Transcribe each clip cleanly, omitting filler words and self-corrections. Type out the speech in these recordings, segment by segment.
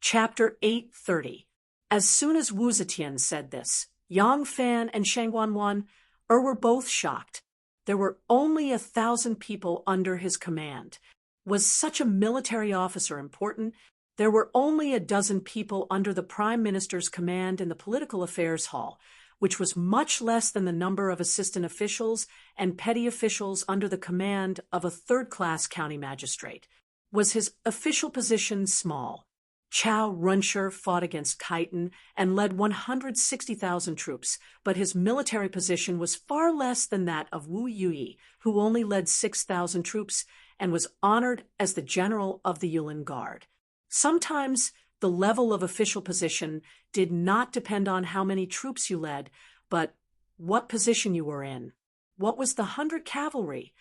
Chapter 830. As soon as Wu Zetian said this, Yang Fan and Shang Wanwan were both shocked. There were only 1,000 people under his command. Was such a military officer important? There were only 12 people under the Prime Minister's command in the Political Affairs Hall, which was much less than the number of assistant officials and petty officials under the command of a third-class county magistrate. Was his official position small? Chao Runsher fought against Khitan and led 160,000 troops, but his military position was far less than that of Wu Yuyi, who only led 6,000 troops and was honored as the general of the Yulin Guard. Sometimes the level of official position did not depend on how many troops you led, but what position you were in. What was the 100 Cavalry?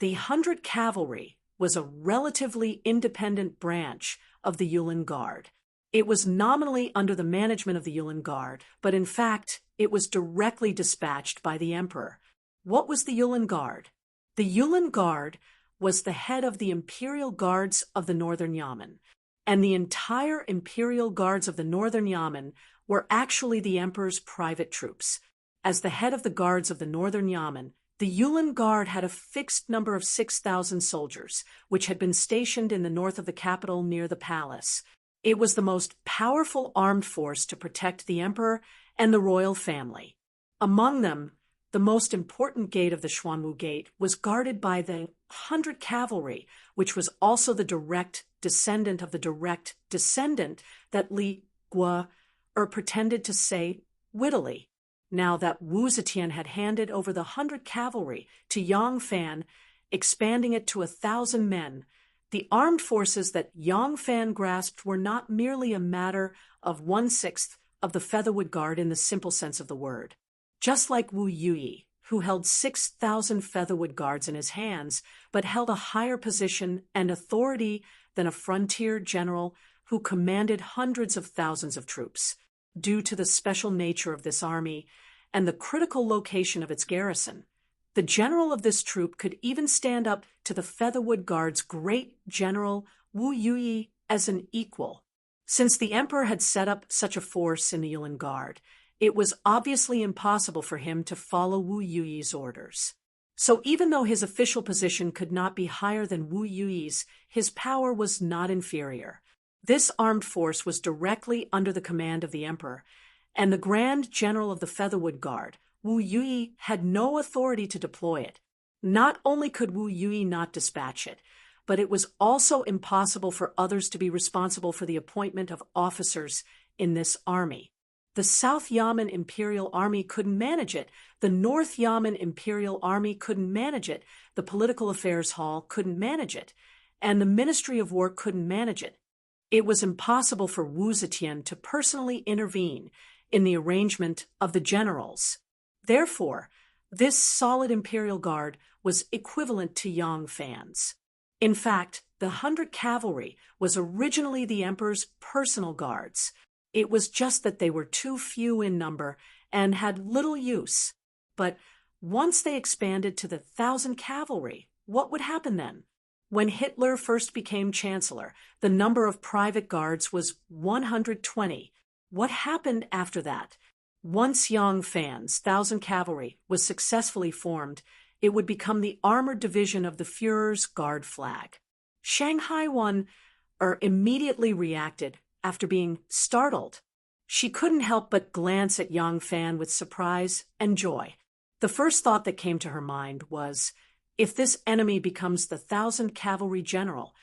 The 100 Cavalry was a relatively independent branch of the Yulin Guard. It was nominally under the management of the Yulin Guard, but in fact, it was directly dispatched by the emperor. What was the Yulin Guard? The Yulin Guard was the head of the Imperial Guards of the Northern Yamen, and the entire Imperial Guards of the Northern Yamen were actually the emperor's private troops. As the head of the guards of the Northern Yamen, the Yulin Guard had a fixed number of 6,000 soldiers, which had been stationed in the north of the capital near the palace. It was the most powerful armed force to protect the emperor and the royal family. Among them, the most important gate of the Xuanwu Gate was guarded by the 100 Cavalry, which was also the direct descendant of the direct descendant that Li Guo pretended to say wittily. Now that Wu Zetian had handed over the 100 Cavalry to Yang Fan, expanding it to 1,000 men, the armed forces that Yang Fan grasped were not merely a matter of 1/6 of the Featherwood Guard in the simple sense of the word. Just like Wu Yuyi, who held 6,000 Featherwood Guards in his hands, but held a higher position and authority than a frontier general who commanded hundreds of thousands of troops. Due to the special nature of this army and the critical location of its garrison, the general of this troop could even stand up to the Featherwood Guard's great general Wu Yuyi as an equal. Since the emperor had set up such a force in the Yulin Guard, it was obviously impossible for him to follow Wu Yuyi's orders. So even though his official position could not be higher than Wu Yuyi's, his power was not inferior. This armed force was directly under the command of the emperor, and the Grand General of the Featherwood Guard, Wu Yuyi, had no authority to deploy it. Not only could Wu Yuyi not dispatch it, but it was also impossible for others to be responsible for the appointment of officers in this army. The South Yamen Imperial Army couldn't manage it. The North Yamen Imperial Army couldn't manage it. The Political Affairs Hall couldn't manage it. And the Ministry of War couldn't manage it. It was impossible for Wu Zetian to personally intervene in the arrangement of the generals. Therefore, this solid Imperial Guard was equivalent to Yang Fan's. In fact, the 100 Cavalry was originally the emperor's personal guards. It was just that they were too few in number and had little use. But once they expanded to the 1,000 Cavalry, what would happen then? When Hitler first became chancellor, the number of private guards was 120. What happened after that? Once Yang Fan's 1,000 Cavalry was successfully formed, it would become the armored division of the Führer's guard flag. Shanghai Wan immediately reacted after being startled. She couldn't help but glance at Yang Fan with surprise and joy. The first thought that came to her mind was, if this enemy becomes the 1,000 Cavalry general,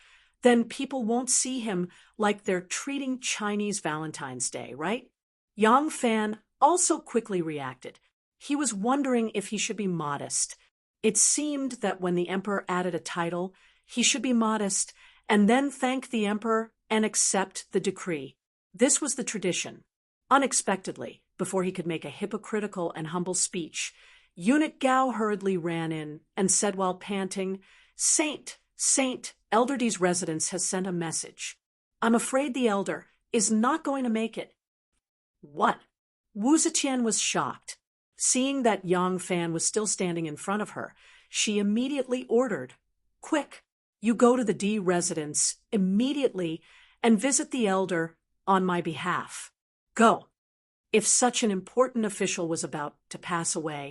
then people won't see him like they're treating Chinese Valentine's Day, right? Yang Fan also quickly reacted. He was wondering if he should be modest. It seemed that when the emperor added a title, he should be modest and then thank the emperor and accept the decree. This was the tradition. Unexpectedly, before he could make a hypocritical and humble speech, Eunuch Gao hurriedly ran in and said while panting, Saint, Elderdy's residence has sent a message. I'm afraid the elder is not going to make it. What? Wu Zetian was shocked. Seeing that Yang Fan was still standing in front of her, she immediately ordered, Quick, you go to the D residence immediately and visit the elder on my behalf. Go." If such an important official was about to pass away,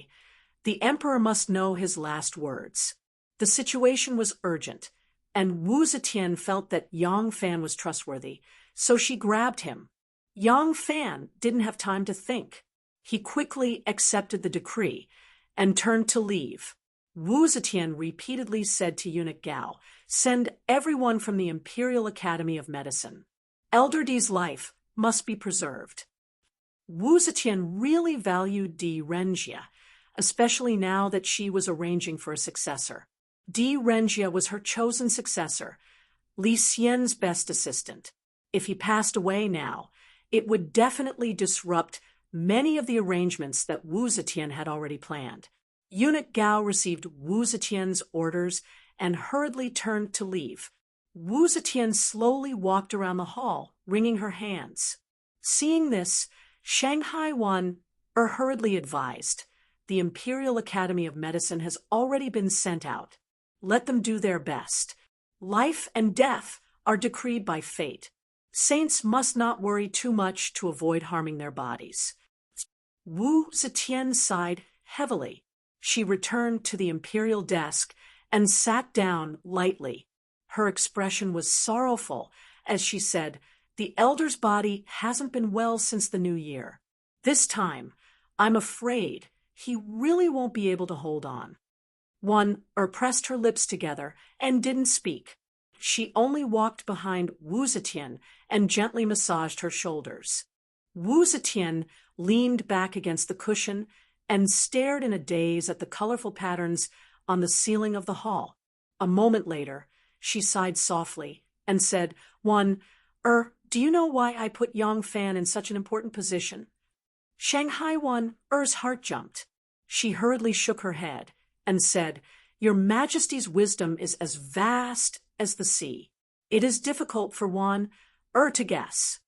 the emperor must know his last words. The situation was urgent, and Wu Zetian felt that Yang Fan was trustworthy, so she grabbed him. Yang Fan didn't have time to think. He quickly accepted the decree and turned to leave. Wu Zetian repeatedly said to eunuch Gao, "Send everyone from the Imperial Academy of Medicine. Elder Di's life must be preserved." Wu Zetian really valued Di Renjia, especially now that she was arranging for a successor. Di Renjia was her chosen successor, Li Xian's best assistant. If he passed away now, it would definitely disrupt many of the arrangements that Wu Zetian had already planned. Eunuch Gao received Wu Zetian's orders and hurriedly turned to leave. Wu Zetian slowly walked around the hall, wringing her hands. Seeing this, Shanghai Wan hurriedly advised, "The Imperial Academy of Medicine has already been sent out. Let them do their best. Life and death are decreed by fate. Saints must not worry too much to avoid harming their bodies." Wu Zetian sighed heavily. She returned to the imperial desk and sat down lightly. Her expression was sorrowful as she said, "The elder's body hasn't been well since the new year. This time, I'm afraid he really won't be able to hold on." Wan pressed her lips together and didn't speak. She only walked behind Wu Zetian and gently massaged her shoulders. Wu Zetian leaned back against the cushion and stared in a daze at the colorful patterns on the ceiling of the hall. A moment later, she sighed softly and said, "Wan, do you know why I put Yang Fan in such an important position?" Shanghai Wan's heart jumped. She hurriedly shook her head and said, "Your Majesty's wisdom is as vast as the sea. It is difficult for Wan to guess."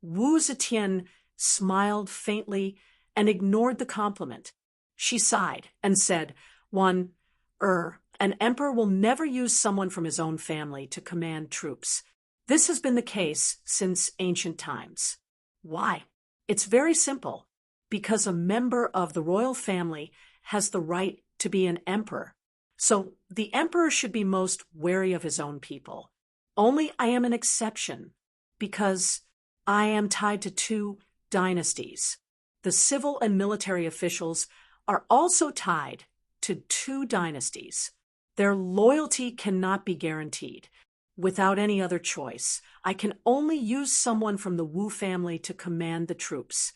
Wu Zetian smiled faintly and ignored the compliment. She sighed and said, "Wan, an emperor will never use someone from his own family to command troops. This has been the case since ancient times." Why? It's very simple. Because a member of the royal family has the right to be an emperor. So the emperor should be most wary of his own people. Only I am an exception because I am tied to two dynasties. The civil and military officials are also tied to two dynasties. Their loyalty cannot be guaranteed. Without any other choice, I can only use someone from the Wu family to command the troops.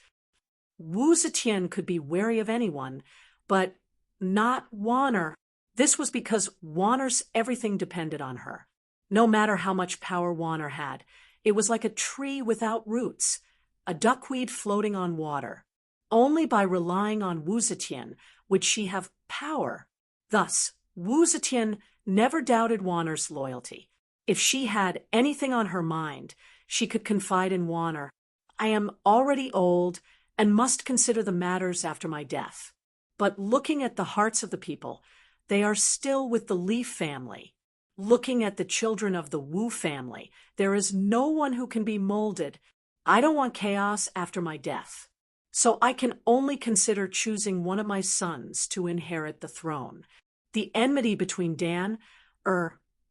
Wu Zetian could be wary of anyone, but not Wanner. This was because Wanner's everything depended on her. No matter how much power Wanner had, it was like a tree without roots, a duckweed floating on water. Only by relying on Wu Zetian would she have power. Thus, Wu Zetian never doubted Wanner's loyalty. If she had anything on her mind, she could confide in Wanner. "I am already old and must consider the matters after my death." But looking at the hearts of the people, they are still with the Li family. Looking at the children of the Wu family, there is no one who can be molded. I don't want chaos after my death. So I can only consider choosing one of my sons to inherit the throne. The enmity between Dan,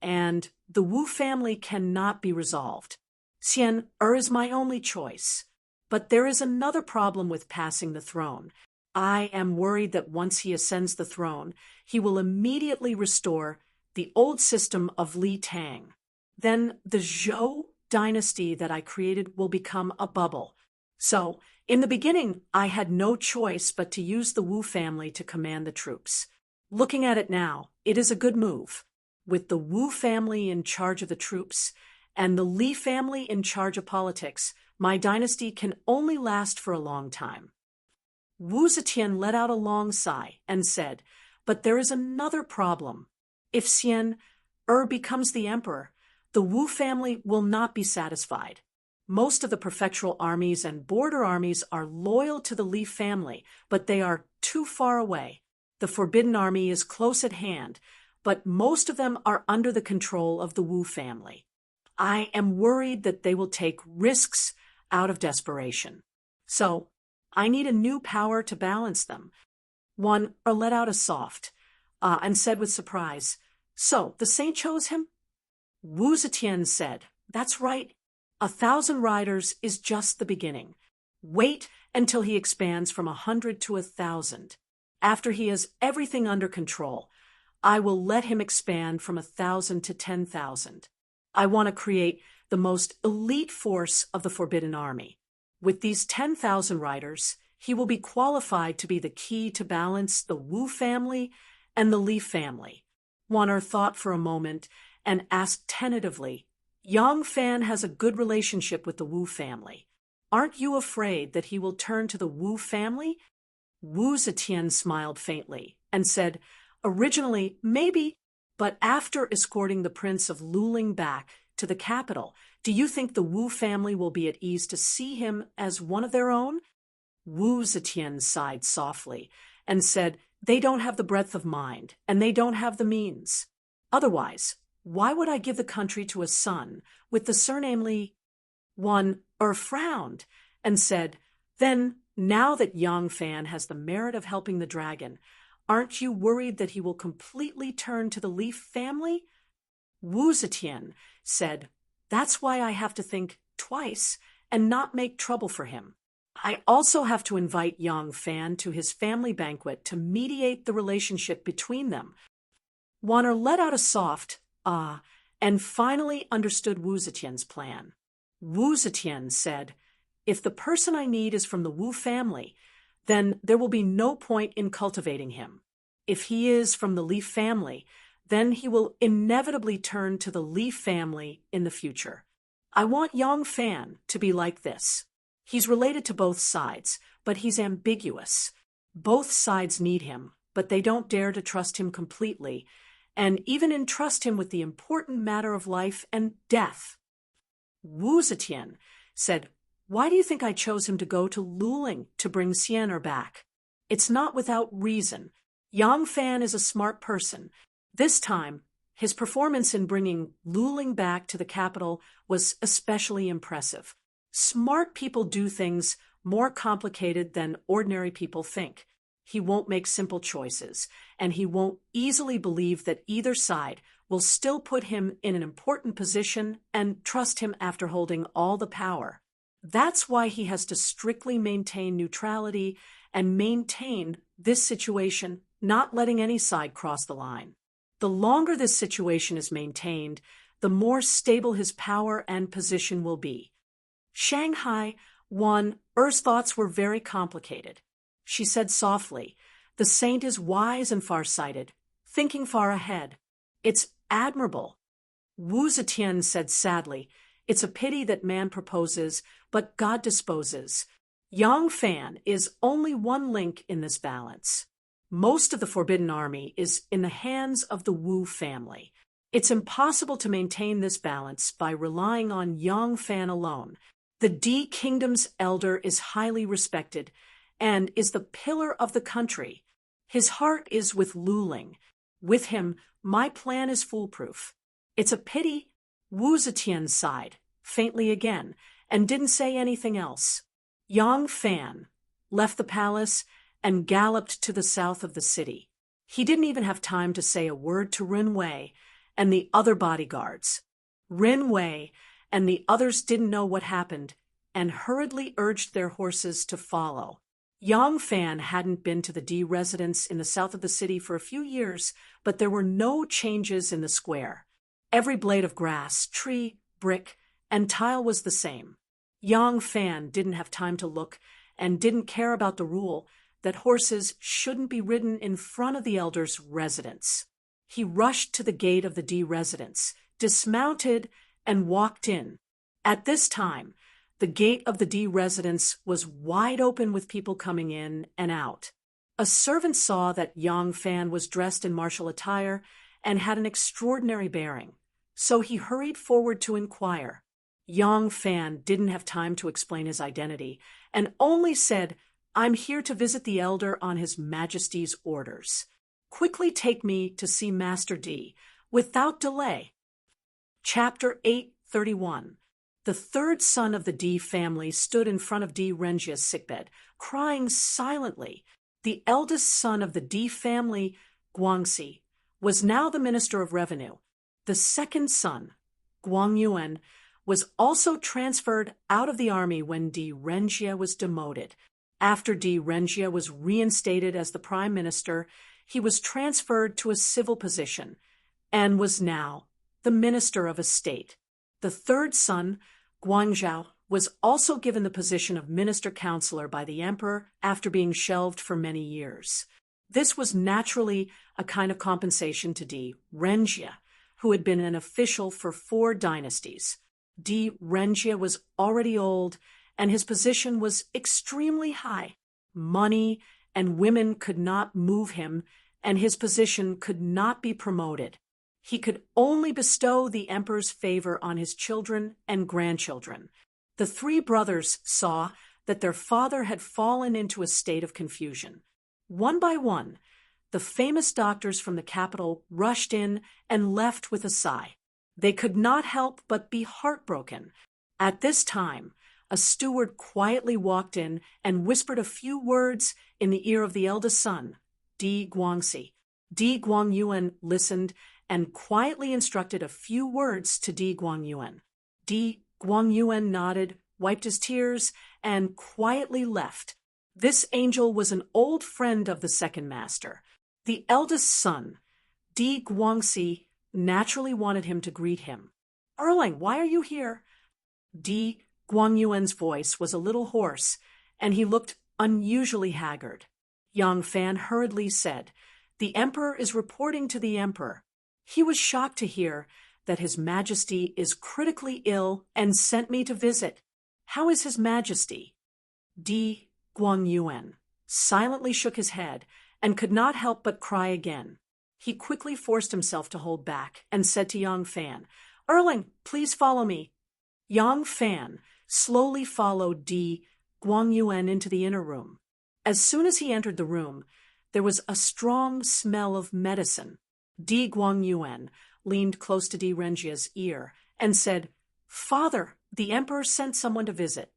and the Wu family cannot be resolved. Xian is my only choice. But there is another problem with passing the throne. I am worried that once he ascends the throne, he will immediately restore the old system of Li Tang. Then the Zhou dynasty that I created will become a bubble. So, in the beginning, I had no choice but to use the Wu family to command the troops. Looking at it now, it is a good move. With the Wu family in charge of the troops and the Li family in charge of politics, my dynasty can only last for a long time. Wu Zetian let out a long sigh and said, "But there is another problem. If Xian becomes the emperor, the Wu family will not be satisfied. Most of the prefectural armies and border armies are loyal to the Li family, but they are too far away. The Forbidden Army is close at hand, but most of them are under the control of the Wu family. I am worried that they will take risks out of desperation. So, I need a new power to balance them. One let out a soft, and said with surprise, "So, the saint chose him?" Wu Zetian said, "That's right. 1,000 riders is just the beginning. Wait until he expands from 100 to 1,000. After he has everything under control, I will let him expand from 1,000 to 10,000. I want to create the most elite force of the Forbidden Army. With these 10,000 riders, he will be qualified to be the key to balance the Wu family and the Li family." Wanner thought for a moment and asked tentatively, "Yang Fan has a good relationship with the Wu family. Aren't you afraid that he will turn to the Wu family?" Wu Zetian smiled faintly and said, "Originally, maybe, but after escorting the Prince of Luling back to the capital, do you think the Wu family will be at ease to see him as one of their own?" Wu Zetian sighed softly and said, "They don't have the breadth of mind, and they don't have the means. Otherwise, why would I give the country to a son with the surname Li?" Wanner frowned and said, "Then, now that Yang Fan has the merit of helping the dragon, aren't you worried that he will completely turn to the Leaf family?" Wu Zetian said, "That's why I have to think twice and not make trouble for him. I also have to invite Yang Fan to his family banquet to mediate the relationship between them." Wanner let out a soft, "ah," and finally understood Wu Zetian's plan. Wu Zetian said, "If the person I need is from the Wu family, then there will be no point in cultivating him. If he is from the Li family, then he will inevitably turn to the Li family in the future. I want Yang Fan to be like this. He's related to both sides, but he's ambiguous. Both sides need him, but they don't dare to trust him completely, and even entrust him with the important matter of life and death." Wu Zetian said, "Why do you think I chose him to go to Luling to bring Xiener back? It's not without reason. Yang Fan is a smart person. This time, his performance in bringing Luling back to the capital was especially impressive. Smart people do things more complicated than ordinary people think. He won't make simple choices, and he won't easily believe that either side will still put him in an important position and trust him after holding all the power. That's why he has to strictly maintain neutrality and maintain this situation, not letting any side cross the line. The longer this situation is maintained, the more stable his power and position will be." Shanghai, Er's thoughts were very complicated. She said softly, "The saint is wise and far-sighted, thinking far ahead. It's admirable." Wu Zetian said sadly, "It's a pity that man proposes, but God disposes. Yang Fan is only one link in this balance. Most of the Forbidden Army is in the hands of the Wu family. It's impossible to maintain this balance by relying on Yang Fan alone. The D Kingdom's elder is highly respected and is the pillar of the country. His heart is with Luling. With him, my plan is foolproof. It's a pity." Wu Zetian sighed, faintly again, and didn't say anything else. Yang Fan left the palace and galloped to the south of the city. He didn't even have time to say a word to Rin Wei and the other bodyguards. Rin Wei and the others didn't know what happened and hurriedly urged their horses to follow. Yang Fan hadn't been to the D residence in the south of the city for a few years, but there were no changes in the square. Every blade of grass, tree, brick, and tile was the same. Yang Fan didn't have time to look and didn't care about the rule that horses shouldn't be ridden in front of the elder's residence. He rushed to the gate of the D residence, dismounted, and walked in. At this time, the gate of the D residence was wide open with people coming in and out. A servant saw that Yang Fan was dressed in martial attire and had an extraordinary bearing, so he hurried forward to inquire. Yang Fan didn't have time to explain his identity and only said, "I'm here to visit the elder on His Majesty's orders. Quickly take me to see Master D, without delay." Chapter 831. The third son of the Di family stood in front of Di Renjia's sickbed, crying silently. The eldest son of the Di family, Guangxi, was now the Minister of Revenue. The second son, Guang Yuan, was also transferred out of the army when Di Renjia was demoted. After Di Renjia was reinstated as the prime minister, he was transferred to a civil position and was now the minister of a state. The third son, Guangzhou, was also given the position of minister-counselor by the emperor after being shelved for many years. This was naturally a kind of compensation to Di Renjia, who had been an official for 4 dynasties. Di Renjia was already old, and his position was extremely high. Money and women could not move him, and his position could not be promoted. He could only bestow the emperor's favor on his children and grandchildren. The 3 brothers saw that their father had fallen into a state of confusion. One by one, the famous doctors from the capital rushed in and left with a sigh. They could not help but be heartbroken. At this time, a steward quietly walked in and whispered a few words in the ear of the eldest son, Di Guangxi. Di Guangyuan listened and quietly instructed a few words to Di Guangyuan. Di Guangyuan nodded, wiped his tears, and quietly left. This angel was an old friend of the second master. The eldest son, Di Guangxi, naturally wanted him to greet him. "Erling, why are you here?" Di Guangyuan's voice was a little hoarse, and he looked unusually haggard. Yang Fan hurriedly said, "The emperor is reporting to the emperor. He was shocked to hear that His Majesty is critically ill and sent me to visit. How is His Majesty?" Di Guangyuan silently shook his head and could not help but cry again. He quickly forced himself to hold back and said to Yang Fan, "Erling, please follow me." Yang Fan slowly followed Di Guangyuan into the inner room. As soon as he entered the room, there was a strong smell of medicine. Di Guangyuan leaned close to Di Renjia's ear and said, "Father, the emperor sent someone to visit."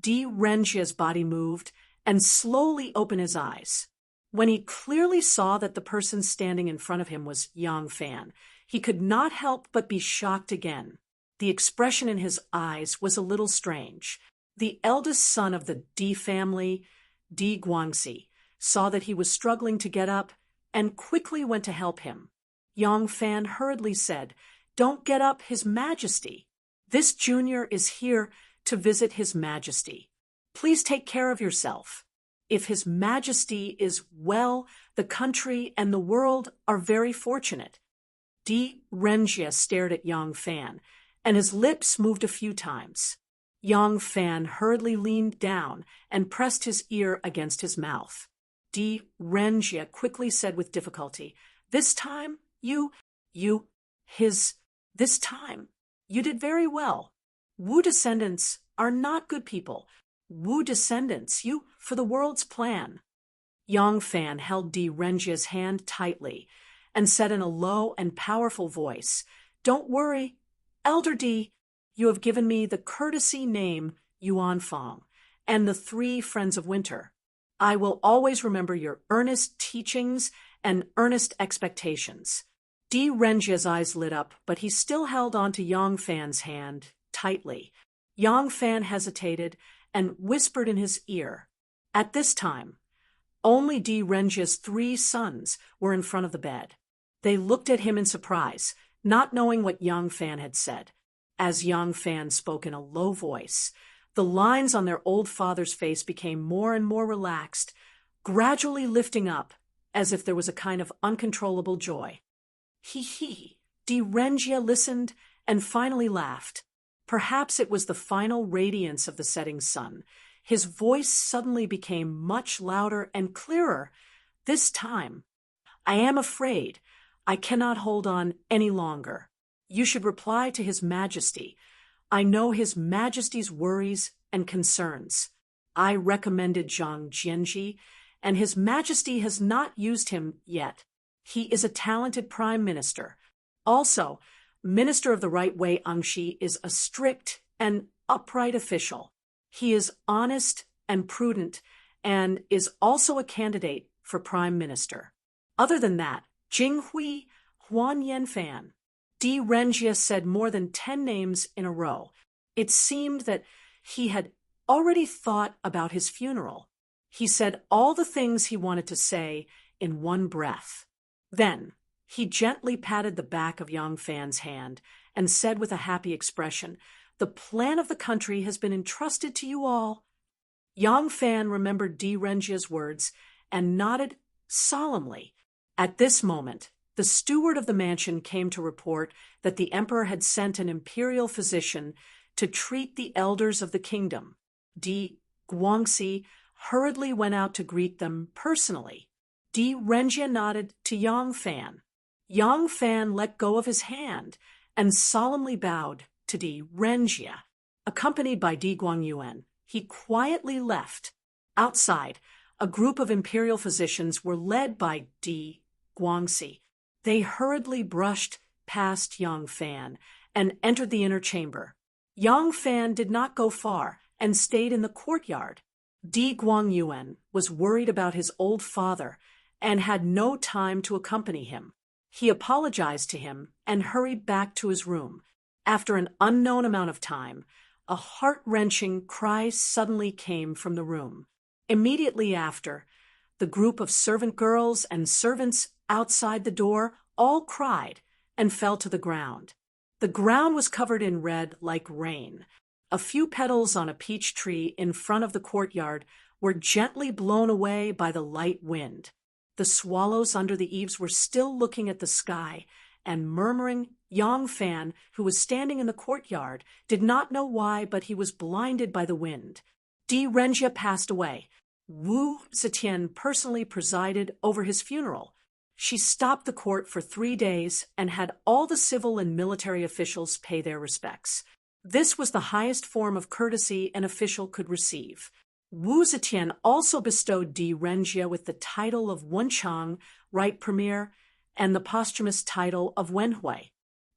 Di Renjia's body moved and slowly opened his eyes. When he clearly saw that the person standing in front of him was Yang Fan, he could not help but be shocked again. The expression in his eyes was a little strange. The eldest son of the Di family, Di Guangxi, saw that he was struggling to get up and quickly went to help him. Yang Fan hurriedly said, "Don't get up, His Majesty. This junior is here to visit His Majesty. Please take care of yourself. If His Majesty is well, the country and the world are very fortunate." Di Renjia stared at Yang Fan, and his lips moved a few times. Yang Fan hurriedly leaned down and pressed his ear against his mouth. Di Renjia quickly said with difficulty, "This time, this time, you did very well. Wu descendants are not good people. Wu descendants, for the world's plan." Yang Fan held Di Renjia's hand tightly and said in a low and powerful voice, "Don't worry, Elder Di, you have given me the courtesy name Yuanfang and the 3 Friends of Winter. I will always remember your earnest teachings and earnest expectations." Di Renjia's eyes lit up, but he still held on to Yang Fan's hand tightly. Yang Fan hesitated and whispered in his ear. At this time, only Di Renjia's 3 sons were in front of the bed. They looked at him in surprise, not knowing what Yang Fan had said. As Yang Fan spoke in a low voice, the lines on their old father's face became more and more relaxed, gradually lifting up as if there was a kind of uncontrollable joy. He. Di Renjia listened and finally laughed. Perhaps it was the final radiance of the setting sun. His voice suddenly became much louder and clearer. This time, "I am afraid I cannot hold on any longer. You should reply to His Majesty. I know His Majesty's worries and concerns. I recommended Zhang Jianji, and His Majesty has not used him yet. He is a talented prime minister. Also, Minister of the Right Way Angshi is a strict an upright official. He is honest and prudent and is also a candidate for prime minister. Other than that, Jinghui, Huan Yanfan, Di Renjia said more than 10 names in a row. It seemed that he had already thought about his funeral. He said all the things he wanted to say in one breath. Then, he gently patted the back of Yang Fan's hand and said with a happy expression, "The plan of the country has been entrusted to you all." Yang Fan remembered Di Renjia's words and nodded solemnly. At this moment, the steward of the mansion came to report that the emperor had sent an imperial physician to treat the elders of the kingdom. Di Guangxi hurriedly went out to greet them personally. Di Renjia nodded to Yang Fan. Yang Fan let go of his hand and solemnly bowed to Di Renjia. Accompanied by Di Guangyuan, he quietly left. Outside, a group of imperial physicians were led by Di Guangxi. They hurriedly brushed past Yang Fan and entered the inner chamber. Yang Fan did not go far and stayed in the courtyard. Di Guangyuan was worried about his old father and had no time to accompany him. He apologized to him and hurried back to his room. After an unknown amount of time, a heart-wrenching cry suddenly came from the room. Immediately after, the group of servant girls and servants outside the door all cried and fell to the ground. The ground was covered in red like rain. A few petals on a peach tree in front of the courtyard were gently blown away by the light wind. The swallows under the eaves were still looking at the sky and murmuring. Yang Fan, who was standing in the courtyard, did not know why, but he was blinded by the wind. Di Renjia passed away. Wu Zetian personally presided over his funeral. She stopped the court for 3 days and had all the civil and military officials pay their respects. This was the highest form of courtesy an official could receive. Wu Zetian also bestowed Di Renjia with the title of Wenchang, right premier, and the posthumous title of Wenhui.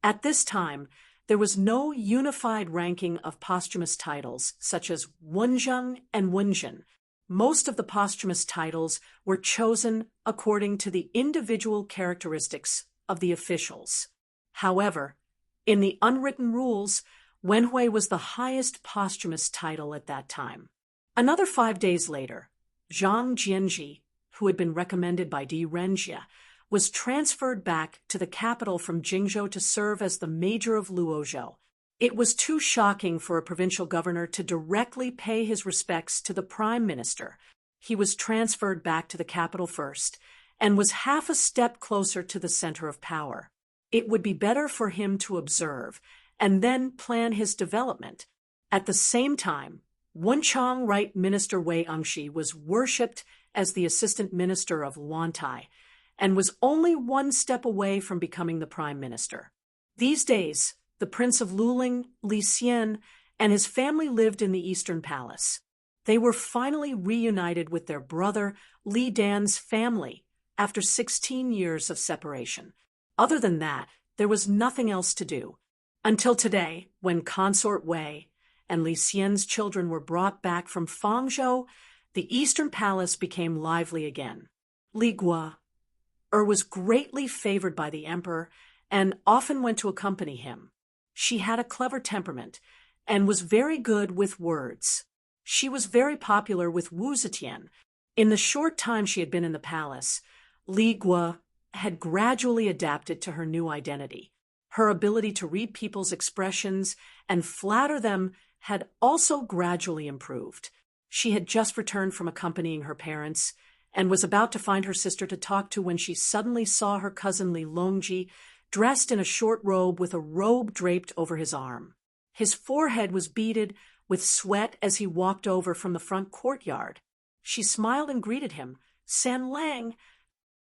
At this time, there was no unified ranking of posthumous titles, such as Wenzheng and Wenjin. Most of the posthumous titles were chosen according to the individual characteristics of the officials. However, in the unwritten rules, Wenhui was the highest posthumous title at that time. Another 5 days later, Zhang Jianji, who had been recommended by Di Renjia, was transferred back to the capital from Jingzhou to serve as the major of Luozhou. It was too shocking for a provincial governor to directly pay his respects to the prime minister. He was transferred back to the capital first and was half a step closer to the center of power. It would be better for him to observe and then plan his development. At the same time, Wenchang Right Minister Wei Engshi was worshipped as the assistant minister of Luantai and was only 1 step away from becoming the prime minister. These days, the Prince of Luling, Li Xian, and his family lived in the Eastern Palace. They were finally reunited with their brother Li Dan's family after 16 years of separation. Other than that, there was nothing else to do. Until today, when Consort Wei and Li Xian's children were brought back from Fangzhou, the Eastern Palace became lively again. Li Guo was greatly favored by the emperor and often went to accompany him. She had a clever temperament and was very good with words. She was very popular with Wu Zetian. In the short time she had been in the palace, Li Guo had gradually adapted to her new identity. Her ability to read people's expressions and flatter them had also gradually improved. She had just returned from accompanying her parents and was about to find her sister to talk to when she suddenly saw her cousin Li Longji dressed in a short robe with a robe draped over his arm. His forehead was beaded with sweat as he walked over from the front courtyard. She smiled and greeted him. "San Lang."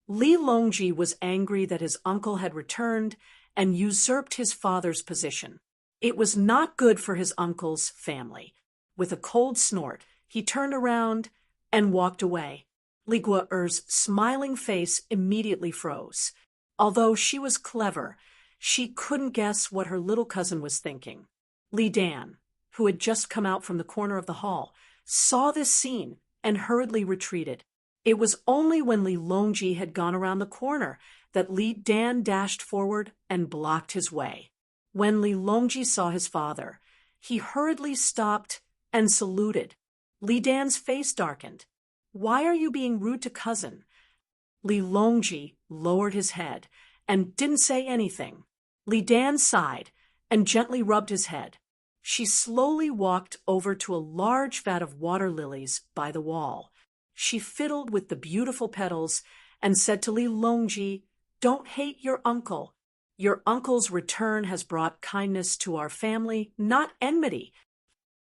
Li Longji was angry that his uncle had returned and usurped his father's position. It was not good for his uncle's family. With a cold snort, he turned around and walked away. Li Guo's smiling face immediately froze. Although she was clever, she couldn't guess what her little cousin was thinking. Li Dan, who had just come out from the corner of the hall, saw this scene and hurriedly retreated. It was only when Li Longji had gone around the corner that Li Dan dashed forward and blocked his way. When Li Longji saw his father, he hurriedly stopped and saluted. Li Dan's face darkened. "Why are you being rude to cousin?" Li Longji lowered his head and didn't say anything. Li Dan sighed and gently rubbed his head. She slowly walked over to a large vat of water lilies by the wall. She fiddled with the beautiful petals and said to Li Longji, "Don't hate your uncle. Your uncle's return has brought kindness to our family, not enmity."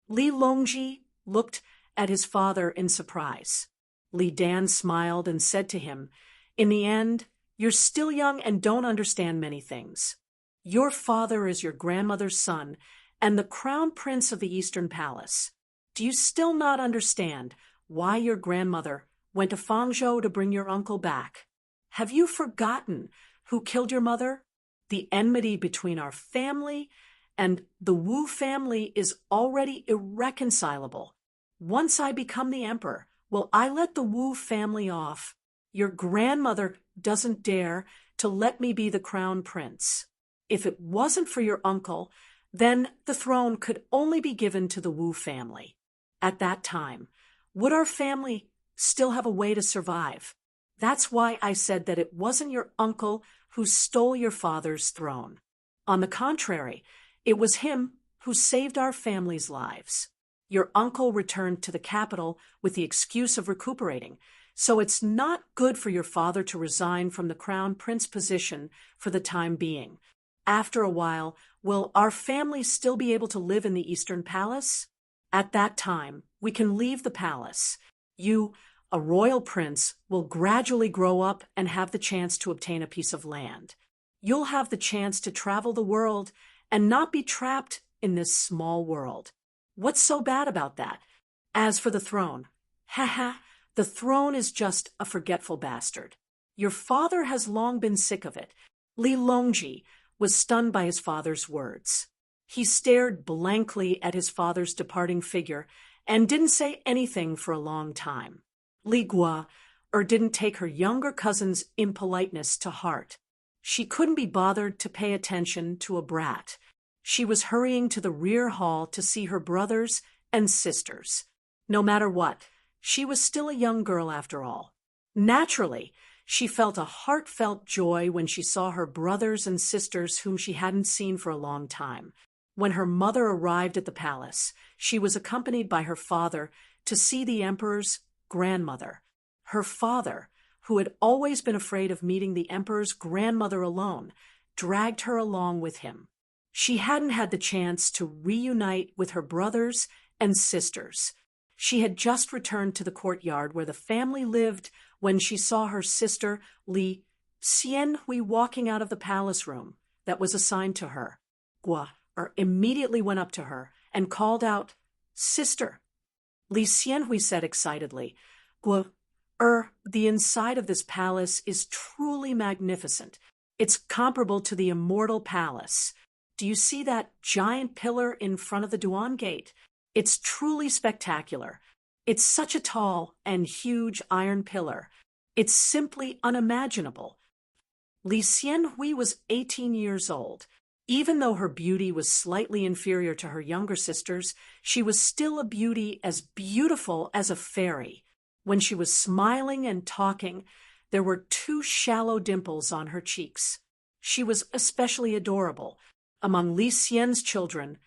Li Longji looked at his father in surprise. Li Dan smiled and said to him, "In the end, you're still young and don't understand many things. Your father is your grandmother's son and the crown prince of the Eastern Palace. Do you still not understand why your grandmother went to Fangzhou to bring your uncle back? Have you forgotten who killed your mother? The enmity between our family and the Wu family is already irreconcilable. Once I become the emperor, will I let the Wu family off? Your grandmother doesn't dare to let me be the crown prince. If it wasn't for your uncle, then the throne could only be given to the Wu family. At that time, would our family still have a way to survive? That's why I said that it wasn't your uncle who stole your father's throne. On the contrary, it was him who saved our family's lives. Your uncle returned to the capital with the excuse of recuperating, so it's not good for your father to resign from the crown prince position for the time being. After a while, will our family still be able to live in the Eastern Palace? At that time, we can leave the palace. You, a royal prince, will gradually grow up and have the chance to obtain a piece of land. You'll have the chance to travel the world and not be trapped in this small world. What's so bad about that? As for the throne, the throne is just a forgetful bastard. Your father has long been sick of it. Li Longji was stunned by his father's words. He stared blankly at his father's departing figure and didn't say anything for a long time. Li Gua didn't take her younger cousin's impoliteness to heart. She couldn't be bothered to pay attention to a brat. She was hurrying to the rear hall to see her brothers and sisters. No matter what, she was still a young girl after all. Naturally, she felt a heartfelt joy when she saw her brothers and sisters whom she hadn't seen for a long time. When her mother arrived at the palace, she was accompanied by her father to see the emperor's grandmother. Her father, who had always been afraid of meeting the emperor's grandmother alone, dragged her along with him. She hadn't had the chance to reunite with her brothers and sisters. She had just returned to the courtyard where the family lived when she saw her sister Li Xianhui walking out of the palace room that was assigned to her. Gua immediately went up to her and called out, "Sister." Li Xianhui said excitedly, "Gua, the inside of this palace is truly magnificent. It's comparable to the Immortal Palace. Do you see that giant pillar in front of the Duan Gate? It's truly spectacular. It's such a tall and huge iron pillar. It's simply unimaginable." Li Xianhui was 18 years old. Even though her beauty was slightly inferior to her younger sisters, she was still a beauty as beautiful as a fairy. When she was smiling and talking, there were 2 shallow dimples on her cheeks. She was especially adorable. Among Li Xian's children,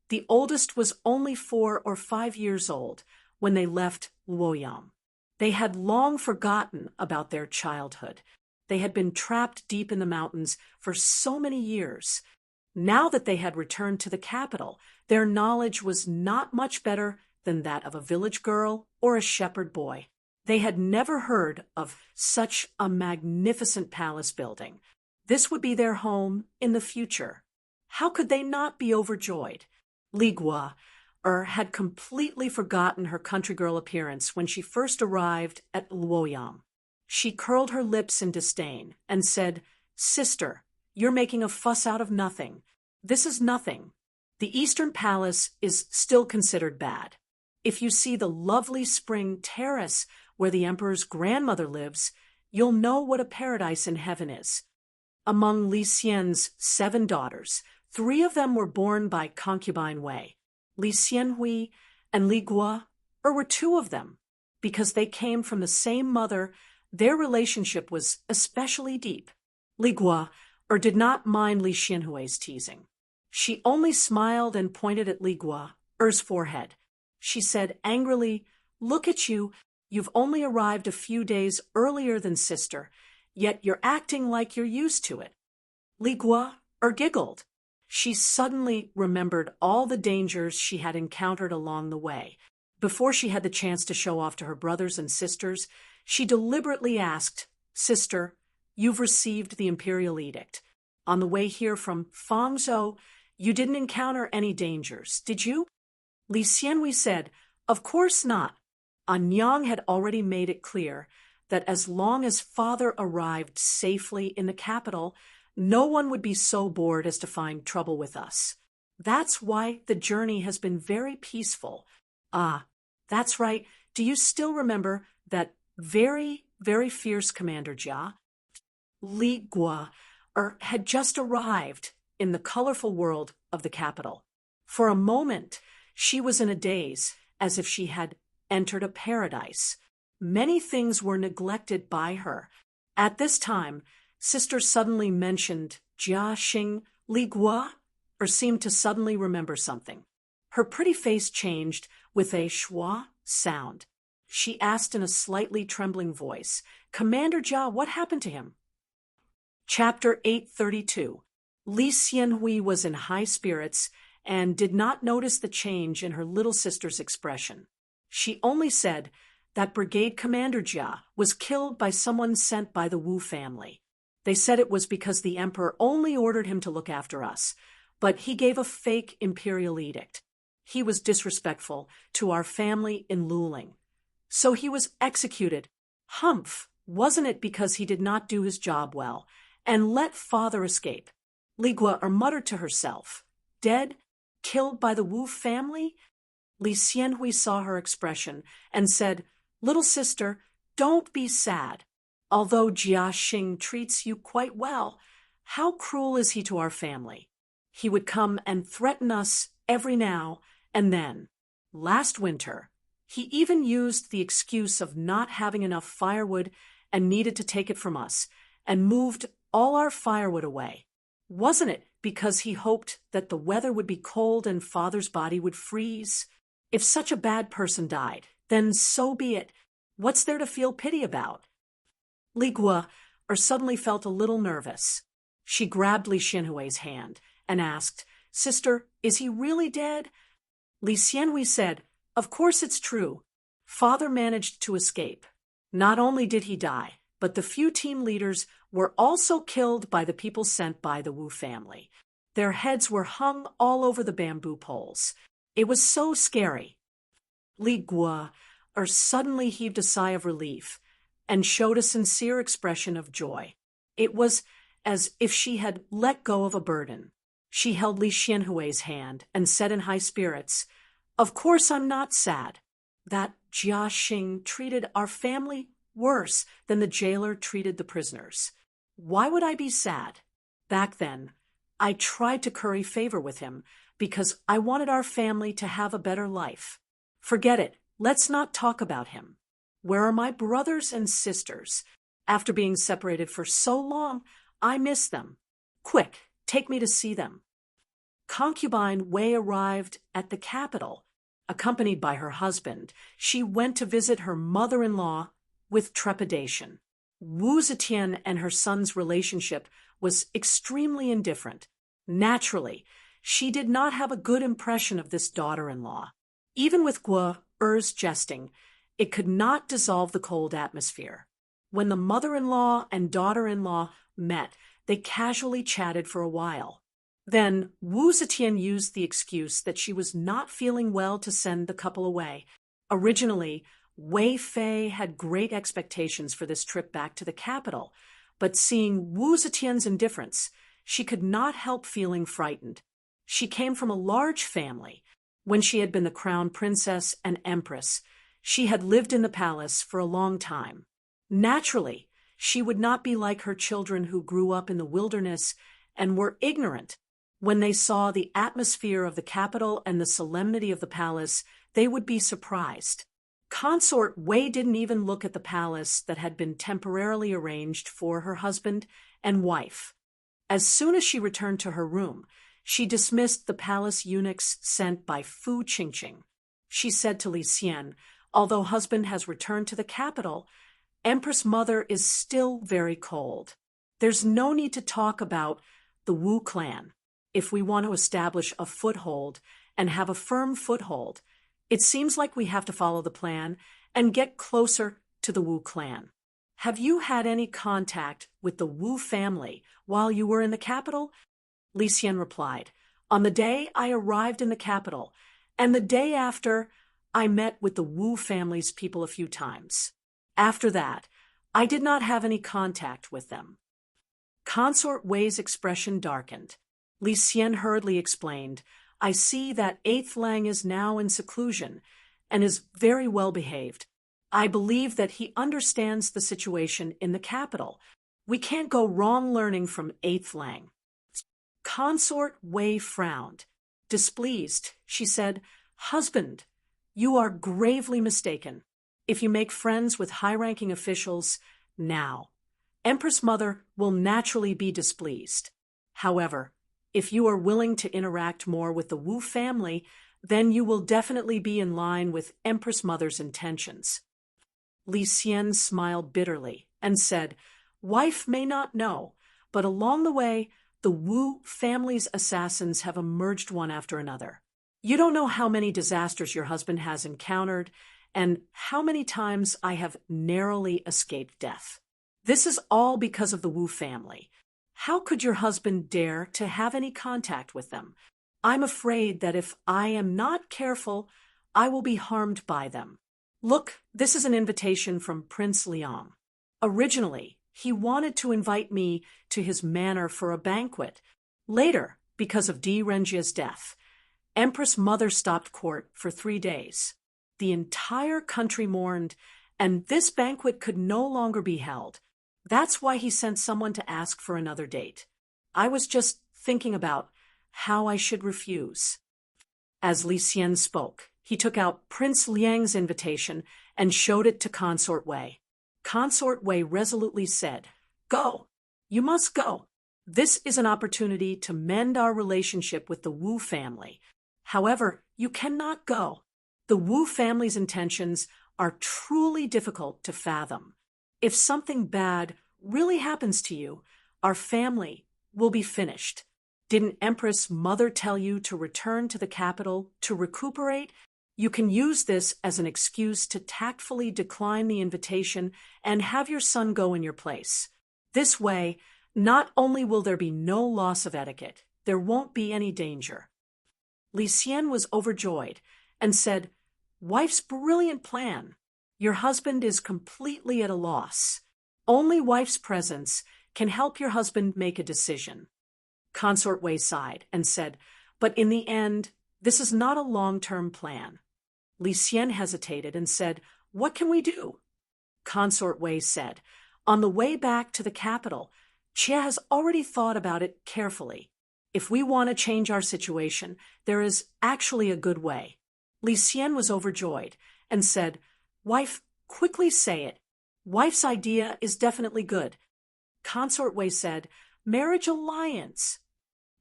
the oldest was only 4 or 5 years old when they left Luoyang. They had long forgotten about their childhood. They had been trapped deep in the mountains for so many years. Now that they had returned to the capital, their knowledge was not much better than that of a village girl or a shepherd boy. They had never heard of such a magnificent palace building. This would be their home in the future. How could they not be overjoyed? Li Gua had completely forgotten her country girl appearance when she first arrived at Luoyang. She curled her lips in disdain and said, "Sister, you're making a fuss out of nothing. This is nothing. The Eastern Palace is still considered bad. If you see the lovely spring terrace where the emperor's grandmother lives, you'll know what a paradise in heaven is. Among Li Xian's 7 daughters, 3 of them were born by concubine Wei. Li Xianhui and Li Guo, or were 2 of them. Because they came from the same mother, their relationship was especially deep. Li Guo, or did not mind Li Xianhui's teasing. She only smiled and pointed at Li Guo, er's forehead. She said angrily, "Look at you, you've only arrived a few days earlier than sister, yet you're acting like you're used to it." Li Guo, giggled. She suddenly remembered all the dangers she had encountered along the way. Before she had the chance to show off to her brothers and sisters, she deliberately asked, "Sister, you've received the imperial edict. On the way here from Fangzhou, you didn't encounter any dangers, did you?" Li Xianhui said, "Of course not." Anyang had already made it clear that as long as father arrived safely in the capital, no one would be so bored as to find trouble with us. That's why the journey has been very peaceful. Ah, that's right. Do you still remember that very, very fierce Commander Jia? Li Guo, had just arrived in the colorful world of the capital. For a moment, she was in a daze, as if she had entered a paradise. Many things were neglected by her. At this time, sister suddenly mentioned Jia Xing Li Guo, or seemed to suddenly remember something. Her pretty face changed with a schwa sound. She asked in a slightly trembling voice, "Commander Jia, what happened to him?" Chapter 832. Li Xianhui was in high spirits and did not notice the change in her little sister's expression. She only said that Brigade Commander Jia was killed by someone sent by the Wu family. They said it was because the emperor only ordered him to look after us, but he gave a fake imperial edict. He was disrespectful to our family in Luling. So he was executed. Humph, wasn't it because he did not do his job well and let father escape? Li Guo muttered to herself, "Dead? Killed by the Wu family?" Li Xianhui saw her expression and said, "Little sister, don't be sad. Although Jia Xing treats you quite well, how cruel is he to our family? He would come and threaten us every now and then. Last winter, he even used the excuse of not having enough firewood and needed to take it from us, and moved all our firewood away. Wasn't it because he hoped that the weather would be cold and father's body would freeze? If such a bad person died, then so be it. What's there to feel pity about?" Li Guo suddenly felt a little nervous. She grabbed Li Xianhui's hand and asked, "Sister, is he really dead?" Li Xianhui said, "Of course it's true. Father managed to escape. Not only did he die, but the few team leaders were also killed by the people sent by the Wu family. Their heads were hung all over the bamboo poles. It was so scary." Li Guo suddenly heaved a sigh of relief and showed a sincere expression of joy. It was as if she had let go of a burden. She held Li Xianhui's hand and said in high spirits, "Of course I'm not sad. That Jia Xing treated our family worse than the jailer treated the prisoners. Why would I be sad? Back then, I tried to curry favor with him because I wanted our family to have a better life. Forget it. Let's not talk about him. Where are my brothers and sisters? After being separated for so long, I miss them. Quick, take me to see them." Concubine Wei arrived at the capital. Accompanied by her husband, she went to visit her mother-in-law with trepidation. Wu Zetian and her son's relationship was extremely indifferent. Naturally, she did not have a good impression of this daughter-in-law. Even with Guo's jesting, it could not dissolve the cold atmosphere. When the mother-in-law and daughter-in-law met, they casually chatted for a while. Then Wu Zetian used the excuse that she was not feeling well to send the couple away. Originally, Wei Fei had great expectations for this trip back to the capital, but seeing Wu Zetian's indifference, she could not help feeling frightened. She came from a large family. When she had been the crown princess and empress, she had lived in the palace for a long time. Naturally, she would not be like her children who grew up in the wilderness and were ignorant. When they saw the atmosphere of the capital and the solemnity of the palace, they would be surprised. Consort Wei didn't even look at the palace that had been temporarily arranged for her husband and wife. As soon as she returned to her room, she dismissed the palace eunuchs sent by Fu Qingqing. She said to Li Xian, "Although husband has returned to the capital, Empress Mother is still very cold. There's no need to talk about the Wu clan. If we want to establish a foothold and have a firm foothold, it seems like we have to follow the plan and get closer to the Wu clan. Have you had any contact with the Wu family while you were in the capital?" Li Xian replied, "On the day I arrived in the capital, and the day after, I met with the Wu family's people a few times. After that, I did not have any contact with them." Consort Wei's expression darkened. Li Xian hurriedly explained, "I see that 8th Lang is now in seclusion and is very well behaved. I believe that he understands the situation in the capital. We can't go wrong learning from 8th Lang." Consort Wei frowned. Displeased, she said, "Husband, you are gravely mistaken. If you make friends with high-ranking officials now, Empress Mother will naturally be displeased. However, if you are willing to interact more with the Wu family, then you will definitely be in line with Empress Mother's intentions." Li Xian smiled bitterly and said, "Wife may not know, but along the way, the Wu family's assassins have emerged one after another. You don't know how many disasters your husband has encountered and how many times I have narrowly escaped death. This is all because of the Wu family. How could your husband dare to have any contact with them? I'm afraid that if I am not careful, I will be harmed by them. Look, this is an invitation from Prince Liang. Originally, he wanted to invite me to his manor for a banquet. Later, because of Di Renjia's death, Empress Mother stopped court for 3 days. The entire country mourned, and this banquet could no longer be held. That's why he sent someone to ask for another date. I was just thinking about how I should refuse." As Li Xian spoke, he took out Prince Liang's invitation and showed it to Consort Wei. Consort Wei resolutely said, "Go. You must go. This is an opportunity to mend our relationship with the Wu family. However, you cannot go. The Wu family's intentions are truly difficult to fathom. If something bad really happens to you, our family will be finished. Didn't Empress Mother tell you to return to the capital to recuperate? You can use this as an excuse to tactfully decline the invitation and have your son go in your place. This way, not only will there be no loss of etiquette, there won't be any danger." Li Xian was overjoyed and said, "Wife's brilliant plan. Your husband is completely at a loss. Only wife's presence can help your husband make a decision." Consort Wei sighed and said, "But in the end, this is not a long-term plan." Li Xian hesitated and said, "What can we do?" Consort Wei said, "On the way back to the capital, Chia has already thought about it carefully. If we want to change our situation, there is actually a good way." Li Xian was overjoyed and said, "Wife, quickly say it. Wife's idea is definitely good." Consort Wei said, "Marriage alliance."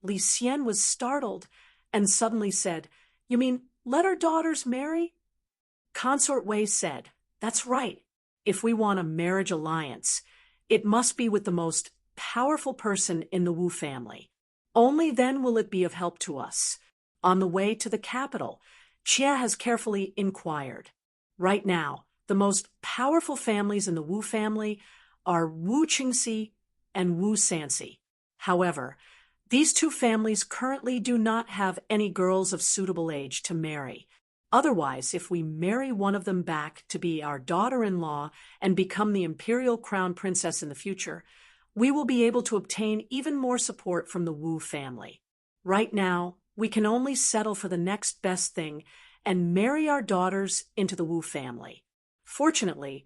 Li Xian was startled and suddenly said, "You mean let our daughters marry?" Consort Wei said, "That's right. If we want a marriage alliance, it must be with the most powerful person in the Wu family. Only then will it be of help to us." On the way to the capital, Chia has carefully inquired. Right now, the most powerful families in the Wu family are Wu Qingxi and Wu Sanxi. However, these two families currently do not have any girls of suitable age to marry. Otherwise, if we marry one of them back to be our daughter-in-law and become the imperial crown princess in the future, we will be able to obtain even more support from the Wu family. Right now, we can only settle for the next best thing and marry our daughters into the Wu family. Fortunately,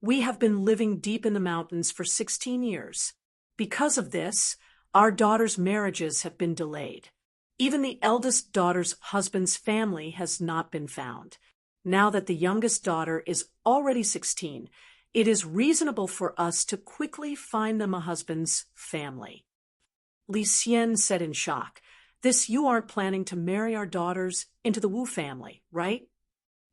we have been living deep in the mountains for 16 years. Because of this, our daughters' marriages have been delayed. Even the eldest daughter's husband's family has not been found. Now that the youngest daughter is already 16, it is reasonable for us to quickly find them a husband's family. Li Xian said in shock, "This you aren't planning to marry our daughters into the Wu family, right?"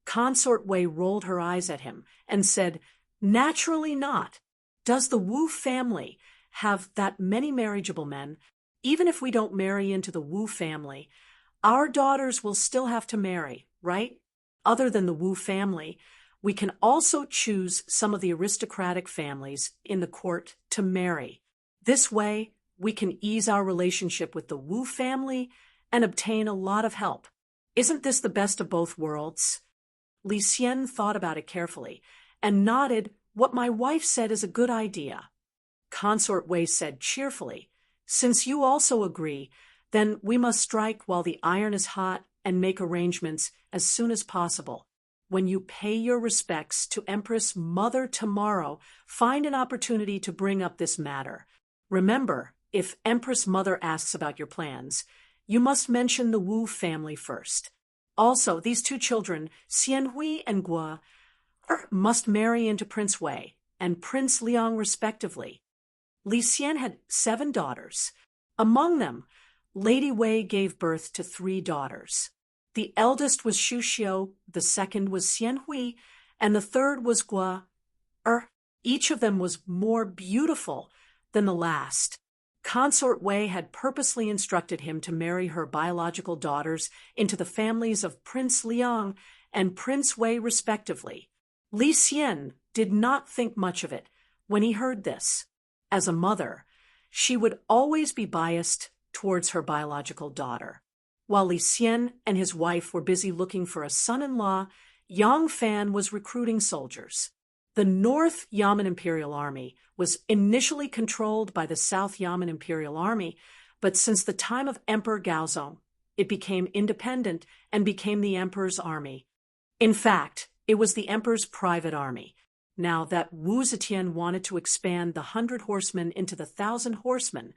Consort Wei rolled her eyes at him and said, "Naturally not. Does the Wu family have that many marriageable men? Even if we don't marry into the Wu family, our daughters will still have to marry, right? Other than the Wu family, we can also choose some of the aristocratic families in the court to marry. This way, we can ease our relationship with the Wu family and obtain a lot of help. Isn't this the best of both worlds?" Li Xian thought about it carefully and nodded. "What my wife said is a good idea." Consort Wei said cheerfully, "Since you also agree, then we must strike while the iron is hot and make arrangements as soon as possible. When you pay your respects to Empress Mother tomorrow, find an opportunity to bring up this matter. Remember, if Empress Mother asks about your plans, you must mention the Wu family first. Also, these two children, Xianhui and Guo, must marry into Prince Wei and Prince Liang respectively." Li Xian had 7 daughters. Among them, Lady Wei gave birth to 3 daughters. The eldest was Xu Xiu, the second was Xianhui, and the third was Guo. Each of them was more beautiful than the last. Consort Wei had purposely instructed him to marry her biological daughters into the families of Prince Liang and Prince Wei respectively. Li Xian did not think much of it when he heard this. As a mother, she would always be biased towards her biological daughter. While Li Xian and his wife were busy looking for a son-in-law, Yang Fan was recruiting soldiers. The North Yamen Imperial Army was initially controlled by the South Yamen Imperial Army, but since the time of Emperor Gaozong, it became independent and became the Emperor's army. In fact, it was the Emperor's private army. Now that Wu Zetian wanted to expand the 100 horsemen into the 1,000 horsemen,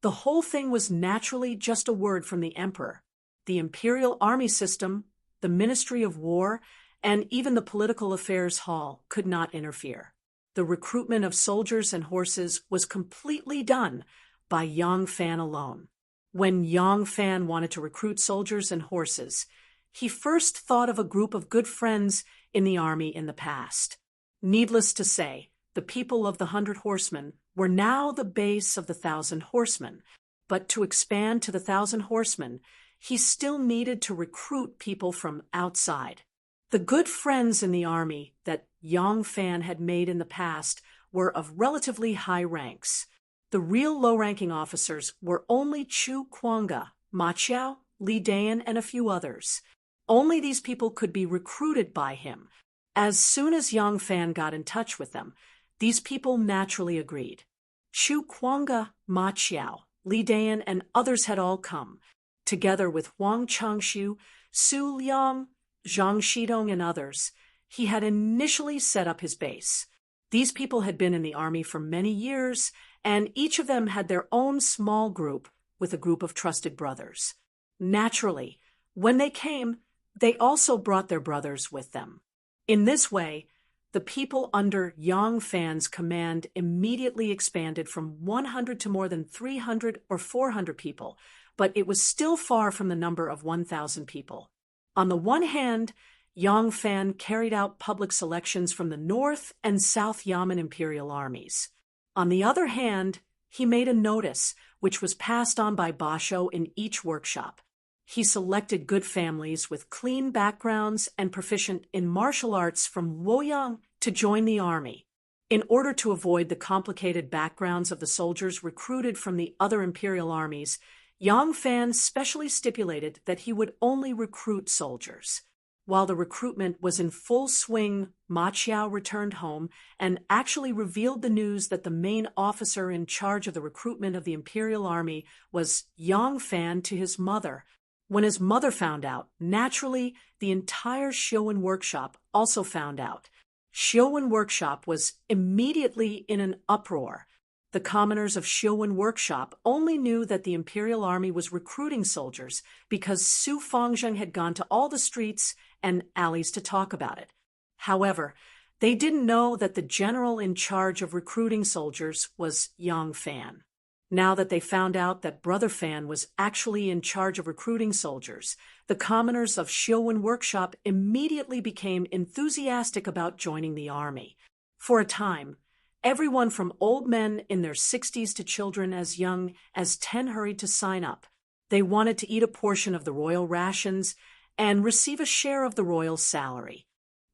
the whole thing was naturally just a word from the Emperor. The Imperial Army system, the Ministry of War, and even the Political Affairs Hall could not interfere. The recruitment of soldiers and horses was completely done by Yang Fan alone. When Yang Fan wanted to recruit soldiers and horses, he first thought of a group of good friends in the army in the past. Needless to say, the people of the 100 horsemen were now the base of the 1,000 horsemen, but to expand to the 1,000 horsemen, he still needed to recruit people from outside. The good friends in the army that Yang Fan had made in the past were of relatively high ranks. The real low-ranking officers were only Chu Kuanga, Ma Qiao, Li Dayan, and a few others. Only these people could be recruited by him. As soon as Yang Fan got in touch with them, these people naturally agreed. Chu Kuanga, Ma Qiao, Li Dayan, and others had all come, together with Huang Changshu, Su Liang, Zhang Shidong, and others. He had initially set up his base. These people had been in the army for many years, and each of them had their own small group with a group of trusted brothers. Naturally, when they came, they also brought their brothers with them. In this way, the people under Yang Fan's command immediately expanded from 100 to more than 300 or 400 people, but it was still far from the number of 1,000 people. On the one hand, Yang Fan carried out public selections from the North and South Yamen Imperial armies. On the other hand, he made a notice, which was passed on by Basho in each workshop. He selected good families with clean backgrounds and proficient in martial arts from Luoyang to join the army. In order to avoid the complicated backgrounds of the soldiers recruited from the other imperial armies, Yang Fan specially stipulated that he would only recruit soldiers. While the recruitment was in full swing, Ma Qiao returned home and actually revealed the news that the main officer in charge of the recruitment of the imperial army was Yang Fan to his mother. When his mother found out, naturally, the entire Shiowen workshop also found out. Shiowen workshop was immediately in an uproar. The commoners of Shiowen workshop only knew that the imperial army was recruiting soldiers because Su Fangzheng had gone to all the streets and alleys to talk about it. However, they didn't know that the general in charge of recruiting soldiers was Yang Fan. Now that they found out that Brother Fan was actually in charge of recruiting soldiers, the commoners of Shiowen Workshop immediately became enthusiastic about joining the army. For a time, everyone from old men in their 60s to children as young as 10 hurried to sign up. They wanted to eat a portion of the royal rations and receive a share of the royal salary.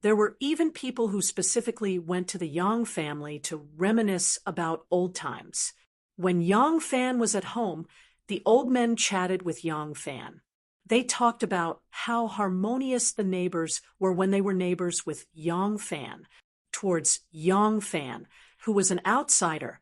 There were even people who specifically went to the Yang family to reminisce about old times. When Yang Fan was at home, the old men chatted with Yang Fan. They talked about how harmonious the neighbors were when they were neighbors with Yang Fan. Towards Yang Fan, who was an outsider,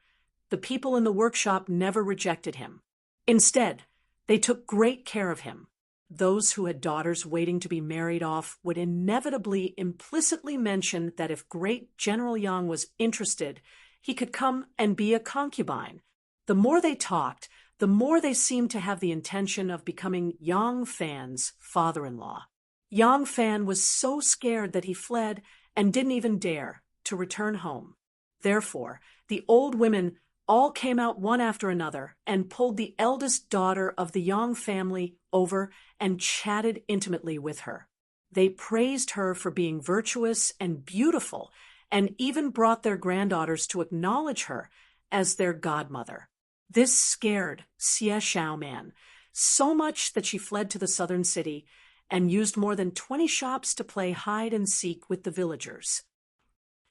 the people in the workshop never rejected him. Instead, they took great care of him. Those who had daughters waiting to be married off would inevitably implicitly mention that if Great General Yang was interested, he could come and be a concubine. The more they talked, the more they seemed to have the intention of becoming Yang Fan's father-in-law. Yang Fan was so scared that he fled and didn't even dare to return home. Therefore, the old women all came out one after another and pulled the eldest daughter of the Yang family over and chatted intimately with her. They praised her for being virtuous and beautiful, and even brought their granddaughters to acknowledge her as their godmother. This scared Xie Xiaoman so much that she fled to the southern city and used more than 20 shops to play hide-and-seek with the villagers.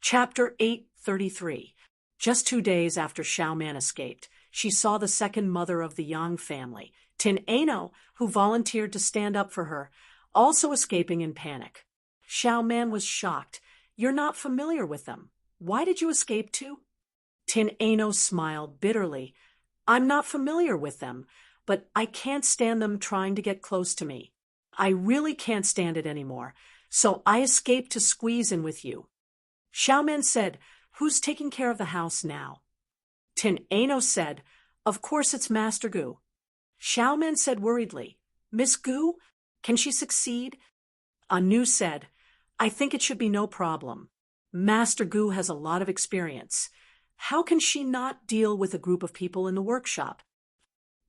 Chapter 833. Just 2 days after Xiaoman escaped, she saw the second mother of the Yang family, Tin Ano, who volunteered to stand up for her, also escaping in panic. Xiaoman was shocked. "You're not familiar with them. Why did you escape too?" Tin Ano smiled bitterly. "I'm not familiar with them, but I can't stand them trying to get close to me. I really can't stand it anymore, so I escaped to squeeze in with you." Xiaoman said, "Who's taking care of the house now?" Tin Ano said, "Of course it's Master Gu." Xiaoman said worriedly, "Miss Gu? Can she succeed?" Anu said, "I think it should be no problem. Master Gu has a lot of experience. How can she not deal with a group of people in the workshop?"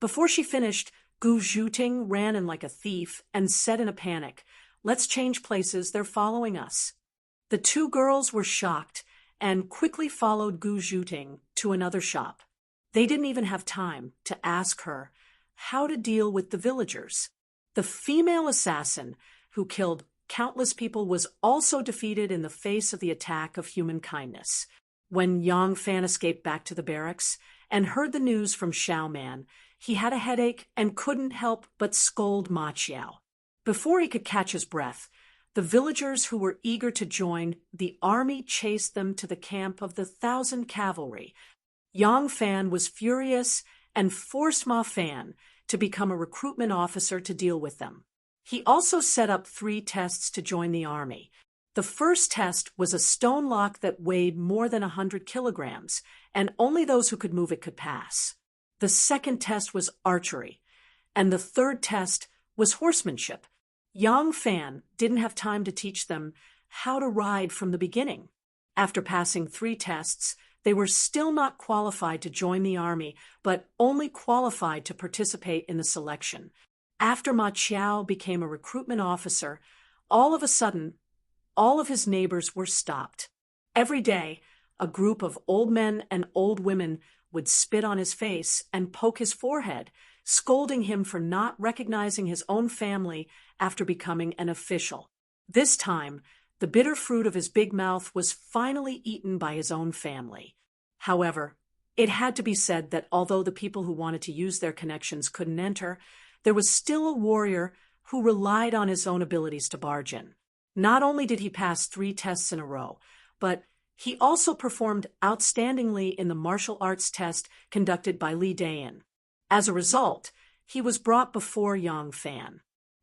Before she finished, Gu Zhuting ran in like a thief and said in a panic, "Let's change places, they're following us." The two girls were shocked and quickly followed Gu Zhuting to another shop. They didn't even have time to ask her how to deal with the villagers. The female assassin who killed countless people was also defeated in the face of the attack of human kindness. When Yang Fan escaped back to the barracks and heard the news from Xiaoman, he had a headache and couldn't help but scold Ma Qiao. Before he could catch his breath, the villagers who were eager to join the army chased them to the camp of the 1,000 cavalry. Yang Fan was furious and forced Ma Fan to become a recruitment officer to deal with them. He also set up 3 tests to join the army. The first test was a stone lock that weighed more than 100 kilograms, and only those who could move it could pass. The second test was archery, and the third test was horsemanship. Yang Fan didn't have time to teach them how to ride from the beginning. After passing 3 tests, they were still not qualified to join the army, but only qualified to participate in the selection. After Ma Qiao became a recruitment officer, all of a sudden, all of his neighbors were stopped. Every day, a group of old men and old women would spit on his face and poke his forehead, scolding him for not recognizing his own family after becoming an official. This time, the bitter fruit of his big mouth was finally eaten by his own family. However, it had to be said that although the people who wanted to use their connections couldn't enter, there was still a warrior who relied on his own abilities to barge in. Not only did he pass 3 tests in a row, but he also performed outstandingly in the martial arts test conducted by Li Dayan. As a result, he was brought before Yang Fan.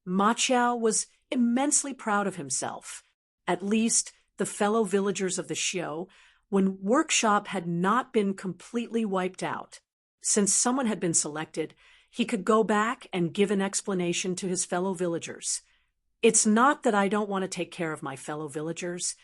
Ma Chao was immensely proud of himself. At least the fellow villagers of the Xiu, when workshop had not been completely wiped out. Since someone had been selected, he could go back and give an explanation to his fellow villagers. It's not that I don't want to take care of my fellow villagers.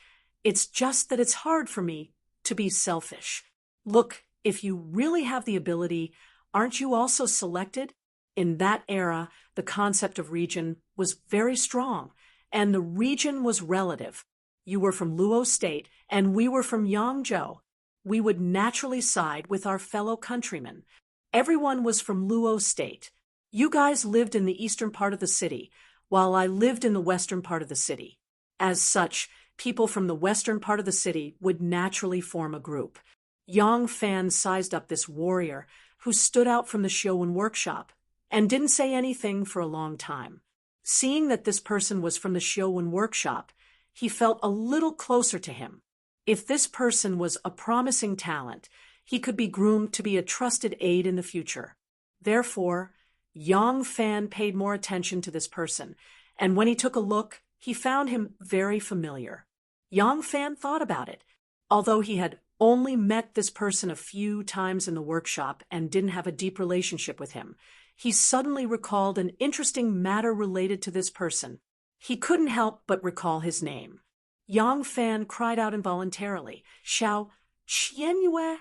It's just that it's hard for me to be selfish. Look, if you really have the ability, aren't you also selected? In that era, the concept of region was very strong, and the region was relative. You were from Luo State, and we were from Yangzhou. We would naturally side with our fellow countrymen. Everyone was from Luo State. You guys lived in the eastern part of the city, while I lived in the western part of the city. As such, people from the western part of the city would naturally form a group. Yang Fan sized up this warrior who stood out from the Showen workshop and didn't say anything for a long time. Seeing that this person was from the Showen workshop, he felt a little closer to him. If this person was a promising talent, he could be groomed to be a trusted aide in the future. Therefore, Yang Fan paid more attention to this person, and when he took a look, he found him very familiar. Yang Fan thought about it. Although he had only met this person a few times in the workshop and didn't have a deep relationship with him, he suddenly recalled an interesting matter related to this person. He couldn't help but recall his name. Yang Fan cried out involuntarily, Xiao Qianyue?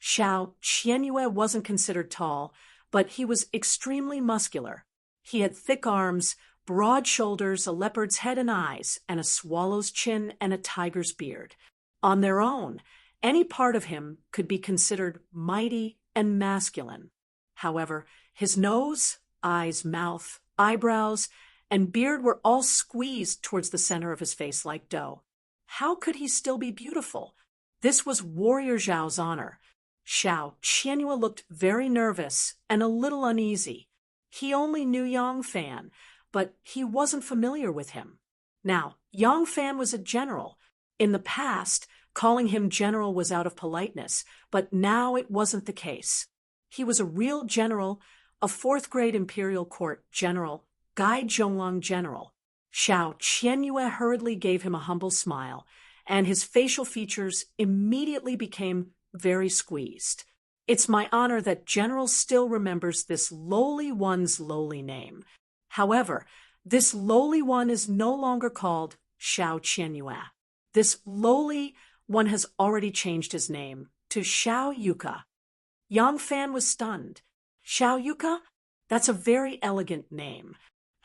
Xiao Qianyue wasn't considered tall, but he was extremely muscular. He had thick arms, broad shoulders, a leopard's head and eyes, and a swallow's chin and a tiger's beard. On their own, any part of him could be considered mighty and masculine. However, his nose, eyes, mouth, eyebrows, and beard were all squeezed towards the center of his face like dough. How could he still be beautiful? This was Warrior Zhao's honor. Xiao Qianyue looked very nervous and a little uneasy. He only knew Yang Fan, but he wasn't familiar with him. Now, Yang Fan was a general. In the past, calling him general was out of politeness, but now it wasn't the case. He was a real general, a fourth-grade imperial court general, Gai Zhonglong general. Xiao Qianyue hurriedly gave him a humble smile, and his facial features immediately became very squeezed. It's my honor that General still remembers this lowly one's lowly name. However, this lowly one is no longer called Xiao Qianyue. This lowly one has already changed his name to Xiao Yuka. Yang Fan was stunned. Xiao Yuka? That's a very elegant name.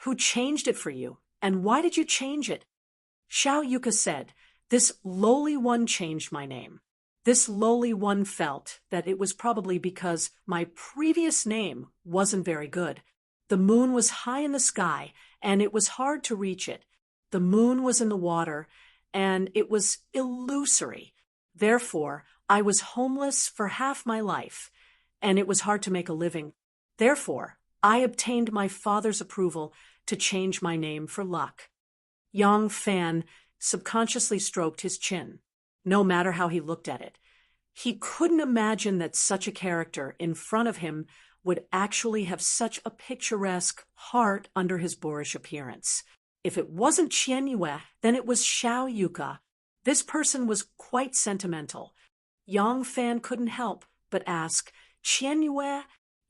Who changed it for you, and why did you change it? Xiao Yuka said, This lowly one changed my name. This lowly one felt that it was probably because my previous name wasn't very good. The moon was high in the sky, and it was hard to reach it. The moon was in the water, and it was illusory. Therefore, I was homeless for half my life, and it was hard to make a living. Therefore, I obtained my father's approval to change my name for luck. Yang Fan subconsciously stroked his chin, no matter how he looked at it. He couldn't imagine that such a character in front of him would actually have such a picturesque heart under his boorish appearance. If it wasn't Qianyue, then it was Xiao Yuka. This person was quite sentimental. Yang Fan couldn't help but ask, Qianyue?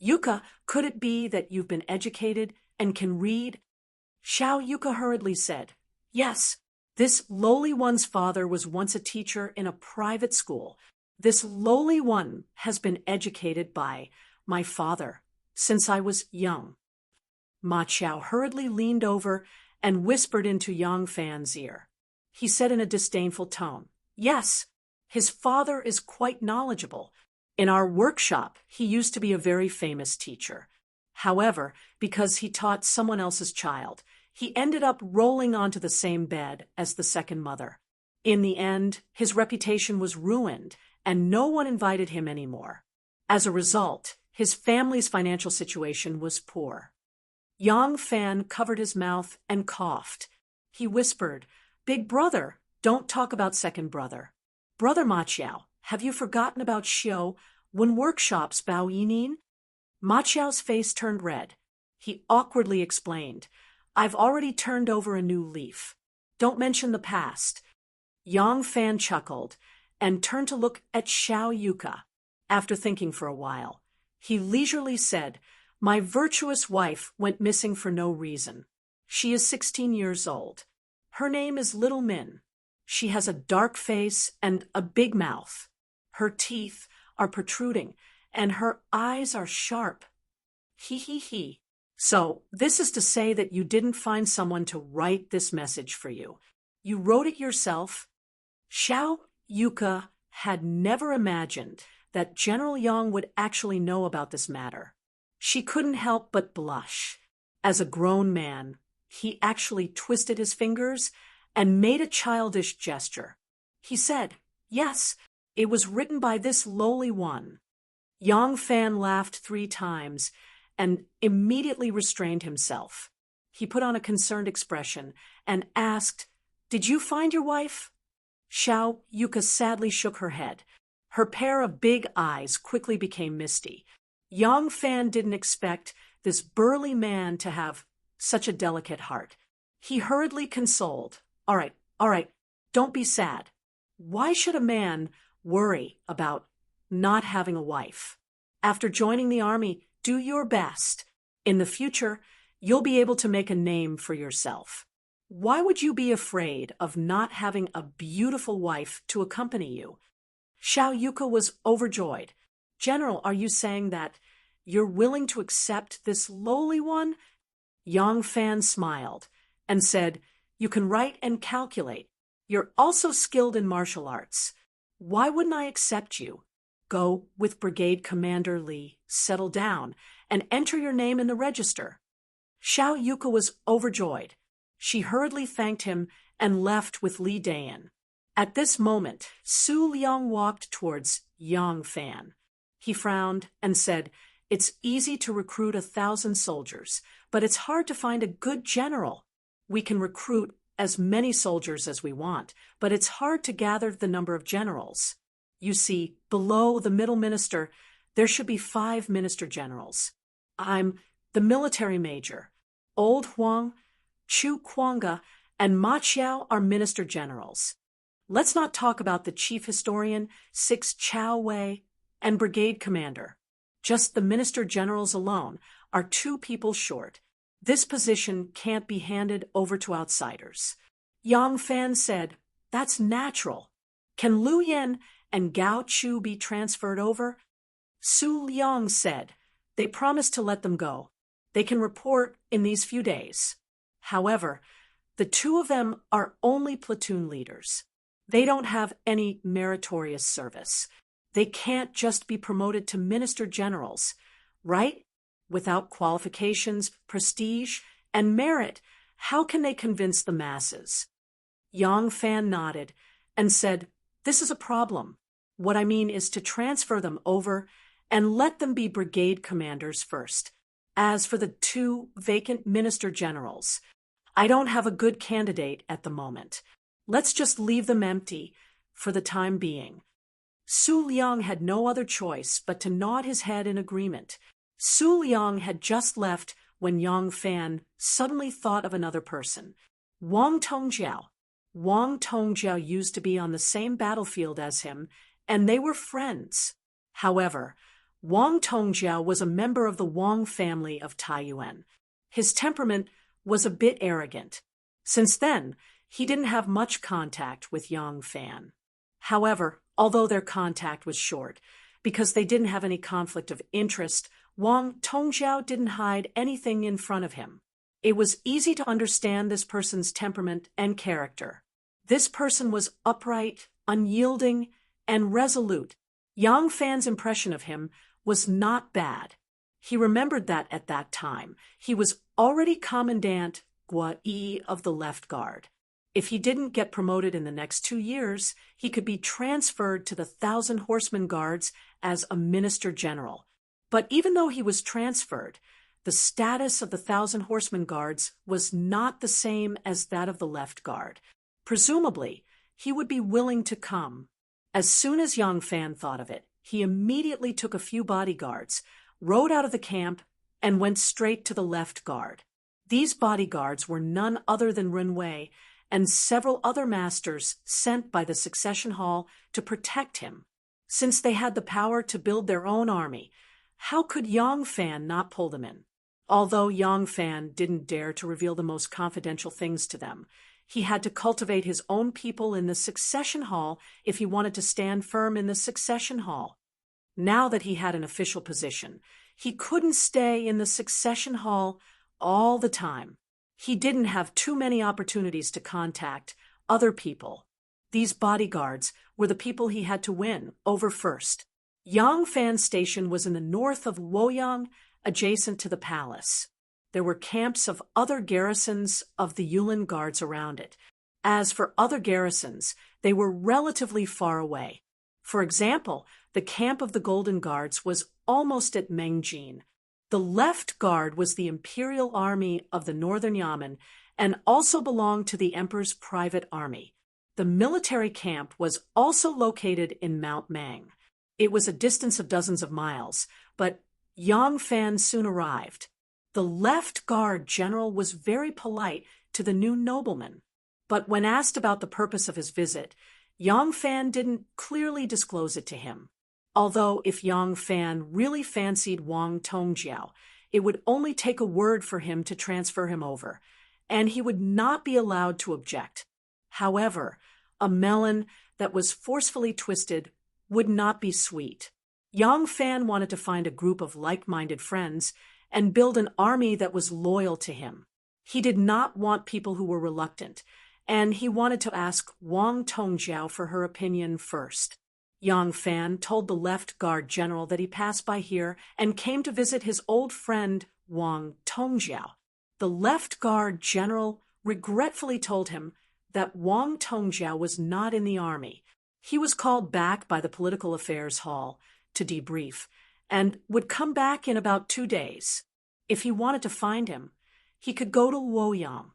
Yuka, could it be that you've been educated and can read? Xiao Yuka hurriedly said, Yes, this lowly one's father was once a teacher in a private school. This lowly one has been educated by my father since I was young. Ma Chao hurriedly leaned over and whispered into Yang Fan's ear. He said in a disdainful tone, Yes, his father is quite knowledgeable. In our workshop, he used to be a very famous teacher. However, because he taught someone else's child, he ended up rolling onto the same bed as the second mother. In the end, his reputation was ruined, and no one invited him anymore. As a result, his family's financial situation was poor. Yang Fan covered his mouth and coughed. He whispered, Big brother, don't talk about second brother. Brother Ma Chao, have you forgotten about Xiu when workshops Bao Yinin? Ma Chao's face turned red. He awkwardly explained, I've already turned over a new leaf. Don't mention the past. Yang Fan chuckled and turned to look at Xiao Yuka. After thinking for a while, he leisurely said, "My virtuous wife went missing for no reason. She is 16 years old. Her name is Little Min. She has a dark face and a big mouth. Her teeth are protruding, and her eyes are sharp. He. So, this is to say that you didn't find someone to write this message for you. You wrote it yourself?" Xiao Yuka had never imagined that General Yang would actually know about this matter. She couldn't help but blush. As a grown man, he actually twisted his fingers and made a childish gesture. He said, "Yes, it was written by this lowly one." Yang Fan laughed 3 times and immediately restrained himself. He put on a concerned expression and asked, "Did you find your wife?" Xiao Yuka sadly shook her head. Her pair of big eyes quickly became misty. Yang Fan didn't expect this burly man to have such a delicate heart. He hurriedly consoled, all right, don't be sad. Why should a man worry about not having a wife? After joining the army, do your best. In the future, you'll be able to make a name for yourself. Why would you be afraid of not having a beautiful wife to accompany you?" Xiao Yuka was overjoyed. "General, are you saying that you're willing to accept this lowly one?" Yang Fan smiled and said, "You can write and calculate. You're also skilled in martial arts. Why wouldn't I accept you? Go with Brigade Commander Li, settle down, and enter your name in the register." Xiao Yuka was overjoyed. She hurriedly thanked him and left with Li Dayan. At this moment, Su Liang walked towards Yang Fan. He frowned and said, "It's easy to recruit 1,000 soldiers, but it's hard to find a good general. We can recruit as many soldiers as we want, but it's hard to gather the number of generals. You see, below the middle minister, there should be 5 minister generals. I'm the military major. Old Huang, Chu Kuanga, and Ma Qiao are minister generals. Let's not talk about the chief historian, 6 Chao Wei, and brigade commander. Just the minister generals alone are 2 people short. This position can't be handed over to outsiders." Yang Fan said, "That's natural. Can Lu Yan and Gao Chu be transferred over?" Su Liang said, "They promised to let them go. They can report in these few days. However, the 2 of them are only platoon leaders. They don't have any meritorious service. They can't just be promoted to minister generals, right? Without qualifications, prestige, and merit, how can they convince the masses?" Yang Fan nodded and said, "This is a problem. What I mean is to transfer them over and let them be brigade commanders first. As for the 2 vacant minister generals, I don't have a good candidate at the moment. Let's just leave them empty for the time being." Su Liang had no other choice but to nod his head in agreement. Su Liang had just left when Yang Fan suddenly thought of another person, Wang Tongjiao. Wang Tongjiao used to be on the same battlefield as him, and they were friends. However, Wang Tongjiao was a member of the Wang family of Taiyuan. His temperament was a bit arrogant. Since then, he didn't have much contact with Yang Fan. However, although their contact was short, because they didn't have any conflict of interest, Wang Tongjiao didn't hide anything in front of him. It was easy to understand this person's temperament and character. This person was upright, unyielding, and resolute. Yang Fan's impression of him was not bad. He remembered that at that time, he was already Commandant Gua Yi of the Left Guard. If he didn't get promoted in the next 2 years, he could be transferred to the 1,000 Horsemen Guards as a minister general. But even though he was transferred, the status of the 1,000 Horsemen Guards was not the same as that of the Left Guard. Presumably, he would be willing to come. As soon as Yang Fan thought of it, he immediately took a few bodyguards, rode out of the camp, and went straight to the Left Guard. These bodyguards were none other than Renwei and several other masters sent by the succession hall to protect him. Since they had the power to build their own army, how could Yang Fan not pull them in? Although Yang Fan didn't dare to reveal the most confidential things to them, he had to cultivate his own people in the succession hall if he wanted to stand firm in the succession hall. Now that he had an official position, he couldn't stay in the succession hall all the time. He didn't have too many opportunities to contact other people. These bodyguards were the people he had to win over first. Yang Fan Station was in the north of Luoyang, adjacent to the palace. There were camps of other garrisons of the Yulin Guards around it. As for other garrisons, they were relatively far away. For example, the camp of the Golden Guards was almost at Mengjin. The left guard was the Imperial Army of the Northern Yamen and also belonged to the Emperor's private army. The military camp was also located in Mount Mang. It was a distance of dozens of miles, but Yang Fan soon arrived. The left guard general was very polite to the new nobleman, but when asked about the purpose of his visit, Yang Fan didn't clearly disclose it to him. Although if Yang Fan really fancied Wang Tongjiao, it would only take a word for him to transfer him over, and he would not be allowed to object. However, a melon that was forcefully twisted would not be sweet. Yang Fan wanted to find a group of like-minded friends and build an army that was loyal to him. He did not want people who were reluctant, and he wanted to ask Wang Tongjiao for her opinion first. Yang Fan told the left guard general that he passed by here and came to visit his old friend Wang Tongjiao. The left guard general regretfully told him that Wang Tongjiao was not in the army. He was called back by the Political Affairs Hall to debrief and would come back in about 2 days. If he wanted to find him, he could go to Luoyang.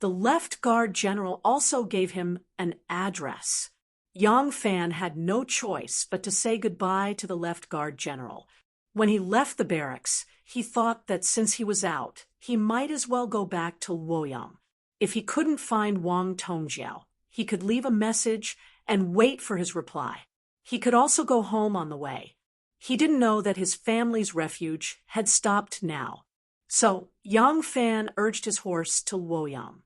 The left guard general also gave him an address. Yang Fan had no choice but to say goodbye to the left guard general. When he left the barracks, he thought that since he was out, he might as well go back to Luoyang. If he couldn't find Wang Tongjiao, he could leave a message and wait for his reply. He could also go home on the way. He didn't know that his family's refuge had stopped now. So Yang Fan urged his horse to Luoyang.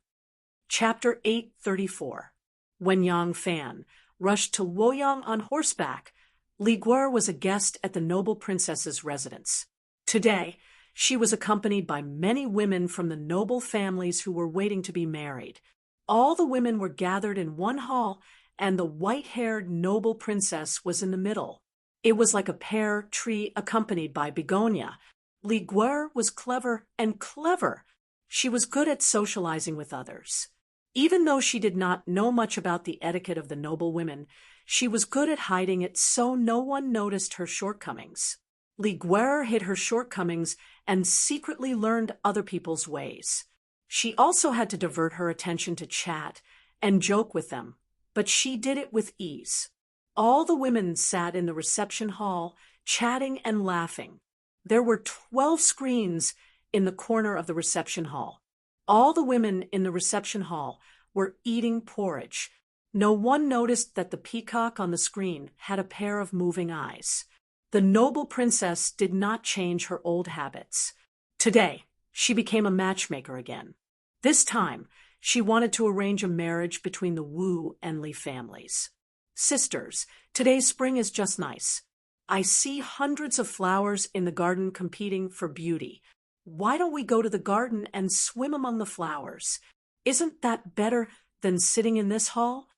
Chapter 834. When Yang Fan rushed to Luoyang on horseback, Li Guer was a guest at the noble princess's residence. Today, she was accompanied by many women from the noble families who were waiting to be married. All the women were gathered in one hall, and the white-haired noble princess was in the middle. It was like a pear tree accompanied by begonia. Li Guer was clever and clever. She was good at socializing with others. Even though she did not know much about the etiquette of the noble women, she was good at hiding it so no one noticed her shortcomings. Li Guer hid her shortcomings and secretly learned other people's ways. She also had to divert her attention to chat and joke with them, but she did it with ease. All the women sat in the reception hall, chatting and laughing. There were 12 screens in the corner of the reception hall. All the women in the reception hall were eating porridge. No one noticed that the peacock on the screen had a pair of moving eyes. The noble princess did not change her old habits. Today, she became a matchmaker again. This time, she wanted to arrange a marriage between the Wu and Li families. Sisters, today's spring is just nice. I see hundreds of flowers in the garden competing for beauty. Why don't we go to the garden and swim among the flowers? Isn't that better than sitting in this hall?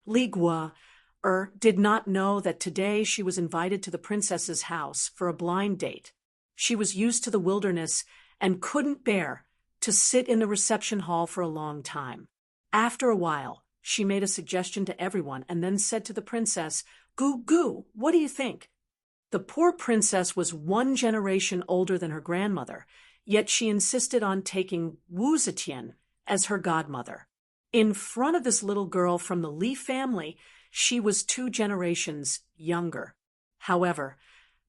Li Guer did not know that today she was invited to the princess's house for a blind date. She was used to the wilderness and couldn't bear to sit in the reception hall for a long time. After a while, she made a suggestion to everyone and then said to the princess, "Goo goo, what do you think?" The poor princess was 1 generation older than her grandmother, yet she insisted on taking Wu Zetian as her godmother. In front of this little girl from the Li family, she was 2 generations younger. However,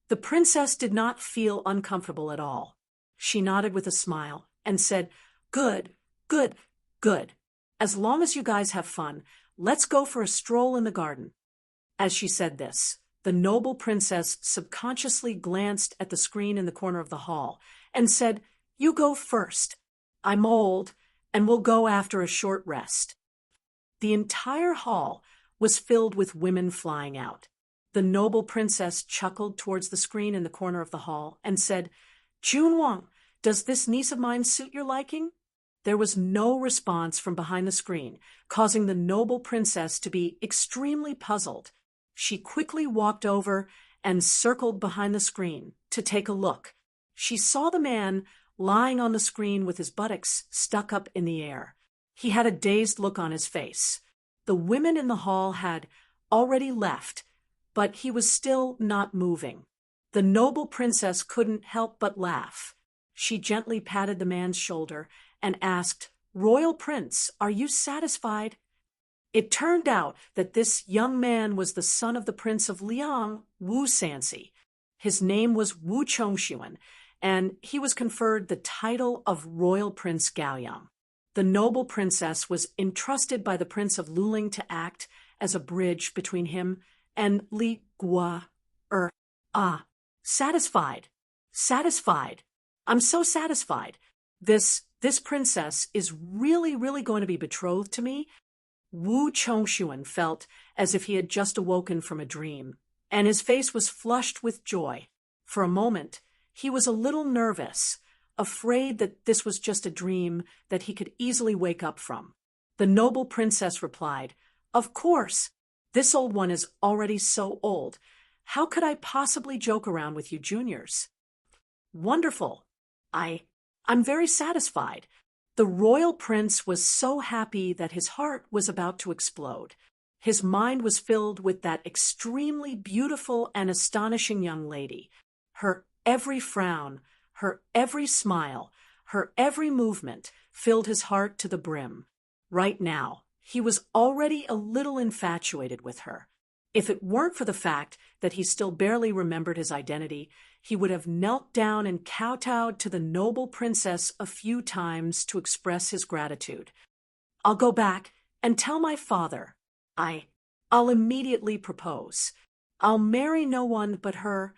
the princess did not feel uncomfortable at all. She nodded with a smile and said, Good, good, good. As long as you guys have fun, let's go for a stroll in the garden." As she said this, the noble princess subconsciously glanced at the screen in the corner of the hall and said, "You go first. I'm old, and we'll go after a short rest." The entire hall was filled with women flying out. The noble princess chuckled towards the screen in the corner of the hall and said, "Junwang, does this niece of mine suit your liking?" There was no response from behind the screen, causing the noble princess to be extremely puzzled. She quickly walked over and circled behind the screen to take a look. She saw the man lying on the screen with his buttocks stuck up in the air. He had a dazed look on his face. The women in the hall had already left, but he was still not moving. The noble princess couldn't help but laugh. She gently patted the man's shoulder and asked, "Royal Prince, are you satisfied?" It turned out that this young man was the son of the Prince of Liang, Wu Sansi. His name was Wu Chongxuan, and he was conferred the title of Royal Prince Gaoyang. The noble princess was entrusted by the Prince of Luling to act as a bridge between him and Li Gua. Satisfied. Satisfied. I'm so satisfied. This princess is really going to be betrothed to me. Wu Chongxuan felt as if he had just awoken from a dream, and his face was flushed with joy. For a moment, he was a little nervous, afraid that this was just a dream that he could easily wake up from. The noble princess replied, "Of course. This old one is already so old. How could I possibly joke around with you juniors?" "Wonderful. I'm very satisfied." The royal prince was so happy that his heart was about to explode. His mind was filled with that extremely beautiful and astonishing young lady. Her every frown, her every smile, her every movement filled his heart to the brim. Right now, he was already a little infatuated with her. If it weren't for the fact that he still barely remembered his identity, he would have knelt down and kowtowed to the noble princess a few times to express his gratitude. "I'll go back and tell my father. I'll immediately propose. I'll marry no one but her.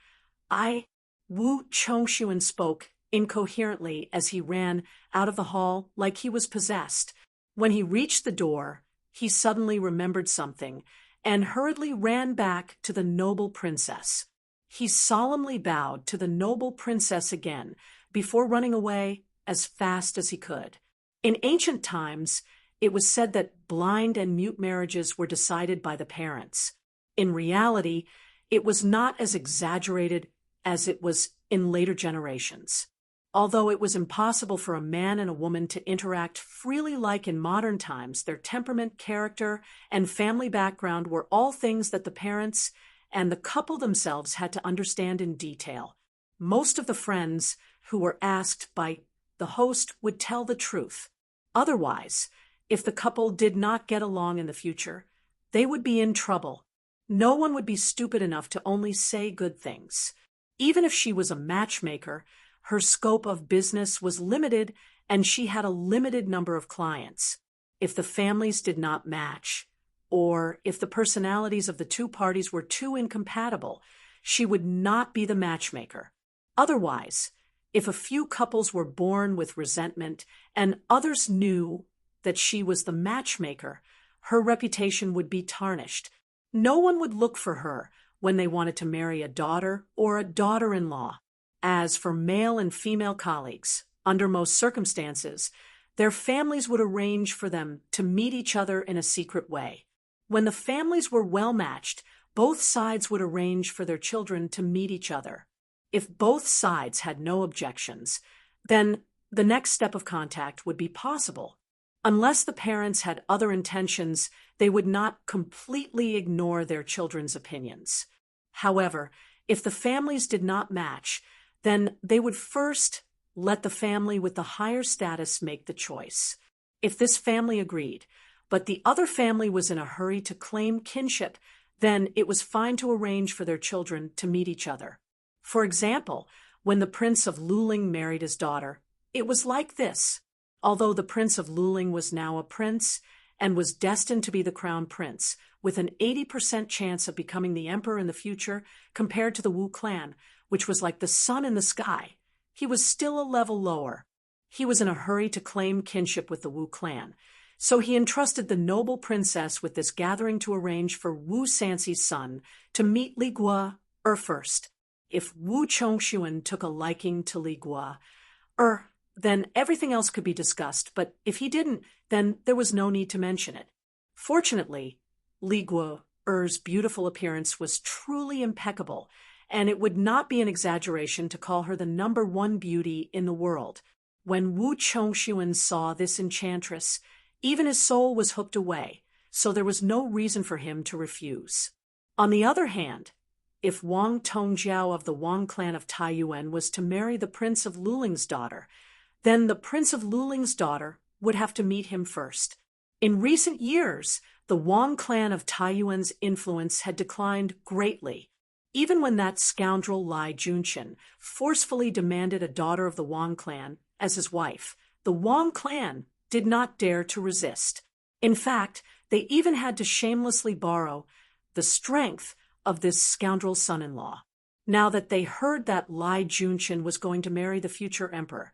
Wu Chongxuan spoke incoherently as he ran out of the hall like he was possessed. When he reached the door, he suddenly remembered something and hurriedly ran back to the noble princess. He solemnly bowed to the noble princess again before running away as fast as he could. In ancient times, it was said that blind and mute marriages were decided by the parents. In reality, it was not as exaggerated as it was in later generations. Although it was impossible for a man and a woman to interact freely like in modern times, their temperament, character, and family background were all things that the parents and the couple themselves had to understand in detail. Most of the friends who were asked by the host would tell the truth. Otherwise, if the couple did not get along in the future, they would be in trouble. No one would be stupid enough to only say good things. Even if she was a matchmaker, her scope of business was limited and she had a limited number of clients. If the families did not match, or if the personalities of the two parties were too incompatible, she would not be the matchmaker. Otherwise, if a few couples were born with resentment and others knew that she was the matchmaker, her reputation would be tarnished. No one would look for her when they wanted to marry a daughter or a daughter-in-law. As for male and female colleagues, under most circumstances, their families would arrange for them to meet each other in a secret way. When the families were well matched, both sides would arrange for their children to meet each other. If both sides had no objections, then the next step of contact would be possible. Unless the parents had other intentions, they would not completely ignore their children's opinions. However, if the families did not match, then they would first let the family with the higher status make the choice. If this family agreed, but the other family was in a hurry to claim kinship, then it was fine to arrange for their children to meet each other. For example, when the Prince of Luling married his daughter, it was like this. although the Prince of Luling was now a prince and was destined to be the crown prince, with an 80% chance of becoming the emperor in the future compared to the Wu clan, which was like the sun in the sky. He was still a level lower. He was in a hurry to claim kinship with the Wu clan, so he entrusted the noble princess with this gathering to arrange for Wu Sanxi's son to meet Li Guo first. If Wu Chongxuan took a liking to Li Guo then everything else could be discussed, but if he didn't, then there was no need to mention it. Fortunately, Li Guo's beautiful appearance was truly impeccable, and it would not be an exaggeration to call her the #1 beauty in the world. When Wu Chongxuan saw this enchantress, even his soul was hooked away, so there was no reason for him to refuse. On the other hand, if Wang Tongjiao of the Wang clan of Taiyuan was to marry the Prince of Luling's daughter, then the Prince of Luling's daughter would have to meet him first. In recent years, the Wang clan of Taiyuan's influence had declined greatly. Even when that scoundrel Lai Junqian forcefully demanded a daughter of the Wang clan as his wife, the Wang clan did not dare to resist. In fact, they even had to shamelessly borrow the strength of this scoundrel's son-in-law. Now that they heard that Lai Junqian was going to marry the future emperor,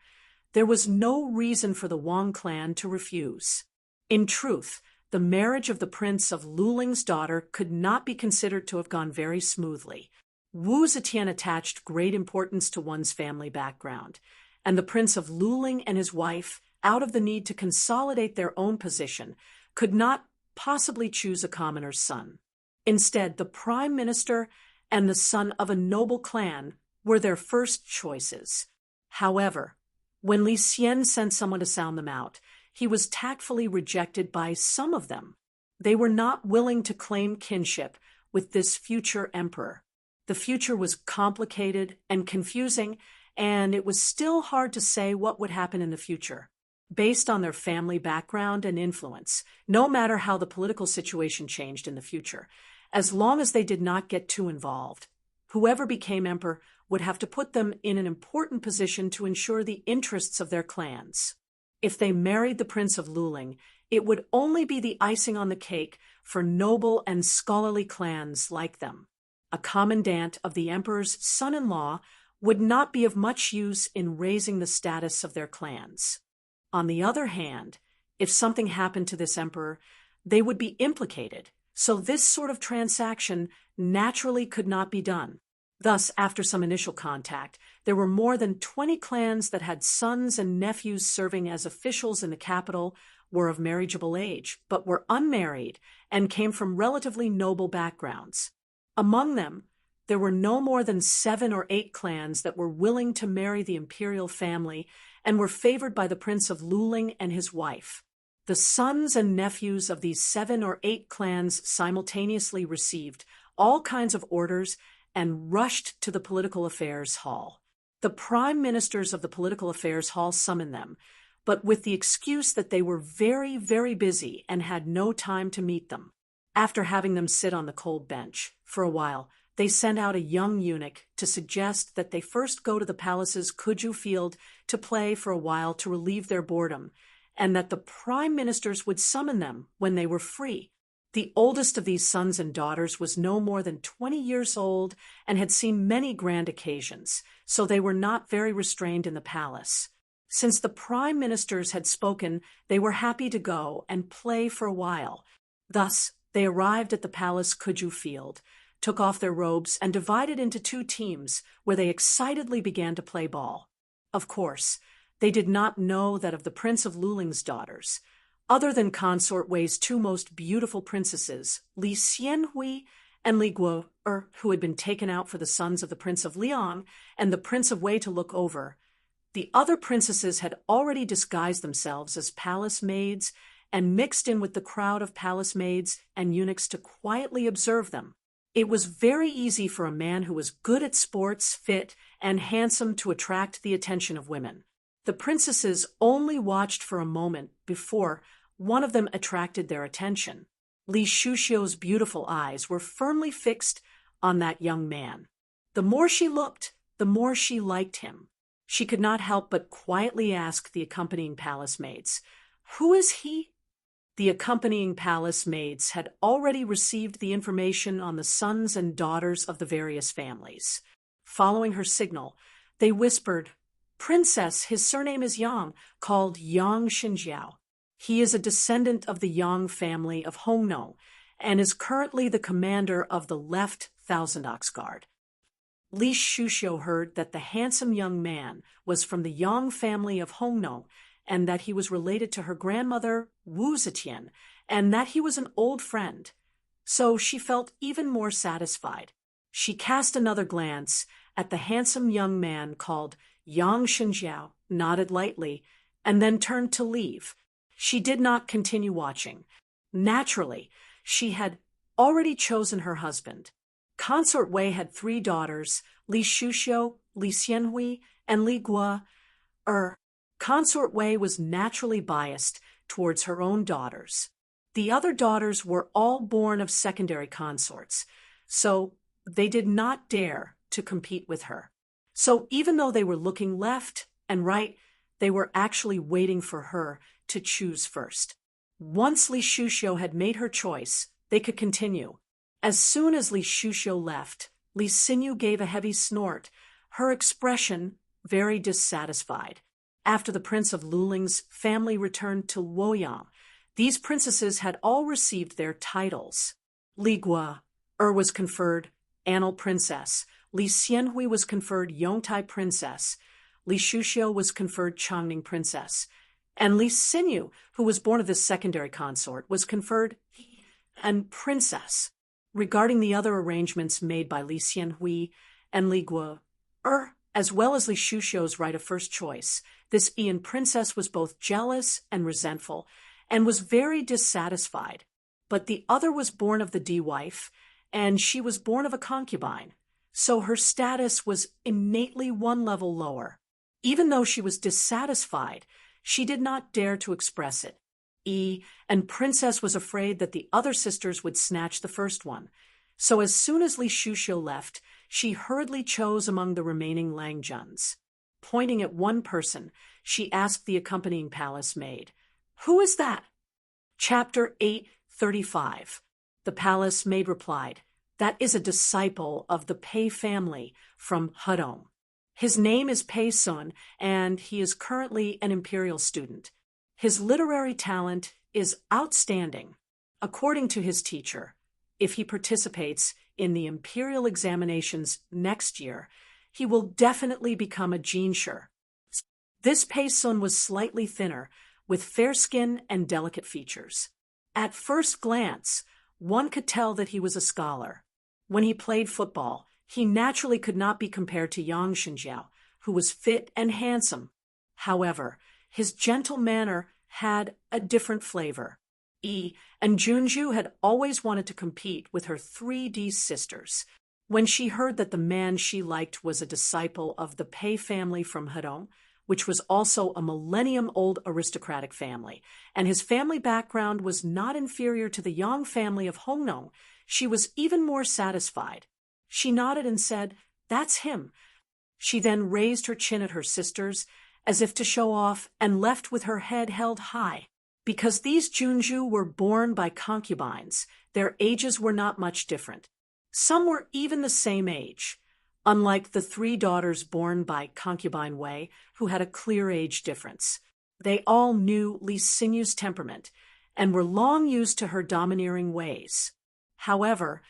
there was no reason for the Wang clan to refuse. In truth, the marriage of the Prince of Luling's daughter could not be considered to have gone very smoothly. Wu Zetian attached great importance to one's family background, and the Prince of Luling and his wife, out of the need to consolidate their own position, could not possibly choose a commoner's son. Instead, the prime minister and the son of a noble clan were their first choices. However, when Li Xian sent someone to sound them out, he was tactfully rejected by some of them. They were not willing to claim kinship with this future emperor. The future was complicated and confusing, and it was still hard to say what would happen in the future. Based on their family background and influence, no matter how the political situation changed in the future, as long as they did not get too involved, whoever became emperor would have to put them in an important position to ensure the interests of their clans. If they married the Prince of Luling, it would only be the icing on the cake for noble and scholarly clans like them. A commandant of the emperor's son-in-law would not be of much use in raising the status of their clans. On the other hand, if something happened to this emperor, they would be implicated, so this sort of transaction naturally could not be done. Thus, after some initial contact, there were more than 20 clans that had sons and nephews serving as officials in the capital, were of marriageable age, but were unmarried and came from relatively noble backgrounds. Among them, there were no more than 7 or 8 clans that were willing to marry the imperial family and were favored by the Prince of Luling and his wife. The sons and nephews of these 7 or 8 clans simultaneously received all kinds of orders and rushed to the Political Affairs Hall. The prime ministers of the Political Affairs Hall summoned them, but with the excuse that they were very, very busy and had no time to meet them. After having them sit on the cold bench for a while, they sent out a young eunuch to suggest that they first go to the palace's Kuju field to play for a while to relieve their boredom, and that the prime ministers would summon them when they were free. The oldest of these sons and daughters was no more than 20 years old and had seen many grand occasions, so they were not very restrained in the palace. Since the prime ministers had spoken, they were happy to go and play for a while. Thus, they arrived at the palace Kuju field, took off their robes, and divided into 2 teams, where they excitedly began to play ball. Of course, they did not know that of the Prince of Luling's daughters, other than Consort Wei's 2 most beautiful princesses, Li Xianhui and Li Guo, who had been taken out for the sons of the Prince of Liang and the Prince of Wei to look over, the other princesses had already disguised themselves as palace maids and mixed in with the crowd of palace maids and eunuchs to quietly observe them. It was very easy for a man who was good at sports, fit, and handsome to attract the attention of women. The princesses only watched for a moment before one of them attracted their attention. Li Shuxiu's beautiful eyes were firmly fixed on that young man. The more she looked, the more she liked him. She could not help but quietly ask the accompanying palace maids, "Who is he?" The accompanying palace maids had already received the information on the sons and daughters of the various families. Following her signal, they whispered, "Princess, his surname is Yang, called Yang Xinjiao. He is a descendant of the Yang family of Hongnong and is currently the commander of the left Thousand Ox Guard." Li Shuxiu heard that the handsome young man was from the Yang family of Hongnong and that he was related to her grandmother, Wu Zetian, and that he was an old friend. So she felt even more satisfied. She cast another glance at the handsome young man called Yang Xinjiao, nodded lightly, and then turned to leave. She did not continue watching. Naturally, she had already chosen her husband. Consort Wei had 3 daughters, Li Shuxiu, Li Xianhui, and Li Guo. Consort Wei was naturally biased towards her own daughters. The other daughters were all born of secondary consorts, so they did not dare to compete with her. So even though they were looking left and right, they were actually waiting for her to choose first. Once Li Shuxiu had made her choice, they could continue. As soon as Li Shuxiu left, Li Xinyu gave a heavy snort, her expression very dissatisfied. After the Prince of Luling's family returned to Luoyang, these princesses had all received their titles. Li Guo was conferred Annal Princess, Li Xianhui was conferred Yongtai Princess, Li Shuxiu was conferred Changning Princess, and Li Xinyu, who was born of this secondary consort, was conferred and Princess. Regarding the other arrangements made by Li Xianhui and Li Guo, as well as Li Shuxiu's right of first choice, this Ian princess was both jealous and resentful, and was very dissatisfied. But the other was born of the D-wife, and she was born of a concubine, so her status was innately one level lower. Even though she was dissatisfied, she did not dare to express it. And Princess was afraid that the other sisters would snatch the first one. So as soon as Li Shuxiu left, she hurriedly chose among the remaining Langjuns. Pointing at one person, she asked the accompanying palace maid, "Who is that?" Chapter 8:35. The palace maid replied, "That is a disciple of the Pei family from Hedong. His name is Pei Sun, and he is currently an imperial student. His literary talent is outstanding. According to his teacher, if he participates in the imperial examinations next year, he will definitely become a jinsher." This Pei Sun was slightly thinner, with fair skin and delicate features. At first glance, one could tell that he was a scholar. When he played football, he naturally could not be compared to Yang Xinjiao, who was fit and handsome. However, his gentle manner had a different flavor. And Junju had always wanted to compete with her 3D sisters. When she heard that the man she liked was a disciple of the Pei family from Hedong, which was also a millennium-old aristocratic family, and his family background was not inferior to the Yang family of Hongnong, she was even more satisfied. She nodded and said, "That's him." She then raised her chin at her sisters, as if to show off, and left with her head held high. Because these Junju were born by concubines, their ages were not much different. Some were even the same age, unlike the 3 daughters born by concubine Wei, who had a clear age difference. They all knew Li Xinyu's temperament, and were long used to her domineering ways. However,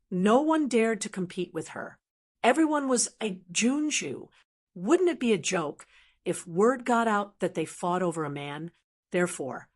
no one dared to compete with her. Everyone was a Junju. Wouldn't it be a joke if word got out that they fought over a man? Therefore,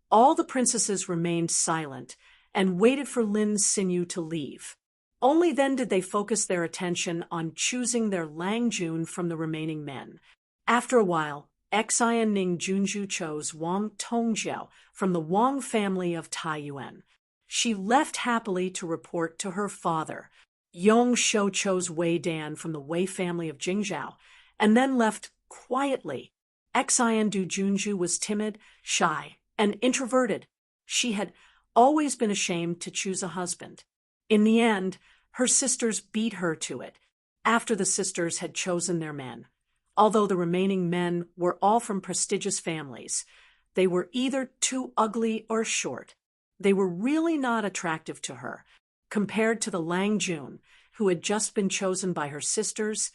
all the princesses remained silent and waited for Lin Xinyu to leave. Only then did they focus their attention on choosing their Langjun from the remaining men. After a while, Xian Ning Junju chose Wang Tongjiao from the Wang family of Taiyuan. She left happily to report to her father. Yong Shou chose Wei Dan from the Wei family of Jingzhou, and then left quietly. Xian Du Junju was timid, shy, and introverted. She had always been ashamed to choose a husband. In the end, her sisters beat her to it. After the sisters had chosen their men, Although the remaining men were all from prestigious families, they were either too ugly or short. They were really not attractive to her. Compared to the Lang Jun, who had just been chosen by her sisters,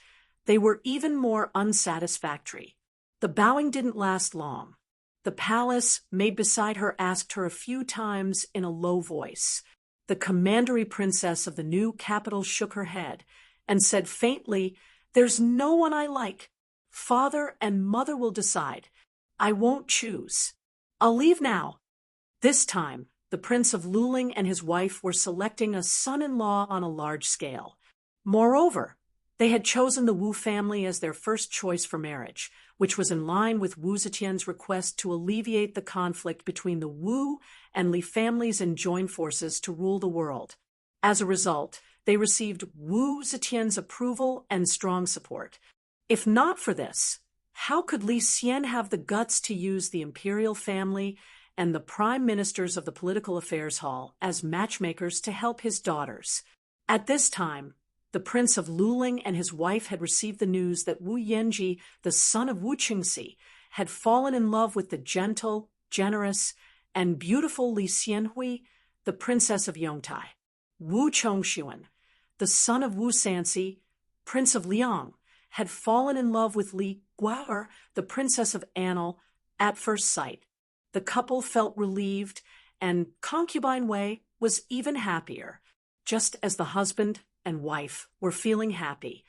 they were even more unsatisfactory. The bowing didn't last long. The palace, maid beside her, asked her a few times in a low voice. The commandery princess of the new capital shook her head and said faintly, "There's no one I like. Father and mother will decide. I won't choose. I'll leave now." This time, the Prince of Luling and his wife were selecting a son-in-law on a large scale. Moreover, they had chosen the Wu family as their first choice for marriage, which was in line with Wu Zetian's request to alleviate the conflict between the Wu and Li families and join forces to rule the world. As a result, they received Wu Zetian's approval and strong support. If not for this, how could Li Xian have the guts to use the imperial family and the prime ministers of the political affairs hall as matchmakers to help his daughters? At this time, the Prince of Luling and his wife had received the news that Wu Yanji, the son of Wu Qingxi, had fallen in love with the gentle, generous, and beautiful Li Xianhui, the Princess of Yongtai. Wu Chongxuan, the son of Wu Sanxi, Prince of Liang, had fallen in love with Li Guo'er, the Princess of Anil, at first sight. The couple felt relieved, and Concubine Wei was even happier. Just as the husband and wife were feeling happy,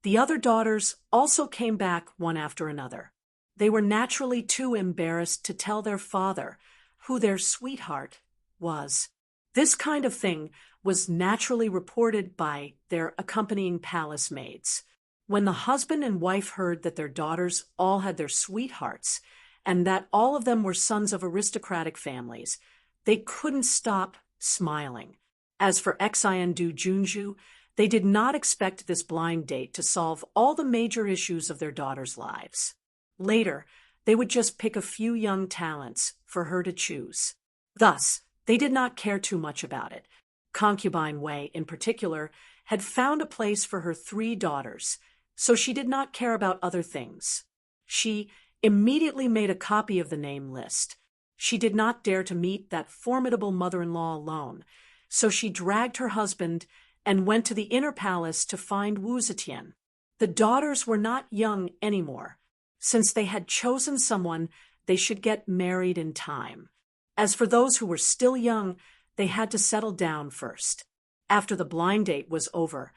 the other daughters also came back one after another. They were naturally too embarrassed to tell their father who their sweetheart was. This kind of thing was naturally reported by their accompanying palace maids. When the husband and wife heard that their daughters all had their sweethearts, and that all of them were sons of aristocratic families, they couldn't stop smiling. As for Xiandu Junju, they did not expect this blind date to solve all the major issues of their daughters' lives. Later, they would just pick a few young talents for her to choose. Thus, they did not care too much about it. Concubine Wei, in particular, had found a place for her 3 daughters, so she did not care about other things. She immediately made a copy of the name list. She did not dare to meet that formidable mother-in-law alone, so she dragged her husband and went to the inner palace to find Wu Zetian. The daughters were not young anymore. Since they had chosen someone, they should get married in time. As for those who were still young, they had to settle down first. After the blind date was over,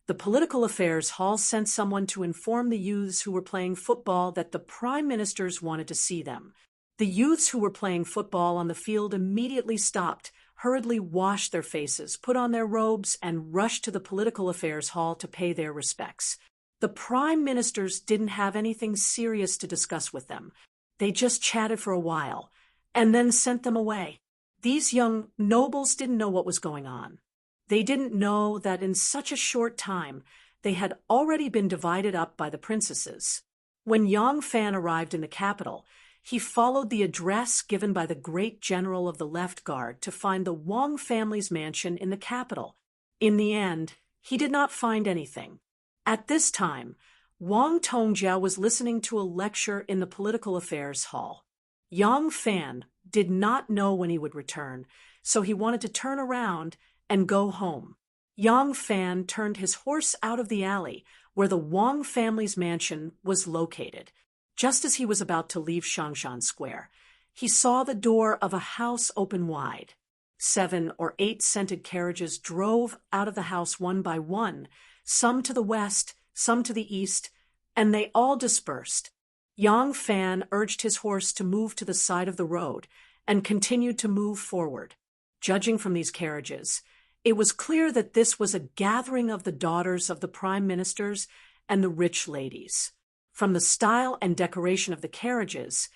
the political affairs hall sent someone to inform the youths who were playing football that the prime ministers wanted to see them. The youths who were playing football on the field immediately stopped, hurriedly washed their faces, put on their robes, and rushed to the political affairs hall to pay their respects. The prime ministers didn't have anything serious to discuss with them. They just chatted for a while, and then sent them away. These young nobles didn't know what was going on. They didn't know that in such a short time they had already been divided up by the princesses. When Yang Fan arrived in the capital, he followed the address given by the great general of the left guard to find the Wang family's mansion in the capital. In the end, he did not find anything. At this time, Wang Tongjia was listening to a lecture in the political affairs hall. Yang Fan did not know when he would return, so he wanted to turn around and go home. Yang Fan turned his horse out of the alley where the Wang family's mansion was located. Just as he was about to leave Shangshan Square, he saw the door of a house open wide. 7 or 8 scented carriages drove out of the house one by one, some to the west, some to the east, and they all dispersed. Yang Fan urged his horse to move to the side of the road and continued to move forward. Judging from these carriages, it was clear that this was a gathering of the daughters of the prime ministers and the rich ladies. From the style and decoration of the carriages,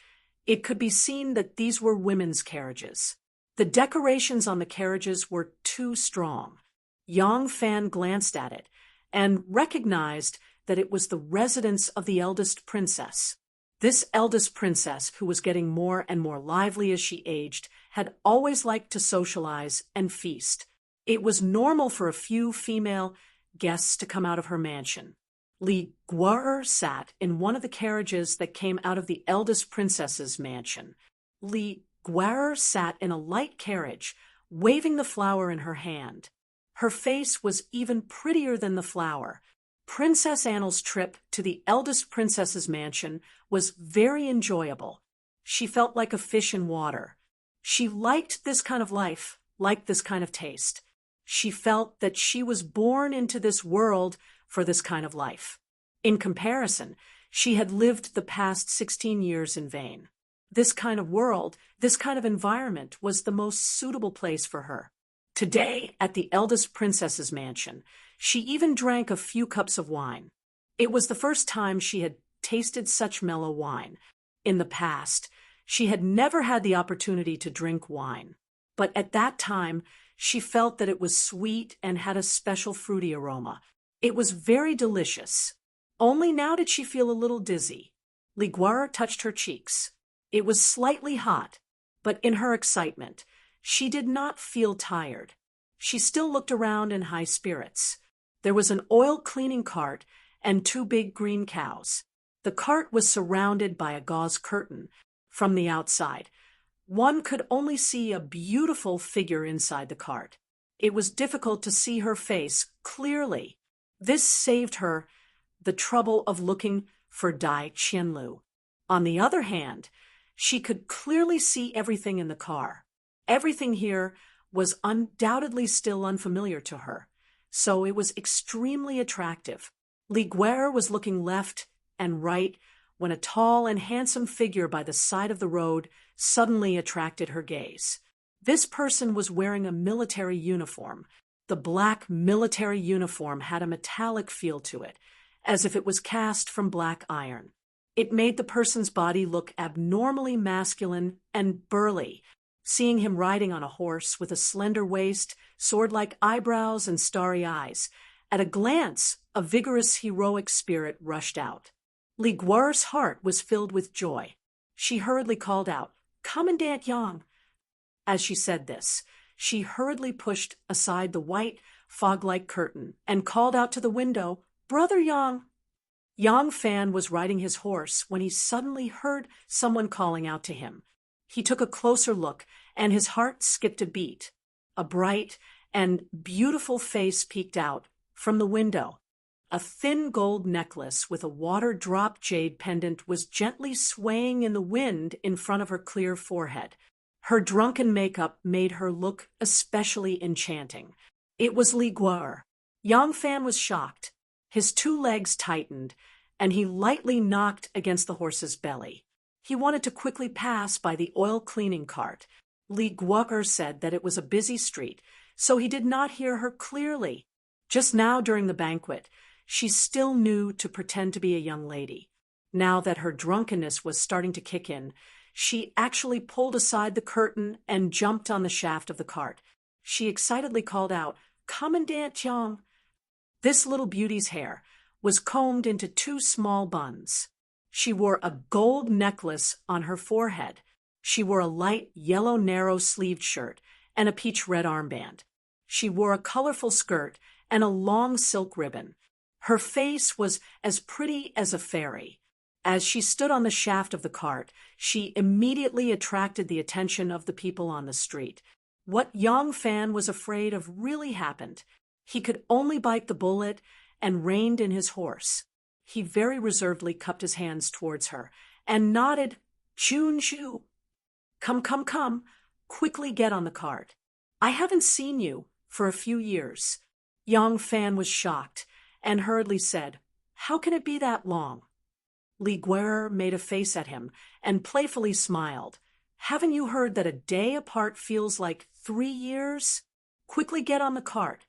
it could be seen that these were women's carriages. The decorations on the carriages were too strong. Yang Fan glanced at it and recognized that it was the residence of the eldest princess. This eldest princess, who was getting more and more lively as she aged, had always liked to socialize and feast. It was normal for a few female guests to come out of her mansion. Li Guer sat in one of the carriages that came out of the eldest princess's mansion. Li Guer sat in a light carriage, waving the flower in her hand. Her face was even prettier than the flower. Princess Annel's trip to the eldest princess's mansion was very enjoyable. She felt like a fish in water. She liked this kind of life, liked this kind of taste. She felt that she was born into this world for this kind of life. In comparison, she had lived the past 16 years in vain. This kind of world, this kind of environment was the most suitable place for her. Today, at the eldest princess's mansion, she even drank a few cups of wine. It was the first time she had tasted such mellow wine. In the past, she had never had the opportunity to drink wine. But at that time, she felt that it was sweet and had a special fruity aroma. It was very delicious. Only now did she feel a little dizzy. Li Guer touched her cheeks. It was slightly hot, but in her excitement, she did not feel tired. She still looked around in high spirits. There was an oil cleaning cart and 2 big green cows. The cart was surrounded by a gauze curtain. From the outside, one could only see a beautiful figure inside the cart. It was difficult to see her face clearly. This saved her the trouble of looking for Dai Qianlu. On the other hand, she could clearly see everything in the car. Everything here was undoubtedly still unfamiliar to her, so it was extremely attractive. Li Guer was looking left and right when a tall and handsome figure by the side of the road suddenly attracted her gaze. This person was wearing a military uniform. The black military uniform had a metallic feel to it, as if it was cast from black iron. It made the person's body look abnormally masculine and burly. Seeing him riding on a horse with a slender waist, sword-like eyebrows, and starry eyes, at a glance, a vigorous, heroic spirit rushed out. Li Guer's heart was filled with joy. She hurriedly called out, "Commandant Yang!" As she said this, she hurriedly pushed aside the white, fog-like curtain and called out to the window, "Brother Yang!" Yang Fan was riding his horse when he suddenly heard someone calling out to him. He took a closer look, and his heart skipped a beat. A bright and beautiful face peeked out from the window. A thin gold necklace with a water-drop jade pendant was gently swaying in the wind in front of her clear forehead. Her drunken makeup made her look especially enchanting. It was Li Guer. Yang Fan was shocked. His 2 legs tightened, and he lightly knocked against the horse's belly. He wanted to quickly pass by the oil cleaning cart. Li Guer said that it was a busy street, so he did not hear her clearly. Just now during the banquet, she still knew to pretend to be a young lady. Now that her drunkenness was starting to kick in, she actually pulled aside the curtain and jumped on the shaft of the cart. She excitedly called out, "Commandant Yang!" This little beauty's hair was combed into 2 small buns. She wore a gold necklace on her forehead. She wore a light yellow narrow-sleeved shirt and a peach-red armband. She wore a colorful skirt and a long silk ribbon. Her face was as pretty as a fairy. As she stood on the shaft of the cart, she immediately attracted the attention of the people on the street. What Yang Fan was afraid of really happened. He could only bite the bullet and reined in his horse. He very reservedly cupped his hands towards her and nodded, "Junju. Come, come, come, quickly get on the cart. I haven't seen you for a few years." Yang Fan was shocked and hurriedly said, "How can it be that long?" Li Guer made a face at him and playfully smiled. "Haven't you heard that a day apart feels like 3 years? Quickly get on the cart."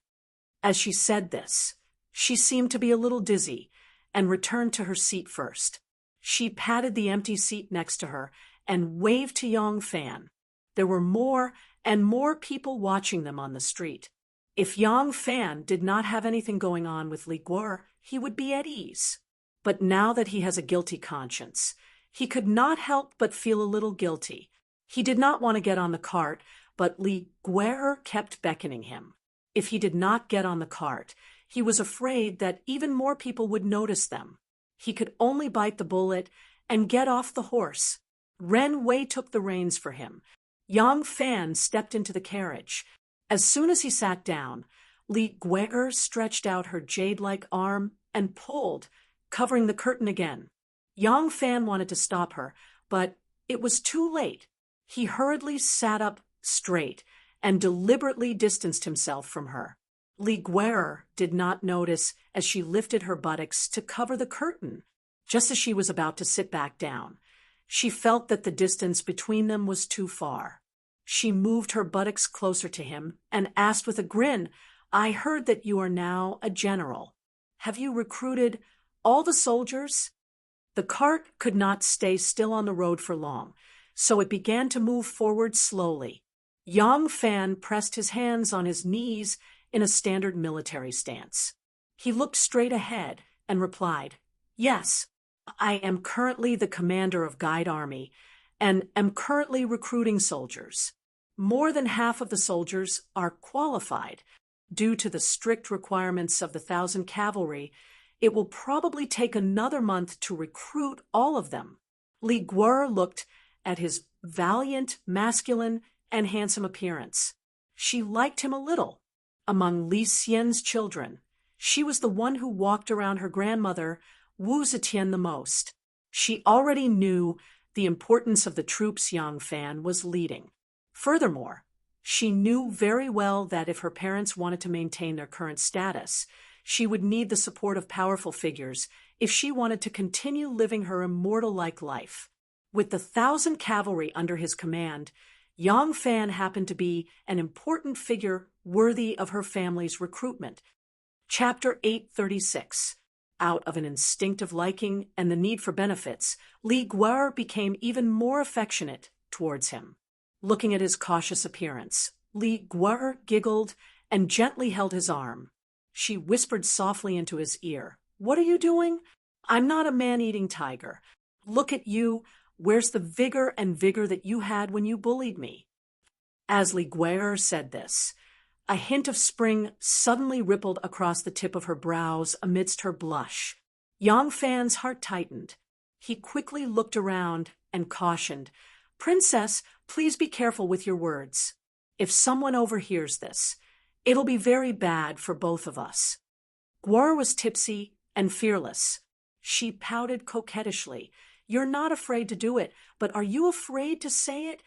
As she said this, she seemed to be a little dizzy and returned to her seat first. She patted the empty seat next to her and waved to Yang Fan. There were more and more people watching them on the street. If Yang Fan did not have anything going on with Li Guer, he would be at ease. But now that he has a guilty conscience, he could not help but feel a little guilty. He did not want to get on the cart, but Li Guer kept beckoning him. If he did not get on the cart, He was afraid that even more people would notice them. He could only bite the bullet and get off the horse. Ren Wei took the reins for him. Yang Fan stepped into the carriage. As soon as he sat down, Li Gui'er stretched out her jade-like arm and pulled, covering the curtain again. Yang Fan wanted to stop her, but it was too late. He hurriedly sat up straight and deliberately distanced himself from her. Li Gui'er did not notice as she lifted her buttocks to cover the curtain, just as she was about to sit back down. She felt that the distance between them was too far. She moved her buttocks closer to him and asked with a grin, "I heard that you are now a general. Have you recruited all the soldiers?" The cart could not stay still on the road for long, so it began to move forward slowly. Yang Fan pressed his hands on his knees in a standard military stance. He looked straight ahead and replied, "Yes, I am currently the commander of Guide Army and am currently recruiting soldiers. More than half of the soldiers are qualified. Due to the strict requirements of the 1,000 cavalry, it will probably take another month to recruit all of them." Li Gui'er looked at his valiant, masculine, and handsome appearance. She liked him a little. Among Li Xian's children, she was the one who walked around her grandmother, Wu Zetian, the most. She already knew the importance of the troops Yang Fan was leading. Furthermore, she knew very well that if her parents wanted to maintain their current status, she would need the support of powerful figures if she wanted to continue living her immortal-like life. With the 1,000 cavalry under his command, Yang Fan happened to be an important figure worthy of her family's recruitment. Chapter 836. Out of an instinctive liking and the need for benefits, Li Gui'er became even more affectionate towards him. Looking at his cautious appearance, Li Gui'er giggled and gently held his arm. She whispered softly into his ear, "What are you doing? I'm not a man-eating tiger. Look at you. Where's the vigor that you had when you bullied me?" As Li Gui'er said this, a hint of spring suddenly rippled across the tip of her brows amidst her blush. Yang Fan's heart tightened. He quickly looked around and cautioned, "Princess, please be careful with your words. If someone overhears this, it'll be very bad for both of us." Gui'er was tipsy and fearless. She pouted coquettishly. "You're not afraid to do it, but are you afraid to say it?"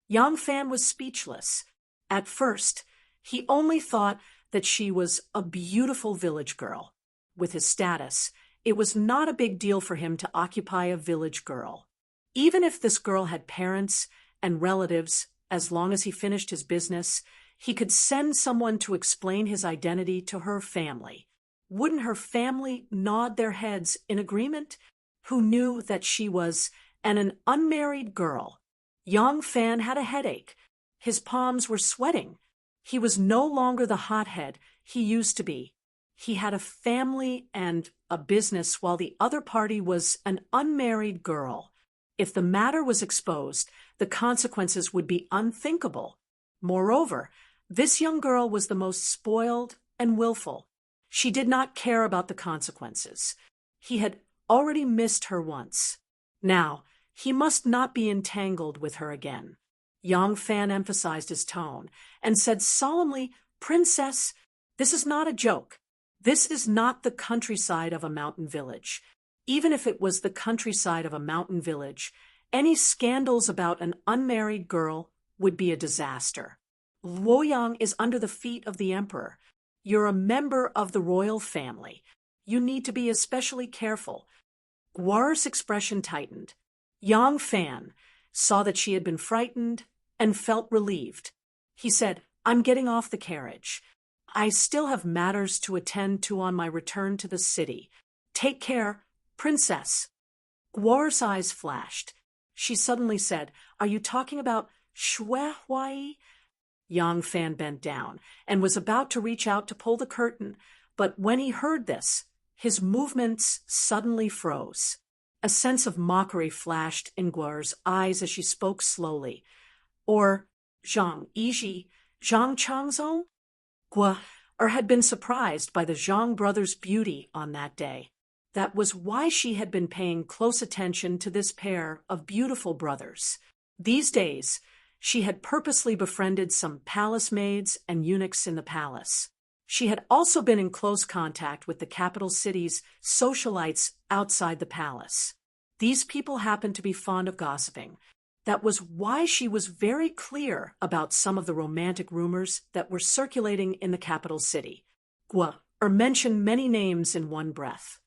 Yang Fan was speechless. At first, he only thought that she was a beautiful village girl. With his status, it was not a big deal for him to occupy a village girl. Even if this girl had parents and relatives, as long as he finished his business, he could send someone to explain his identity to her family. Wouldn't her family nod their heads in agreement? Who knew that she was an unmarried girl? Yang Fan had a headache. His palms were sweating. He was no longer the hothead he used to be. He had a family and a business while the other party was an unmarried girl. If the matter was exposed, the consequences would be unthinkable. Moreover, this young girl was the most spoiled and willful. She did not care about the consequences. He had already missed her once. Now, he must not be entangled with her again. Yang Fan emphasized his tone and said solemnly, "Princess, this is not a joke. This is not the countryside of a mountain village. Even if it was the countryside of a mountain village, any scandals about an unmarried girl would be a disaster. Luoyang is under the feet of the emperor. You're a member of the royal family. You need to be especially careful." Gui'er's expression tightened. Yang Fan saw that she had been frightened and felt relieved. He said, "I'm getting off the carriage. I still have matters to attend to on my return to the city. Take care, Princess." Gui'er's eyes flashed. She suddenly said, "Are you talking about Shui Huai?" Yang Fan bent down and was about to reach out to pull the curtain, but when he heard this, his movements suddenly froze. A sense of mockery flashed in Gui'er's eyes as she spoke slowly. "Or Zhang Yiji, Zhang Changzong?" Guo, had been surprised by the Zhang brothers' beauty on that day. That was why she had been paying close attention to this pair of beautiful brothers. These days, she had purposely befriended some palace maids and eunuchs in the palace. She had also been in close contact with the capital city's socialites outside the palace. These people happened to be fond of gossiping. That was why she was very clear about some of the romantic rumors that were circulating in the capital city. Mentioned many names in one breath.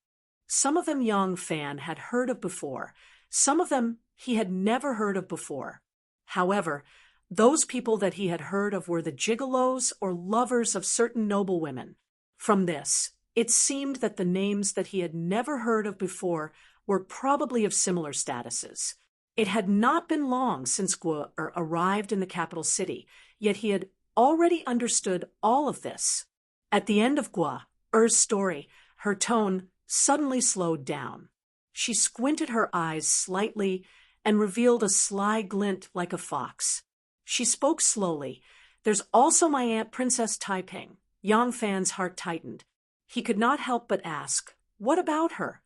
Some of them Yang Fan had heard of before. Some of them he had never heard of before. However, those people that he had heard of were the gigolos or lovers of certain noblewomen. From this, it seemed that the names that he had never heard of before were probably of similar statuses. It had not been long since Guo arrived in the capital city, yet he had already understood all of this. At the end of Guo's story, her tone suddenly slowed down. She squinted her eyes slightly and revealed a sly glint like a fox. She spoke slowly. "There's also my Aunt Princess Taiping." Yang Fan's heart tightened. He could not help but ask, "What about her?"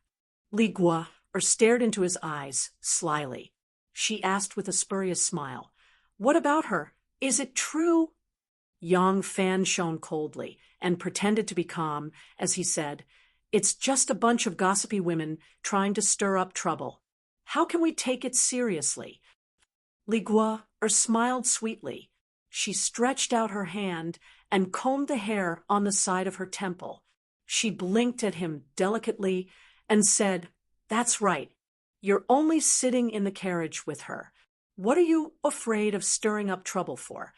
Li Guo stared into his eyes slyly. She asked with a spurious smile, "What about her? Is it true?" Yang Fan shone coldly and pretended to be calm as he said, "It's just a bunch of gossipy women trying to stir up trouble. How can we take it seriously?" Li Guo smiled sweetly. She stretched out her hand and combed the hair on the side of her temple. She blinked at him delicately and said, "That's right. You're only sitting in the carriage with her. What are you afraid of stirring up trouble for?"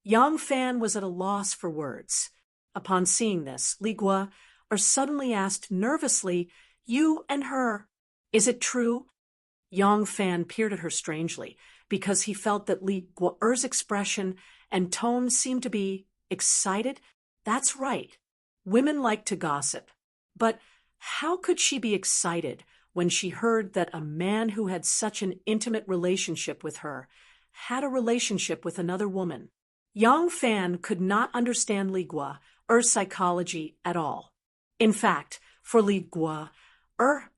Yang Fan was at a loss for words. Upon seeing this, Li Guo suddenly asked nervously, "You and her, is it true?" Yang Fan peered at her strangely, because he felt that Li Guo's expression and tone seemed to be excited. That's right. Women like to gossip. But how could she be excited when she heard that a man who had such an intimate relationship with her had a relationship with another woman? Yang Fan could not understand Li Guo's psychology at all. In fact, for Li Guo,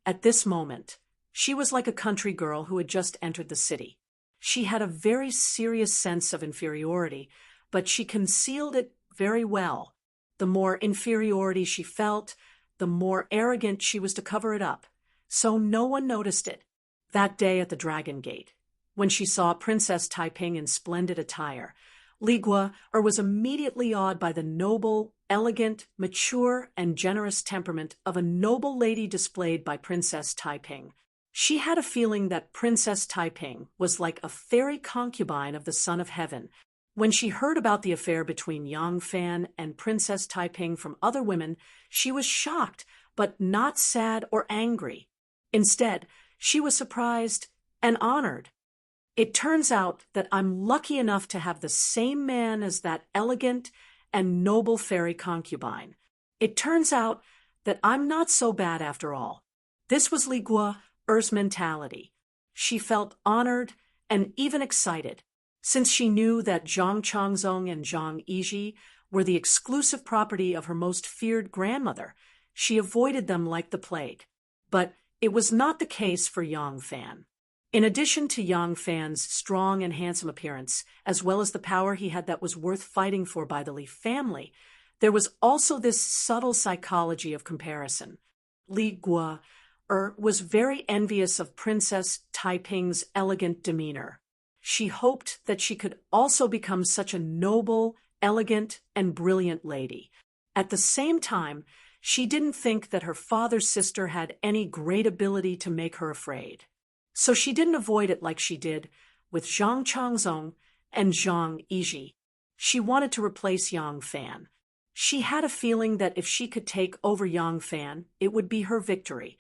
at this moment, she was like a country girl who had just entered the city. She had a very serious sense of inferiority, but she concealed it very well. The more inferiority she felt, the more arrogant she was to cover it up, so no one noticed it. That day at the Dragon Gate, when she saw Princess Taiping in splendid attire, Li Guo was immediately awed by the noble, elegant, mature, and generous temperament of a noble lady displayed by Princess Taiping. She had a feeling that Princess Taiping was like a fairy concubine of the Son of Heaven. When she heard about the affair between Yang Fan and Princess Taiping from other women, she was shocked, but not sad or angry. Instead, she was surprised and honored. "It turns out that I'm lucky enough to have the same man as that elegant and noble fairy concubine. It turns out that I'm not so bad after all." This was Li Guo's mentality. She felt honored and even excited. Since she knew that Zhang Changzong and Zhang Yizhi were the exclusive property of her most feared grandmother, she avoided them like the plague. But it was not the case for Yang Fan. In addition to Yang Fan's strong and handsome appearance, as well as the power he had that was worth fighting for by the Li family, there was also this subtle psychology of comparison. Li Guo was very envious of Princess Taiping's elegant demeanor. She hoped that she could also become such a noble, elegant, and brilliant lady. At the same time, she didn't think that her father's sister had any great ability to make her afraid. So she didn't avoid it like she did with Zhang Changzong and Zhang Yizhi. She wanted to replace Yang Fan. She had a feeling that if she could take over Yang Fan, it would be her victory,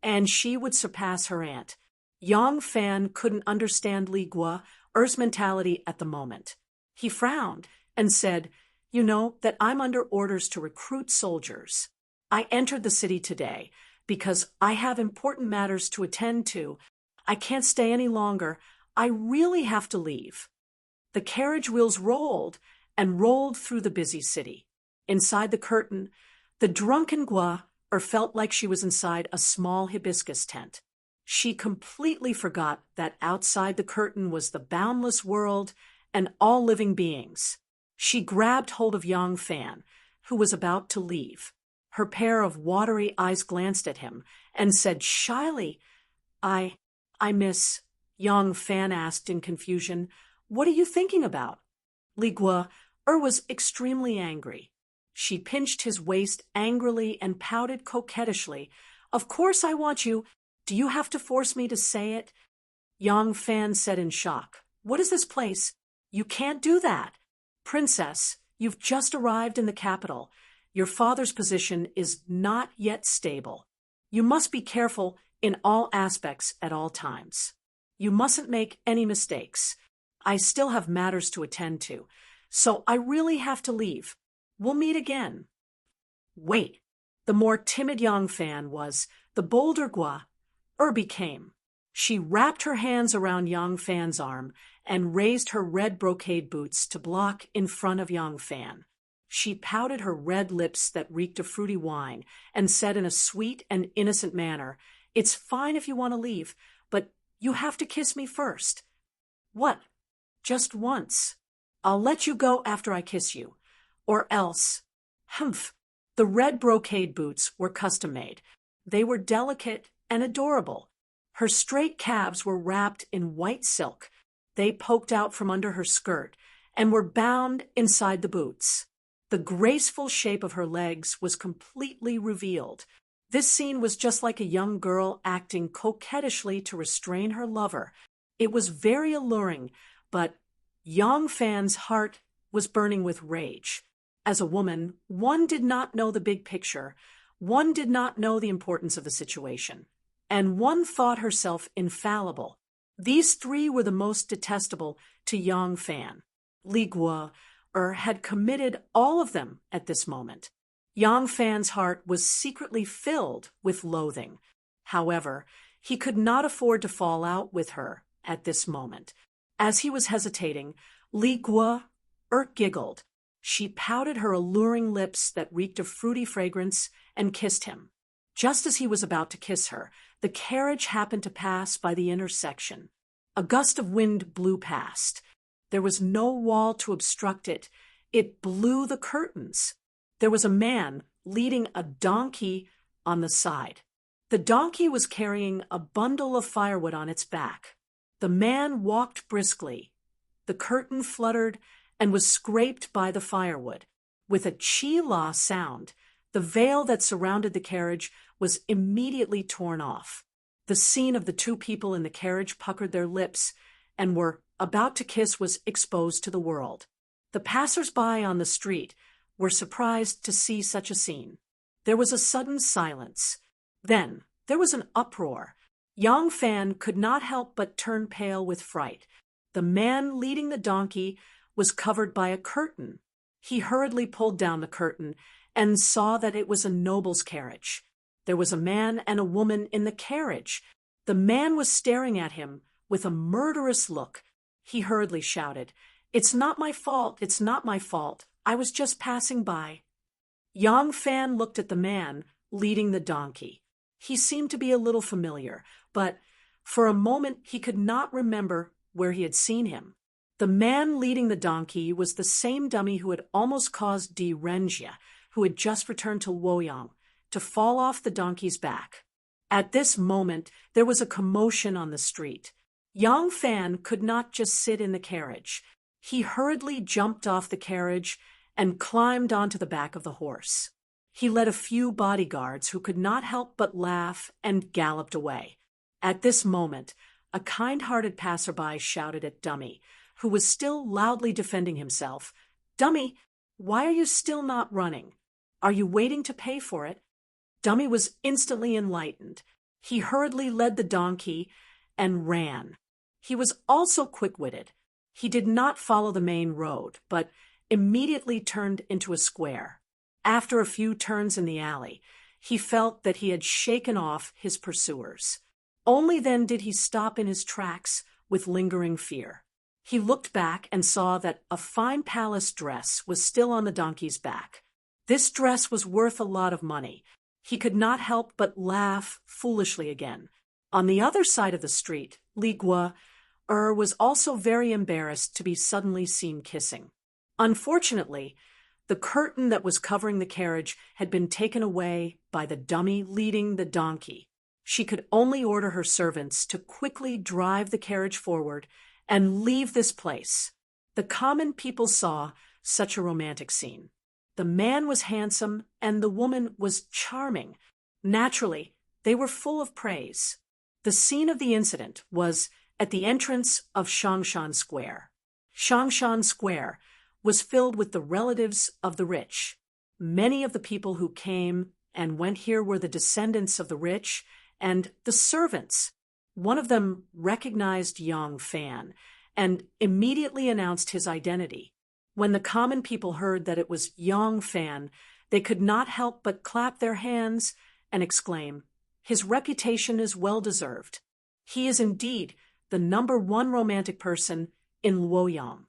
and she would surpass her aunt. Yang Fan couldn't understand Li Guo's mentality at the moment. He frowned and said, "You know that I'm under orders to recruit soldiers. I entered the city today because I have important matters to attend to. I can't stay any longer. I really have to leave." The carriage wheels rolled and rolled through the busy city. Inside the curtain, the drunken Gua felt like she was inside a small hibiscus tent. She completely forgot that outside the curtain was the boundless world and all living beings. She grabbed hold of Yang Fan, who was about to leave. Her pair of watery eyes glanced at him and said shyly, I miss. Yang Fan asked in confusion, "What are you thinking about?" Li Guo was extremely angry. She pinched his waist angrily and pouted coquettishly. "Of course I want you. Do you have to force me to say it?" Yang Fan said in shock, "What is this place? You can't do that. Princess, you've just arrived in the capital. Your father's position is not yet stable. You must be careful in all aspects at all times. You mustn't make any mistakes. I still have matters to attend to, so I really have to leave. We'll meet again." Wait. The more timid Yang Fan was, the bolder Gua became. She wrapped her hands around Yang Fan's arm and raised her red brocade boots to block in front of Yang Fan. She pouted her red lips that reeked of fruity wine and said in a sweet and innocent manner, "It's fine if you want to leave, but you have to kiss me first." "What? Just once? I'll let you go after I kiss you. Or else." Humph. The red brocade boots were custom-made. They were delicate and adorable. Her straight calves were wrapped in white silk. They poked out from under her skirt and were bound inside the boots. The graceful shape of her legs was completely revealed. This scene was just like a young girl acting coquettishly to restrain her lover. It was very alluring, but Yang Fan's heart was burning with rage. As a woman, one did not know the big picture. One did not know the importance of the situation. And one thought herself infallible. These three were the most detestable to Yang Fan. Li Guo had committed all of them at this moment. Yang Fan's heart was secretly filled with loathing. However, he could not afford to fall out with her at this moment. As he was hesitating, Li Guo giggled. She pouted her alluring lips that reeked of fruity fragrance and kissed him. Just as he was about to kiss her, the carriage happened to pass by the intersection. A gust of wind blew past. There was no wall to obstruct it. It blew the curtains. There was a man leading a donkey on the side. The donkey was carrying a bundle of firewood on its back. The man walked briskly. The curtain fluttered and was scraped by the firewood. With a chi-la sound, the veil that surrounded the carriage was immediately torn off. The scene of the two people in the carriage puckered their lips and were about to kiss was exposed to the world. The passers-by on the street were surprised to see such a scene. There was a sudden silence. Then there was an uproar. Yang Fan could not help but turn pale with fright. The man leading the donkey was covered by a curtain. He hurriedly pulled down the curtain and saw that it was a noble's carriage. There was a man and a woman in the carriage. The man was staring at him with a murderous look. He hurriedly shouted, "It's not my fault, it's not my fault. I was just passing by." Yang Fan looked at the man leading the donkey. He seemed to be a little familiar, but for a moment he could not remember where he had seen him. The man leading the donkey was the same dummy who had almost caused Di Renjia, who had just returned to Luoyang, to fall off the donkey's back. At this moment, there was a commotion on the street. Yang Fan could not just sit in the carriage. He hurriedly jumped off the carriage and climbed onto the back of the horse. He led a few bodyguards who could not help but laugh and galloped away. At this moment, a kind-hearted passerby shouted at Dummy, who was still loudly defending himself, "Dummy, why are you still not running? Are you waiting to pay for it?" Dummy was instantly enlightened. He hurriedly led the donkey and ran. He was also quick-witted. He did not follow the main road, but immediately turned into a square. After a few turns in the alley, he felt that he had shaken off his pursuers. Only then did he stop in his tracks with lingering fear. He looked back and saw that a fine palace dress was still on the donkey's back. This dress was worth a lot of money. He could not help but laugh foolishly again. On the other side of the street, Li Guo was also very embarrassed to be suddenly seen kissing. Unfortunately, the curtain that was covering the carriage had been taken away by the dummy leading the donkey. She could only order her servants to quickly drive the carriage forward and leave this place. The common people saw such a romantic scene. The man was handsome and the woman was charming. Naturally, they were full of praise. The scene of the incident was at the entrance of Shangshan Square. Shangshan Square was filled with the relatives of the rich. Many of the people who came and went here were the descendants of the rich and the servants. One of them recognized Yang Fan and immediately announced his identity. When the common people heard that it was Yang Fan, they could not help but clap their hands and exclaim, "His reputation is well deserved. He is indeed the #1 romantic person in Luoyang."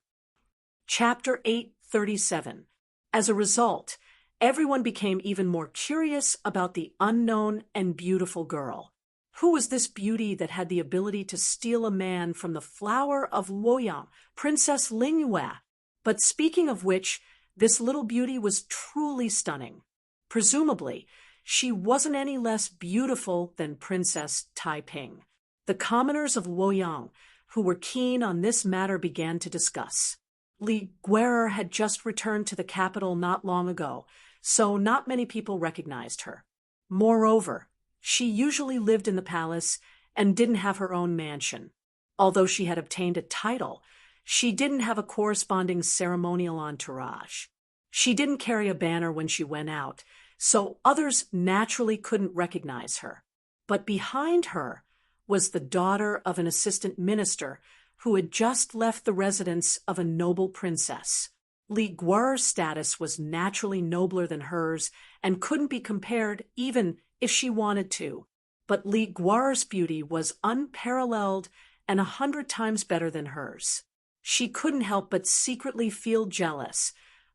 Chapter 837. As a result, everyone became even more curious about the unknown and beautiful girl. Who was this beauty that had the ability to steal a man from the flower of Luoyang, Princess Lingyue? But speaking of which, this little beauty was truly stunning. Presumably, she wasn't any less beautiful than Princess Taiping. The commoners of Luoyang, who were keen on this matter, began to discuss. Li Guo had just returned to the capital not long ago, so not many people recognized her. Moreover, she usually lived in the palace and didn't have her own mansion. Although she had obtained a title, she didn't have a corresponding ceremonial entourage. She didn't carry a banner when she went out, so others naturally couldn't recognize her. But behind her was the daughter of an assistant minister who had just left the residence of a noble princess. Li Guo's status was naturally nobler than hers and couldn't be compared even if she wanted to. But Li Guo's beauty was unparalleled and 100 times better than hers. She couldn't help but secretly feel jealous,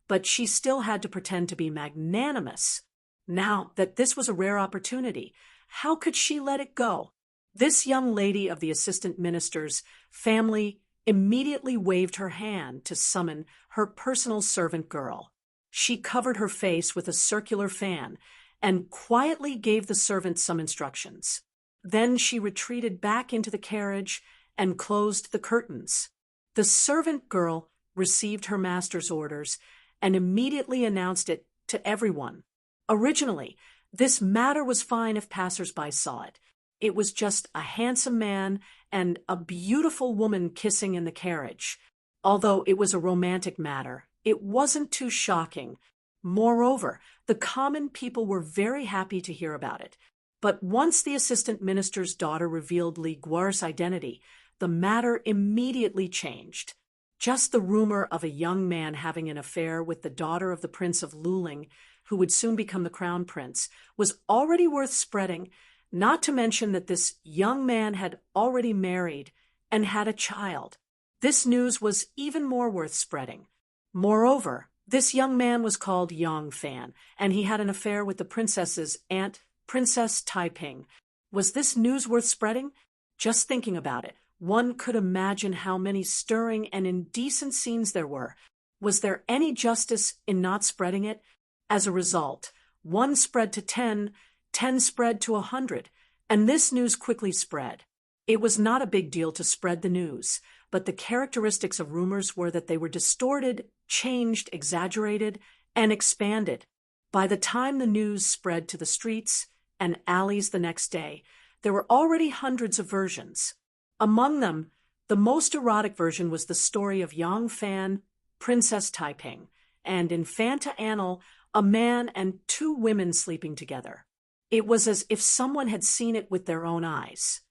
but she still had to pretend to be magnanimous. Now that this was a rare opportunity, how could she let it go? This young lady of the assistant minister's family immediately waved her hand to summon her personal servant girl. She covered her face with a circular fan and quietly gave the servant some instructions. Then she retreated back into the carriage and closed the curtains. The servant girl received her master's orders and immediately announced it to everyone. Originally, this matter was fine if passers-by saw it. It was just a handsome man and a beautiful woman kissing in the carriage. Although it was a romantic matter, it wasn't too shocking. Moreover, the common people were very happy to hear about it. But once the assistant minister's daughter revealed Li Guo's identity, the matter immediately changed. Just the rumor of a young man having an affair with the daughter of the Prince of Luling, who would soon become the crown prince, was already worth spreading, not to mention that this young man had already married and had a child. This news was even more worth spreading. Moreover, this young man was called Yang Fan, and he had an affair with the princess's aunt, Princess Taiping. Was this news worth spreading? Just thinking about it, one could imagine how many stirring and indecent scenes there were. Was there any justice in not spreading it? As a result, 1 spread to 10, 10 spread to 100, and this news quickly spread. It was not a big deal to spread the news, but the characteristics of rumors were that they were distorted, changed, exaggerated, and expanded. By the time the news spread to the streets and alleys the next day, there were already hundreds of versions. Among them, the most erotic version was the story of Yang Fan, Princess Taiping, and Infanta Annal, a man and 2 women sleeping together. It was as if someone had seen it with their own eyes.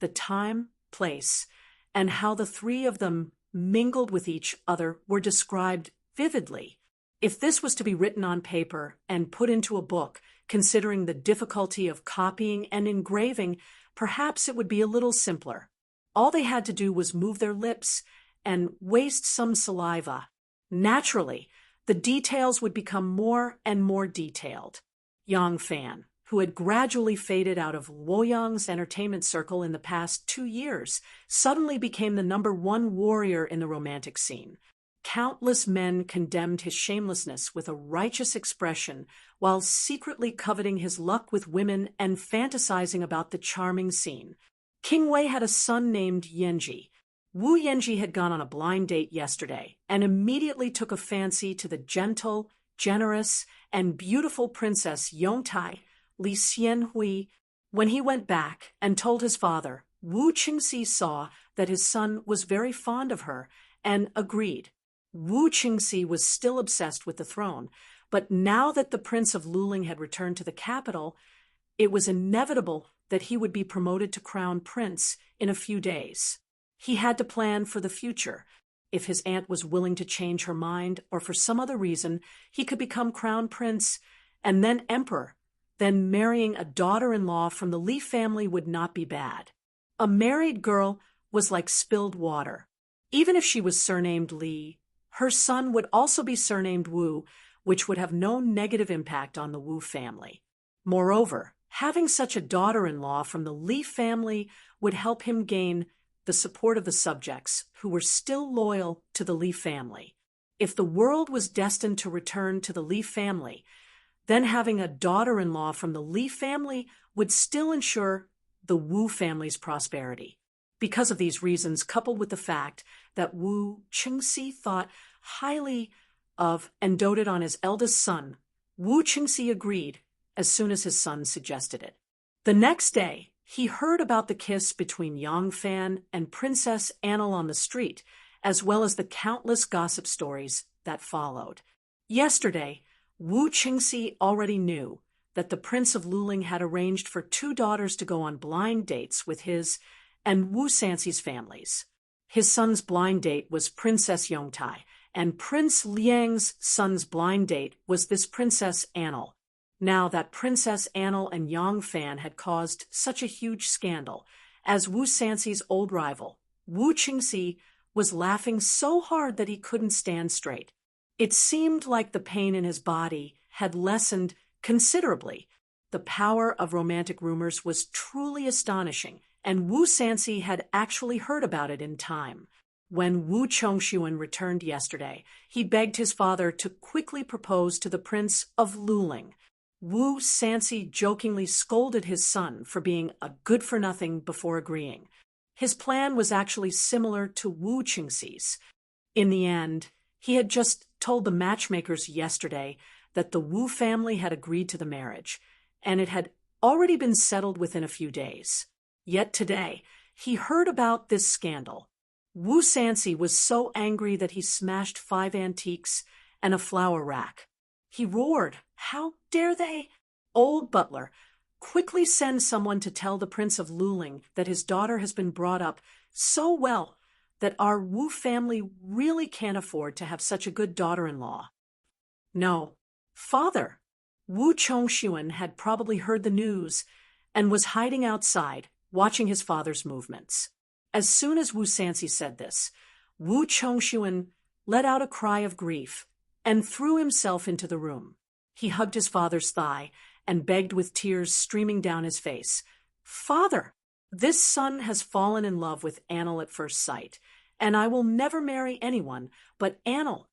The time, place, and how the 3 of them mingled with each other were described vividly. If this was to be written on paper and put into a book, considering the difficulty of copying and engraving, perhaps it would be a little simpler. All they had to do was move their lips and waste some saliva. Naturally, The details would become more and more detailed. Yang Fan, who had gradually faded out of Luoyang's entertainment circle in the past 2 years, suddenly became the #1 warrior in the romantic scene. Countless men condemned his shamelessness with a righteous expression while secretly coveting his luck with women and fantasizing about the charming scene. King Wei had a son named Yanji. Wu Yanji had gone on a blind date yesterday and immediately took a fancy to the gentle, generous, and beautiful Princess Yongtai, Li Xianhui. When he went back and told his father, Wu Qingxi saw that his son was very fond of her and agreed. Wu Qingxi was still obsessed with the throne, but now that the Prince of Luling had returned to the capital, it was inevitable that he would be promoted to crown prince in a few days. He had to plan for the future. If his aunt was willing to change her mind or for some other reason, he could become crown prince and then emperor. Then marrying a daughter-in-law from the Li family would not be bad. A married girl was like spilled water. Even if she was surnamed Li, her son would also be surnamed Wu, which would have no negative impact on the Wu family. Moreover, having such a daughter-in-law from the Li family would help him gain the support of the subjects who were still loyal to the Li family. If the world was destined to return to the Li family, then having a daughter-in-law from the Li family would still ensure the Wu family's prosperity. Because of these reasons, coupled with the fact that Wu Qingxi thought highly of and doted on his eldest son, Wu Qingxi agreed as soon as his son suggested it. The next day, he heard about the kiss between Yang Fan and Princess Annal on the street, as well as the countless gossip stories that followed. Yesterday, Wu Qingxi already knew that the Prince of Luling had arranged for 2 daughters to go on blind dates with his and Wu Sanxi's families. His son's blind date was Princess Yongtai, and Prince Liang's son's blind date was this Princess Annal. Now that Princess Annal and Yang Fan had caused such a huge scandal, as Wu Sanxi's old rival, Wu Qingxi was laughing so hard that he couldn't stand straight. It seemed like the pain in his body had lessened considerably. The power of romantic rumors was truly astonishing, and Wu Sanxi had actually heard about it in time. When Wu Chongshuan returned yesterday, he begged his father to quickly propose to the Prince of Luling. Wu Sanxi jokingly scolded his son for being a good-for-nothing before agreeing. His plan was actually similar to Wu Qingxi's. In the end, he had just told the matchmakers yesterday that the Wu family had agreed to the marriage, and it had already been settled within a few days. Yet today, he heard about this scandal. Wu Sanxi was so angry that he smashed 5 antiques and a flower rack. He roared, "How dare they? Old butler, quickly send someone to tell the Prince of Luling that his daughter has been brought up so well that our Wu family really can't afford to have such a good daughter-in-law." No, father. Wu Chongshuan had probably heard the news and was hiding outside, watching his father's movements. As soon as Wu Sanxi said this, Wu Chongshuan let out a cry of grief and threw himself into the room. He hugged his father's thigh and begged with tears streaming down his face, "Father, this son has fallen in love with Annal at first sight, and I will never marry anyone but Annal.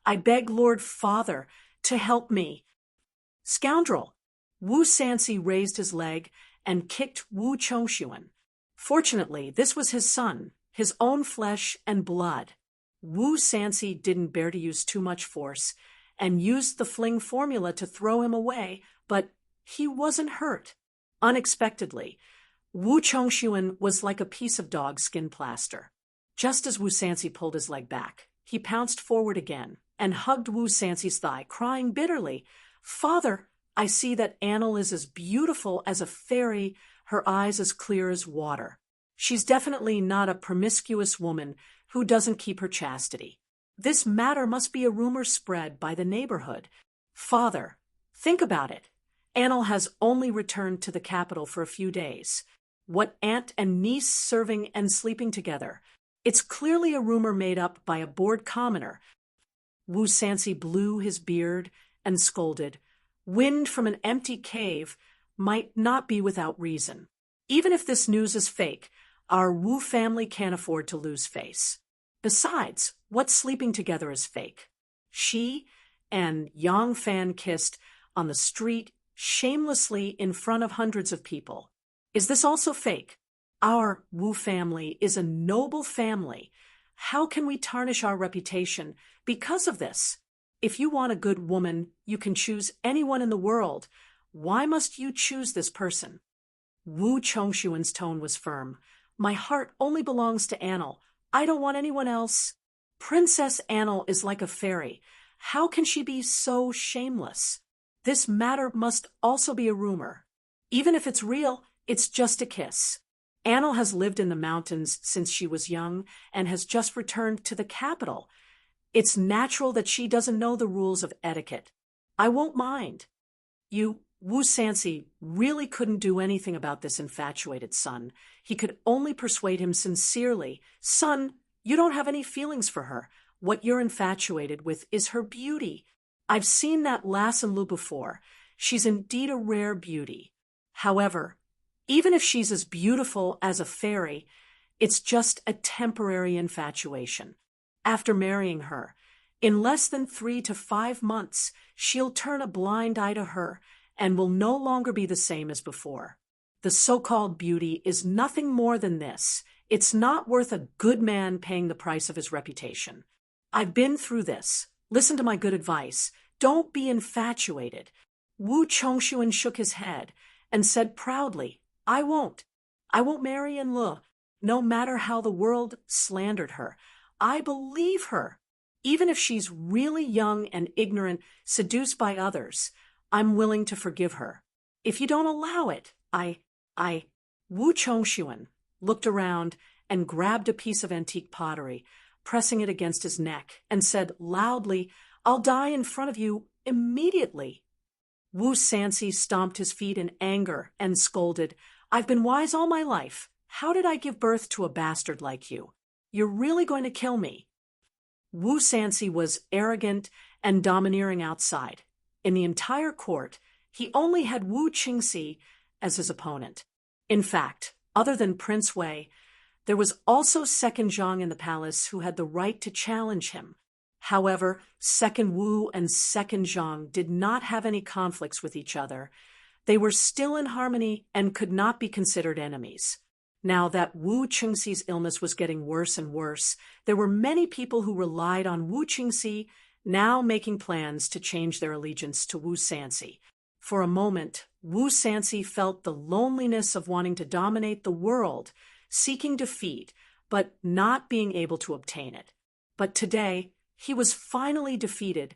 I beg Lord Father to help me." "Scoundrel!" Wu Sanxi raised his leg and kicked Wu Chongshuan. Fortunately, this was his son, his own flesh and blood. Wu Sanxi didn't bear to use too much force and used the fling formula to throw him away, but he wasn't hurt. Unexpectedly, Wu Chongshuan was like a piece of dog skin plaster. Just as Wu Sanxi pulled his leg back, he pounced forward again and hugged Wu Sanxi's thigh, crying bitterly, "Father, I see that Annal is as beautiful as a fairy, her eyes as clear as water. She's definitely not a promiscuous woman who doesn't keep her chastity. This matter must be a rumor spread by the neighborhood. Father, think about it. Annal has only returned to the capital for a few days. What aunt and niece serving and sleeping together? It's clearly a rumor made up by a bored commoner." Wu Sansi blew his beard and scolded. Wind from an empty cave might not be without reason. Even if this news is fake, our Wu family can't afford to lose face. Besides, what's sleeping together is fake? She and Yang Fan kissed on the street shamelessly in front of hundreds of people. Is this also fake? Our Wu family is a noble family. How can we tarnish our reputation because of this? If you want a good woman, you can choose anyone in the world. Why must you choose this person? Wu Chongshuan's tone was firm. My heart only belongs to Annel. I don't want anyone else. Princess Annel is like a fairy. How can she be so shameless? This matter must also be a rumor. Even if it's real, it's just a kiss. Annel has lived in the mountains since she was young and has just returned to the capital. It's natural that she doesn't know the rules of etiquette. I won't mind. Wu Sansi really couldn't do anything about this infatuated son. He could only persuade him sincerely. Son, you don't have any feelings for her. What you're infatuated with is her beauty. I've seen that lass in Lu before. She's indeed a rare beauty. However, even if she's as beautiful as a fairy, it's just a temporary infatuation. After marrying her, in less than 3 to 5 months, she'll turn a blind eye to her and will no longer be the same as before. The so-called beauty is nothing more than this. It's not worth a good man paying the price of his reputation. I've been through this. Listen to my good advice. Don't be infatuated. Wu Chongshuan shook his head and said proudly, I won't marry Enle, no matter how the world slandered her. I believe her. Even if she's really young and ignorant, seduced by others, I'm willing to forgive her. If you don't allow it, Wu Chongshuan looked around and grabbed a piece of antique pottery, pressing it against his neck, and said loudly, I'll die in front of you immediately. Wu Sansi stomped his feet in anger and scolded, I've been wise all my life. How did I give birth to a bastard like you? You're really going to kill me. Wu Sansi was arrogant and domineering outside. In the entire court, he only had Wu Qingxi as his opponent. In fact, other than Prince Wei, there was also Second Zhang in the palace who had the right to challenge him. However, Second Wu and Second Zhang did not have any conflicts with each other. They were still in harmony and could not be considered enemies. Now that Wu Qingxi's illness was getting worse and worse, there were many people who relied on Wu Qingxi now making plans to change their allegiance to Wu Sansi. For a moment, Wu Sansi felt the loneliness of wanting to dominate the world, seeking defeat, but not being able to obtain it. But today, he was finally defeated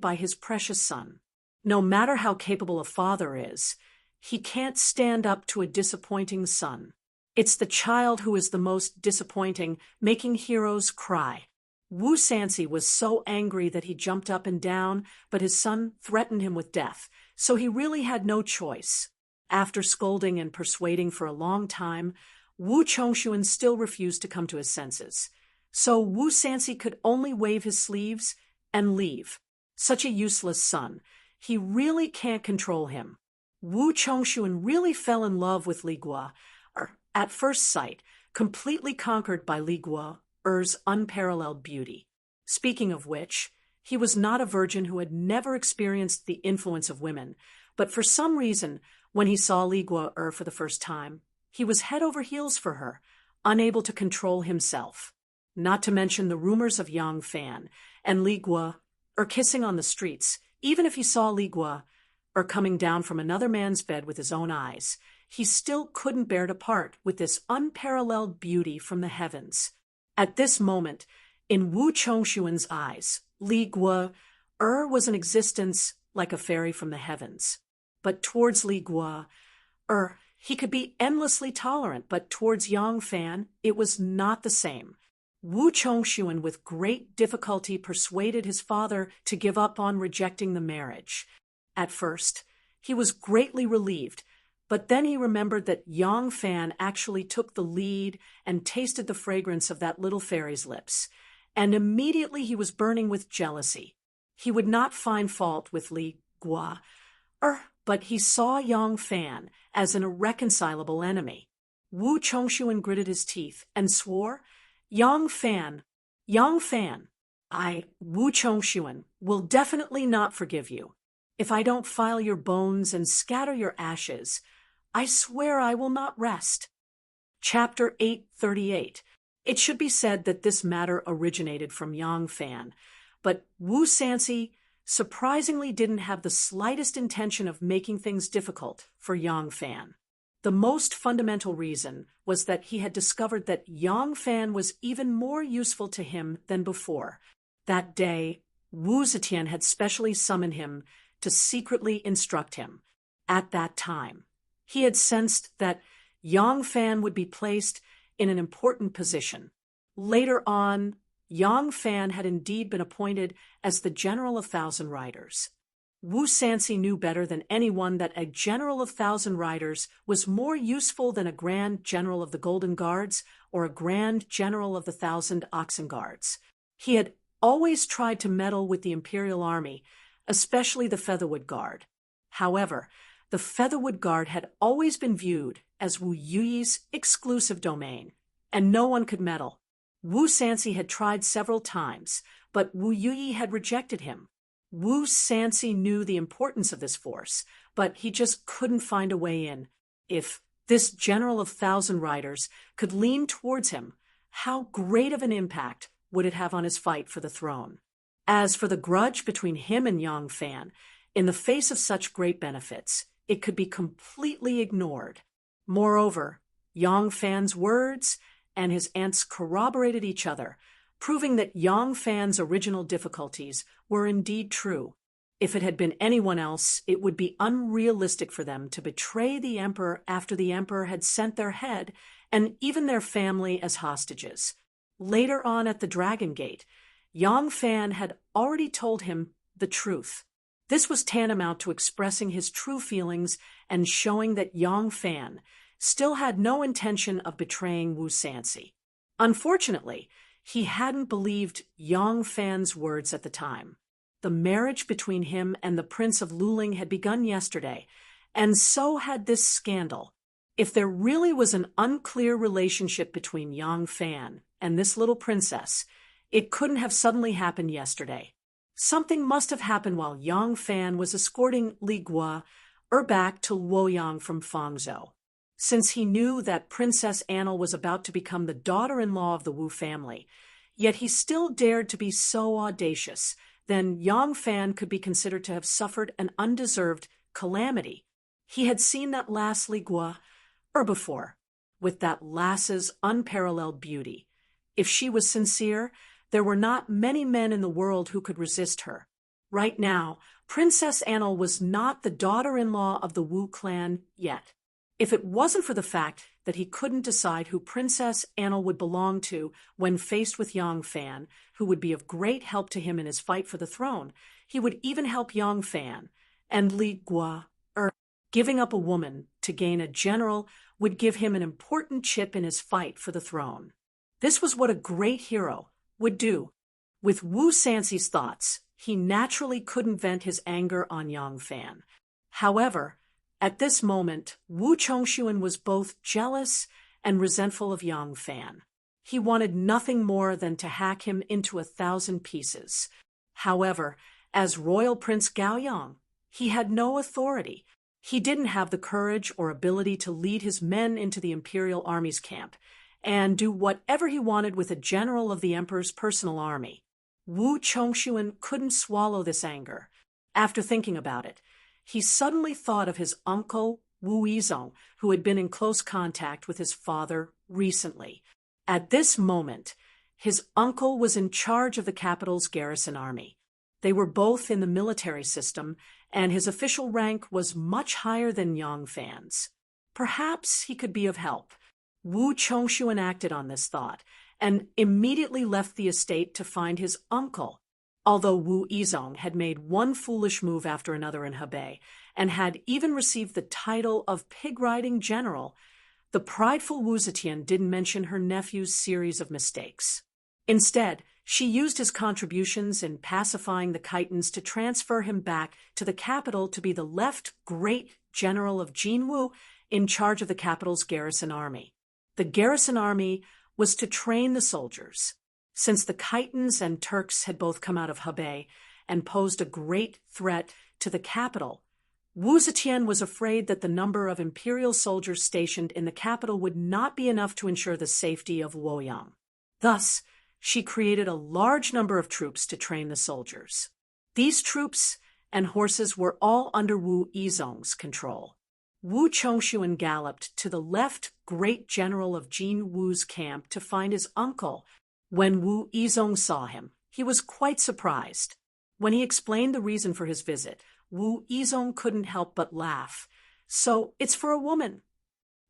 by his precious son. No matter how capable a father is, he can't stand up to a disappointing son. It's the child who is the most disappointing, making heroes cry. Wu Sansi was so angry that he jumped up and down, but his son threatened him with death, so he really had no choice. After scolding and persuading for a long time, Wu Chongshuan still refused to come to his senses. So Wu Sansi could only wave his sleeves and leave. Such a useless son. He really can't control him. Wu Chongshuan really fell in love with Li Guo, at first sight, completely conquered by Li Guo's unparalleled beauty. Speaking of which, he was not a virgin who had never experienced the influence of women, but for some reason, when he saw Li Guo for the first time, he was head over heels for her, unable to control himself. Not to mention the rumors of Yang Fan and Li Guo kissing on the streets. Even if he saw Li Guo coming down from another man's bed with his own eyes, he still couldn't bear to part with this unparalleled beauty from the heavens. At this moment, in Wu Chongshuan's eyes, Li Guo was an existence like a fairy from the heavens. But towards Li Guo he could be endlessly tolerant, but towards Yang Fan, it was not the same. Wu Chongshuan with great difficulty persuaded his father to give up on rejecting the marriage. At first, he was greatly relieved, but then he remembered that Yang Fan actually took the lead and tasted the fragrance of that little fairy's lips, and immediately he was burning with jealousy. He would not find fault with Li Gua, but he saw Yang Fan as an irreconcilable enemy. Wu Chongshuan gritted his teeth and swore, Yang Fan, Wu Chongshuan, will definitely not forgive you. If I don't file your bones and scatter your ashes, I swear I will not rest. Chapter 838. It should be said that this matter originated from Yang Fan, but Wu Sansi surprisingly didn't have the slightest intention of making things difficult for Yang Fan. The most fundamental reason was that he had discovered that Yang Fan was even more useful to him than before. That day, Wu Zetian had specially summoned him to secretly instruct him. At that time, he had sensed that Yang Fan would be placed in an important position. Later on, Yang Fan had indeed been appointed as the General of Thousand Riders. Wu Sansi knew better than anyone that a General of Thousand Riders was more useful than a Grand General of the Golden Guards or a Grand General of the Thousand Oxen Guards. He had always tried to meddle with the Imperial Army, especially the Featherwood Guard. However, the Featherwood Guard had always been viewed as Wu Yuyi's exclusive domain, and no one could meddle. Wu Sansi had tried several times, but Wu Yuyi had rejected him. Wu Sansi knew the importance of this force, but he just couldn't find a way in. If this General of Thousand Riders could lean towards him, how great of an impact would it have on his fight for the throne? As for the grudge between him and Yang Fan, in the face of such great benefits, it could be completely ignored. Moreover, Yang Fan's words and his aunt's corroborated each other, proving that Yang Fan's original difficulties were indeed true. If it had been anyone else, it would be unrealistic for them to betray the emperor after the emperor had sent their head and even their family as hostages. Later on at the Dragon Gate, Yang Fan had already told him the truth. This was tantamount to expressing his true feelings and showing that Yang Fan still had no intention of betraying Wu Sansi. Unfortunately, he hadn't believed Yang Fan's words at the time. The marriage between him and the Prince of Luling had begun yesterday, and so had this scandal. If there really was an unclear relationship between Yang Fan and this little princess, it couldn't have suddenly happened yesterday. Something must have happened while Yang Fan was escorting Li Gua back to Luoyang from Fangzhou. Since he knew that Princess Annal was about to become the daughter-in-law of the Wu family, yet he still dared to be so audacious, then Yang Fan could be considered to have suffered an undeserved calamity. He had seen that lass Li Gua before, with that lass's unparalleled beauty. If she was sincere, there were not many men in the world who could resist her. Right now, Princess Annal was not the daughter-in-law of the Wu clan yet. If it wasn't for the fact that he couldn't decide who Princess Annal would belong to when faced with Yang Fan, who would be of great help to him in his fight for the throne, he would even help Yang Fan, and Li Gua, giving up a woman to gain a general would give him an important chip in his fight for the throne. This was what a great hero would do. With Wu Sansi's thoughts, he naturally couldn't vent his anger on Yang Fan. However, at this moment, Wu Chongshuan was both jealous and resentful of Yang Fan. He wanted nothing more than to hack him into 1,000 pieces. However, as Royal Prince Gaoyang, he had no authority. He didn't have the courage or ability to lead his men into the Imperial Army's camp and do whatever he wanted with a general of the Emperor's personal army. Wu Chongshuan couldn't swallow this anger. After thinking about it, he suddenly thought of his uncle, Wu Yizong, who had been in close contact with his father recently. At this moment, his uncle was in charge of the capital's garrison army. They were both in the military system, and his official rank was much higher than Yang Fan's. Perhaps he could be of help. Wu Chongshuan acted on this thought, and immediately left the estate to find his uncle. Although Wu Yizong had made one foolish move after another in Hebei, and had even received the title of pig-riding general, the prideful Wu Zetian didn't mention her nephew's series of mistakes. Instead, She used his contributions in pacifying the Khitans to transfer him back to the capital to be the left great general of Jinwu in charge of the capital's garrison army. The garrison army was to train the soldiers. Since the Khitans and Turks had both come out of Hebei and posed a great threat to the capital, Wu Zetian was afraid that the number of imperial soldiers stationed in the capital would not be enough to ensure the safety of Luoyang. Thus, she created a large number of troops to train the soldiers. These troops and horses were all under Wu Yizong's control. Wu Chongshuan galloped to the left great general of Jin Wu's camp to find his uncle. When Wu Yizong saw him, he was quite surprised. When he explained the reason for his visit, Wu Yizong couldn't help but laugh. "So it's for a woman."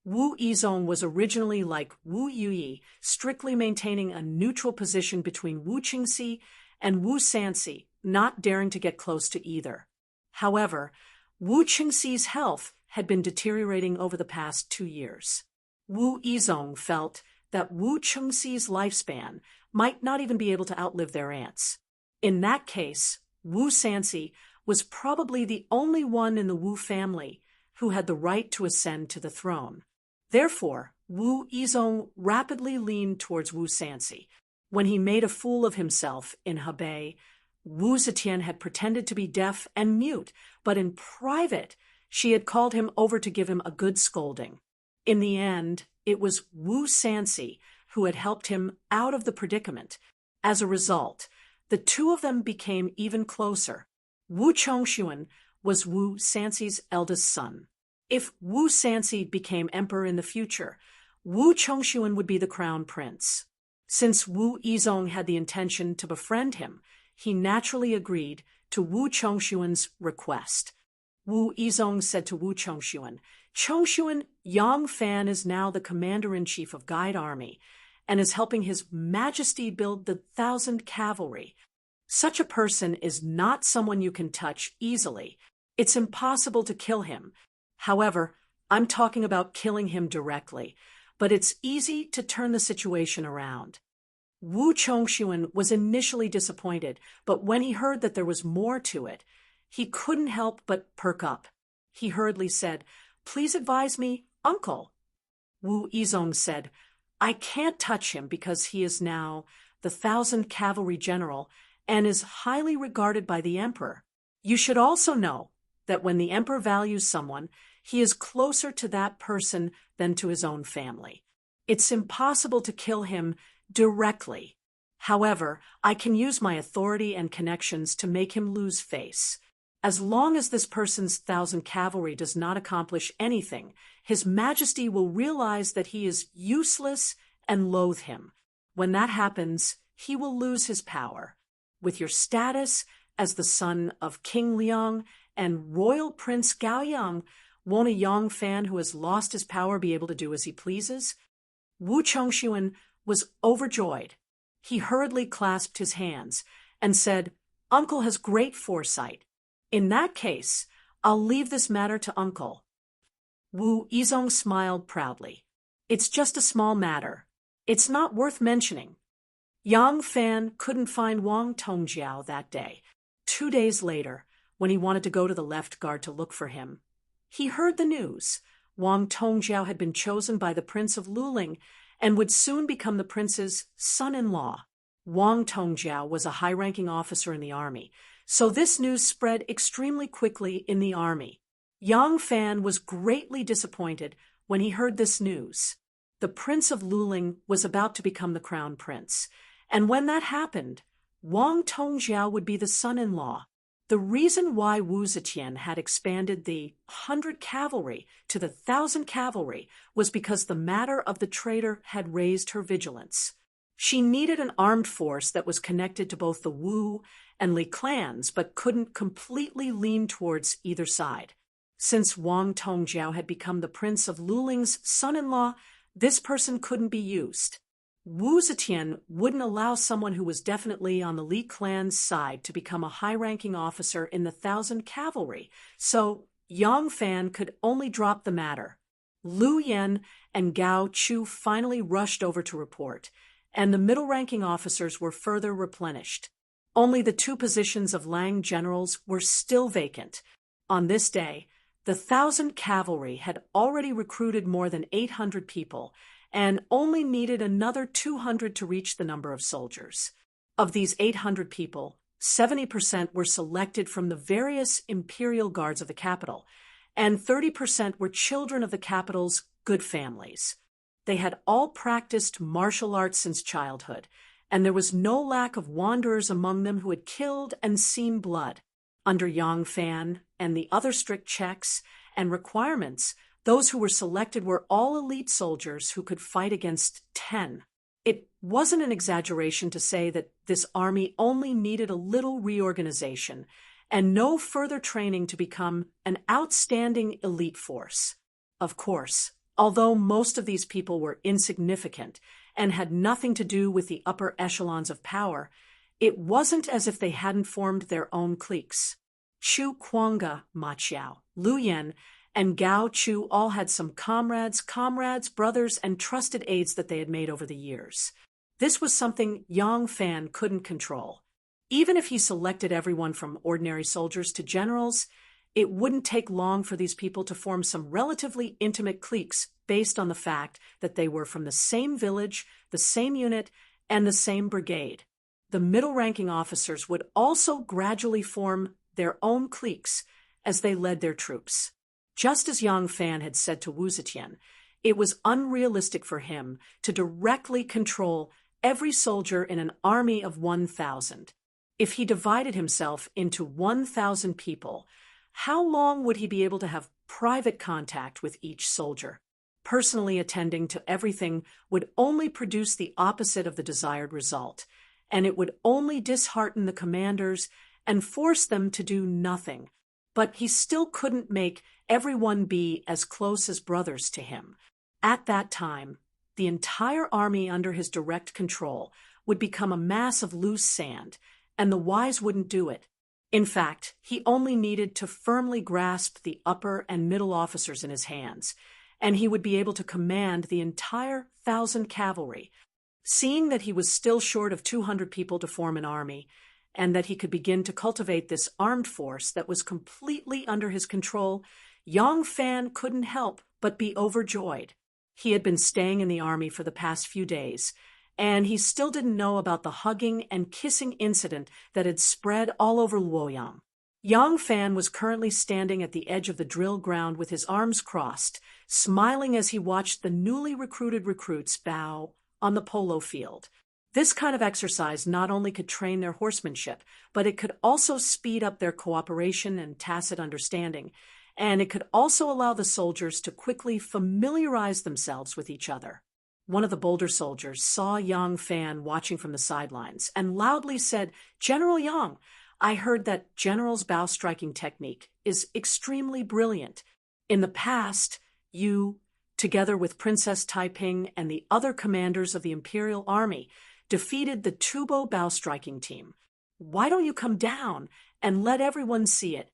Wu Yizong was originally like Wu Yuyi, strictly maintaining a neutral position between Wu Qingxi and Wu Sanxi, not daring to get close to either. However, Wu Qingxi's health had been deteriorating over the past 2 years. Wu Yizong felt that Wu Qingxi's lifespan might not even be able to outlive their aunts. In that case, Wu Sanxi was probably the only one in the Wu family who had the right to ascend to the throne. Therefore, Wu Yizong rapidly leaned towards Wu Sanxi. When he made a fool of himself in Hebei, Wu Zetian had pretended to be deaf and mute, but in private, she had called him over to give him a good scolding. In the end, it was Wu Sanxi who had helped him out of the predicament. As a result, the two of them became even closer. Wu Chongshuan was Wu Sanxi's eldest son. If Wu Sanxi became emperor in the future, Wu Chongshuan would be the crown prince. Since Wu Yizong had the intention to befriend him, he naturally agreed to Wu Chongshuan's request. Wu Yizong said to Wu Chongshuan, "Chongshuan, Yang Fan is now the commander-in-chief of Guide Army and is helping His Majesty build the 1,000 cavalry. Such a person is not someone you can touch easily. It's impossible to kill him. However, I'm talking about killing him directly, but it's easy to turn the situation around." Wu Chongshuan was initially disappointed, but when he heard that there was more to it, he couldn't help but perk up. He hurriedly said, "Please advise me, uncle." Wu Yizong said, "I can't touch him because he is now the 1,000 cavalry general and is highly regarded by the emperor. You should also know that when the emperor values someone, he is closer to that person than to his own family. It's impossible to kill him directly. However, I can use my authority and connections to make him lose face. As long as this person's 1,000 cavalry does not accomplish anything, His Majesty will realize that he is useless and loathe him. When that happens, he will lose his power. With your status as the son of King Liang and Royal Prince Gaoyang, won't a Yang fan who has lost his power be able to do as he pleases?" Wu Chongshuan was overjoyed. He hurriedly clasped his hands and said, "Uncle has great foresight. In that case, I'll leave this matter to Uncle." Wu Yizong smiled proudly. "It's just a small matter. It's not worth mentioning." Yang Fan couldn't find Wang Tongjiao that day. 2 days later, when he wanted to go to the left guard to look for him, he heard the news. Wang Tongjiao had been chosen by the Prince of Luling and would soon become the prince's son-in-law. Wang Tongjiao was a high-ranking officer in the army, so this news spread extremely quickly in the army. Yang Fan was greatly disappointed when he heard this news. The Prince of Luling was about to become the crown prince, and when that happened, Wang Tongjiao would be the son-in-law. The reason why Wu Zetian had expanded the 100 cavalry to the 1,000 cavalry was because the matter of the traitor had raised her vigilance. She needed an armed force that was connected to both the Wu and Li clans, but couldn't completely lean towards either side. Since Wang Tongjiao had become the Prince of Luling's son-in-law, this person couldn't be used. Wu Zetian wouldn't allow someone who was definitely on the Li clan's side to become a high-ranking officer in the 1,000 cavalry, so Yang Fan could only drop the matter. Lu Yan and Gao Chu finally rushed over to report, and the middle-ranking officers were further replenished. Only the 2 positions of Lang generals were still vacant. On this day, the 1,000 cavalry had already recruited more than 800 people and only needed another 200 to reach the number of soldiers. Of these 800 people, 70% were selected from the various imperial guards of the capital, and 30% were children of the capital's good families. They had all practiced martial arts since childhood, and there was no lack of wanderers among them who had killed and seen blood. Under Yang Fan and the other strict checks and requirements, those who were selected were all elite soldiers who could fight against 10. It wasn't an exaggeration to say that this army only needed a little reorganization and no further training to become an outstanding elite force. Of course, although most of these people were insignificant and had nothing to do with the upper echelons of power, it wasn't as if they hadn't formed their own cliques. Chu Kuanga Ma Chiao, Lu Yen, and Gao Chu all had some comrades, brothers, and trusted aides that they had made over the years. This was something Yang Fan couldn't control. Even if he selected everyone from ordinary soldiers to generals, it wouldn't take long for these people to form some relatively intimate cliques based on the fact that they were from the same village, the same unit, and the same brigade. The middle-ranking officers would also gradually form their own cliques as they led their troops. Just as Yang Fan had said to Wu Zetian, it was unrealistic for him to directly control every soldier in an army of 1,000. If he divided himself into 1,000 people, how long would he be able to have private contact with each soldier? Personally attending to everything would only produce the opposite of the desired result, and it would only dishearten the commanders and force them to do nothing. But he still couldn't make everyone be as close as brothers to him. At that time, the entire army under his direct control would become a mass of loose sand, and the wise wouldn't do it. In fact, he only needed to firmly grasp the upper and middle officers in his hands, and he would be able to command the entire 1,000 cavalry. Seeing that he was still short of 200 people to form an army, and that he could begin to cultivate this armed force that was completely under his control, Yang Fan couldn't help but be overjoyed. He had been staying in the army for the past few days, and he still didn't know about the hugging and kissing incident that had spread all over Luoyang. Yang Fan was currently standing at the edge of the drill ground with his arms crossed, smiling as he watched the newly recruited recruits bow on the polo field. This kind of exercise not only could train their horsemanship, but it could also speed up their cooperation and tacit understanding, and it could also allow the soldiers to quickly familiarize themselves with each other. One of the bolder soldiers saw Yang Fan watching from the sidelines and loudly said, "General Yang, I heard that General's bow striking technique is extremely brilliant. In the past, you, together with Princess Taiping and the other commanders of the Imperial Army, defeated the Tubo bow striking team. Why don't you come down and let everyone see it?"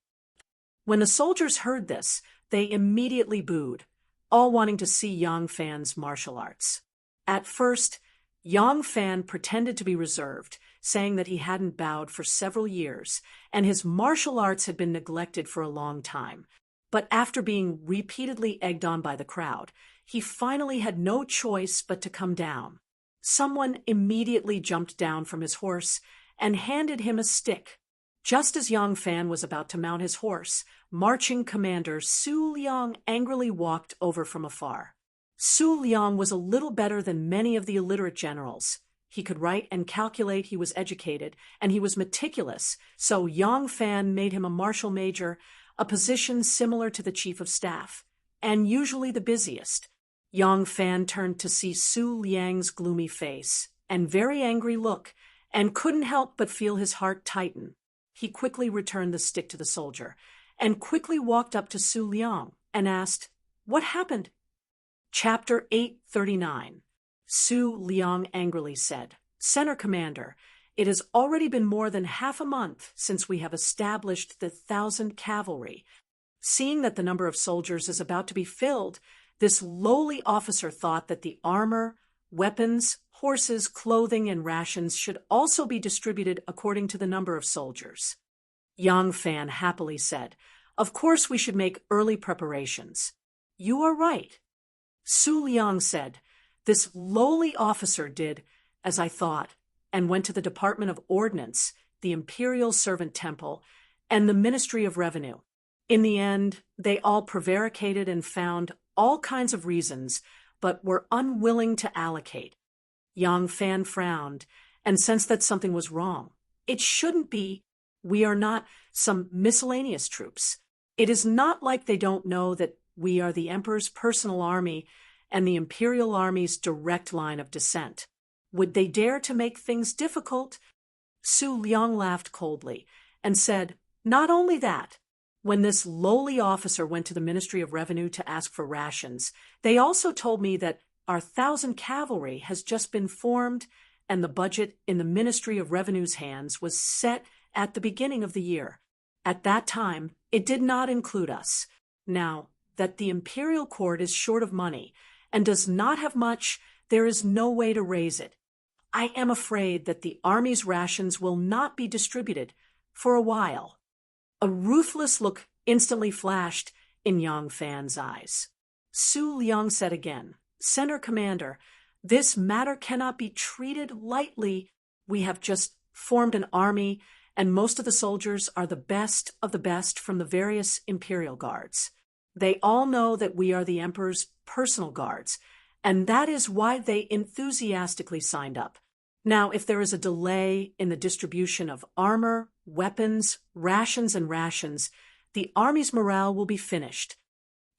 When the soldiers heard this, they immediately booed, all wanting to see Yang Fan's martial arts. At first, Yang Fan pretended to be reserved, saying that he hadn't bowed for several years, and his martial arts had been neglected for a long time. But after being repeatedly egged on by the crowd, he finally had no choice but to come down. Someone immediately jumped down from his horse and handed him a stick. Just as Yang Fan was about to mount his horse, marching commander Su Liang angrily walked over from afar. Su Liang was a little better than many of the illiterate generals. He could write and calculate, he was educated, and he was meticulous, so Yang Fan made him a marshal major, a position similar to the chief of staff, and usually the busiest. Yang Fan turned to see Su Liang's gloomy face and very angry look, and couldn't help but feel his heart tighten. He quickly returned the stick to the soldier, and quickly walked up to Su Liang and asked, "What happened?" Chapter 839. Su Liang angrily said, "Center Commander, it has already been more than half a month since we have established the 1,000 cavalry. Seeing that the number of soldiers is about to be filled, this lowly officer thought that the armor, weapons, horses, clothing, and rations should also be distributed according to the number of soldiers. Yang Fan happily said, "Of course we should make early preparations." "You are right." Su Liang said, "This lowly officer did as I thought, and went to the Department of Ordnance, the Imperial Servant Temple, and the Ministry of Revenue. In the end, they all prevaricated and found all kinds of reasons, but were unwilling to allocate." Yang Fan frowned and sensed that something was wrong. "It shouldn't be. We are not some miscellaneous troops. It is not like they don't know that we are the Emperor's personal army and the Imperial Army's direct line of descent. Would they dare to make things difficult?" Su Liang laughed coldly and said, "Not only that. When this lowly officer went to the Ministry of Revenue to ask for rations, they also told me that our 1,000 cavalry has just been formed and the budget in the Ministry of Revenue's hands was set at the beginning of the year. At that time, it did not include us. Now that the imperial court is short of money and does not have much, there is no way to raise it. I am afraid that the army's rations will not be distributed for a while." A ruthless look instantly flashed in Yang Fan's eyes. Su Liang said again, "Center Commander, this matter cannot be treated lightly. We have just formed an army, and most of the soldiers are the best of the best from the various imperial guards. They all know that we are the Emperor's personal guards, and that is why they enthusiastically signed up. Now, if there is a delay in the distribution of armor, weapons, rations, the army's morale will be finished."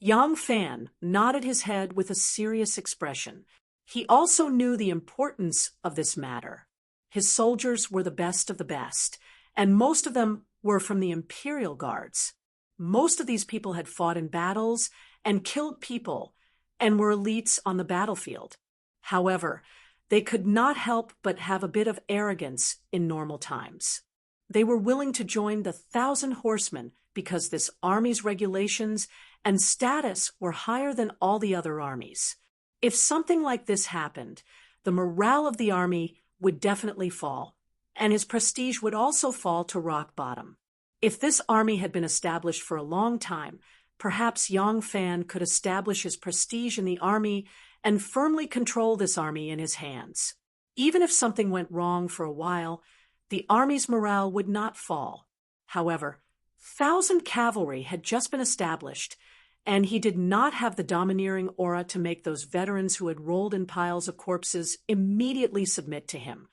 Yang Fan nodded his head with a serious expression. He also knew the importance of this matter. His soldiers were the best of the best, and most of them were from the Imperial Guards. Most of these people had fought in battles and killed people and were elites on the battlefield. However, they could not help but have a bit of arrogance in normal times. They were willing to join the 1,000 horsemen because this army's regulations and status were higher than all the other armies. If something like this happened, the morale of the army would definitely fall, and his prestige would also fall to rock bottom. If this army had been established for a long time, perhaps Yang Fan could establish his prestige in the army and firmly control this army in his hands. Even if something went wrong for a while, the army's morale would not fall. However, 1,000 cavalry had just been established, and he did not have the domineering aura to make those veterans who had rolled in piles of corpses immediately submit to him.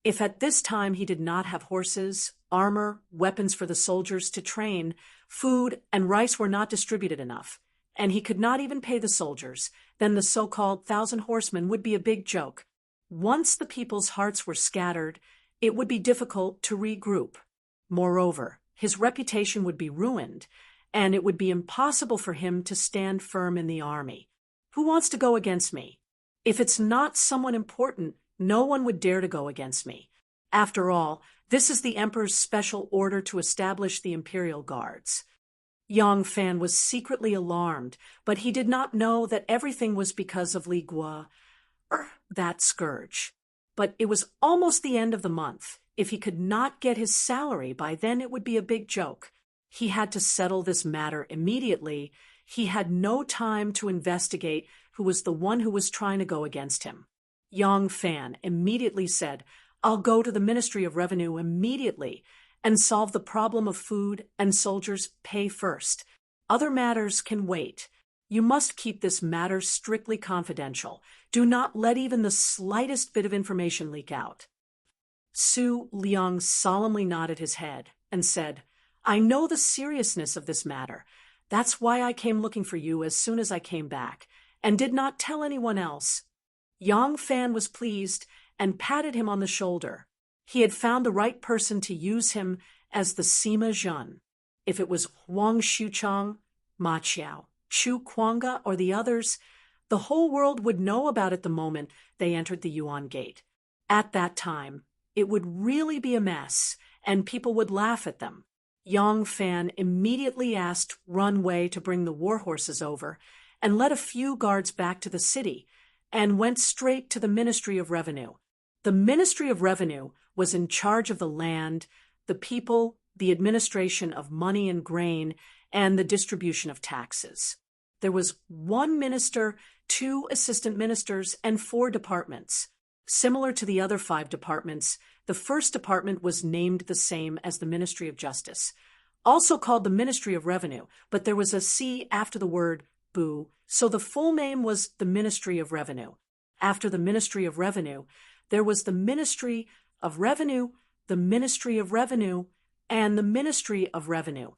If at this time he did not have horses, armor, weapons for the soldiers to train, food and rice were not distributed enough, and he could not even pay the soldiers, then the so-called 1,000 horsemen would be a big joke. Once the people's hearts were scattered, it would be difficult to regroup. Moreover, his reputation would be ruined, and it would be impossible for him to stand firm in the army. Who wants to go against me? If it's not someone important, no one would dare to go against me. After all, this is the Emperor's special order to establish the Imperial Guards. Yang Fan was secretly alarmed, but he did not know that everything was because of Li Guo, that scourge. But it was almost the end of the month. If he could not get his salary by then, it would be a big joke. He had to settle this matter immediately. He had no time to investigate who was the one who was trying to go against him. Yang Fan immediately said, "I'll go to the Ministry of Revenue immediately and solve the problem of food and soldiers' pay first. Other matters can wait. You must keep this matter strictly confidential. Do not let even the slightest bit of information leak out." Su Liang solemnly nodded his head and said, "I know the seriousness of this matter. That's why I came looking for you as soon as I came back, and did not tell anyone else." Yang Fan was pleased and patted him on the shoulder. He had found the right person to use him as the Sima Zhen. If it was Huang Xuchang, Ma Qiao, Chu Kuanga, or the others, the whole world would know about it the moment they entered the Yuan Gate. At that time, it would really be a mess, and people would laugh at them. Yang Fan immediately asked Run Wei to bring the war horses over and led a few guards back to the city, and went straight to the Ministry of Revenue. The Ministry of Revenue was in charge of the land, the people, the administration of money and grain, and the distribution of taxes. There was one minister, 2 assistant ministers, and 4 departments. Similar to the other 5 departments, the first department was named the same as the Ministry of Justice, also called the Ministry of Revenue, but there was a C after the word boo, so the full name was the Ministry of Revenue. After the Ministry of Revenue, there was the Ministry of Revenue, the Ministry of Revenue, and the Ministry of Revenue.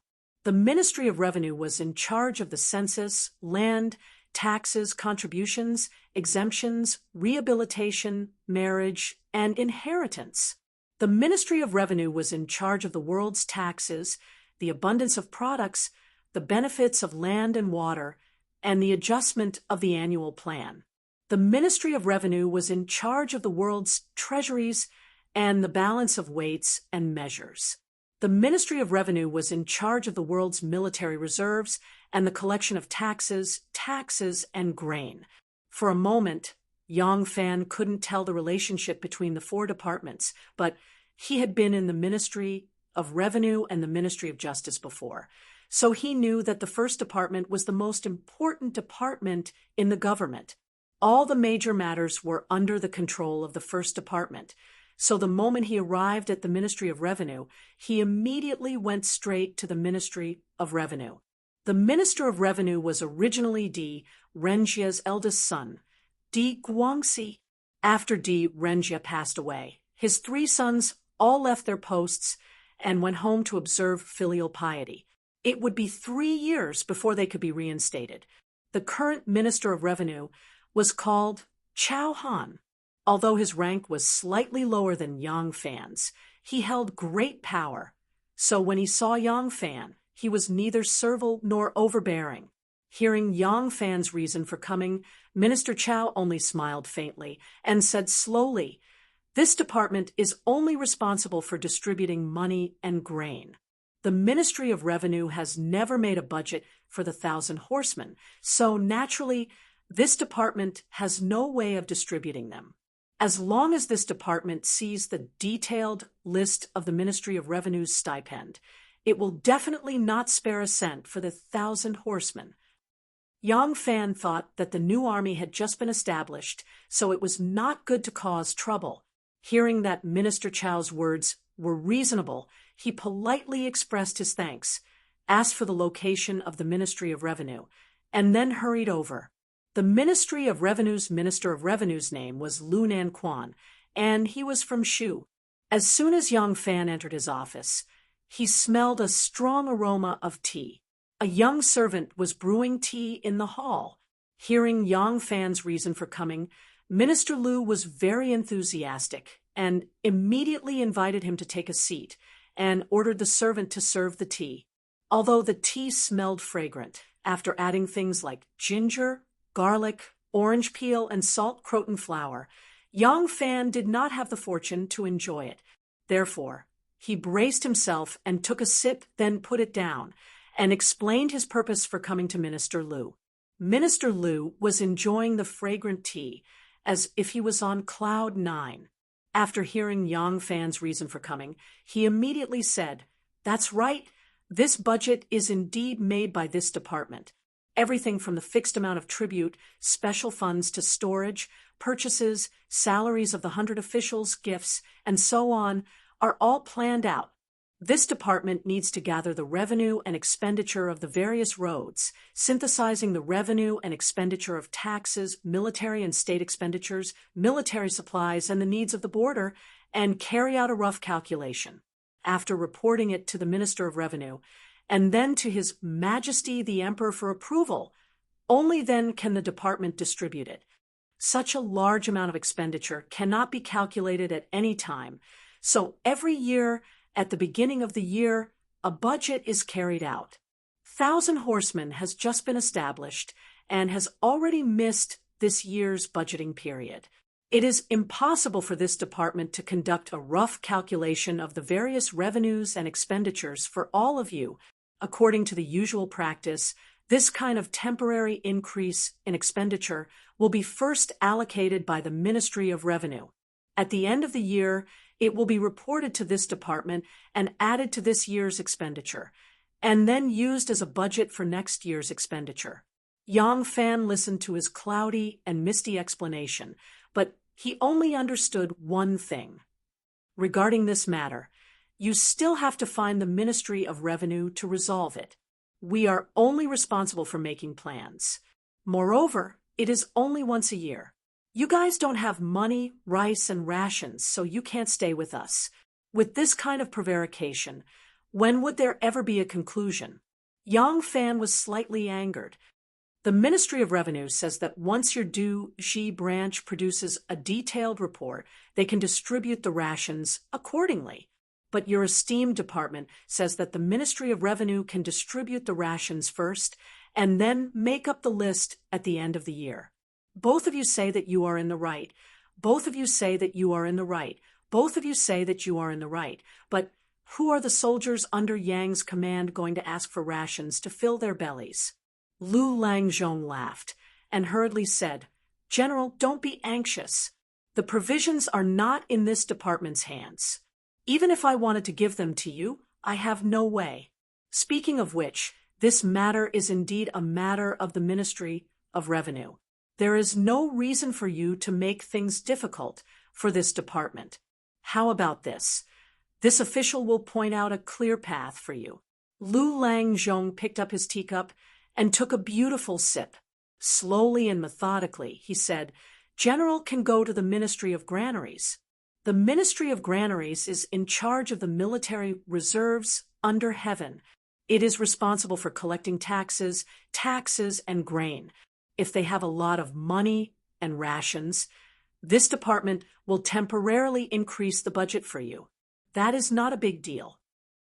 The Ministry of Revenue was in charge of the census, land, taxes, contributions, exemptions, rehabilitation, marriage, and inheritance. The Ministry of Revenue was in charge of the world's taxes, the abundance of products, the benefits of land and water, and the adjustment of the annual plan. The Ministry of Revenue was in charge of the world's treasuries and the balance of weights and measures. The Ministry of Revenue was in charge of the world's military reserves and the collection of taxes, and grain. For a moment, Yang Fan couldn't tell the relationship between the 4 departments, but he had been in the Ministry of Revenue and the Ministry of Justice before, so he knew that the first department was the most important department in the government. All the major matters were under the control of the first department. So the moment he arrived at the Ministry of Revenue, he immediately went straight to the Ministry of Revenue. The Minister of Revenue was originally Di Renjia's eldest son, Di Guangxi. After Di Renjia passed away, his 3 sons all left their posts and went home to observe filial piety. It would be 3 years before they could be reinstated. The current Minister of Revenue was called Chao Han. Although his rank was slightly lower than Yang Fan's, he held great power. So when he saw Yang Fan, he was neither servile nor overbearing. Hearing Yang Fan's reason for coming, Minister Chao only smiled faintly and said slowly, "This department is only responsible for distributing money and grain. The Ministry of Revenue has never made a budget for the 1,000 horsemen, so naturally, this department has no way of distributing them. As long as this department sees the detailed list of the Ministry of Revenue's stipend, it will definitely not spare a cent for the 1,000 horsemen." Yang Fan thought that the new army had just been established, so it was not good to cause trouble. Hearing that Minister Chao's words were reasonable, he politely expressed his thanks, asked for the location of the Ministry of Revenue, and then hurried over. The Ministry of Revenue's Minister of Revenue's name was Lunan Quan, and he was from Shu. As soon as Yang Fan entered his office, he smelled a strong aroma of tea. A young servant was brewing tea in the hall. Hearing Yang Fan's reason for coming, Minister Lu was very enthusiastic and immediately invited him to take a seat and ordered the servant to serve the tea. Although the tea smelled fragrant, after adding things like ginger, garlic, orange peel, and salt croton flour, Yang Fan did not have the fortune to enjoy it. Therefore, he braced himself and took a sip, then put it down, and explained his purpose for coming to Minister Lu. Minister Lu was enjoying the fragrant tea as if he was on cloud 9. After hearing Yang Fan's reason for coming, he immediately said, "That's right, this budget is indeed made by this department. Everything from the fixed amount of tribute, special funds to storage, purchases, salaries of the 100 officials, gifts, and so on are all planned out. This department needs to gather the revenue and expenditure of the various roads, synthesizing the revenue and expenditure of taxes, military and state expenditures, military supplies, and the needs of the border, and carry out a rough calculation. After reporting it to the Minister of Revenue, and then to His Majesty the Emperor for approval, only then can the department distribute it. Such a large amount of expenditure cannot be calculated at any time, so every year, at the beginning of the year, a budget is carried out. 1,000 Horsemen has just been established and has already missed this year's budgeting period. It is impossible for this department to conduct a rough calculation of the various revenues and expenditures for all of you. According to the usual practice, this kind of temporary increase in expenditure will be first allocated by the Ministry of Revenue. At the end of the year, it will be reported to this department and added to this year's expenditure, and then used as a budget for next year's expenditure. Yang Fan listened to his cloudy and misty explanation, but he only understood one thing. Regarding this matter, you still have to find the Ministry of Revenue to resolve it. We are only responsible for making plans. Moreover, it is only once a year. You guys don't have money, rice, and rations, so you can't stay with us. With this kind of prevarication, when would there ever be a conclusion? Yang Fan was slightly angered. The Ministry of Revenue says that once your Xi branch produces a detailed report, they can distribute the rations accordingly. But your esteemed department says that the Ministry of Revenue can distribute the rations first and then make up the list at the end of the year. Both of you say that you are in the right. Both of you say that you are in the right. Both of you say that you are in the right. But who are the soldiers under Yang's command going to ask for rations to fill their bellies? Lu Langzhong laughed and hurriedly said, General, don't be anxious. The provisions are not in this department's hands. Even if I wanted to give them to you, I have no way. Speaking of which, this matter is indeed a matter of the Ministry of Revenue. There is no reason for you to make things difficult for this department. How about this? This official will point out a clear path for you. Lu Langzhong picked up his teacup and took a beautiful sip. Slowly and methodically, he said, General can go to the Ministry of Granaries. The Ministry of Granaries is in charge of the military reserves under heaven. It is responsible for collecting taxes, and grain. If they have a lot of money and rations, this department will temporarily increase the budget for you. That is not a big deal.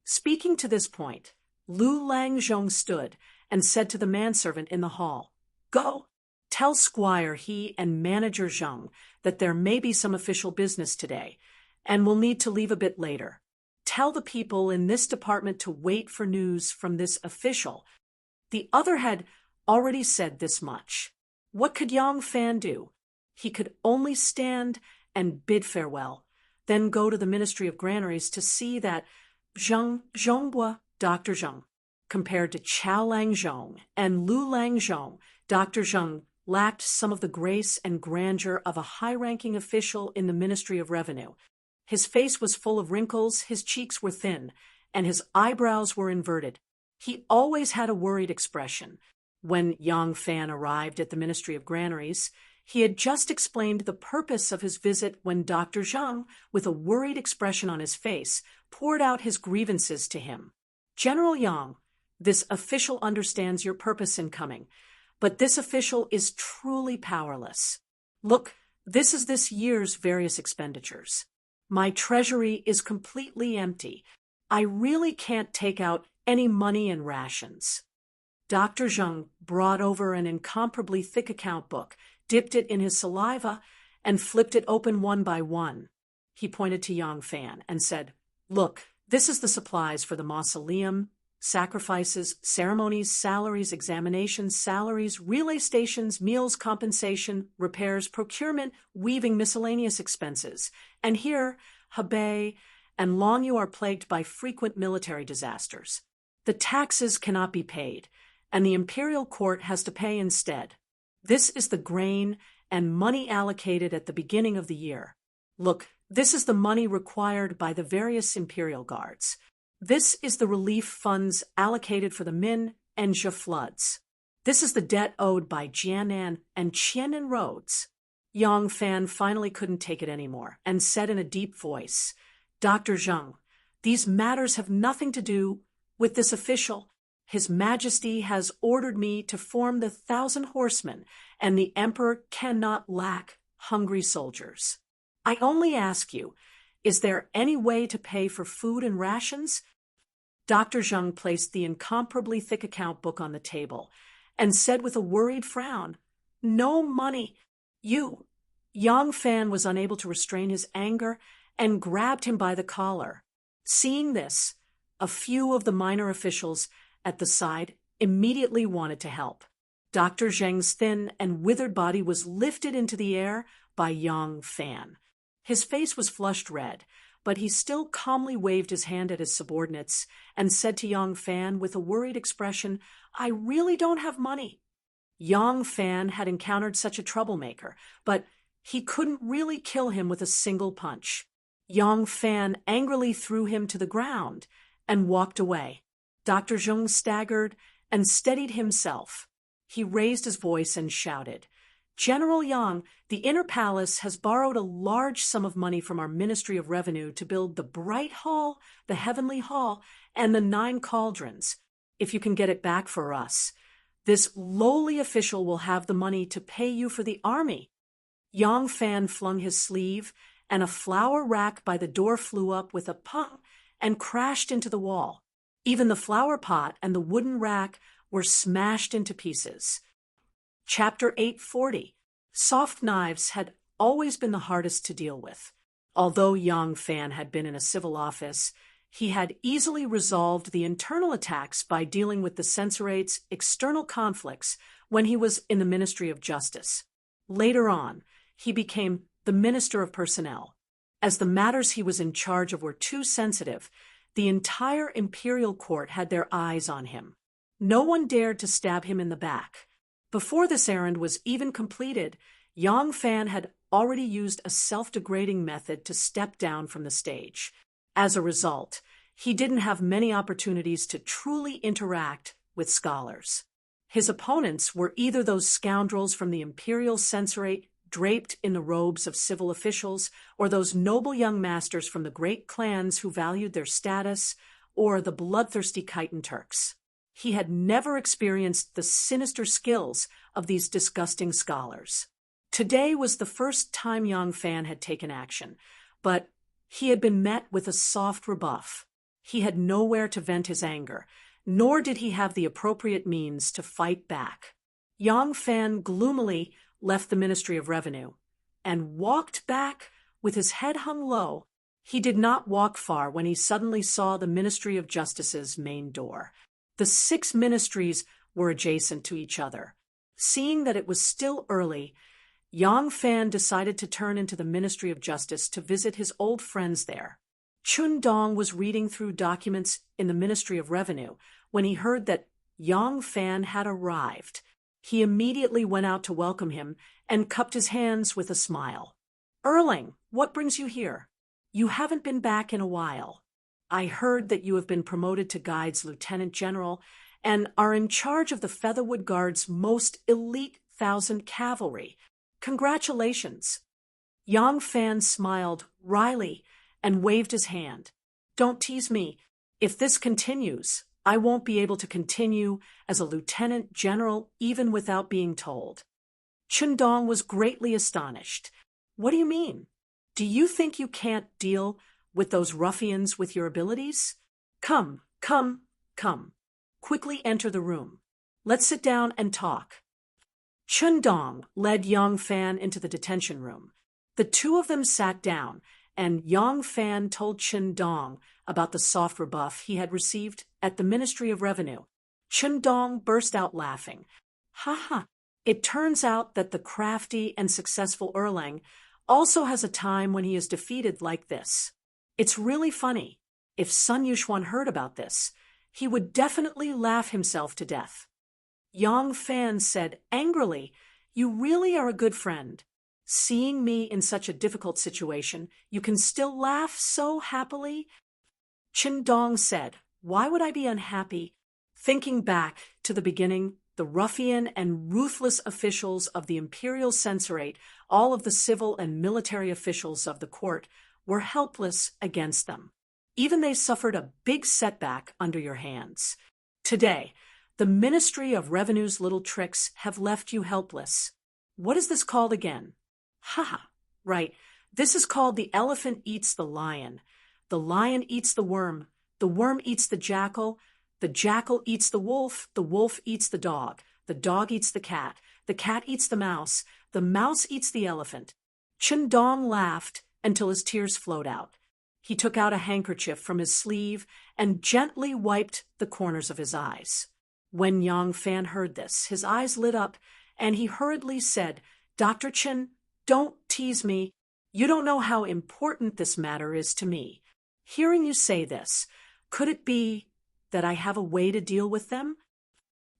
Speaking to this point, Lu Langzhong stood and said to the manservant in the hall, Go, tell Squire He and Manager Zheng that there may be some official business today, and will need to leave a bit later. Tell the people in this department to wait for news from this official. The other had already said this much. What could Yang Fan do? He could only stand and bid farewell, then go to the Ministry of Granaries to see that Zhongbua, Dr. Zheng. Compared to Chao Langzhong and Lu Langzhong, Dr. Zheng lacked some of the grace and grandeur of a high-ranking official in the Ministry of Revenue. His face was full of wrinkles, his cheeks were thin, and his eyebrows were inverted. He always had a worried expression. When Yang Fan arrived at the Ministry of Granaries, he had just explained the purpose of his visit when Dr. Zheng, with a worried expression on his face, poured out his grievances to him. General Yang, this official understands your purpose in coming, but this official is truly powerless. Look, this is this year's various expenditures. My treasury is completely empty. I really can't take out any money in rations. Dr. Zheng brought over an incomparably thick account book, dipped it in his saliva, and flipped it open one by one. He pointed to Yang Fan and said, Look, this is the supplies for the mausoleum, sacrifices, ceremonies, salaries, examinations, salaries, relay stations, meals, compensation, repairs, procurement, weaving, miscellaneous expenses. And here, Hebei and Long you are plagued by frequent military disasters. The taxes cannot be paid, and the imperial court has to pay instead. This is the grain and money allocated at the beginning of the year. Look, this is the money required by the various imperial guards. This is the relief funds allocated for the Min and Zhe floods. This is the debt owed by Jianan and Qianan roads. Yang Fan finally couldn't take it anymore and said in a deep voice, Dr. Zheng, these matters have nothing to do with this official. His Majesty has ordered me to form the 1,000 horsemen, and the Emperor cannot lack hungry soldiers. I only ask you, is there any way to pay for food and rations? Dr. Zheng placed the incomparably thick account book on the table and said with a worried frown, No money. Yang Fan was unable to restrain his anger and grabbed him by the collar. Seeing this, a few of the minor officials at the side immediately wanted to help. Dr. Zheng's thin and withered body was lifted into the air by Yang Fan. His face was flushed red, but he still calmly waved his hand at his subordinates and said to Yang Fan with a worried expression, "I really don't have money." Yang Fan had encountered such a troublemaker, but he couldn't really kill him with a single punch. Yang Fan angrily threw him to the ground and walked away. Dr. Zheng staggered and steadied himself. He raised his voice and shouted, "General Yang, the Inner Palace has borrowed a large sum of money from our Ministry of Revenue to build the Bright Hall, the Heavenly Hall, and the 9 Cauldrons. If you can get it back for us, this lowly official will have the money to pay you for the army." Yang Fan flung his sleeve, and a flower rack by the door flew up with a pong and crashed into the wall. Even the flower pot and the wooden rack were smashed into pieces. Chapter 840. Soft knives had always been the hardest to deal with. Although Yang Fan had been in a civil office, he had easily resolved the internal attacks by dealing with the censorate's external conflicts when he was in the Ministry of Justice. Later on, he became the Minister of Personnel. As the matters he was in charge of were too sensitive, the entire imperial court had their eyes on him. No one dared to stab him in the back. Before this errand was even completed, Yang Fan had already used a self-degrading method to step down from the stage. As a result, he didn't have many opportunities to truly interact with scholars. His opponents were either those scoundrels from the imperial censorate draped in the robes of civil officials, or those noble young masters from the great clans who valued their status, or the bloodthirsty Khitan Turks. He had never experienced the sinister skills of these disgusting scholars. Today was the first time Yang Fan had taken action, but he had been met with a soft rebuff. He had nowhere to vent his anger, nor did he have the appropriate means to fight back. Yang Fan gloomily left the Ministry of Revenue and walked back with his head hung low. He did not walk far when he suddenly saw the Ministry of Justice's main door. The 6 ministries were adjacent to each other. Seeing that it was still early, Yang Fan decided to turn into the Ministry of Justice to visit his old friends there. Chun Dong was reading through documents in the Ministry of Revenue when he heard that Yang Fan had arrived. He immediately went out to welcome him and cupped his hands with a smile. "Erling, what brings you here? You haven't been back in a while. I heard that you have been promoted to Guides Lieutenant General and are in charge of the Featherwood Guard's most elite 1,000 cavalry. Congratulations." Yang Fan smiled wryly and waved his hand. "Don't tease me. If this continues, I won't be able to continue as a lieutenant general even without being told." Chun Dong was greatly astonished. "What do you mean? Do you think you can't deal with those ruffians with your abilities? Come. Quickly enter the room. Let's sit down and talk." Chun Dong led Yang Fan into the detention room. The two of them sat down, and Yang Fan told Chun Dong about the soft rebuff he had received at the Ministry of Revenue. Chun Dong burst out laughing. "Ha! It turns out that the crafty and successful Erlang also has a time when he is defeated like this. It's really funny. If Sun Yuxuan heard about this, he would definitely laugh himself to death." Yang Fan said angrily, "You really are a good friend. Seeing me in such a difficult situation, you can still laugh so happily?" Chun Dong said, "Why would I be unhappy? Thinking back to the beginning, the ruffian and ruthless officials of the imperial censorate, all of the civil and military officials of the court, were helpless against them. Even they suffered a big setback under your hands. Today, the Ministry of Revenue's little tricks have left you helpless. What is this called again? Right. This is called the elephant eats the lion eats the worm eats the jackal eats the wolf eats the dog eats the cat eats the mouse eats the elephant." Chun Dong laughed until his tears flowed out. He took out a handkerchief from his sleeve and gently wiped the corners of his eyes. When Yang Fan heard this, his eyes lit up, and he hurriedly said, "Dr. Chen, don't tease me. You don't know how important this matter is to me. Hearing you say this, could it be that I have a way to deal with them?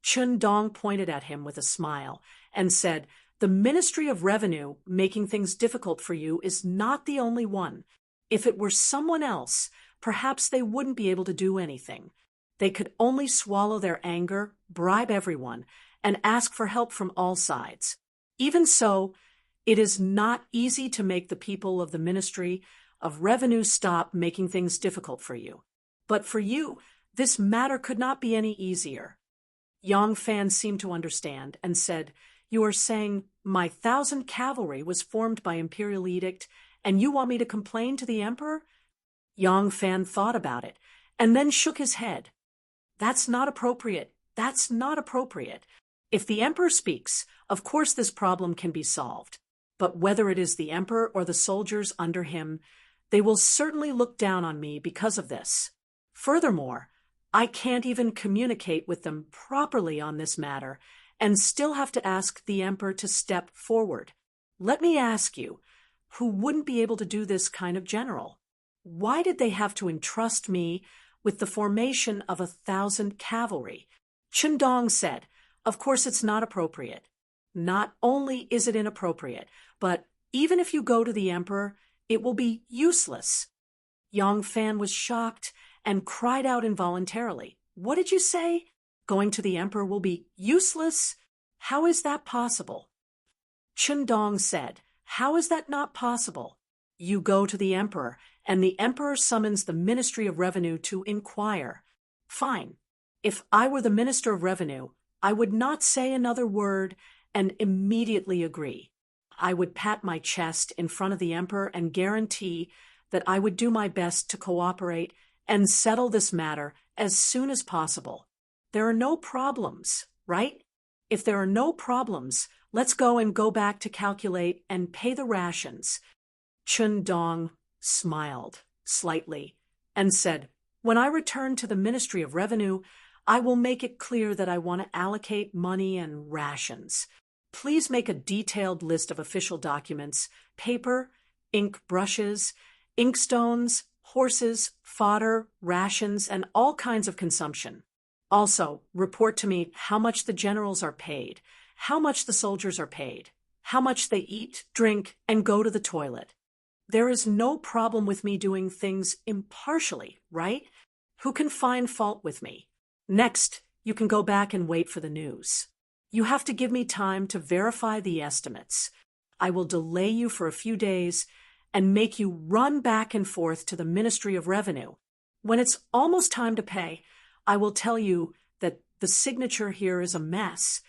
Chun Dong pointed at him with a smile and said, the Ministry of Revenue making things difficult for you is not the only one. If it were someone else, perhaps they wouldn't be able to do anything. They could only swallow their anger, bribe everyone, and ask for help from all sides. Even so, it is not easy to make the people of the Ministry of Revenue stop making things difficult for you. But for you, this matter could not be any easier. Yang Fan seemed to understand and said, you are saying my 1,000 cavalry was formed by imperial edict, and you want me to complain to the emperor? Yang Fan thought about it, and then shook his head. That's not appropriate. That's not appropriate. If the emperor speaks, of course this problem can be solved. But whether it is the emperor or the soldiers under him, they will certainly look down on me because of this. Furthermore, I can't even communicate with them properly on this matter, and still have to ask the emperor to step forward. Let me ask you, who wouldn't be able to do this kind of general? Why did they have to entrust me with the formation of 1,000 cavalry? Chun Dong said, of course it's not appropriate. Not only is it inappropriate, but even if you go to the emperor, it will be useless. Yang Fan was shocked and cried out involuntarily. What did you say? Going to the emperor will be useless? How is that possible? Chun Dong said, how is that not possible? You go to the emperor, and the emperor summons the Ministry of Revenue to inquire. Fine. If I were the Minister of Revenue, I would not say another word and immediately agree. I would pat my chest in front of the emperor and guarantee that I would do my best to cooperate and settle this matter as soon as possible. There are no problems, right? If there are no problems, let's go back to calculate and pay the rations. Chun Dong smiled slightly and said, when I return to the Ministry of Revenue, I will make it clear that I want to allocate money and rations. Please make a detailed list of official documents, paper, ink brushes, inkstones, horses, fodder, rations, and all kinds of consumption. Also, report to me how much the generals are paid, how much the soldiers are paid, how much they eat, drink, and go to the toilet. There is no problem with me doing things impartially, right? Who can find fault with me? Next, you can go back and wait for the news. You have to give me time to verify the estimates. I will delay you for a few days and make you run back and forth to the Ministry of Revenue. When it's almost time to pay, I will tell you that the signature here is a mess,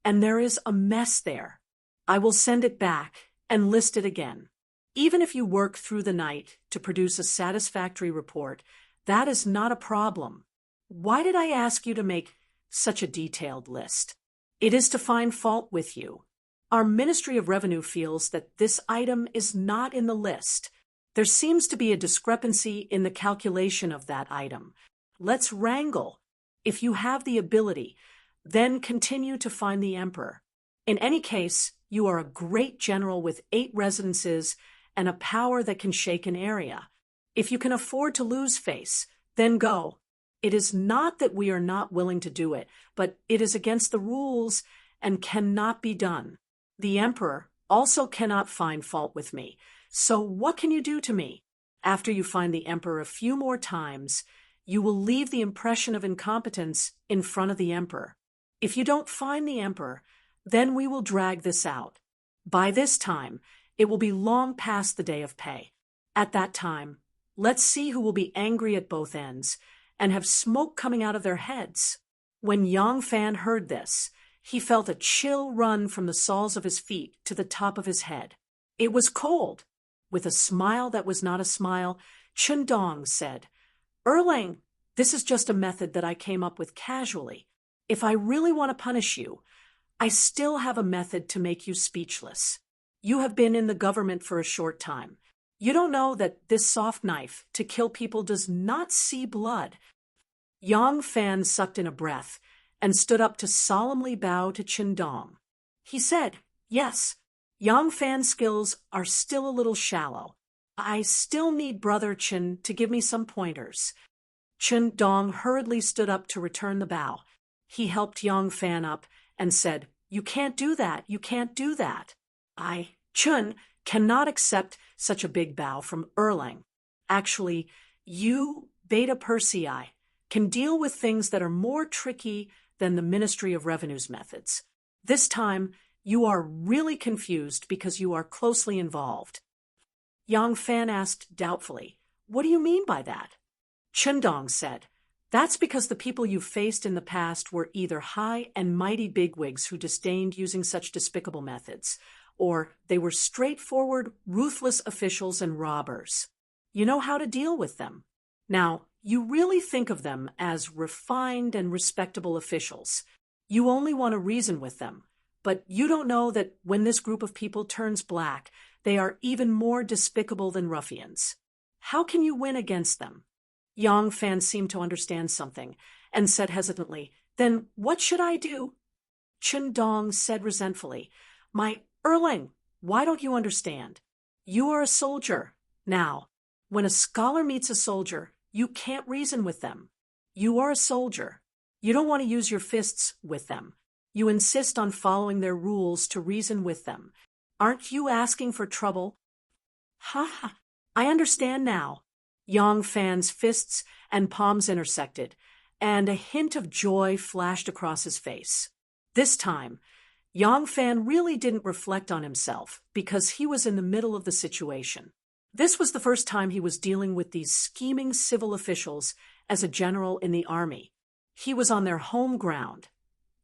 and there is a mess there. I will send it back and list it again. Even if you work through the night to produce a satisfactory report, that is not a problem. Why did I ask you to make such a detailed list? It is to find fault with you. Our Ministry of Revenue feels that this item is not in the list. There seems to be a discrepancy in the calculation of that item. Let's wrangle. If you have the ability, then continue to find the emperor. In any case, you are a great general with 8 residences and a power that can shake an area. If you can afford to lose face, then go. It is not that we are not willing to do it, but it is against the rules and cannot be done. The emperor also cannot find fault with me. So what can you do to me? After you find the emperor a few more times, you will leave the impression of incompetence in front of the emperor. If you don't find the emperor, then we will drag this out. By this time, it will be long past the day of pay. At that time, let's see who will be angry at both ends and have smoke coming out of their heads. When Yang Fan heard this, he felt a chill run from the soles of his feet to the top of his head. It was cold. With a smile that was not a smile, Chun Dong said, Erlang, this is just a method that I came up with casually. If I really want to punish you, I still have a method to make you speechless. You have been in the government for a short time. You don't know that this soft knife to kill people does not see blood. Yang Fan sucked in a breath and stood up to solemnly bow to Chun Dong. He said, yes, Yang Fan's skills are still a little shallow. I still need Brother Chen to give me some pointers. Chen Dong hurriedly stood up to return the bow. He helped Yang Fan up and said, "You can't do that. You can't do that." Chun cannot accept such a big bow from Erlang. Actually, you, Beta Persei, can deal with things that are more tricky than the Ministry of Revenue's methods. This time, you are really confused because you are closely involved. Yang Fan asked doubtfully, "What do you mean by that?" Chundong said, "That's because the people you faced in the past were either high and mighty bigwigs who disdained using such despicable methods, or they were straightforward, ruthless officials and robbers. You know how to deal with them. Now, you really think of them as refined and respectable officials. You only want to reason with them, but you don't know that when this group of people turns black, they are even more despicable than ruffians. How can you win against them?" Yang Fan seemed to understand something and said hesitantly, "Then what should I do?" Chun Dong said resentfully, "My Erlang, why don't you understand? You are a soldier. Now, when a scholar meets a soldier, you can't reason with them. You are a soldier. You don't want to use your fists with them. You insist on following their rules to reason with them. Aren't you asking for trouble?" "Ha! I understand now." Yang Fan's fists and palms intersected, and a hint of joy flashed across his face. This time, Yang Fan really didn't reflect on himself because he was in the middle of the situation. This was the first time he was dealing with these scheming civil officials as a general in the army. He was on their home ground,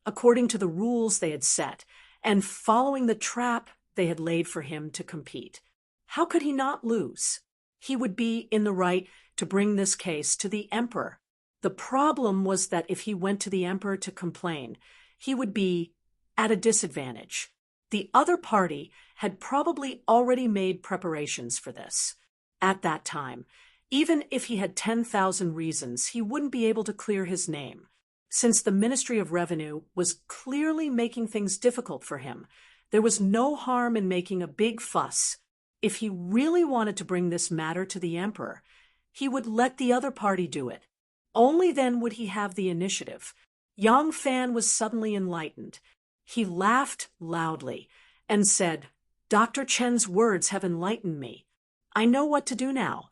according to the rules they had set, and following the trap they had laid for him to compete. How could he not lose? He would be in the right to bring this case to the emperor. The problem was that if he went to the emperor to complain, he would be at a disadvantage. The other party had probably already made preparations for this. At that time, even if he had 10,000 reasons, he wouldn't be able to clear his name. Since the Ministry of Revenue was clearly making things difficult for him, there was no harm in making a big fuss. If he really wanted to bring this matter to the emperor, he would let the other party do it. Only then would he have the initiative. Yang Fan was suddenly enlightened. He laughed loudly and said, "Dr. Chen's words have enlightened me. I know what to do now.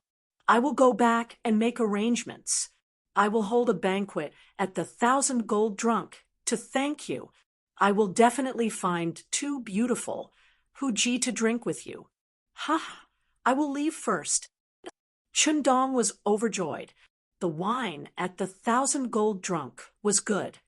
I will go back and make arrangements. I will hold a banquet at the 1,000 Gold Drunk to thank you. I will definitely find 2 beautiful Huji to drink with you. Ha! I will leave first." Chun Dong was overjoyed. The wine at the 1,000 Gold Drunk was good,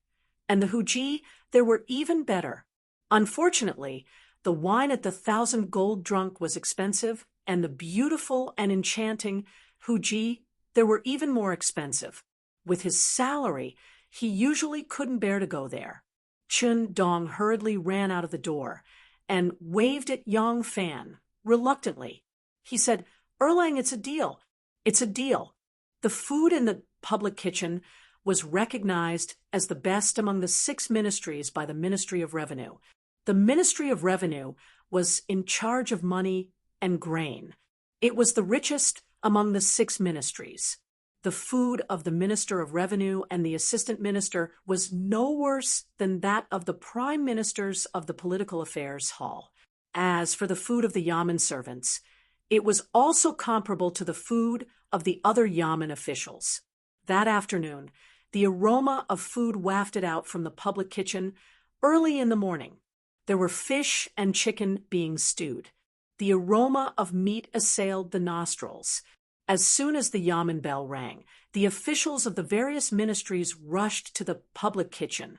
and the Huji there were even better. Unfortunately, the wine at the 1,000 Gold Drunk was expensive, and the beautiful and enchanting Huji there were even more expensive. With his salary, he usually couldn't bear to go there. Chun Dong hurriedly ran out of the door and waved at Yang Fan. Reluctantly, he said, "Erlang, it's a deal. It's a deal." The food in the public kitchen was recognized as the best among the 6 ministries by the Ministry of Revenue. The Ministry of Revenue was in charge of money and grain. It was the richest among the 6 ministries. The food of the Minister of Revenue and the Assistant Minister was no worse than that of the Prime Ministers of the Political Affairs Hall. As for the food of the Yamen servants, it was also comparable to the food of the other Yamen officials. That afternoon, the aroma of food wafted out from the public kitchen early in the morning. There were fish and chicken being stewed. The aroma of meat assailed the nostrils. As soon as the Yamen bell rang, the officials of the various ministries rushed to the public kitchen.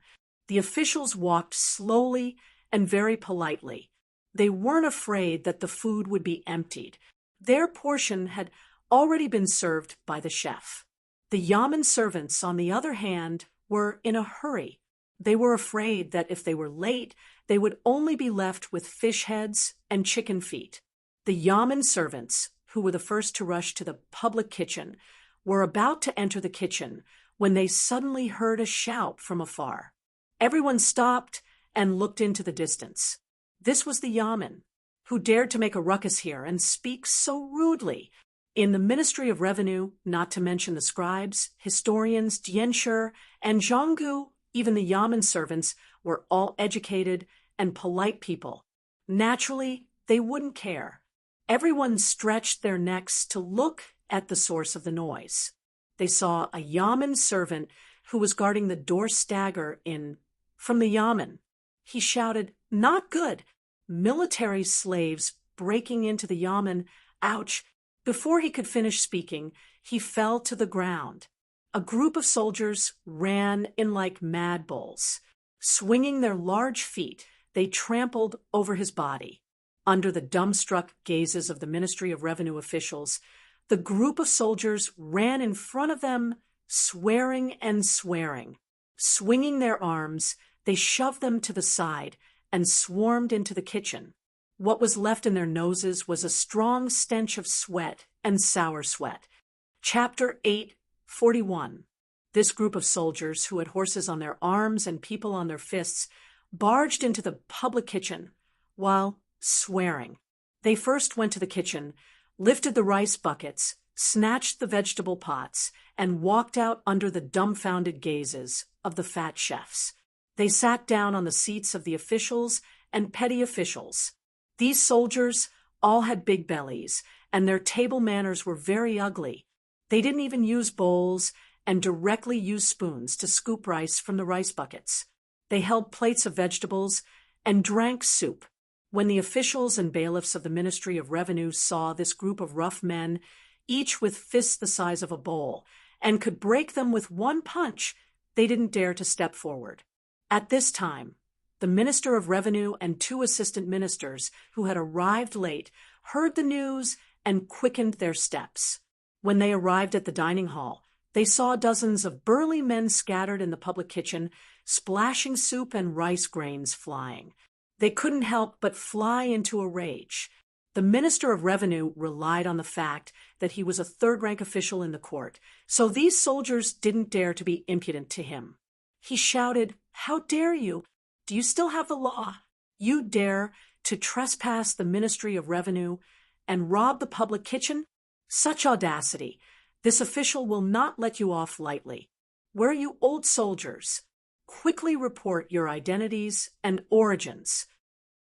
The officials walked slowly and very politely. They weren't afraid that the food would be emptied. Their portion had already been served by the chef. The Yamen servants, on the other hand, were in a hurry. They were afraid that if they were late, they would only be left with fish heads and chicken feet. The Yamen servants, who were the first to rush to the public kitchen, were about to enter the kitchen when they suddenly heard a shout from afar. Everyone stopped and looked into the distance. This was the Yamen. Who dared to make a ruckus here and speak so rudely? In the Ministry of Revenue, not to mention the scribes, historians, Diensher, and Zhanggu, even the Yamen servants, were all educated and polite people. Naturally, they wouldn't care. Everyone stretched their necks to look at the source of the noise. They saw a Yamen servant who was guarding the door stagger from the Yamen. He shouted, "Not good! Military slaves breaking into the Yamen! Ouch!" Before he could finish speaking, he fell to the ground. A group of soldiers ran in like mad bulls. Swinging their large feet, they trampled over his body. Under the dumbstruck gazes of the Ministry of Revenue officials, the group of soldiers ran in front of them, swearing and swearing. Swinging their arms, they shoved them to the side and swarmed into the kitchen. What was left in their noses was a strong stench of sweat and sour sweat. Chapter 8:41. This group of soldiers, who had horses on their arms and people on their fists, barged into the public kitchen while swearing. They first went to the kitchen, lifted the rice buckets, snatched the vegetable pots, and walked out under the dumbfounded gazes of the fat chefs. They sat down on the seats of the officials and petty officials. These soldiers all had big bellies, and their table manners were very ugly. They didn't even use bowls and directly used spoons to scoop rice from the rice buckets. They held plates of vegetables and drank soup. When the officials and bailiffs of the Ministry of Revenue saw this group of rough men, each with fists the size of a bowl, and could break them with one punch, they didn't dare to step forward. At this time, the Minister of Revenue and 2 assistant ministers, who had arrived late, heard the news and quickened their steps. When they arrived at the dining hall, they saw dozens of burly men scattered in the public kitchen, splashing soup and rice grains flying. They couldn't help but fly into a rage. The Minister of Revenue relied on the fact that he was a third-rank official in the court, so these soldiers didn't dare to be impudent to him. He shouted, "How dare you? Do you still have the law? You dare to trespass the Ministry of Revenue and rob the public kitchen? Such audacity! This official will not let you off lightly. Where are you old soldiers? Quickly report your identities and origins."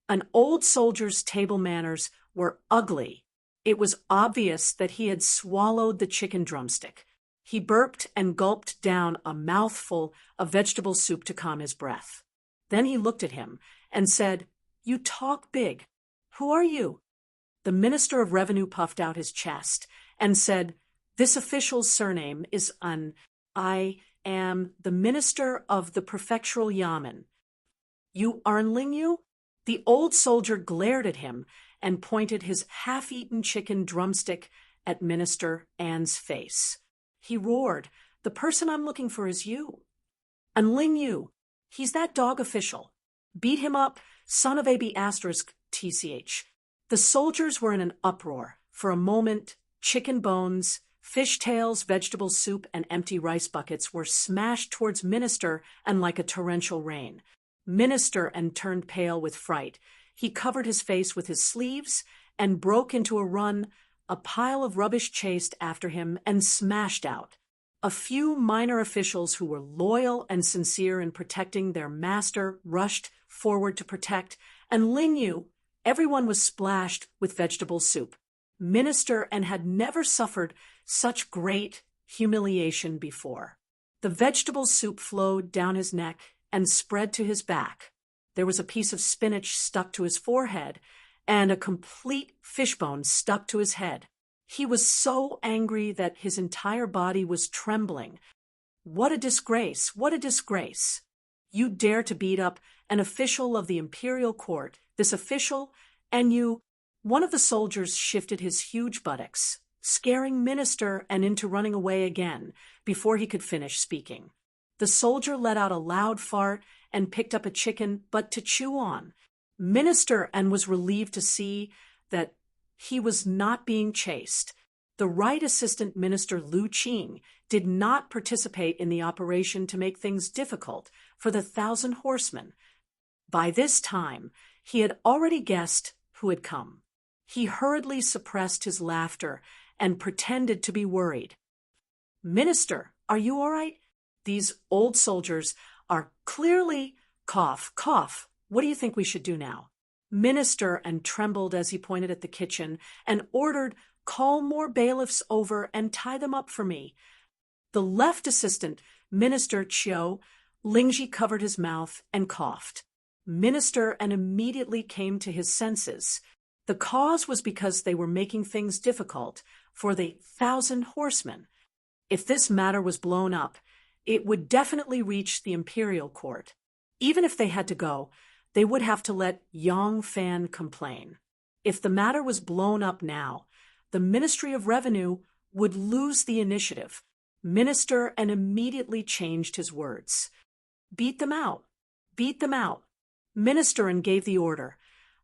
An old soldier's table manners were ugly. It was obvious that he had swallowed the chicken drumstick. He burped and gulped down a mouthful of vegetable soup to calm his breath. Then he looked at him and said, "You talk big. Who are you?" The Minister of Revenue puffed out his chest and said, "This official's surname is I am the Minister of the Prefectural Yamen. You are Lingyu?" The old soldier glared at him and pointed his half-eaten chicken drumstick at Minister An's face. He roared, "The person I'm looking for is you. And Lingyu, he's that dog official. Beat him up, son of AB *TCH. The soldiers were in an uproar. For a moment, chicken bones, fish tails, vegetable soup, and empty rice buckets were smashed towards Minister and like a torrential rain. Minister and turned pale with fright. He covered his face with his sleeves and broke into a run. A pile of rubbish chased after him and smashed out. A few minor officials who were loyal and sincere in protecting their master rushed forward to protect, and Lingyu, everyone was splashed with vegetable soup. Minister and had never suffered such great humiliation before. The vegetable soup flowed down his neck and spread to his back. There was a piece of spinach stuck to his forehead, and a complete fishbone stuck to his head. He was so angry that his entire body was trembling. What a disgrace! What a disgrace! You dare to beat up an official of the imperial court, this official, and you— One of the soldiers shifted his huge buttocks, scaring Minister and into running away again before he could finish speaking. The soldier let out a loud fart and picked up a chicken, but to chew on. Minister and was relieved to see that he was not being chased. The right assistant minister, Lu Qing, did not participate in the operation to make things difficult for the 1,000 horsemen. By this time, he had already guessed who had come. He hurriedly suppressed his laughter and pretended to be worried. "Minister, are you all right? These old soldiers are clearly—" Cough, cough. What do you think we should do now? Minister and trembled as he pointed at the kitchen and ordered, "Call more bailiffs over and tie them up for me." The left assistant, Minister Chiu, Lingji covered his mouth and coughed. Minister and immediately came to his senses. The cause was because they were making things difficult for the 1,000 horsemen. If this matter was blown up, it would definitely reach the imperial court. Even if they had to go, they would have to let Yang Fan complain. If the matter was blown up now, the Ministry of Revenue would lose the initiative. Minister and immediately changed his words. "Beat them out! Beat them out!" Minister and gave the order,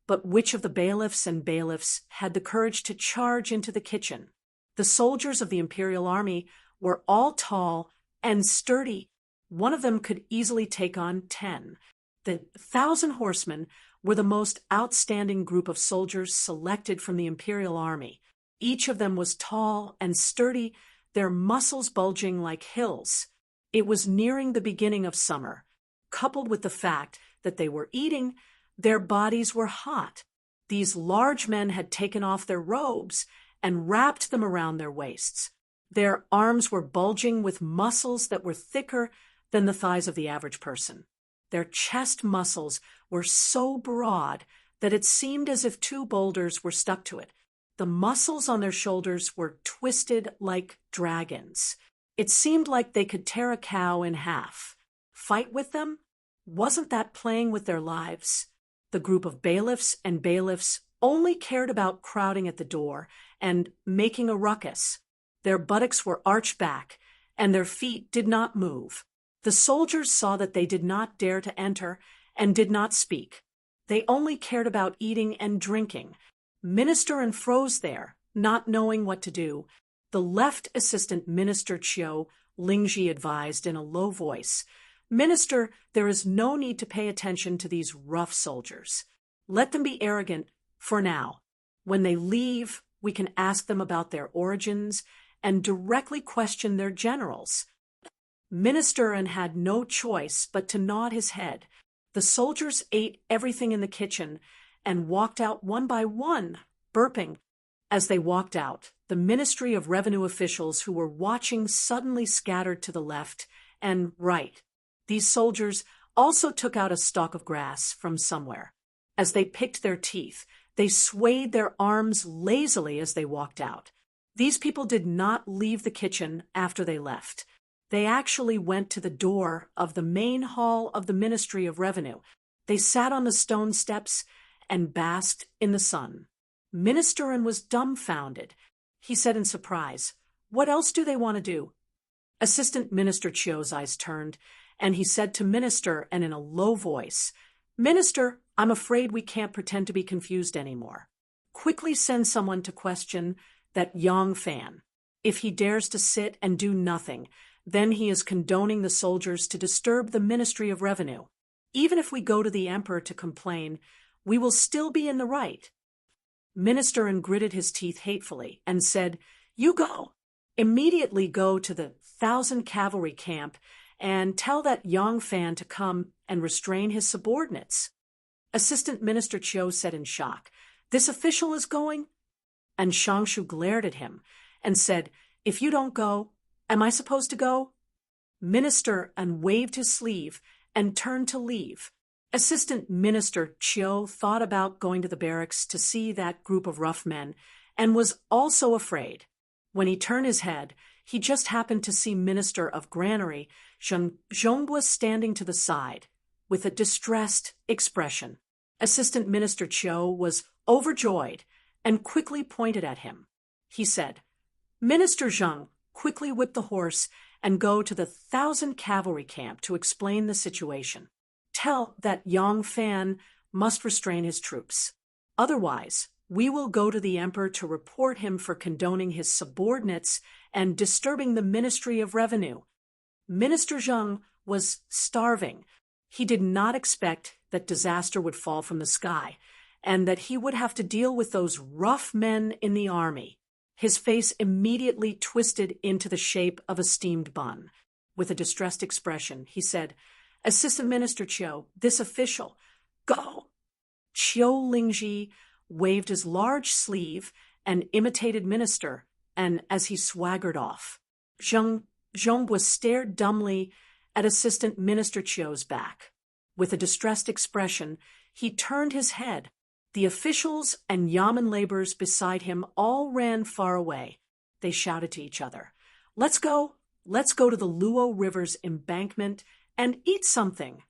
but which of the bailiffs and bailiffs had the courage to charge into the kitchen? The soldiers of the imperial army were all tall and sturdy. One of them could easily take on 10. The 1,000 horsemen were the most outstanding group of soldiers selected from the imperial army. Each of them was tall and sturdy, their muscles bulging like hills. It was nearing the beginning of summer. Coupled with the fact that they were eating, their bodies were hot. These large men had taken off their robes and wrapped them around their waists. Their arms were bulging with muscles that were thicker than the thighs of the average person. Their chest muscles were so broad that it seemed as if 2 boulders were stuck to it. The muscles on their shoulders were twisted like dragons. It seemed like they could tear a cow in half. Fight with them? Wasn't that playing with their lives? The group of bailiffs and bailiffs only cared about crowding at the door and making a ruckus. Their buttocks were arched back, and their feet did not move. The soldiers saw that they did not dare to enter and did not speak. They only cared about eating and drinking. Minister and froze there, not knowing what to do. The left assistant, Minister Chiu, Lingji advised in a low voice, "Minister, there is no need to pay attention to these rough soldiers. Let them be arrogant for now. When they leave, we can ask them about their origins and directly question their generals." Minister and had no choice but to nod his head. The soldiers ate everything in the kitchen and walked out one by one, burping. As they walked out, the Ministry of Revenue officials who were watching suddenly scattered to the left and right. These soldiers also took out a stalk of grass from somewhere. As they picked their teeth, they swayed their arms lazily as they walked out. These people did not leave the kitchen after they left. They actually went to the door of the main hall of the Ministry of Revenue. They sat on the stone steps and basked in the sun. Minister was dumbfounded. He said in surprise, "What else do they want to do?" Assistant Minister Chiu's eyes turned, and he said to Minister and in a low voice, "Minister, I'm afraid we can't pretend to be confused anymore. Quickly send someone to question that Yang Fan. If he dares to sit and do nothing, then he is condoning the soldiers to disturb the Ministry of Revenue. Even if we go to the emperor to complain, we will still be in the right." Minister gritted his teeth hatefully and said, "You go. Immediately go to the 1,000 cavalry camp and tell that Yang Fan to come and restrain his subordinates." Assistant Minister Chiu said in shock, "This official is going?" And Shangshu glared at him and said, "If you don't go, am I supposed to go?" Minister waved his sleeve and turned to leave. Assistant Minister Chiu thought about going to the barracks to see that group of rough men and was also afraid. When he turned his head, he just happened to see Minister of Granary Zhongbua standing to the side with a distressed expression. Assistant Minister Chiu was overjoyed and quickly pointed at him. He said, "Minister Zheng, quickly whip the horse and go to the 1,000 cavalry camp to explain the situation. Tell that Yang Fan must restrain his troops. Otherwise, we will go to the emperor to report him for condoning his subordinates and disturbing the Ministry of Revenue." Minister Zheng was starving. He did not expect that disaster would fall from the sky, and that he would have to deal with those rough men in the army. His face immediately twisted into the shape of a steamed bun. With a distressed expression, he said, "Assistant Minister Chiu, this official, go!" Chiu Lingji waved his large sleeve and imitated Minister, and as he swaggered off, Zheng was stared dumbly at Assistant Minister Chiu's back. With a distressed expression, he turned his head. The officials and Yamen laborers beside him all ran far away. They shouted to each other, Let's go to the Luo River's embankment and eat something."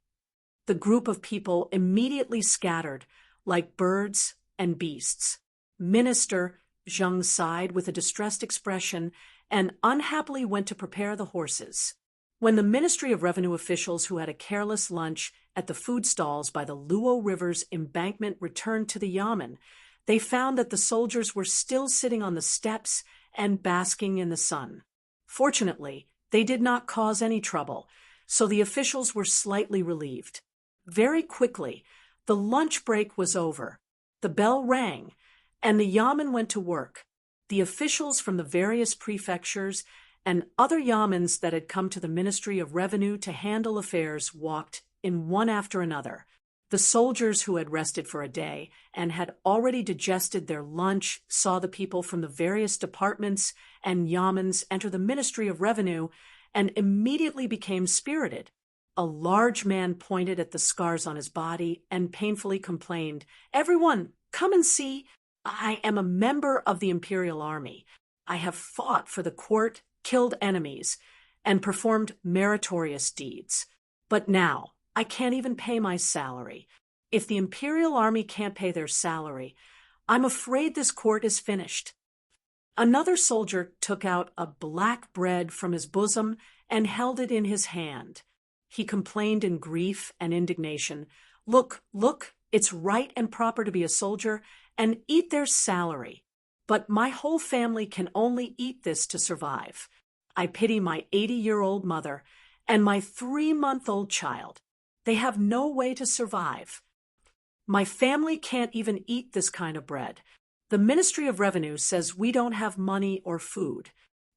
The group of people immediately scattered like birds and beasts. Minister Zheng sighed with a distressed expression and unhappily went to prepare the horses. When the Ministry of Revenue officials who had a careless lunch at the food stalls by the Luo River's embankment returned to the Yamen, they found that the soldiers were still sitting on the steps and basking in the sun. Fortunately, they did not cause any trouble, so the officials were slightly relieved. Very quickly, the lunch break was over. The bell rang, and the Yamen went to work. The officials from the various prefectures and other Yamens that had come to the Ministry of Revenue to handle affairs walked in one after another. The soldiers who had rested for a day and had already digested their lunch saw the people from the various departments and Yamens enter the Ministry of Revenue and immediately became spirited. A large man pointed at the scars on his body and painfully complained, "Everyone, come and see. I am a member of the Imperial Army. I have fought for the court, killed enemies, and performed meritorious deeds. But now, I can't even pay my salary. If the Imperial Army can't pay their salary, I'm afraid this court is finished." Another soldier took out a black bread from his bosom and held it in his hand. He complained in grief and indignation, Look, it's right and proper to be a soldier and eat their salary. But my whole family can only eat this to survive. I pity my 80-year-old mother and my 3-month-old child. They have no way to survive. My family can't even eat this kind of bread. The Ministry of Revenue says we don't have money or food.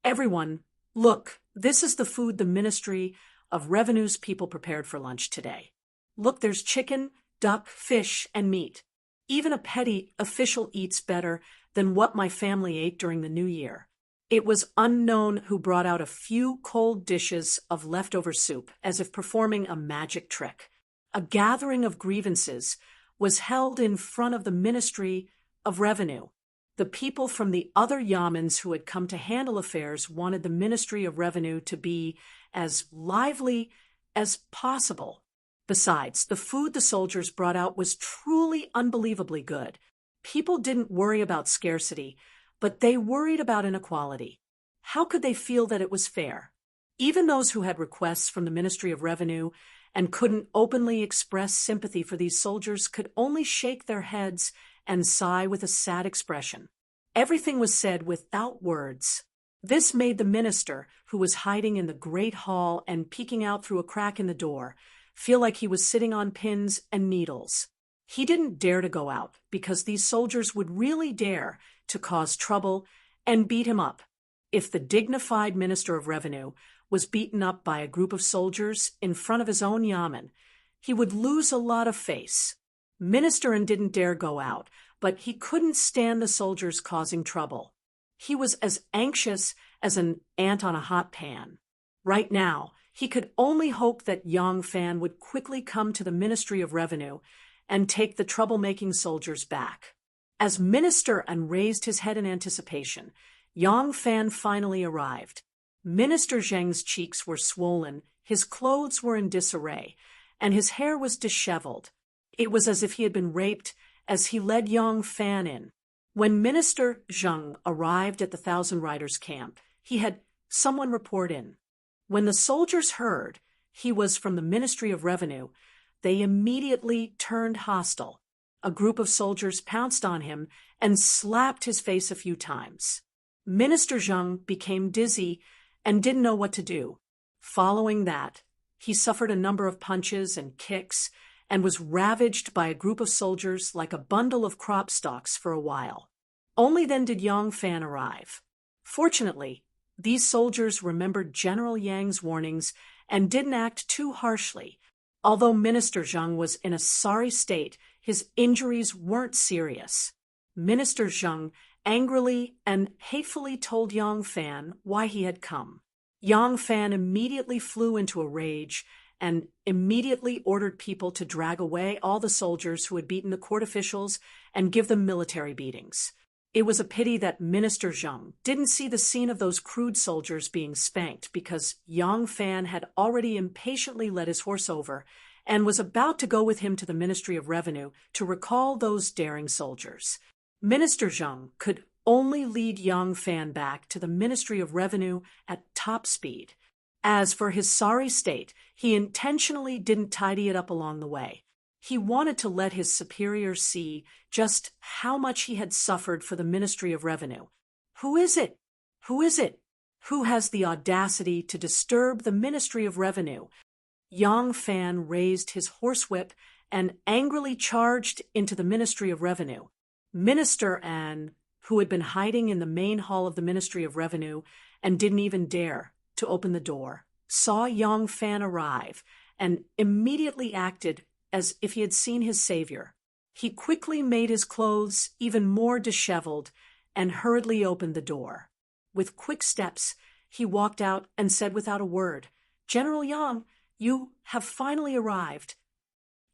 Everyone, look, this is the food the Ministry of Revenue's people prepared for lunch today. Look, there's chicken, duck, fish, and meat. Even a petty official eats better than what my family ate during the New Year. It was unknown who brought out a few cold dishes of leftover soup, as if performing a magic trick. A gathering of grievances was held in front of the Ministry of Revenue. The people from the other Yamens who had come to handle affairs wanted the Ministry of Revenue to be as lively as possible. Besides, the food the soldiers brought out was truly unbelievably good. People didn't worry about scarcity, but they worried about inequality. How could they feel that it was fair? Even those who had requests from the Ministry of Revenue and couldn't openly express sympathy for these soldiers could only shake their heads and sigh with a sad expression. Everything was said without words. This made the minister, who was hiding in the great hall and peeking out through a crack in the door, feel like he was sitting on pins and needles. He didn't dare to go out because these soldiers would really dare to cause trouble and beat him up. If the dignified Minister of Revenue was beaten up by a group of soldiers in front of his own Yamen, he would lose a lot of face. Minister didn't dare go out, but he couldn't stand the soldiers causing trouble. He was as anxious as an ant on a hot pan. Right now, he could only hope that Yang Fan would quickly come to the Ministry of Revenue and take the troublemaking soldiers back. As Minister raised his head in anticipation, Yang Fan finally arrived. Minister Zheng's cheeks were swollen, his clothes were in disarray, and his hair was disheveled. It was as if he had been raped as he led Yang Fan in. When Minister Zheng arrived at the Thousand Riders camp, he had someone report in. When the soldiers heard he was from the Ministry of Revenue, they immediately turned hostile. A group of soldiers pounced on him and slapped his face a few times. Minister Zheng became dizzy and didn't know what to do. Following that, he suffered a number of punches and kicks and was ravaged by a group of soldiers like a bundle of crop stalks for a while. Only then did Yang Fan arrive. Fortunately, these soldiers remembered General Yang's warnings and didn't act too harshly. Although Minister Zheng was in a sorry state, his injuries weren't serious. Minister Zheng angrily and hatefully told Yang Fan why he had come. Yang Fan immediately flew into a rage and immediately ordered people to drag away all the soldiers who had beaten the court officials and give them military beatings. It was a pity that Minister Zheng didn't see the scene of those crude soldiers being spanked, because Yang Fan had already impatiently led his horse over and was about to go with him to the Ministry of Revenue to recall those daring soldiers. Minister Zheng could only lead Yang Fan back to the Ministry of Revenue at top speed. As for his sorry state, he intentionally didn't tidy it up along the way. He wanted to let his superiors see just how much he had suffered for the Ministry of Revenue. Who is it? Who is it? Who has the audacity to disturb the Ministry of Revenue? Yang Fan raised his horsewhip and angrily charged into the Ministry of Revenue. Minister An, who had been hiding in the main hall of the Ministry of Revenue and didn't even dare to open the door, saw Yang Fan arrive and immediately acted as if he had seen his savior. He quickly made his clothes even more disheveled and hurriedly opened the door. With quick steps, he walked out and said without a word, "General Yang, you have finally arrived."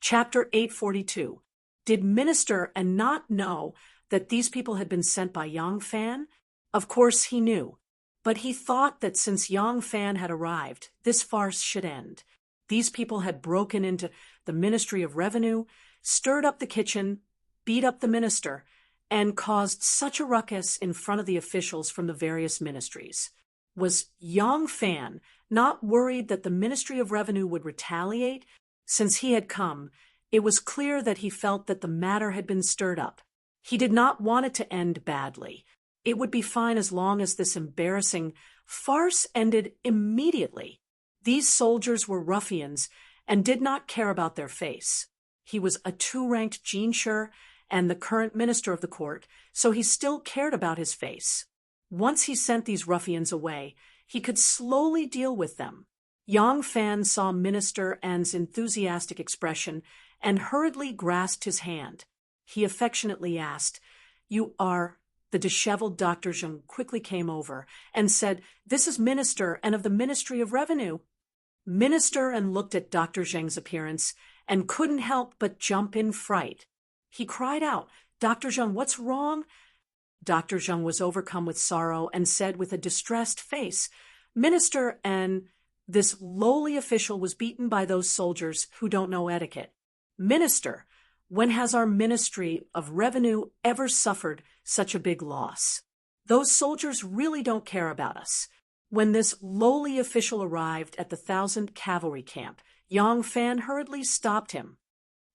Chapter 842. Did Minister An not know that these people had been sent by Yang Fan? Of course he knew, but he thought that since Yang Fan had arrived, this farce should end. These people had broken into the Ministry of Revenue, stirred up the kitchen, beat up the minister, and caused such a ruckus in front of the officials from the various ministries. Was Yang Fan not worried that the Ministry of Revenue would retaliate? Since he had come, it was clear that he felt that the matter had been stirred up. He did not want it to end badly. It would be fine as long as this embarrassing farce ended immediately. These soldiers were ruffians and did not care about their face. He was a two-ranked jinshi and the current minister of the court, so he still cared about his face. Once he sent these ruffians away, he could slowly deal with them. Yang Fan saw Minister An's enthusiastic expression and hurriedly grasped his hand. He affectionately asked, "You are—" The disheveled Dr. Zheng quickly came over and said, "This is Minister An of the Ministry of Revenue." Minister An looked at Dr. Zheng's appearance and couldn't help but jump in fright. He cried out, "Dr. Zheng, what's wrong?" Dr. Zheng was overcome with sorrow and said with a distressed face, "Minister An, this lowly official was beaten by those soldiers who don't know etiquette. Minister, when has our Ministry of Revenue ever suffered such a big loss? Those soldiers really don't care about us." When this lowly official arrived at the 1,000 cavalry camp, Yang Fan hurriedly stopped him.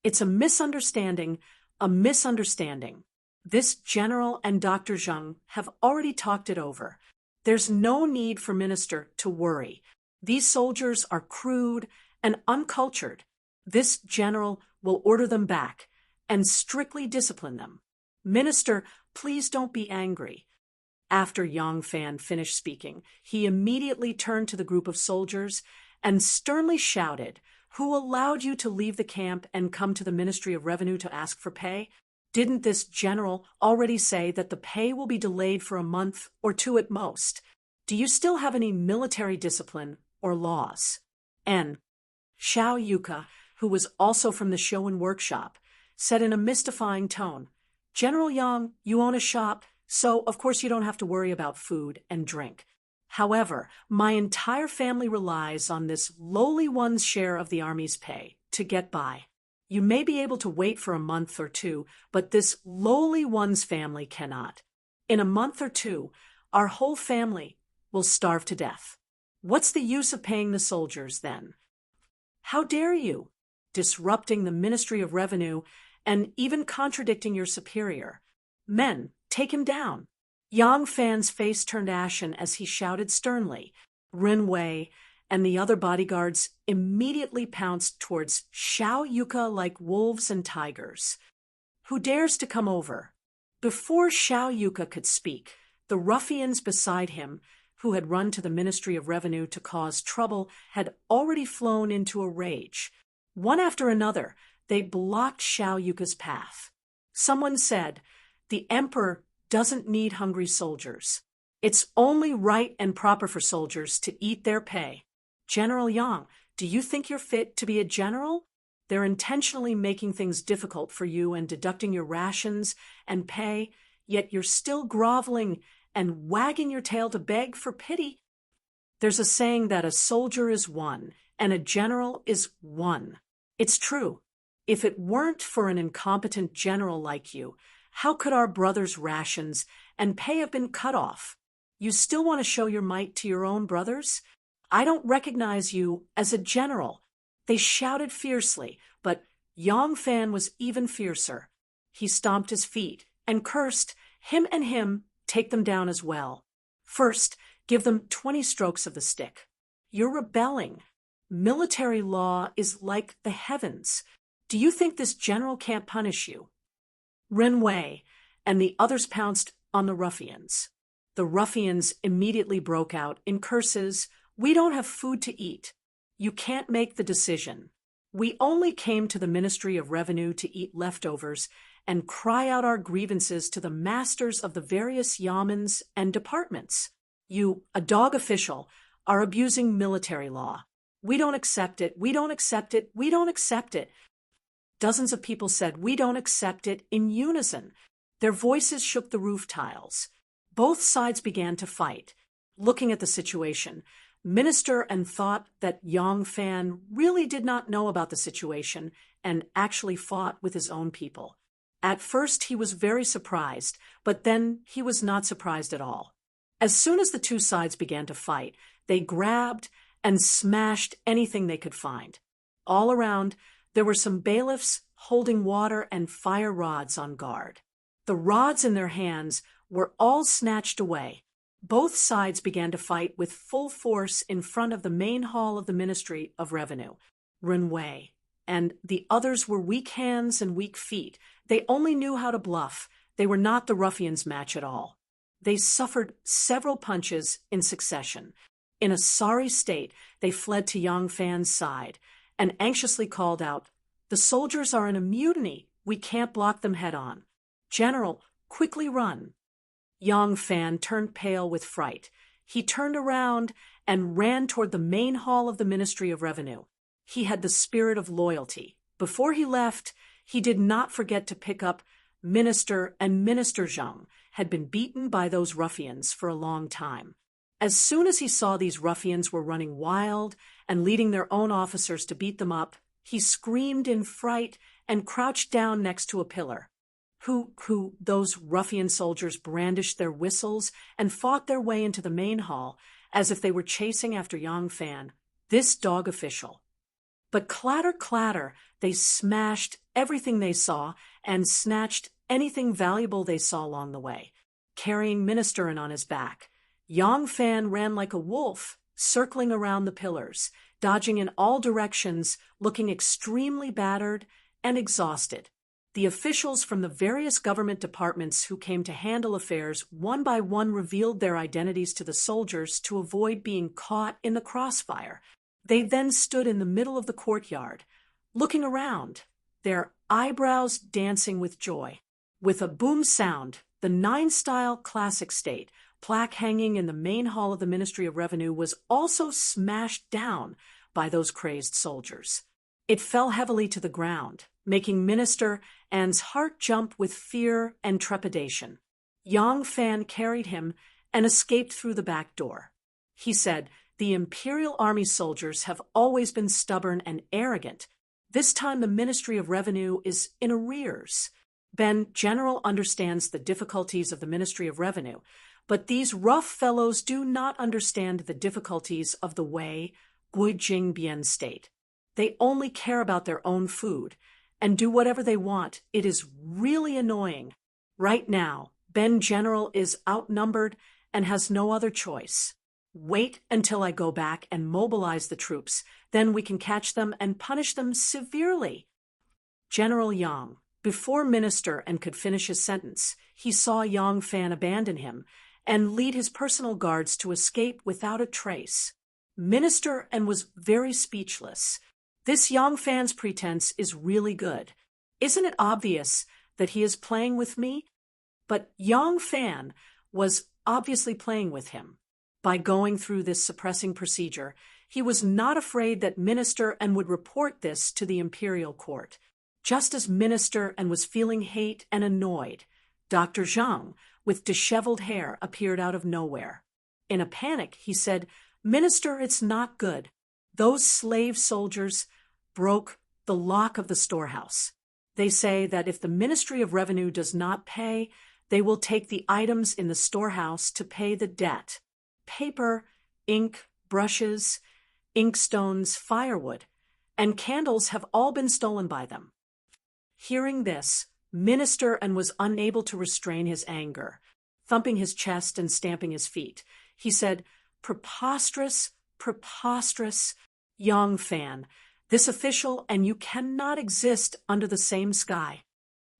"It's a misunderstanding, a misunderstanding. This general and Dr. Zheng have already talked it over. There's no need for Minister to worry. These soldiers are crude and uncultured. This general will order them back and strictly discipline them. Minister, please don't be angry." After Yang Fan finished speaking, he immediately turned to the group of soldiers and sternly shouted, "Who allowed you to leave the camp and come to the Ministry of Revenue to ask for pay? Didn't this general already say that the pay will be delayed for a month or two at most? Do you still have any military discipline or laws?" And Xiao Yuka, who was also from the Shoin workshop, said in a mystifying tone, "General Yang, you own a shop, so of course you don't have to worry about food and drink. However, my entire family relies on this lowly one's share of the army's pay to get by. You may be able to wait for a month or two, but this lowly one's family cannot. In a month or two, our whole family will starve to death. What's the use of paying the soldiers then? How dare you, disrupting the Ministry of Revenue and even contradicting your superior? Men, take him down." Yang Fan's face turned ashen as he shouted sternly. Rin Wei and the other bodyguards immediately pounced towards Xiao Yuka like wolves and tigers. Who dares to come over? Before Xiao Yuka could speak, the ruffians beside him, who had run to the Ministry of Revenue to cause trouble, had already flown into a rage. One after another, they blocked Xiao Yuka's path. Someone said, "The emperor doesn't need hungry soldiers. It's only right and proper for soldiers to eat their pay. General Yang, do you think you're fit to be a general? They're intentionally making things difficult for you and deducting your rations and pay, yet you're still groveling and wagging your tail to beg for pity." There's a saying that a soldier is one and a general is one. It's true. If it weren't for an incompetent general like you, how could our brothers' rations and pay have been cut off? You still want to show your might to your own brothers? I don't recognize you as a general. They shouted fiercely, but Yang Fan was even fiercer. He stomped his feet and cursed, him and him, take them down as well. First, give them 20 strokes of the stick. You're rebelling. Military law is like the heavens. Do you think this general can't punish you? Ren Wei and the others pounced on the ruffians. The ruffians immediately broke out in curses. "We don't have food to eat. You can't make the decision. We only came to the Ministry of Revenue to eat leftovers and cry out our grievances to the masters of the various yamens and departments. You, a dog official, are abusing military law. We don't accept it. We don't accept it. We don't accept it." Dozens of people said, "We don't accept it," in unison. Their voices shook the roof tiles. Both sides began to fight. Looking at the situation, Minister and thought that Yang Fan really did not know about the situation and actually fought with his own people. At first he was very surprised, but then he was not surprised at all. As soon as the two sides began to fight, they grabbed and smashed anything they could find. All around, there were some bailiffs holding water and fire rods on guard. The rods in their hands were all snatched away. Both sides began to fight with full force in front of the main hall of the Ministry of Revenue. Ren Wei and the others were weak hands and weak feet. They only knew how to bluff. They were not the ruffians' match at all. They suffered several punches in succession. In a sorry state, they fled to Yang Fan's side and anxiously called out, "The soldiers are in a mutiny. We can't block them head on. General, quickly run." Yang Fan turned pale with fright. He turned around and ran toward the main hall of the Ministry of Revenue. He had the spirit of loyalty. Before he left, he did not forget to pick up Minister and Minister Zhang had been beaten by those ruffians for a long time. As soon as he saw these ruffians were running wild and leading their own officers to beat them up, he screamed in fright and crouched down next to a pillar. Those ruffian soldiers brandished their whistles and fought their way into the main hall as if they were chasing after Yang Fan, this dog official. But clatter, clatter, they smashed everything they saw and snatched anything valuable they saw along the way, carrying Ministerin on his back. Yang Fan ran like a wolf, circling around the pillars, dodging in all directions, looking extremely battered and exhausted. The officials from the various government departments who came to handle affairs one by one revealed their identities to the soldiers to avoid being caught in the crossfire. They then stood in the middle of the courtyard, looking around, their eyebrows dancing with joy. With a boom sound, the 9-style classic state plaque hanging in the main hall of the Ministry of Revenue was also smashed down by those crazed soldiers. It fell heavily to the ground, making Minister An's heart jump with fear and trepidation. Yang Fan carried him and escaped through the back door. He said, "The Imperial Army soldiers have always been stubborn and arrogant. This time the Ministry of Revenue is in arrears. Ben General understands the difficulties of the Ministry of Revenue, but these rough fellows do not understand the difficulties of the Wei Guijingbian state. They only care about their own food and do whatever they want. It is really annoying. Right now, Ben General is outnumbered and has no other choice. Wait until I go back and mobilize the troops. Then we can catch them and punish them severely. General Yang, before Minister and could finish his sentence, he saw Yang Fan abandon him and lead his personal guards to escape without a trace. Minister and was very speechless. This Yang Fan's pretense is really good. Isn't it obvious that he is playing with me? But Yang Fan was obviously playing with him. By going through this suppressing procedure, he was not afraid that Minister and would report this to the imperial court. Just as Minister and was feeling hate and annoyed, Dr. Zhang, with disheveled hair, appeared out of nowhere. In a panic, he said, "Minister, it's not good. Those slave soldiers broke the lock of the storehouse. They say that if the Ministry of Revenue does not pay, they will take the items in the storehouse to pay the debt. Paper, ink, brushes, inkstones, firewood, and candles have all been stolen by them." Hearing this, Minister and was unable to restrain his anger. Thumping his chest and stamping his feet, he said, "Preposterous, preposterous, Yang Fan, this official and you cannot exist under the same sky."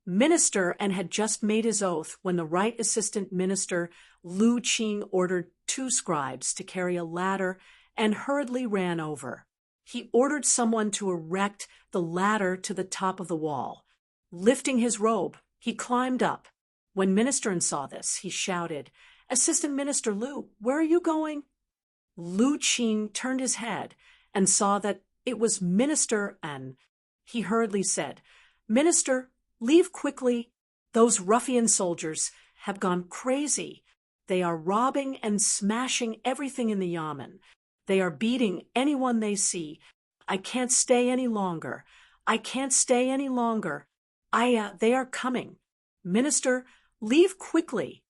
Minister and had just made his oath when the Right Assistant Minister Lu Qing ordered 2 scribes to carry a ladder and hurriedly ran over. He ordered someone to erect the ladder to the top of the wall. Lifting his robe, he climbed up. When Minister saw this, he shouted, "Assistant Minister Lu, where are you going?" Lu Qing turned his head and saw that it was Minister and he hurriedly said, "Minister, leave quickly. Those ruffian soldiers have gone crazy. They are robbing and smashing everything in the yamen. They are beating anyone they see. I can't stay any longer. I can't stay any longer. They are coming. Minister, leave quickly."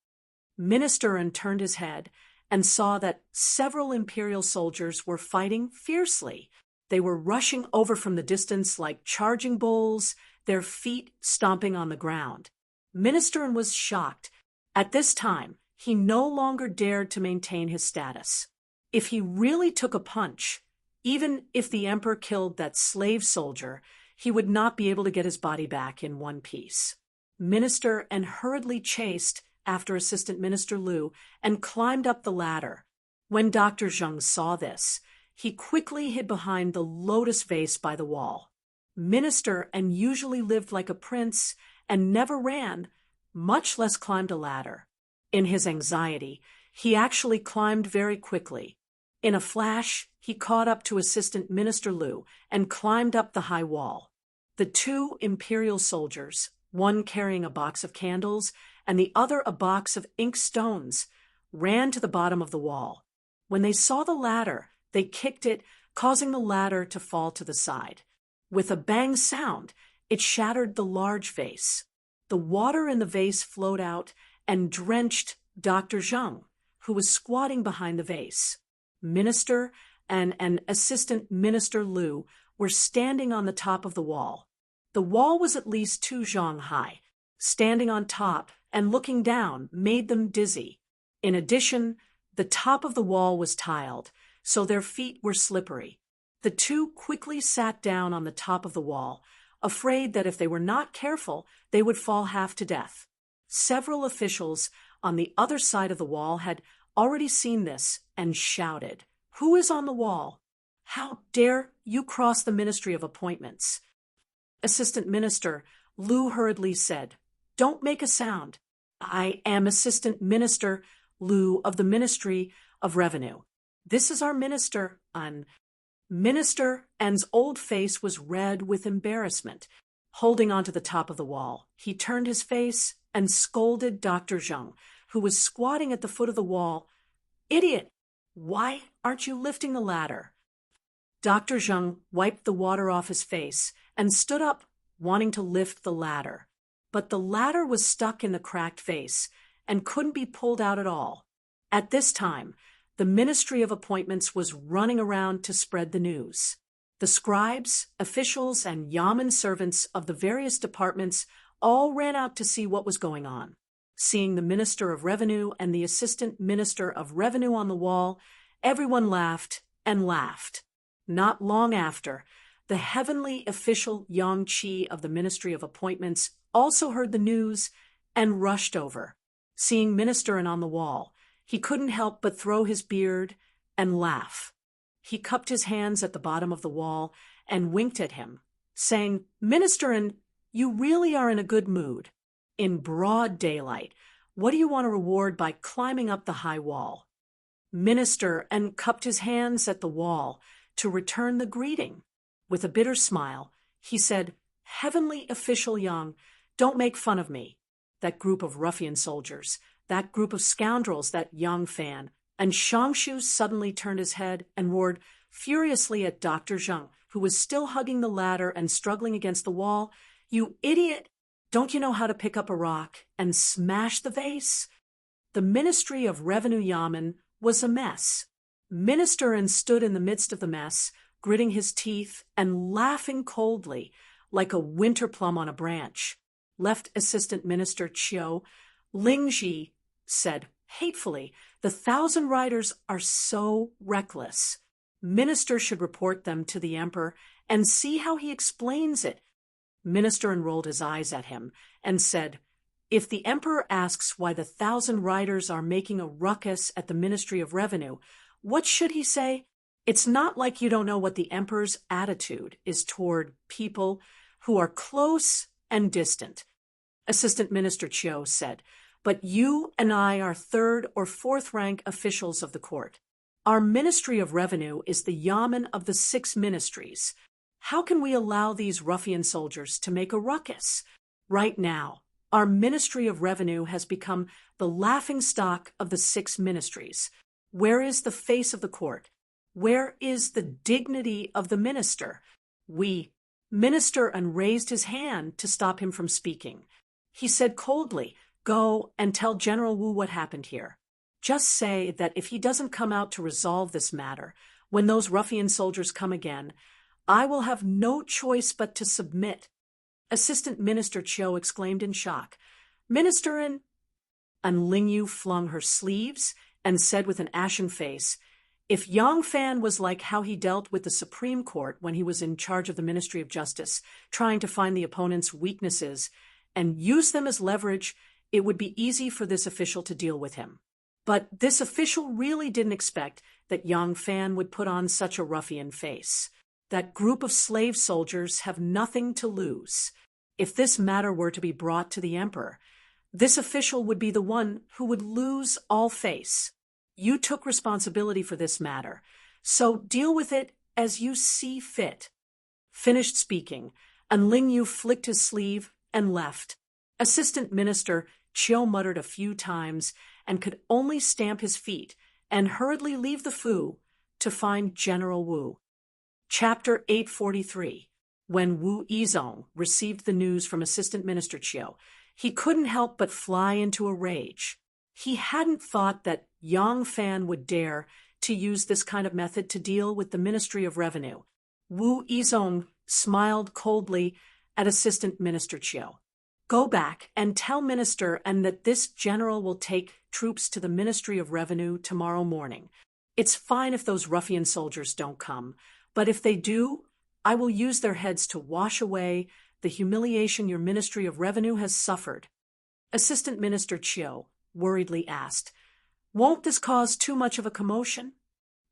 Minister turned his head and saw that several imperial soldiers were fighting fiercely. They were rushing over from the distance like charging bulls, their feet stomping on the ground. Minister was shocked. At this time, he no longer dared to maintain his status. If he really took a punch, even if the emperor killed that slave soldier, he would not be able to get his body back in one piece. Minister hurriedly chased after Assistant Minister Lu and climbed up the ladder. When Dr. Zheng saw this, he quickly hid behind the lotus vase by the wall. Minister usually lived like a prince and never ran, much less climbed a ladder. In his anxiety, he actually climbed very quickly. In a flash, he caught up to Assistant Minister Lu and climbed up the high wall. The 2 imperial soldiers, one carrying a box of candles and the other a box of ink stones, ran to the bottom of the wall. When they saw the ladder, they kicked it, causing the ladder to fall to the side. With a bang sound, it shattered the large vase. The water in the vase flowed out and drenched Dr. Zheng, who was squatting behind the vase. Minister and Assistant Minister Lu were standing on the top of the wall. The wall was at least 2 zhang high. Standing on top and looking down made them dizzy. In addition, the top of the wall was tiled, so their feet were slippery. The 2 quickly sat down on the top of the wall, afraid that if they were not careful, they would fall half to death. Several officials on the other side of the wall had already seen this and shouted, "Who is on the wall? How dare you cross the Ministry of Appointments?" Assistant Minister Lu hurriedly said, "Don't make a sound. I am Assistant Minister Lu of the Ministry of Revenue. This is our minister." Minister N's old face was red with embarrassment. Holding onto the top of the wall, he turned his face and scolded Dr. Zheng, who was squatting at the foot of the wall. "Idiot! Why aren't you lifting the ladder?" Dr. Zheng wiped the water off his face and stood up, wanting to lift the ladder. But the ladder was stuck in the cracked vase and couldn't be pulled out at all. At this time, the Ministry of Appointments was running around to spread the news. The scribes, officials, and yamen servants of the various departments all ran out to see what was going on. Seeing the Minister of Revenue and the Assistant Minister of Revenue on the wall, Everyone laughed and laughed. Not long after, the heavenly official Yang Qi of the Ministry of Appointments also heard the news and rushed over. Seeing Minister on the wall, he couldn't help but throw his beard and laugh. He cupped his hands at the bottom of the wall and winked at him, saying, "Minister, you really are in a good mood. In broad daylight, what do you want to reward by climbing up the high wall?" Minister cupped his hands at the wall to return the greeting. With a bitter smile, he said, "Heavenly official Yang, don't make fun of me. That group of ruffian soldiers, that group of scoundrels, that Yang Fan." And Shangshu suddenly turned his head and roared furiously at Dr. Zheng, who was still hugging the ladder and struggling against the wall. "You idiot! Don't you know how to pick up a rock and smash the vase?" The Ministry of Revenue Yamen was a mess. Minister stood in the midst of the mess, gritting his teeth and laughing coldly, like a winter plum on a branch. Left Assistant Minister Chiu, Lingji said hatefully, "The 1,000 riders are so reckless. Minister should report them to the emperor and see how he explains it." Minister rolled his eyes at him and said, "If the emperor asks why the 1,000 riders are making a ruckus at the Ministry of Revenue, what should he say? It's not like you don't know what the emperor's attitude is toward people who are close and distant." Assistant Minister Chiu said, "But you and I are 3rd or 4th rank officials of the court. Our Ministry of Revenue is the Yamen of the 6 ministries. How can we allow these ruffian soldiers to make a ruckus? Right now, our Ministry of Revenue has become the laughingstock of the 6 ministries. Where is the face of the court? Where is the dignity of the minister?" Minister raised his hand to stop him from speaking. He said coldly, "Go and tell General Wu what happened here. Just say that if he doesn't come out to resolve this matter, when those ruffian soldiers come again, I will have no choice but to submit." Assistant Minister Chiu exclaimed in shock, "Minister and Lingyu flung her sleeves and said with an ashen face, "If Yang Fan was like how he dealt with the Supreme Court when he was in charge of the Ministry of Justice, trying to find the opponent's weaknesses and use them as leverage, it would be easy for this official to deal with him. But this official really didn't expect that Yang Fan would put on such a ruffian face. That group of slave soldiers have nothing to lose. If this matter were to be brought to the emperor, this official would be the one who would lose all face. You took responsibility for this matter, so deal with it as you see fit." Finished speaking, and Lingyu flicked his sleeve and left. Assistant Minister Chiu muttered a few times and could only stamp his feet and hurriedly leave the Fu to find General Wu. Chapter 843. When Wu Yizong received the news from Assistant Minister Chiu, he couldn't help but fly into a rage. He hadn't thought that Yang Fan would dare to use this kind of method to deal with the Ministry of Revenue. Wu Yizong smiled coldly at Assistant Minister Chiu. "Go back and tell Minister that this general will take troops to the Ministry of Revenue tomorrow morning. It's fine if those ruffian soldiers don't come, but if they do, I will use their heads to wash away the humiliation your Ministry of Revenue has suffered." Assistant Minister Chiu worriedly asked, "Won't this cause too much of a commotion?"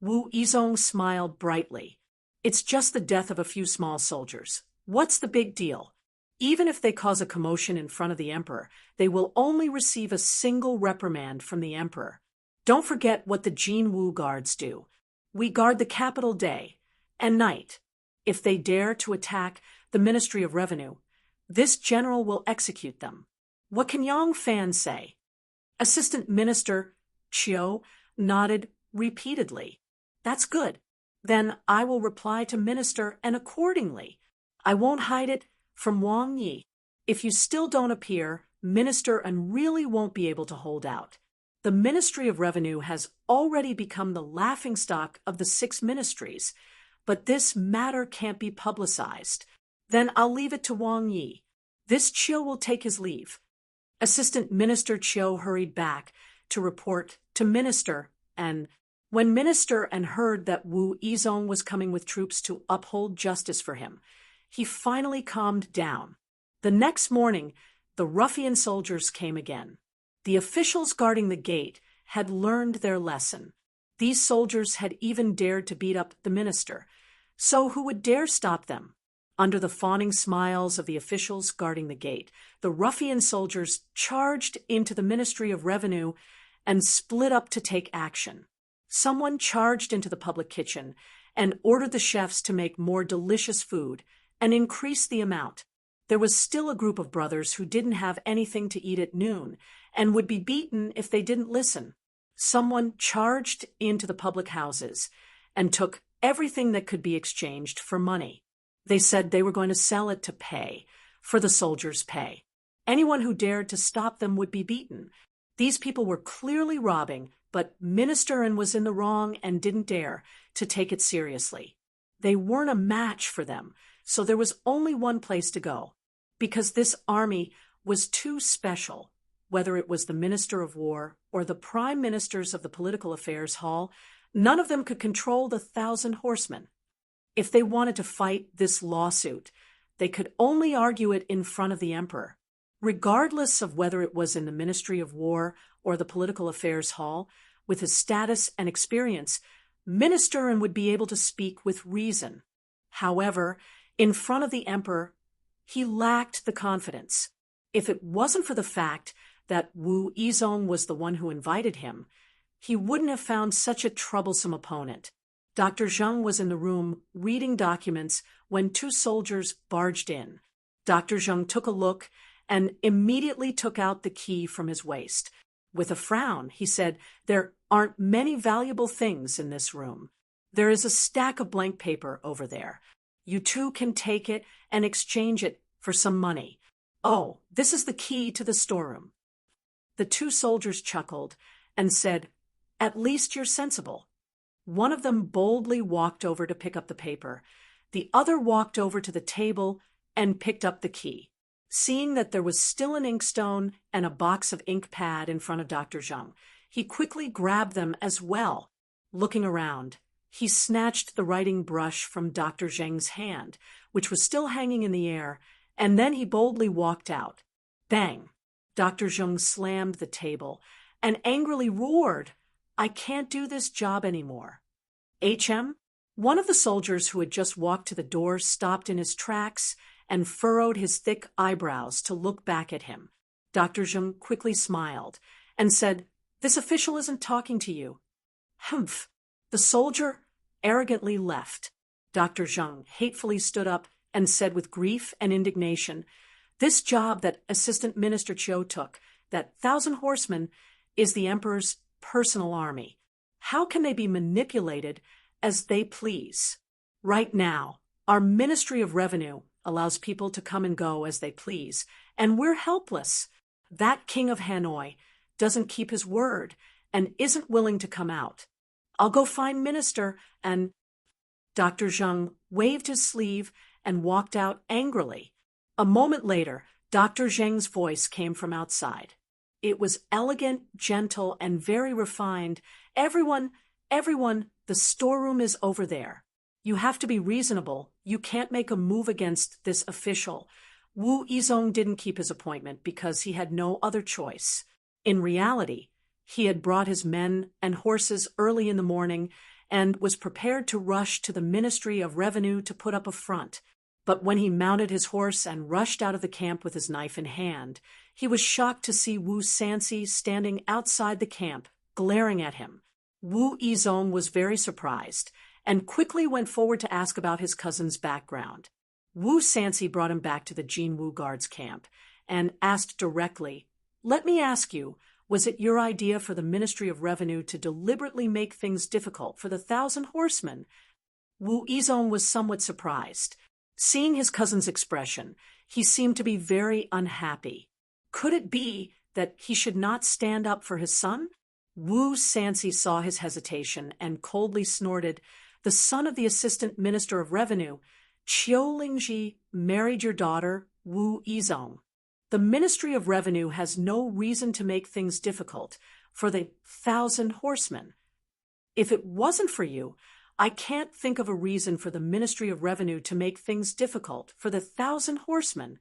Wu Yizong smiled brightly. "It's just the death of a few small soldiers. What's the big deal? Even if they cause a commotion in front of the emperor, they will only receive a single reprimand from the emperor. Don't forget what the Jin Wu guards do. We guard the capital day and night. If they dare to attack the Ministry of Revenue, this general will execute them. What can Yang Fan say?" Assistant Minister Chiu nodded repeatedly. "That's good. Then I will reply to Minister accordingly. I won't hide it from Wang Yi. If you still don't appear, Minister really won't be able to hold out. The Ministry of Revenue has already become the laughingstock of the 6 ministries, but this matter can't be publicized. Then I'll leave it to Wang Yi. This Chiu will take his leave." Assistant Minister Chiu hurried back to report to Minister When Minister An heard that Wu Yizong was coming with troops to uphold justice for him, he finally calmed down. The next morning, the ruffian soldiers came again. The officials guarding the gate had learned their lesson. These soldiers had even dared to beat up the minister. So who would dare stop them? Under the fawning smiles of the officials guarding the gate, the ruffian soldiers charged into the Ministry of Revenue and split up to take action. Someone charged into the public kitchen and ordered the chefs to make more delicious food and increase the amount. There was still a group of brothers who didn't have anything to eat at noon and would be beaten if they didn't listen. Someone charged into the public houses and took everything that could be exchanged for money. They said they were going to sell it to pay for the soldiers' pay. Anyone who dared to stop them would be beaten. These people were clearly robbing, but Minister An was in the wrong and didn't dare to take it seriously. They weren't a match for them, so there was only one place to go. Because this army was too special, whether it was the Minister of War or the Prime Ministers of the Political Affairs Hall, none of them could control the 1,000 horsemen. If they wanted to fight this lawsuit, they could only argue it in front of the emperor. Regardless of whether it was in the Ministry of War or the Political Affairs Hall, with his status and experience, Minister An would be able to speak with reason. However, in front of the emperor, he lacked the confidence. If it wasn't for the fact that Wu Yizong was the one who invited him, he wouldn't have found such a troublesome opponent. Dr. Zheng was in the room reading documents when two soldiers barged in. Dr. Zheng took a look and immediately took out the key from his waist. With a frown, he said, "There aren't many valuable things in this room. There is a stack of blank paper over there. You two can take it and exchange it for some money. Oh, this is the key to the storeroom." The two soldiers chuckled and said, "At least you're sensible." One of them boldly walked over to pick up the paper. The other walked over to the table and picked up the key. Seeing that there was still an inkstone and a box of ink pad in front of Dr. Zheng, he quickly grabbed them as well. Looking around, he snatched the writing brush from Dr. Zheng's hand, which was still hanging in the air, and then he boldly walked out. Bang! Dr. Zheng slammed the table and angrily roared, "I can't do this job anymore." HM? One of the soldiers who had just walked to the door stopped in his tracks and furrowed his thick eyebrows to look back at him. Dr. Zheng quickly smiled and said, "This official isn't talking to you." Humph! The soldier arrogantly left. Dr. Zheng hatefully stood up and said with grief and indignation, "This job that Assistant Minister Chiu took, that 1,000 horsemen, is the emperor's personal army. How can they be manipulated as they please? Right now, our Ministry of Revenue allows people to come and go as they please, and we're helpless. That king of Hanoi doesn't keep his word and isn't willing to come out. I'll go find Minister and—" Dr. Zheng waved his sleeve and walked out angrily. A moment later, Dr. Zheng's voice came from outside. It was elegant, gentle, and very refined. Everyone, the storeroom is over there. You have to be reasonable. You can't make a move against this official." Wu Yizong didn't keep his appointment because he had no other choice. In reality, he had brought his men and horses early in the morning and was prepared to rush to the Ministry of Revenue to put up a front. But when he mounted his horse and rushed out of the camp with his knife in hand, he was shocked to see Wu Sanxi standing outside the camp, glaring at him. Wu Yizong was very surprised and quickly went forward to ask about his cousin's background. Wu Sanxi brought him back to the Jinwu Guards camp and asked directly, "Let me ask you, was it your idea for the Ministry of Revenue to deliberately make things difficult for the 1,000 horsemen?" Wu Yizong was somewhat surprised. Seeing his cousin's expression, he seemed to be very unhappy. Could it be that he should not stand up for his son? Wu Sanxi saw his hesitation and coldly snorted, "The son of the Assistant Minister of Revenue, Chiu Lingji, married your daughter, Wu Yizong. The Ministry of Revenue has no reason to make things difficult for the 1,000 horsemen." If it wasn't for you, I can't think of a reason for the Ministry of Revenue to make things difficult for the 1,000 horsemen.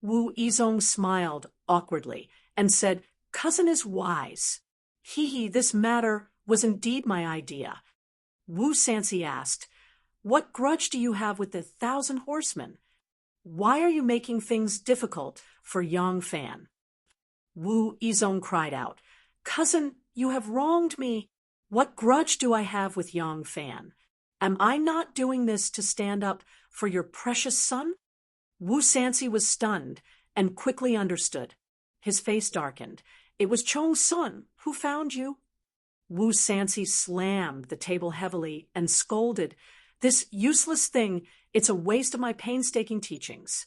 Wu Yizong smiled awkwardly and said, "Cousin is wise. Hee, this matter was indeed my idea." Wu Sansi asked, "What grudge do you have with the 1,000 horsemen? Why are you making things difficult for Yang Fan?" Wu Yizong cried out, "Cousin, you have wronged me. What grudge do I have with Yang Fan? Am I not doing this to stand up for your precious son?" Wu Sansi was stunned and quickly understood. His face darkened. "It was Chong Sun who found you." Wu Sansi slammed the table heavily and scolded, "This useless thing, it's a waste of my painstaking teachings."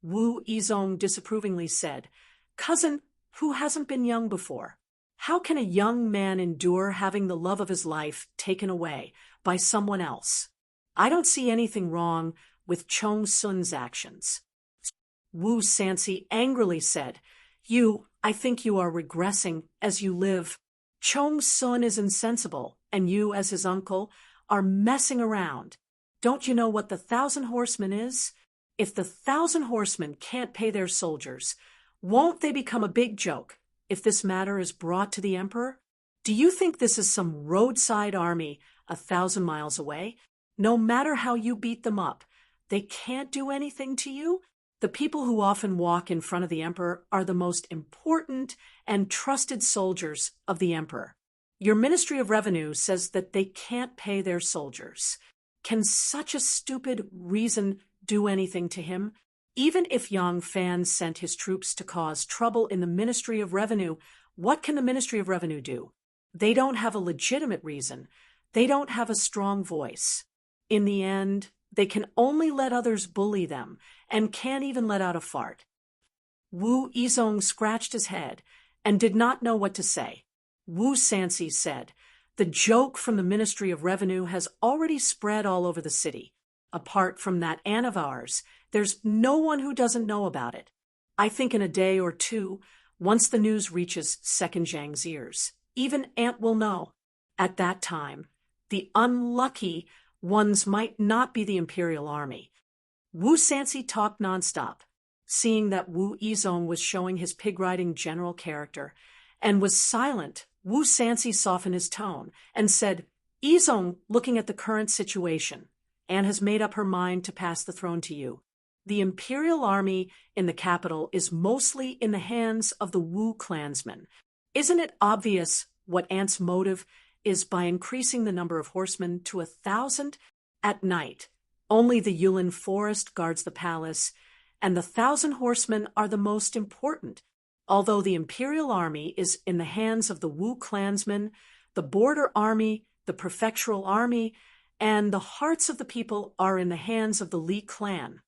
Wu Yizong disapprovingly said, "Cousin, who hasn't been young before? How can a young man endure having the love of his life taken away by someone else? I don't see anything wrong with Chong Sun's actions." Wu Sansi angrily said, I think you are regressing as you live. Chong Sun is insensible, and you, as his uncle, are messing around. Don't you know what the 1,000 horsemen is? If the 1,000 horsemen can't pay their soldiers, won't they become a big joke if this matter is brought to the emperor? Do you think this is some roadside army 1,000 miles away? No matter how you beat them up, they can't do anything to you? The people who often walk in front of the emperor are the most important and trusted soldiers of the emperor. Your Ministry of Revenue says that they can't pay their soldiers. Can such a stupid reason do anything to him? Even if Yang Fan sent his troops to cause trouble in the Ministry of Revenue, what can the Ministry of Revenue do? They don't have a legitimate reason. They don't have a strong voice. In the end, they can only let others bully them and can't even let out a fart. Wu Yizong scratched his head and did not know what to say. Wu Sansi said, "The joke from the Ministry of Revenue has already spread all over the city. Apart from that aunt of ours, there's no one who doesn't know about it. I think in a day or two, once the news reaches Second Zhang's ears, even Aunt will know. At that time, the unlucky ones might not be the imperial army." Wu Sansi talked nonstop, seeing that Wu Yizong was showing his pig-riding general character, and was silent. Wu Sansi softened his tone and said, "Yizong, looking at the current situation, Anne has made up her mind to pass the throne to you. The imperial army in the capital is mostly in the hands of the Wu clansmen. Isn't it obvious what Anne's motive is by increasing the number of horsemen to 1,000 at night? Only the Yulin forest guards the palace, and the 1,000 horsemen are the most important. Although the imperial army is in the hands of the Wu clansmen, the border army, the prefectural army, and the hearts of the people are in the hands of the Li clan."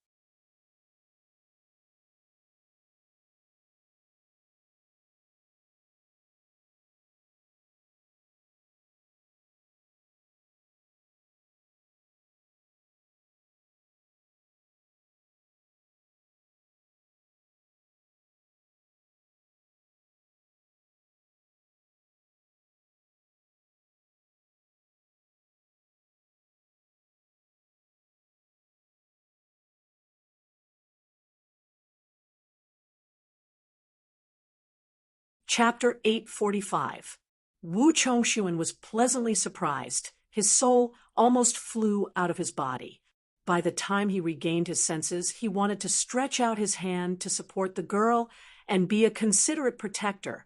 Chapter 845. Wu Chongshuan was pleasantly surprised. His soul almost flew out of his body. By the time he regained his senses, he wanted to stretch out his hand to support the girl and be a considerate protector.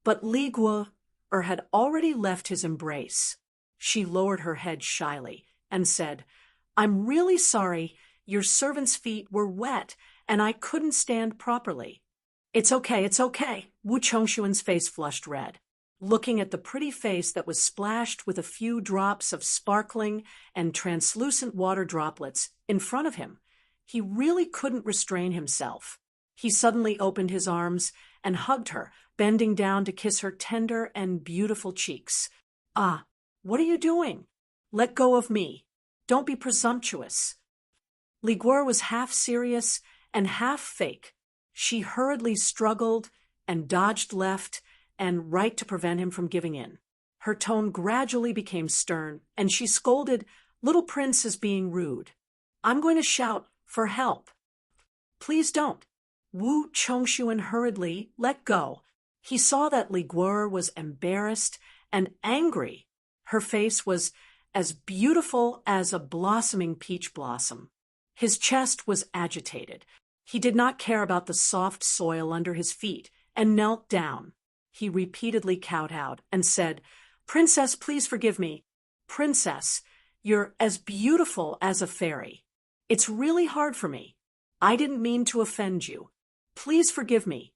But Li Guo had already left his embrace. She lowered her head shyly and said, "I'm really sorry. Your servant's feet were wet, and I couldn't stand properly." It's okay. Wu Chongshuan's face flushed red. Looking at the pretty face that was splashed with a few drops of sparkling and translucent water droplets in front of him, he really couldn't restrain himself. He suddenly opened his arms and hugged her, bending down to kiss her tender and beautiful cheeks. "Ah, what are you doing? Let go of me. Don't be presumptuous." Li Guo was half serious and half fake. She hurriedly struggled and dodged left and right to prevent him from giving in. Her tone gradually became stern, and she scolded, "Little prince is being rude. I'm going to shout for help." "Please don't." Wu Chongshuan hurriedly let go. He saw that Li Guo was embarrassed and angry. Her face was as beautiful as a blossoming peach blossom. His chest was agitated. He did not care about the soft soil under his feet and knelt down. He repeatedly kowtowed and said, "Princess, please forgive me. Princess, you're as beautiful as a fairy. It's really hard for me. I didn't mean to offend you. Please forgive me."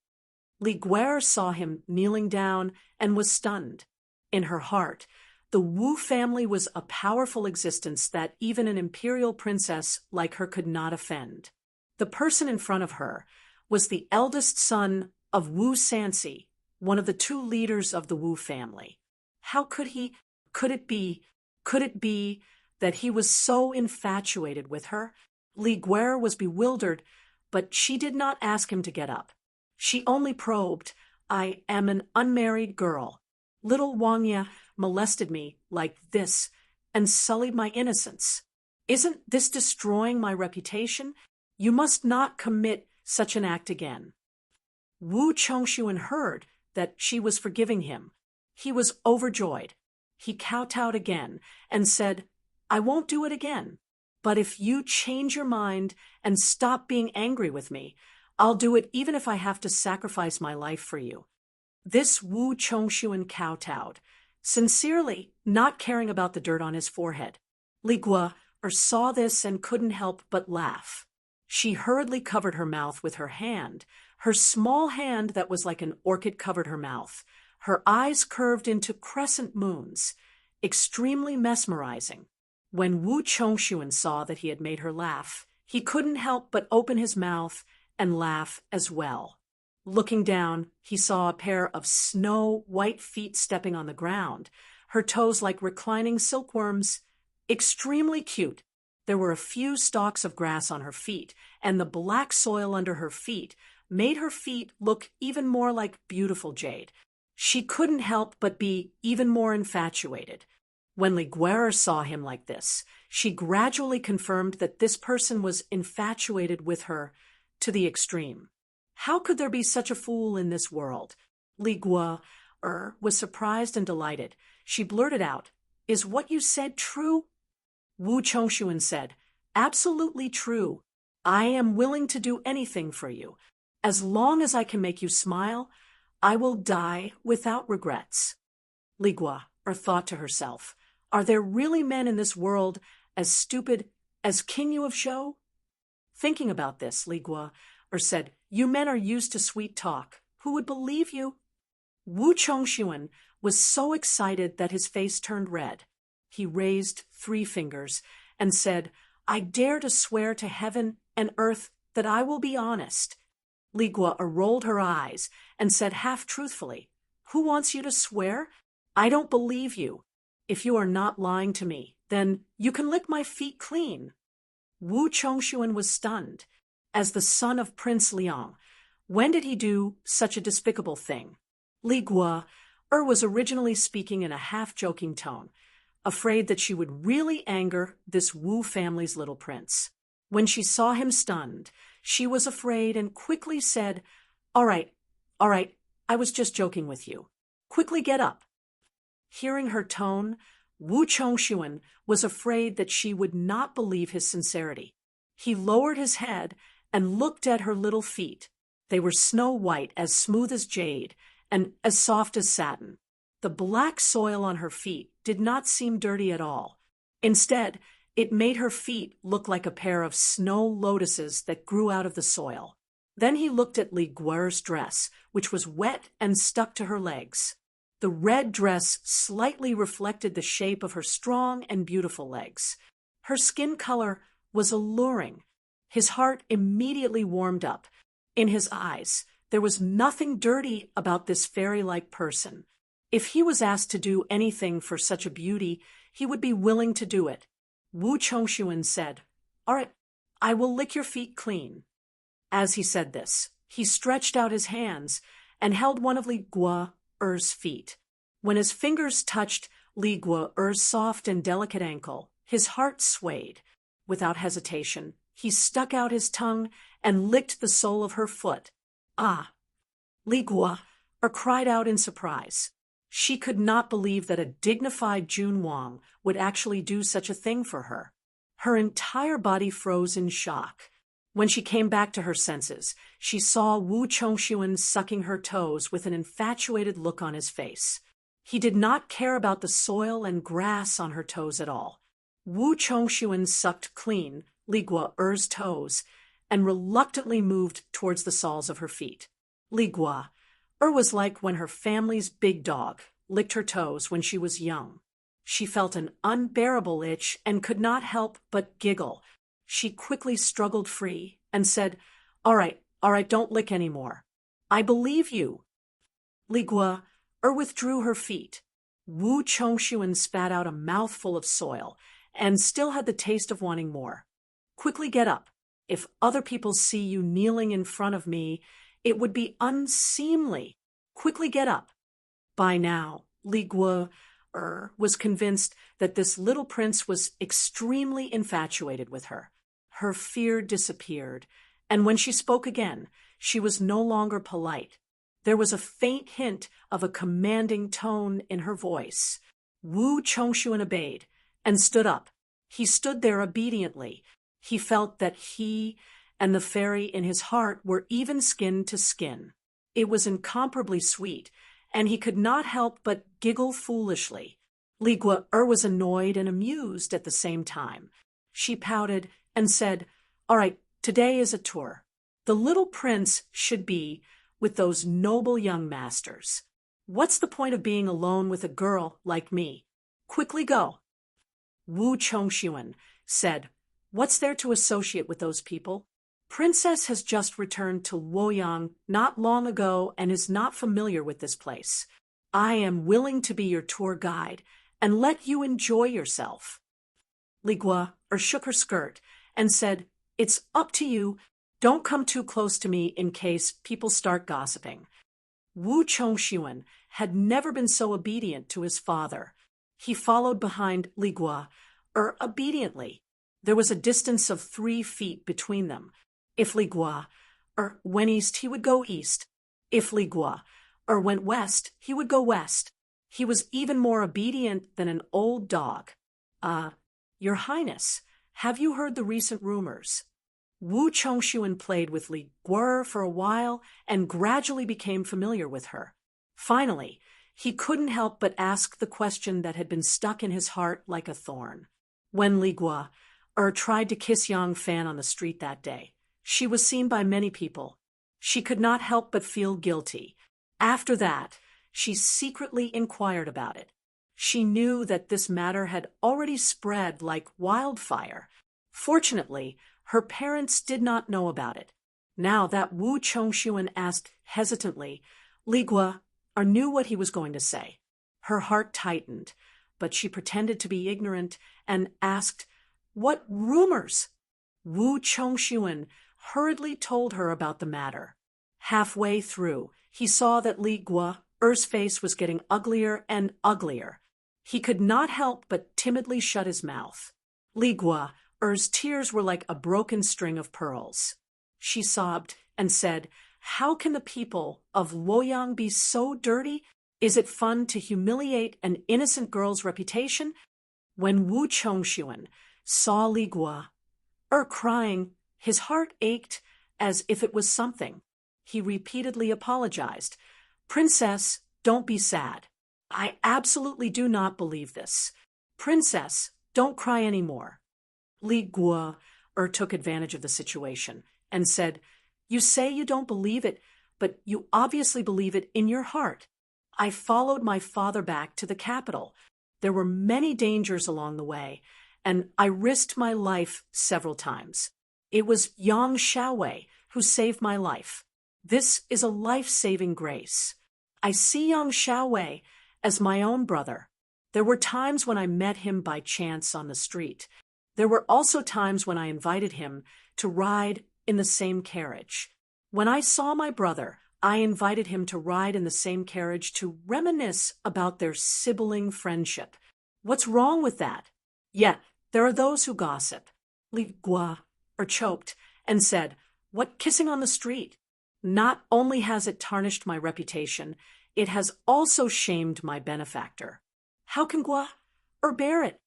Li Guer saw him kneeling down and was stunned. In her heart, the Wu family was a powerful existence that even an imperial princess like her could not offend. The person in front of her was the eldest son of Wu Sanxi, one of the two leaders of the Wu family. How could it be that he was so infatuated with her? Li Guer was bewildered, but she did not ask him to get up. She only probed, "I am an unmarried girl. Little Wang Ye molested me like this and sullied my innocence. Isn't this destroying my reputation? You must not commit such an act again." Wu Chongshuan heard that she was forgiving him. He was overjoyed. He kowtowed again and said, "I won't do it again. But if you change your mind and stop being angry with me, I'll do it even if I have to sacrifice my life for you." This Wu Chongshuan kowtowed, sincerely, not caring about the dirt on his forehead. Li Guo saw this and couldn't help but laugh. She hurriedly covered her mouth with her hand. Her small hand that was like an orchid covered her mouth. Her eyes curved into crescent moons, extremely mesmerizing. When Wu Chongshuan saw that he had made her laugh, he couldn't help but open his mouth and laugh as well. Looking down, he saw a pair of snow-white feet stepping on the ground, her toes like reclining silkworms. Extremely cute. There were a few stalks of grass on her feet, and the black soil under her feet made her feet look even more like beautiful jade. She couldn't help but be even more infatuated. When Li Guer saw him like this, she gradually confirmed that this person was infatuated with her to the extreme. How could there be such a fool in this world? Li Guo was surprised and delighted. She blurted out, "Is what you said true?" Wu Chongshuan said, "Absolutely true. I am willing to do anything for you. As long as I can make you smile, I will die without regrets." Li Guo thought to herself, "Are there really men in this world as stupid as King Yu of Zhou?" Thinking about this, Li Guo said, "You men are used to sweet talk. Who would believe you?" Wu Chongshuan was so excited that his face turned red. He raised 3 fingers and said, "I dare to swear to heaven and earth that I will be honest." Li Guo rolled her eyes and said half truthfully, "Who wants you to swear? I don't believe you. If you are not lying to me, then you can lick my feet clean." Wu Chongshuan was stunned. As the son of Prince Liang, when did he do such a despicable thing? Li Guo was originally speaking in a half-joking tone, afraid that she would really anger this Wu family's little prince. When she saw him stunned, she was afraid and quickly said, all right, I was just joking with you. Quickly get up." Hearing her tone, Wu Chongshuan was afraid that she would not believe his sincerity. He lowered his head and looked at her little feet. They were snow-white, as smooth as jade, and as soft as satin. The black soil on her feet did not seem dirty at all. Instead, it made her feet look like a pair of snow lotuses that grew out of the soil. Then he looked at Li Guer's dress, which was wet and stuck to her legs. The red dress slightly reflected the shape of her strong and beautiful legs. Her skin color was alluring. His heart immediately warmed up. In his eyes, there was nothing dirty about this fairy-like person. If he was asked to do anything for such a beauty, he would be willing to do it. Wu Chongshuan said, "All right, I will lick your feet clean." As he said this, he stretched out his hands and held one of Li Guo's feet. When his fingers touched Li Guo'er's soft and delicate ankle, his heart swayed. Without hesitation, he stuck out his tongue and licked the sole of her foot. Ah! Li Guo'er cried out in surprise. She could not believe that a dignified Jun Wang would actually do such a thing for her. Her entire body froze in shock. When she came back to her senses, she saw Wu Chongxuan sucking her toes with an infatuated look on his face. He did not care about the soil and grass on her toes at all. Wu Chongxuan sucked clean Li Guo'er's toes and reluctantly moved towards the soles of her feet. Li Guo'er was like when her family's big dog licked her toes when she was young. She felt an unbearable itch and could not help but giggle. She quickly struggled free and said, all right, don't lick anymore. I believe you. Li Guo'er withdrew her feet. Wu Chongxuan spat out a mouthful of soil and still had the taste of wanting more. Quickly get up. If other people see you kneeling in front of me, it would be unseemly. Quickly get up. By now, Li Guo'er was convinced that this little prince was extremely infatuated with her. Her fear disappeared, and when she spoke again, she was no longer polite. There was a faint hint of a commanding tone in her voice. Wu Chongxuan obeyed and stood up. He stood there obediently. He felt that he and the fairy in his heart were even skin to skin. It was incomparably sweet, and he could not help but giggle foolishly. Li Guo'er was annoyed and amused at the same time. She pouted and said, all right, today is a tour. The little prince should be with those noble young masters. What's the point of being alone with a girl like me? Quickly go. Wu Chongxuan said, what's there to associate with those people? Princess has just returned to Luoyang not long ago and is not familiar with this place. I am willing to be your tour guide and let you enjoy yourself. Li Guo'er shook her skirt and said, it's up to you. Don't come too close to me in case people start gossiping. Wu Chongxuan had never been so obedient to his father. He followed behind Li Guo'er obediently. There was a distance of 3 feet between them. If Li Guo'er went east, he would go east. If Li Guo'er went west, he would go west. He was even more obedient than an old dog. Your Highness, have you heard the recent rumors? Wu Chongxuan played with Li Guo'er for a while and gradually became familiar with her. Finally, he couldn't help but ask the question that had been stuck in his heart like a thorn. When Li Guo'er tried to kiss Yang Fan on the street that day, she was seen by many people. She could not help but feel guilty. After that, she secretly inquired about it. She knew that this matter had already spread like wildfire. Fortunately, her parents did not know about it. Now that Wu Chongxuan asked hesitantly, Li Guo'er knew what he was going to say. Her heart tightened, but she pretended to be ignorant and asked, what rumors? Wu Chongxuan hurriedly told her about the matter. Halfway through, he saw that Li Guo'er's face was getting uglier and uglier. He could not help but timidly shut his mouth. Li Guo'er's tears were like a broken string of pearls. She sobbed and said, how can the people of Luoyang be so dirty? Is it fun to humiliate an innocent girl's reputation? When Wu Chongxuan saw Li Guo'er crying, his heart ached as if it was something. He repeatedly apologized. Princess, don't be sad. I absolutely do not believe this. Princess, don't cry anymore. Li Guo'er took advantage of the situation and said, you say you don't believe it, but you obviously believe it in your heart. I followed my father back to the capital. There were many dangers along the way, and I risked my life several times. It was Yang Xiaowei who saved my life. This is a life-saving grace. I see Yang Xiaowei as my own brother. There were times when I met him by chance on the street. There were also times when I invited him to ride in the same carriage. When I saw my brother, I invited him to ride in the same carriage to reminisce about their sibling friendship. What's wrong with that? Yet, there are those who gossip. Li Gua, or choked, and said, "What kissing on the street?" Not only has it tarnished my reputation, it has also shamed my benefactor. How can Gua bear it?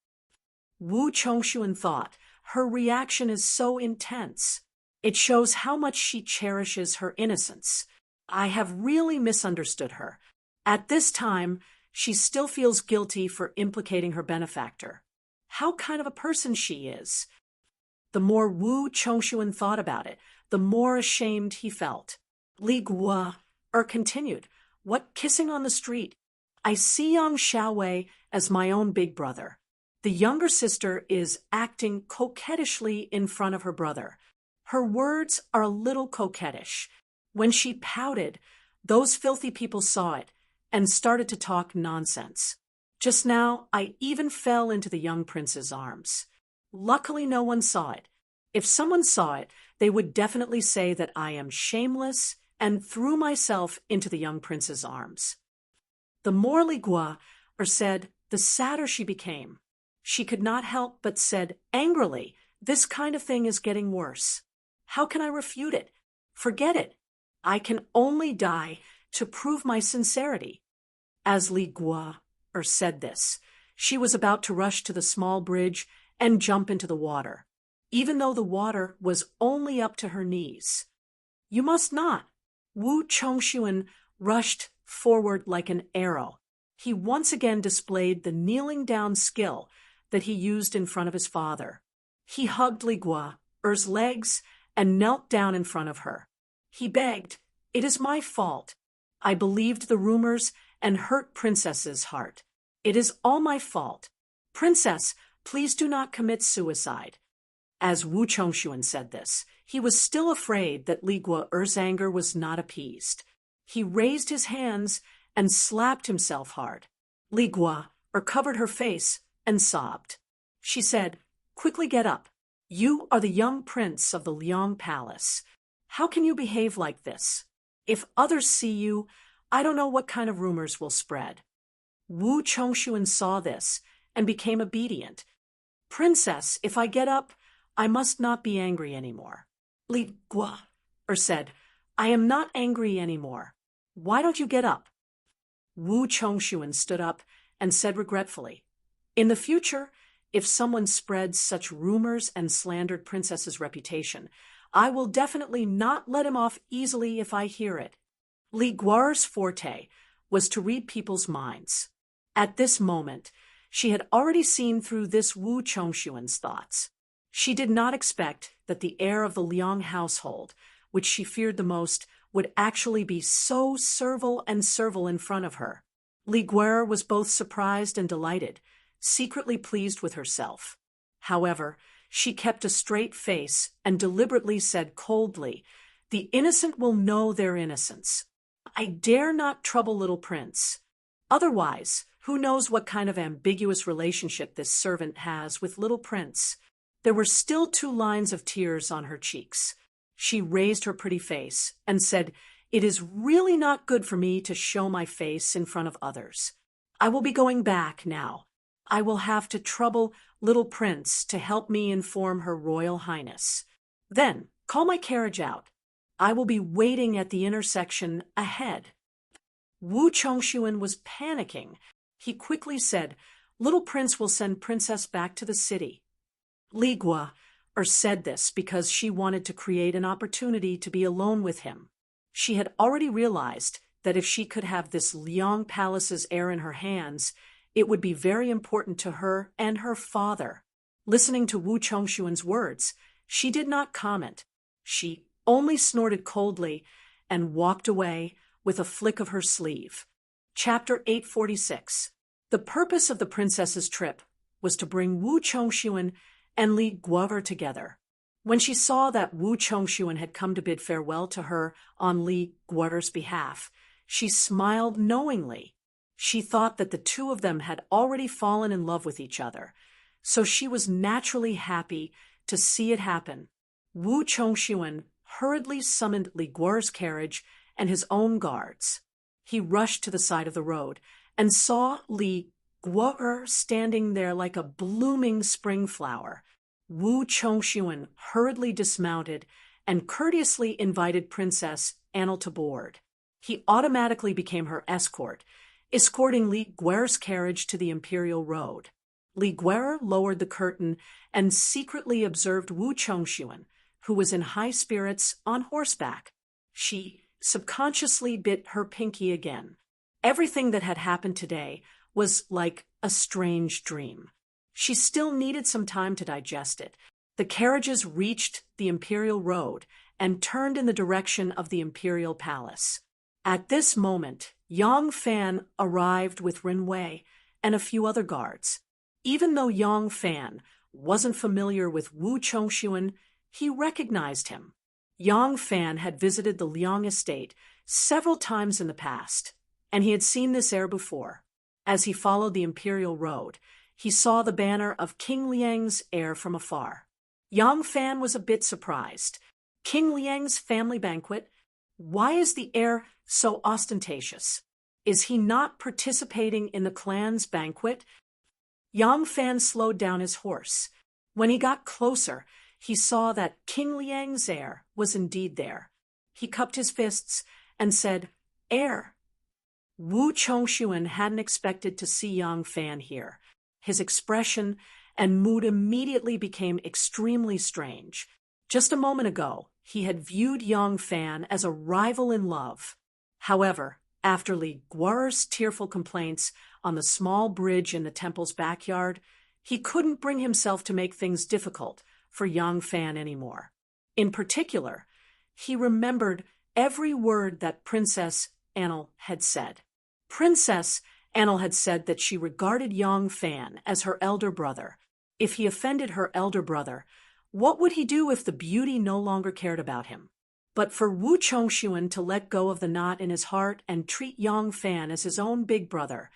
Wu Chongshuan thought, her reaction is so intense. It shows how much she cherishes her innocence. I have really misunderstood her. At this time, she still feels guilty for implicating her benefactor. How kind of a person she is. The more Wu Chongshuan thought about it, the more ashamed he felt. Li Gua continued, "What kissing on the street? I see young Xiaowei as my own big brother. The younger sister is acting coquettishly in front of her brother. Her words are a little coquettish. When she pouted, those filthy people saw it and started to talk nonsense. Just now, I even fell into the young prince's arms. Luckily, no one saw it. If someone saw it, they would definitely say that I am shameless and threw myself into the young prince's arms." The more Li Gua said, the sadder she became. She could not help but said angrily, "This kind of thing is getting worse. How can I refute it? Forget it. I can only die to prove my sincerity." As Li Gua said this, she was about to rush to the small bridge and jump into the water, even though the water was only up to her knees. "You must not." Wu Chongshuan rushed forward like an arrow. He once again displayed the kneeling down skill that he used in front of his father. He hugged Li Gua's legs and knelt down in front of her. He begged, "It is my fault. I believed the rumors and hurt Princess's heart. It is all my fault. Princess, please do not commit suicide." As Wu Chongshuan said this, he was still afraid that Li Gua's anger was not appeased. He raised his hands and slapped himself hard. Li Gua covered her face and sobbed. She said, "Quickly get up. You are the young prince of the Liang Palace. How can you behave like this? If others see you, I don't know what kind of rumors will spread." Wu Chongshuan saw this and became obedient. "Princess, if I get up, I must not be angry anymore." Li Gua said, "I am not angry anymore. Why don't you get up?" Wu Chongshuan stood up and said regretfully, "In the future, if someone spreads such rumors and slandered Princess's reputation, I will definitely not let him off easily if I hear it." Li Gua's forte was to read people's minds. At this moment, she had already seen through this Wu Chongshuan's thoughts. She did not expect that the heir of the Liang household, which she feared the most, would actually be so servile in front of her. Li Gua was both surprised and delighted, secretly pleased with herself. However, she kept a straight face and deliberately said coldly, "The innocent will know their innocence. I dare not trouble little prince. Otherwise, who knows what kind of ambiguous relationship this servant has with little prince." There were still 2 lines of tears on her cheeks. She raised her pretty face and said, "It is really not good for me to show my face in front of others. I will be going back now. I will have to trouble little prince to help me inform her royal highness. Then call my carriage out. I will be waiting at the intersection ahead." Wu Chongshuan was panicking. He quickly said, "Little prince will send princess back to the city." Li Gua said this because she wanted to create an opportunity to be alone with him. She had already realized that if she could have this Liang Palace's heir in her hands, it would be very important to her and her father. Listening to Wu Chongshuan's words, she did not comment. She only snorted coldly and walked away with a flick of her sleeve. Chapter 846. The purpose of the princess's trip was to bring Wu Chongshuan and Li Gua together. When she saw that Wu Chongshuan had come to bid farewell to her on Li Gua's behalf, she smiled knowingly. She thought that the 2 of them had already fallen in love with each other, so she was naturally happy to see it happen. Wu Chongshuan hurriedly summoned Li Gua's carriage and his own guards. He rushed to the side of the road and saw Li Guo standing there like a blooming spring flower. Wu Chongxuan hurriedly dismounted and courteously invited Princess Anil to board. He automatically became her escort, escorting Li Guo's carriage to the imperial road. Li Guo lowered the curtain and secretly observed Wu Chongxuan, who was in high spirits on horseback. She subconsciously bit her pinky again. Everything that had happened today was like a strange dream. She still needed some time to digest it. The carriages reached the imperial road and turned in the direction of the imperial palace. At this moment, Yang Fan arrived with Rin Wei and a few other guards. Even though Yang Fan wasn't familiar with Wu Chongxuan, he recognized him. Yang Fan had visited the Liang estate several times in the past, and he had seen this heir before. As he followed the imperial road, he saw the banner of King Liang's heir from afar. Yang Fan was a bit surprised. King Liang's family banquet? Why is the heir so ostentatious? Is he not participating in the clan's banquet? Yang Fan slowed down his horse. When he got closer, he saw that King Liang's heir was indeed there. He cupped his fists and said, "Heir." Wu Chongxuan hadn't expected to see Yang Fan here. His expression and mood immediately became extremely strange. Just a moment ago, he had viewed Yang Fan as a rival in love. However, after Li Guo's tearful complaints on the small bridge in the temple's backyard, he couldn't bring himself to make things difficult for Yang Fan anymore. In particular, he remembered every word that Princess Anil had said. Princess Anil had said that she regarded Yang Fan as her elder brother. If he offended her elder brother, what would he do if the beauty no longer cared about him? But for Wu Chongxuan to let go of the knot in his heart and treat Yang Fan as his own big brother,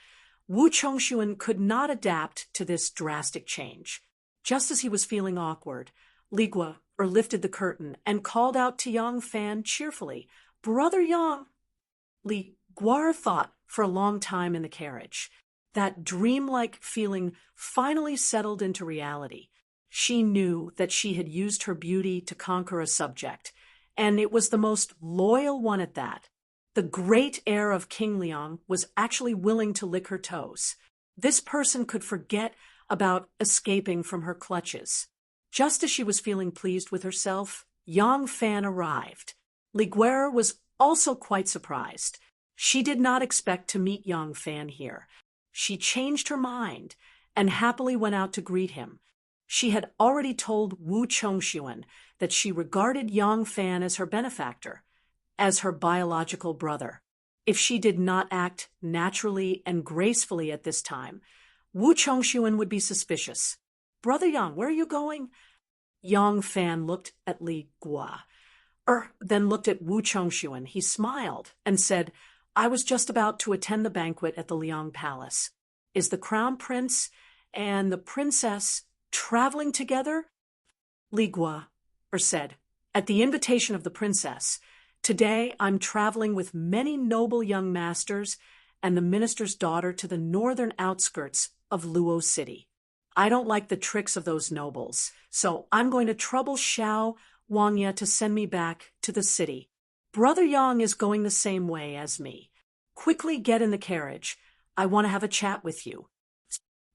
Wu Chongxuan could not adapt to this drastic change. Just as he was feeling awkward, Li Guo lifted the curtain and called out to Yang Fan cheerfully, "Brother Yang!" Li Guo thought for a long time in the carriage. That dreamlike feeling finally settled into reality. She knew that she had used her beauty to conquer a subject, and it was the most loyal one at that. The great heir of King Liang was actually willing to lick her toes. This person could forget about escaping from her clutches. Just as she was feeling pleased with herself, Yang Fan arrived. Li Guo was also quite surprised. She did not expect to meet Yang Fan here. She changed her mind and happily went out to greet him. She had already told Wu Chongxuan that she regarded Yang Fan as her benefactor, as her biological brother. If she did not act naturally and gracefully at this time, Wu Chongxuan would be suspicious. "Brother Yang, where are you going?" Yang Fan looked at Li Guo, then looked at Wu Chongxuan. He smiled and said, "I was just about to attend the banquet at the Liang Palace. Is the crown prince and the princess traveling together?" Li Guo said, "At the invitation of the princess, today I'm traveling with many noble young masters and the minister's daughter to the northern outskirts of Luo City. I don't like the tricks of those nobles, so I'm going to trouble Xiao Wangya to send me back to the city. Brother Yang is going the same way as me. Quickly get in the carriage. I want to have a chat with you."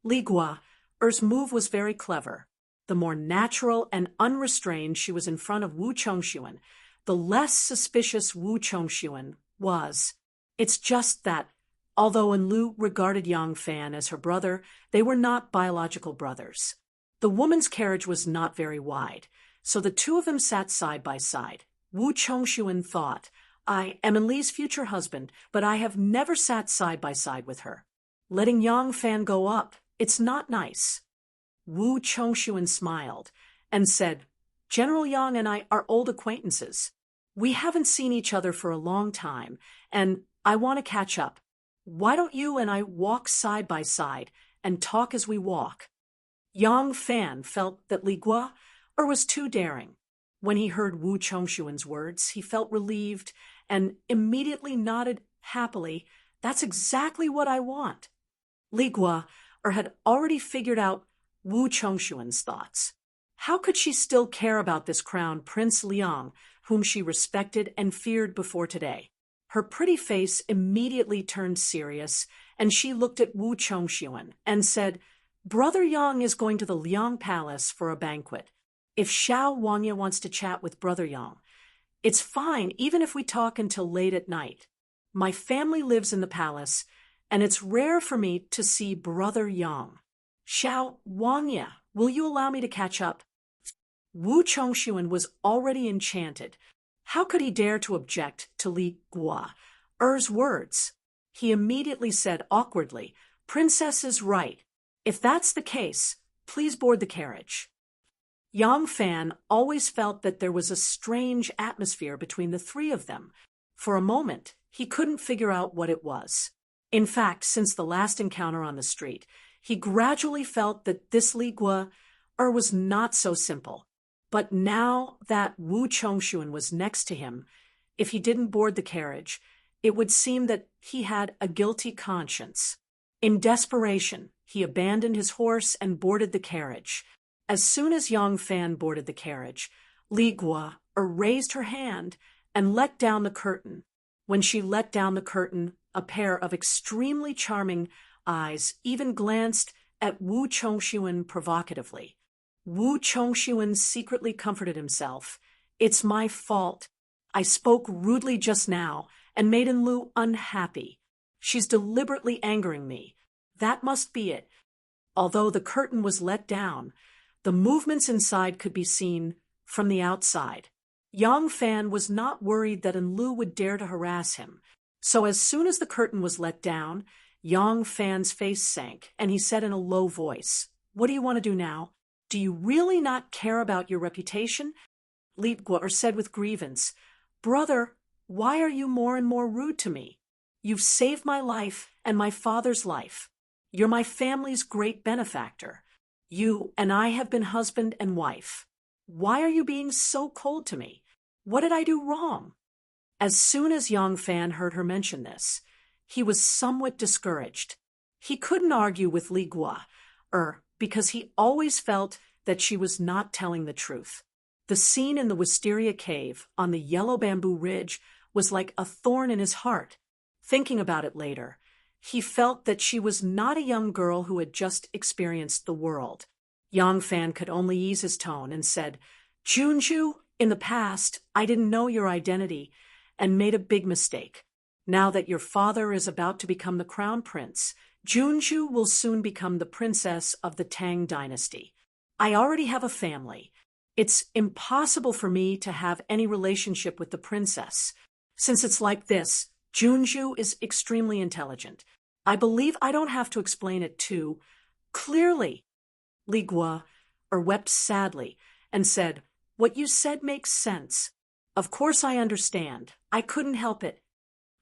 Li Guo's move was very clever. The more natural and unrestrained she was in front of Wu Chongxuan, the less suspicious Wu Chongxuan was. It's just that, although Enlu regarded Yang Fan as her brother, they were not biological brothers. The woman's carriage was not very wide, so the two of them sat side by side. Wu Chongxuan thought, "I am Enli's future husband, but I have never sat side by side with her. Letting Yang Fan go up, it's not nice." Wu Chongxuan smiled and said, "General Yang and I are old acquaintances. We haven't seen each other for a long time, and I want to catch up. Why don't you and I walk side by side and talk as we walk?" Yang Fan felt that Li Guo was too daring. When he heard Wu Chongshuan's words, he felt relieved and immediately nodded happily. That's exactly what I want. Li Gua had already figured out Wu Chongshuan's thoughts. How could she still care about this crown Prince Liang, whom she respected and feared before today? Her pretty face immediately turned serious, and she looked at Wu Chongshuan and said, Brother Yang is going to the Liang Palace for a banquet. If Xiao Wangya wants to chat with Brother Yang, it's fine even if we talk until late at night. My family lives in the palace, and it's rare for me to see Brother Yang. Xiao Wangya, will you allow me to catch up? Wu Chongshuan was already enchanted. How could he dare to object to Li Gua's words? He immediately said awkwardly, Princess is right. If that's the case, please board the carriage. Yang Fan always felt that there was a strange atmosphere between the three of them. For a moment, he couldn't figure out what it was. In fact, since the last encounter on the street, he gradually felt that this Li Gua was not so simple. But now that Wu Chongshuan was next to him, if he didn't board the carriage, it would seem that he had a guilty conscience. In desperation, he abandoned his horse and boarded the carriage. As soon as Yang Fan boarded the carriage, Li Gua raised her hand and let down the curtain. When she let down the curtain, a pair of extremely charming eyes even glanced at Wu Chongshuan provocatively. Wu Chongshuan secretly comforted himself. It's my fault. I spoke rudely just now and made Enlu unhappy. She's deliberately angering me. That must be it. Although the curtain was let down, the movements inside could be seen from the outside. Yang Fan was not worried that Enlu would dare to harass him. So as soon as the curtain was let down, Yang Fan's face sank, and he said in a low voice, What do you want to do now? Do you really not care about your reputation? Li Gua said with grievance, Brother, why are you more and more rude to me? You've saved my life and my father's life. You're my family's great benefactor. You and I have been husband and wife. Why are you being so cold to me? What did I do wrong? As soon as Yang Fan heard her mention this, he was somewhat discouraged. He couldn't argue with Li Gua, because he always felt that she was not telling the truth. The scene in the Wisteria Cave on the Yellow Bamboo Ridge was like a thorn in his heart. Thinking about it later, he felt that she was not a young girl who had just experienced the world. Yang Fan could only ease his tone and said, Junju, in the past, I didn't know your identity and made a big mistake. Now that your father is about to become the crown prince, Junju will soon become the princess of the Tang dynasty. I already have a family. It's impossible for me to have any relationship with the princess. Since it's like this, Junju is extremely intelligent. I believe I don't have to explain it too clearly. Li Gua wept sadly and said, What you said makes sense. Of course I understand. I couldn't help it.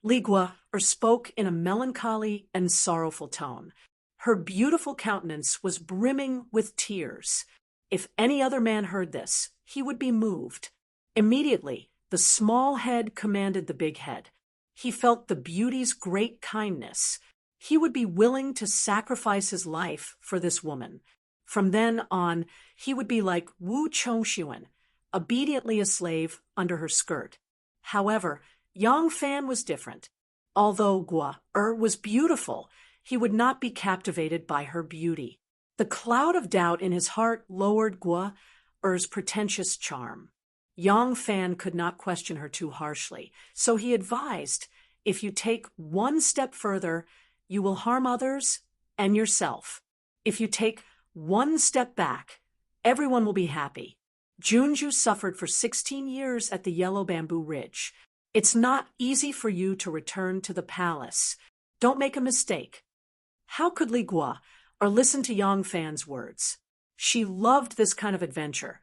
Li Gua spoke in a melancholy and sorrowful tone. Her beautiful countenance was brimming with tears. If any other man heard this, he would be moved. Immediately, the small head commanded the big head. He felt the beauty's great kindness. He would be willing to sacrifice his life for this woman. From then on, he would be like Wu Chongshuan, obediently a slave under her skirt. However, Yang Fan was different. Although Gua was beautiful, he would not be captivated by her beauty. The cloud of doubt in his heart lowered Gua's pretentious charm. Yang Fan could not question her too harshly, so he advised, if you take one step further, you will harm others and yourself. If you take one step back, everyone will be happy. Junju suffered for 16 years at the Yellow Bamboo Ridge. It's not easy for you to return to the palace. Don't make a mistake. How could Li Gua listen to Yang Fan's words? She loved this kind of adventure,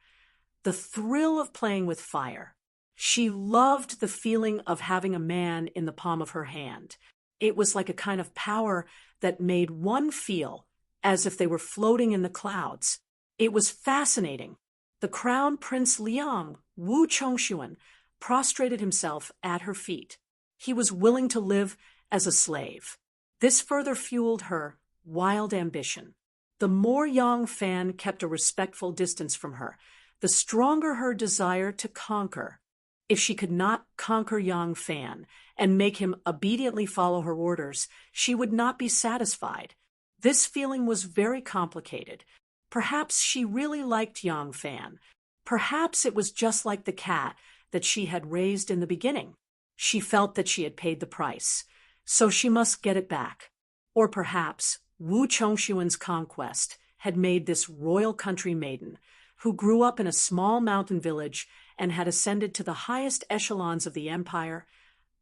the thrill of playing with fire. She loved the feeling of having a man in the palm of her hand. It was like a kind of power that made one feel as if they were floating in the clouds. It was fascinating. The crown prince Liang, Wu Chongshuan, prostrated himself at her feet. He was willing to live as a slave. This further fueled her wild ambition. The more Yang Fan kept a respectful distance from her, the stronger her desire to conquer. If she could not conquer Yang Fan and make him obediently follow her orders, she would not be satisfied. This feeling was very complicated. Perhaps she really liked Yang Fan. Perhaps it was just like the cat that she had raised in the beginning. She felt that she had paid the price, so she must get it back. Or perhaps Wu Chongshuan's conquest had made this royal country maiden, who grew up in a small mountain village and had ascended to the highest echelons of the empire,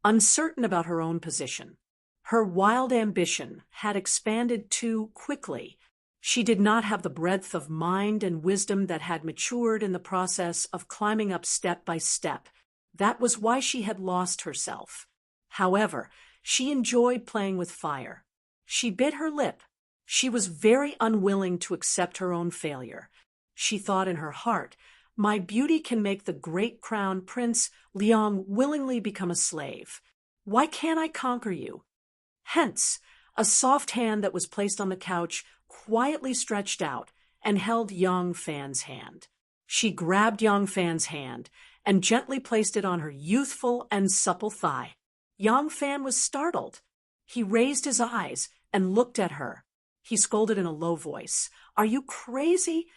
uncertain about her own position. Her wild ambition had expanded too quickly. She did not have the breadth of mind and wisdom that had matured in the process of climbing up step by step. That was why she had lost herself. However, she enjoyed playing with fire. She bit her lip. She was very unwilling to accept her own failure. She thought in her heart, "My beauty can make the great crown prince Liang willingly become a slave. Why can't I conquer you?" Hence, a soft hand that was placed on the couch quietly stretched out and held Yang Fan's hand. She grabbed Yang Fan's hand and gently placed it on her youthful and supple thigh. Yang Fan was startled. He raised his eyes and looked at her. He scolded in a low voice, "Are you crazy?"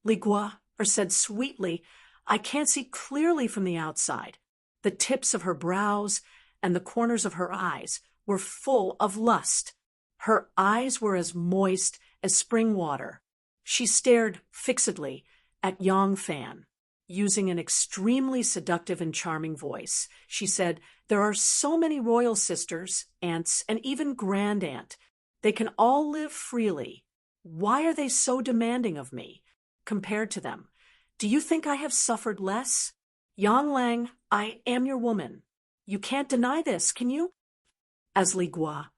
Li Guo said sweetly, "I can't see clearly from the outside." The tips of her brows and the corners of her eyes were full of lust. Her eyes were as moist as spring water. She stared fixedly at Yang Fan. Using an extremely seductive and charming voice, she said, "There are so many royal sisters, aunts, and even grand-aunt. They can all live freely. Why are they so demanding of me? Compared to them, do you think I have suffered less? Yang Lang, I am your woman. You can't deny this, can you?" As Li Guo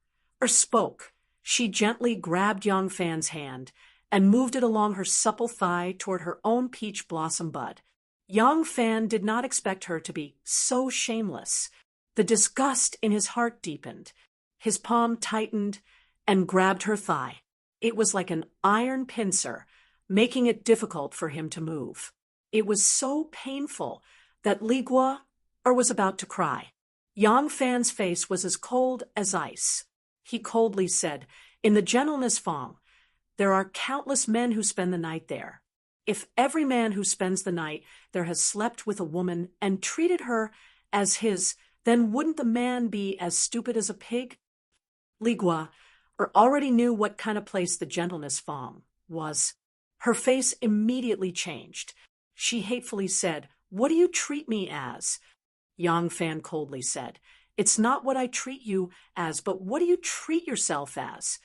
spoke, she gently grabbed Yang Fan's hand and moved it along her supple thigh toward her own peach blossom bud. Yang Fan did not expect her to be so shameless. The disgust in his heart deepened. His palm tightened and grabbed her thigh. It was like an iron pincer, making it difficult for him to move. It was so painful that Li Guo was about to cry. Yang Fan's face was as cold as ice. He coldly said, "In the gentleness Fong, there are countless men who spend the night there. If every man who spends the night there has slept with a woman and treated her as his, then wouldn't the man be as stupid as a pig?" Li Guo already knew what kind of place the gentleness Fong was. Her face immediately changed. She hatefully said, "What do you treat me as?" Yang Fan coldly said, "It's not what I treat you as, but what do you treat yourself as?"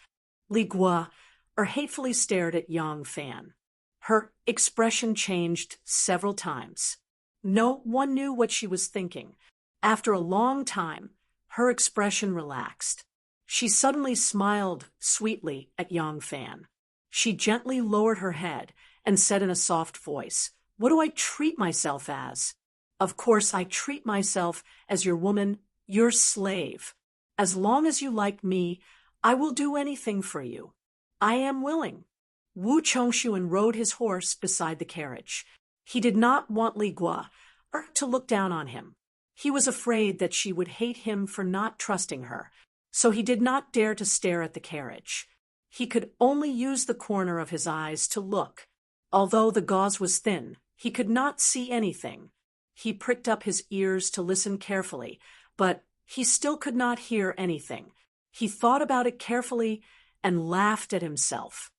Li Guo hatefully stared at Yang Fan. Her expression changed several times. No one knew what she was thinking. After a long time, her expression relaxed. She suddenly smiled sweetly at Yang Fan. She gently lowered her head and said in a soft voice, "What do I treat myself as? Of course, I treat myself as your woman, your slave. As long as you like me, I will do anything for you. I am willing." Wu Chongshuan rode his horse beside the carriage. He did not want Li Guo to look down on him. He was afraid that she would hate him for not trusting her, so he did not dare to stare at the carriage. He could only use the corner of his eyes to look. Although the gauze was thin, he could not see anything. He pricked up his ears to listen carefully, but he still could not hear anything. He thought about it carefully and laughed at himself.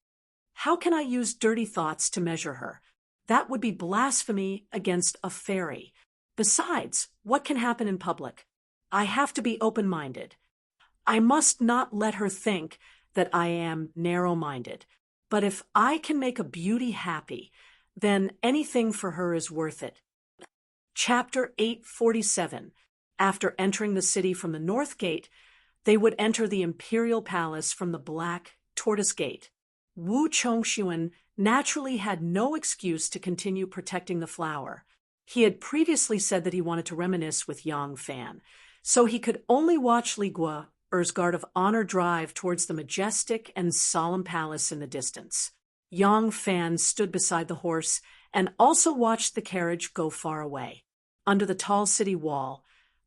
How can I use dirty thoughts to measure her? That would be blasphemy against a fairy. Besides, what can happen in public? I have to be open-minded. I must not let her think that I am narrow-minded. But if I can make a beauty happy, then anything for her is worth it. Chapter 847. After entering the city from the north gate, they would enter the imperial palace from the black tortoise gate. Wu Chongxuan naturally had no excuse to continue protecting the flower. He had previously said that he wanted to reminisce with Yang Fan, so he could only watch Li Guo'er's guard of honor drive towards the majestic and solemn palace in the distance. Yang Fan stood beside the horse and also watched the carriage go far away. Under the tall city wall,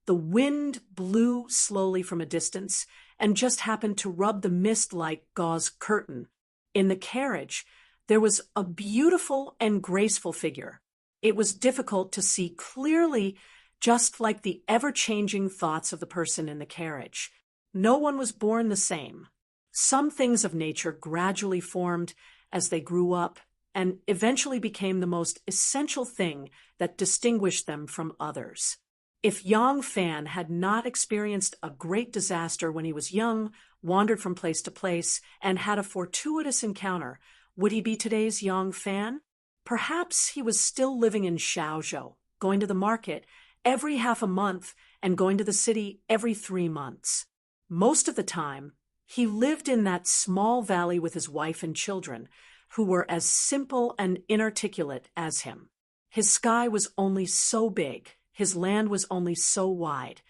the wind blew slowly from a distance and just happened to rub the mist like gauze curtain. In the carriage, there was a beautiful and graceful figure. It was difficult to see clearly, just like the ever-changing thoughts of the person in the carriage. No one was born the same. Some things of nature gradually formed as they grew up and eventually became the most essential thing that distinguished them from others. If Yang Fan had not experienced a great disaster when he was young, wandered from place to place, and had a fortuitous encounter, would he be today's Yang Fan? Perhaps he was still living in Shaozhou, going to the market every half a month and going to the city every 3 months. Most of the time, he lived in that small valley with his wife and children, who were as simple and inarticulate as him. His sky was only so big, his land was only so wide,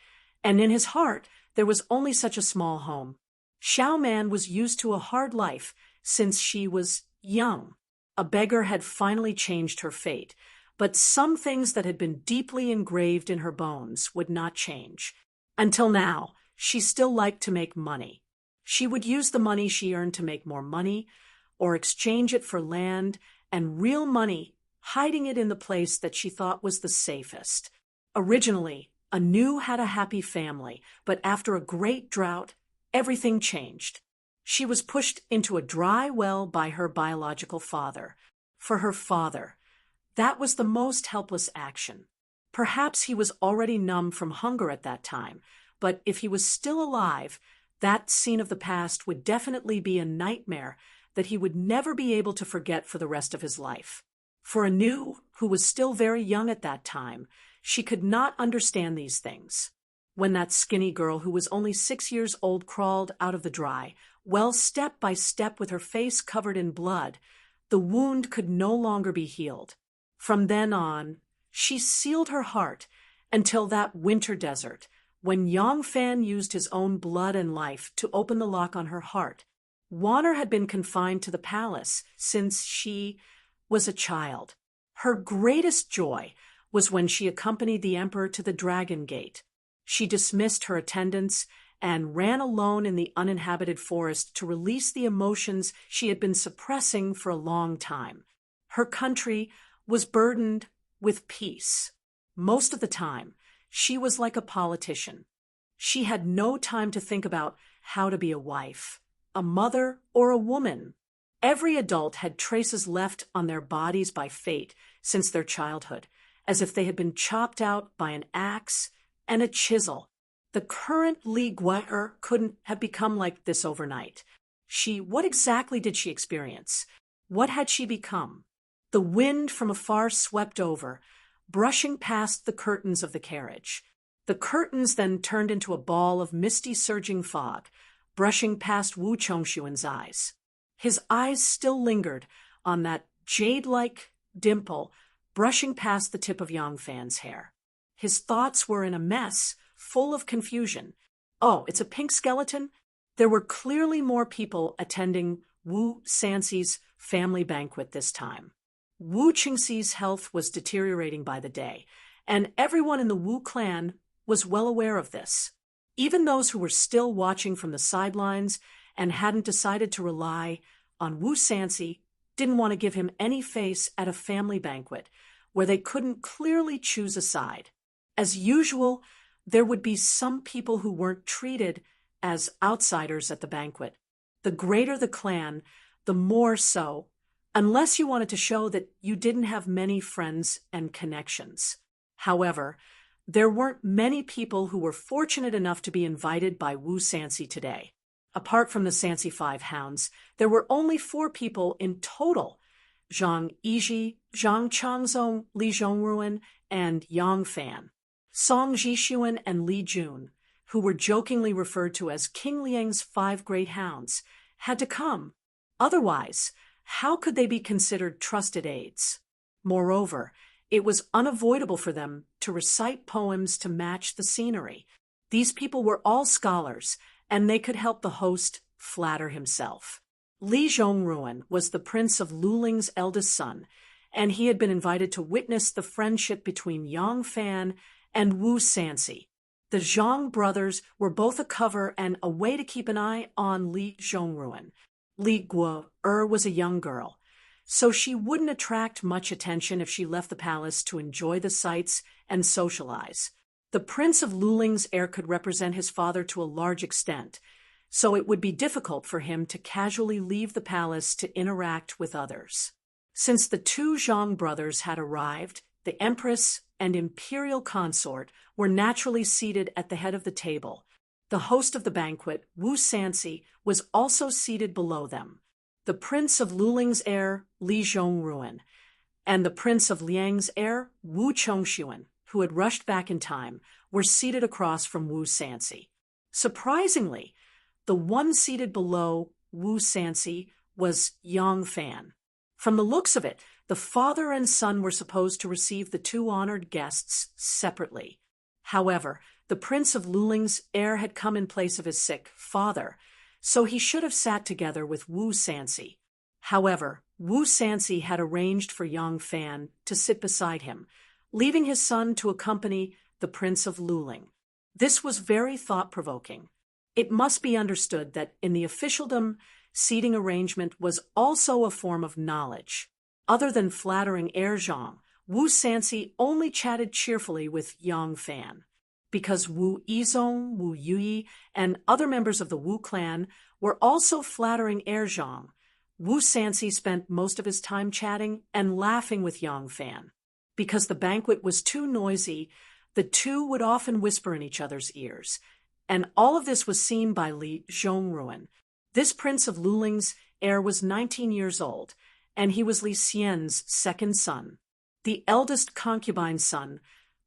and in his heart there was only such a small home. Xiaoman was used to a hard life since she was young. A beggar had finally changed her fate, but some things that had been deeply engraved in her bones would not change. Until now, she still liked to make money. She would use the money she earned to make more money, or exchange it for land and real money, hiding it in the place that she thought was the safest. Originally, Anu had a happy family, but after a great drought, everything changed. She was pushed into a dry well by her biological father. For her father, that was the most helpless action. Perhaps he was already numb from hunger at that time, but if he was still alive, that scene of the past would definitely be a nightmare that he would never be able to forget for the rest of his life. For Anu, who was still very young at that time, she could not understand these things. When that skinny girl who was only 6 years old crawled out of the dry well step by step with her face covered in blood, the wound could no longer be healed. From then on, she sealed her heart until that winter desert, when Yang Fan used his own blood and life to open the lock on her heart. Wanner had been confined to the palace since she was a child. Her greatest joy was when she accompanied the emperor to the Dragon Gate. She dismissed her attendants and ran alone in the uninhabited forest to release the emotions she had been suppressing for a long time. Her country was burdened with peace. Most of the time, she was like a politician. She had no time to think about how to be a wife, a mother, or a woman. Every adult had traces left on their bodies by fate since their childhood, as if they had been chopped out by an axe and a chisel. The current Li Guo'er couldn't have become like this overnight. What exactly did she experience? What had she become? The wind from afar swept over, brushing past the curtains of the carriage. The curtains then turned into a ball of misty surging fog, brushing past Wu Chongxuan's eyes. His eyes still lingered on that jade-like dimple, brushing past the tip of Yang Fan's hair. His thoughts were in a mess, full of confusion. Oh, it's a pink skeleton? There were clearly more people attending Wu Sanxi's family banquet this time. Wu Qingxi's health was deteriorating by the day, and everyone in the Wu clan was well aware of this. Even those who were still watching from the sidelines and hadn't decided to rely on Wu Sanxi didn't want to give him any face at a family banquet where they couldn't clearly choose a side. As usual, there would be some people who weren't treated as outsiders at the banquet. The greater the clan, the more so, unless you wanted to show that you didn't have many friends and connections. However, there weren't many people who were fortunate enough to be invited by Wu Sanxi today. Apart from the Sanxi 5 hounds, there were only 4 people in total: Zhang Yizhi, Zhang Changzong, Li Zhongruan, and Yang Fan. Song Jixuan and Li Jun, who were jokingly referred to as King Liang's 5 great hounds, had to come. Otherwise, how could they be considered trusted aides? Moreover, it was unavoidable for them to recite poems to match the scenery. These people were all scholars, and they could help the host flatter himself. Li Zhongruan was the prince of Luling's eldest son, and he had been invited to witness the friendship between Yang Fan and Wu Sanxi. The Zhang brothers were both a cover and a way to keep an eye on Li Zhongruan. Li Guo was a young girl, so she wouldn't attract much attention if she left the palace to enjoy the sights and socialize. The Prince of Luling's heir could represent his father to a large extent, so it would be difficult for him to casually leave the palace to interact with others. Since the two Zhang brothers had arrived, the empress and imperial consort were naturally seated at the head of the table. The host of the banquet, Wu Sanxi, was also seated below them. The Prince of Luling's heir, Li Zhongruan, and the Prince of Liang's heir, Wu Chongshuan, who had rushed back in time, were seated across from Wu Sanxi. Surprisingly, the one seated below Wu Sanxi was Yang Fan. From the looks of it, the father and son were supposed to receive the two honored guests separately. However, the Prince of Luling's heir had come in place of his sick father, so he should have sat together with Wu Sanxi. However, Wu Sanxi had arranged for Yang Fan to sit beside him, leaving his son to accompany the Prince of Luling. This was very thought-provoking. It must be understood that in the officialdom, seating arrangement was also a form of knowledge. Other than flattering heir Zhang, Wu Sanxi only chatted cheerfully with Yang Fan. Because Wu Yizong, Wu Yuyi, and other members of the Wu clan were also flattering heir Zhang, Wu Sanxi spent most of his time chatting and laughing with Yang Fan. Because the banquet was too noisy, the two would often whisper in each other's ears, and all of this was seen by Li Zhongruan. This Prince of Luling's heir was 19 years old, and he was Li Xian's second son. The eldest concubine's son,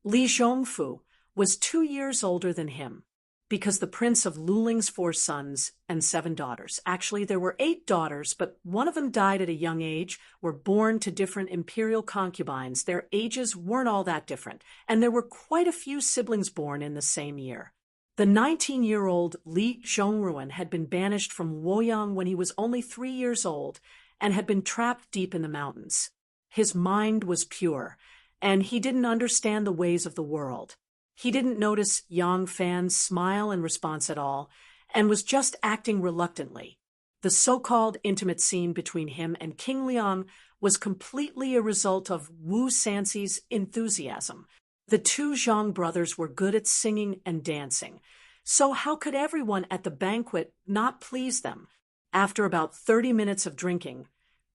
Li Zhongfu, was 2 years older than him, because the Prince of Luling's 4 sons and 7 daughters, actually there were 8 daughters, but one of them died at a young age, were born to different imperial concubines. Their ages weren't all that different, and there were quite a few siblings born in the same year. The 19-year-old Li Zhongruan had been banished from Luoyang when he was only 3 years old and had been trapped deep in the mountains. His mind was pure, and he didn't understand the ways of the world. He didn't notice Yang Fan's smile in response at all, and was just acting reluctantly. The so-called intimate scene between him and King Liang was completely a result of Wu Sanxi's enthusiasm. The two Zhang brothers were good at singing and dancing, so how could everyone at the banquet not please them? After about 30 minutes of drinking,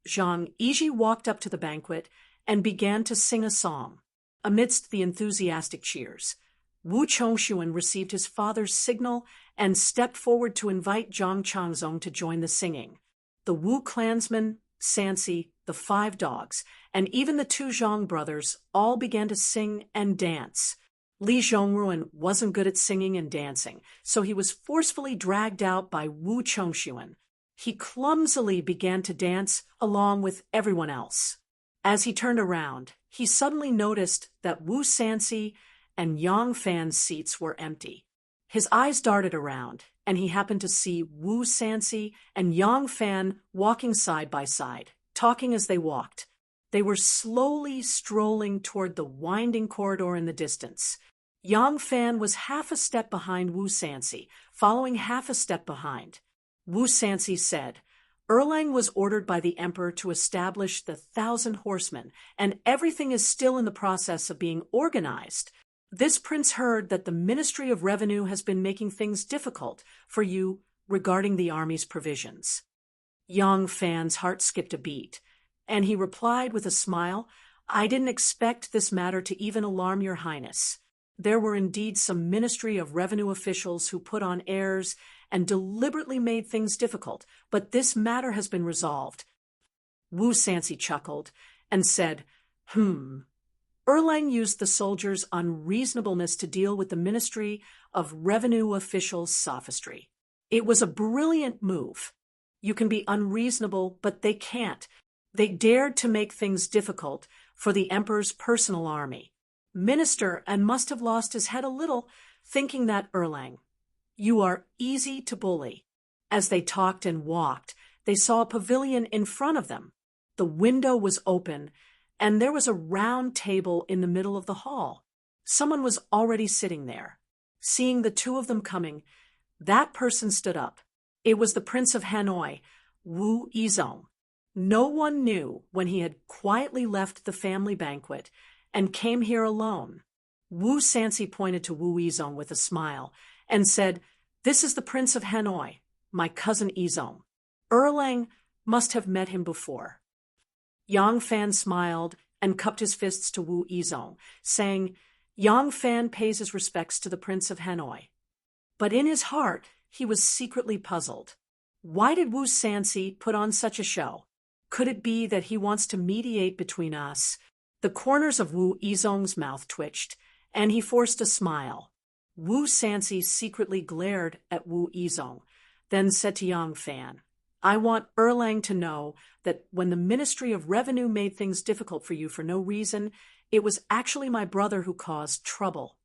Zhang Yizhi walked up to the banquet and began to sing a song. Amidst the enthusiastic cheers, Wu Chongshuan received his father's signal and stepped forward to invite Zhang Changzong to join the singing. The Wu clansmen, Sanxi, the 5 dogs, and even the 2 Zhang brothers all began to sing and dance. Li Zhongruan wasn't good at singing and dancing, so he was forcefully dragged out by Wu Chongshuan. He clumsily began to dance along with everyone else. As he turned around, he suddenly noticed that Wu Sanxi and Yang Fan's seats were empty. His eyes darted around, and he happened to see Wu Sanxi and Yang Fan walking side by side, talking as they walked. They were slowly strolling toward the winding corridor in the distance. Yang Fan was half a step behind Wu Sanxi, following half a step behind. Wu Sanxi said, "Erlang was ordered by the emperor to establish the 1,000 horsemen, and everything is still in the process of being organized. This prince heard that the Ministry of Revenue has been making things difficult for you regarding the army's provisions." Yang Fan's heart skipped a beat, and he replied with a smile, "I didn't expect this matter to even alarm your highness. There were indeed some Ministry of Revenue officials who put on airs and deliberately made things difficult, but this matter has been resolved." Wu Sanxi chuckled and said, Erlang used the soldiers' unreasonableness to deal with the Ministry of Revenue officials' sophistry. It was a brilliant move. You can be unreasonable, but they can't. They dared to make things difficult for the emperor's personal army. Minister and must have lost his head a little, thinking that Erlang. You are easy to bully. As they talked and walked, they saw a pavilion in front of them. The window was open, and there was a round table in the middle of the hall. Someone was already sitting there. Seeing the two of them coming, that person stood up. It was the Prince of Hanoi, Wu Yizong. No one knew when he had quietly left the family banquet and came here alone. Wu Sansi pointed to Wu Yizong with a smile and said, "This is the Prince of Hanoi, my cousin Yizong. Erlang must have met him before." Yang Fan smiled and cupped his fists to Wu Yizong, saying, "Yang Fan pays his respects to the Prince of Hanoi." But in his heart, he was secretly puzzled. Why did Wu Sansi put on such a show? Could it be that he wants to mediate between us? The corners of Wu Yizong's mouth twitched, and he forced a smile. Wu Sansi secretly glared at Wu Yizong, then said to Yang Fan, "I want Erlang to know that when the Ministry of Revenue made things difficult for you for no reason, it was actually my brother who caused trouble."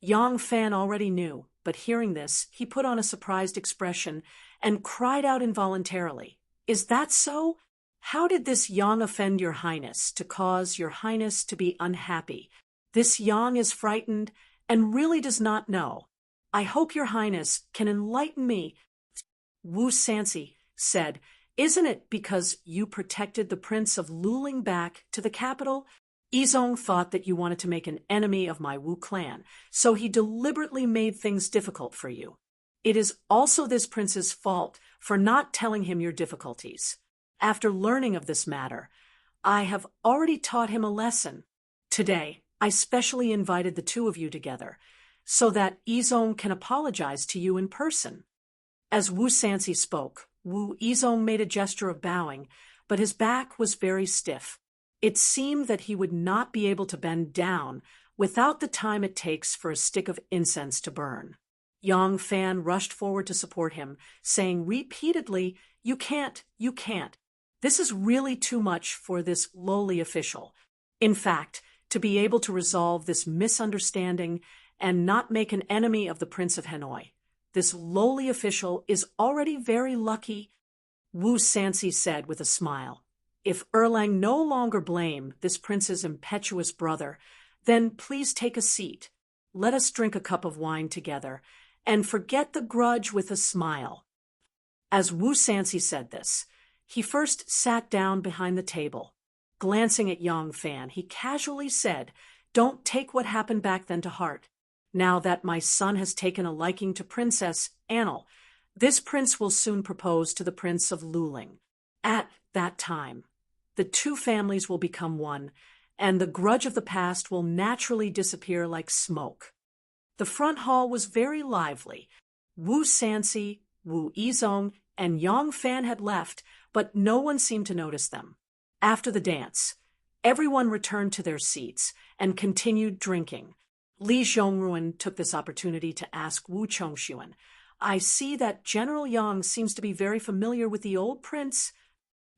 Yang Fan already knew, but hearing this, he put on a surprised expression and cried out involuntarily, "Is that so? How did this Yang offend your highness to cause your highness to be unhappy? This Yang is frightened and really does not know. I hope your highness can enlighten me." Wu Sansi said, "Isn't it because you protected the Prince of Luling back to the capital? Yizong thought that you wanted to make an enemy of my Wu clan, so he deliberately made things difficult for you. It is also this prince's fault for not telling him your difficulties. After learning of this matter, I have already taught him a lesson. Today, I specially invited the two of you together, so that Yizong can apologize to you in person." As Wu Sansi spoke, Wu Yizong made a gesture of bowing, but his back was very stiff. It seemed that he would not be able to bend down without the time it takes for a stick of incense to burn. Yang Fan rushed forward to support him, saying repeatedly, "You can't, you can't. This is really too much for this lowly official. In fact, to be able to resolve this misunderstanding and not make an enemy of the Prince of Hanoi, this lowly official is already very lucky." Wu Sansi said with a smile, "If Erlang no longer blame this prince's impetuous brother, then please take a seat. Let us drink a cup of wine together and forget the grudge with a smile." As Wu Sansi said this, he first sat down behind the table. Glancing at Yang Fan, he casually said, "Don't take what happened back then to heart. Now that my son has taken a liking to Princess Anil, this prince will soon propose to the Prince of Luling. At that time, the two families will become one, and the grudge of the past will naturally disappear like smoke." The front hall was very lively. Wu Sansi, Wu Yizong, and Yang Fan had left, but no one seemed to notice them. After the dance, everyone returned to their seats and continued drinking. Li Zhongruan took this opportunity to ask Wu Chongshuan, "I see that General Yang seems to be very familiar with the old prince."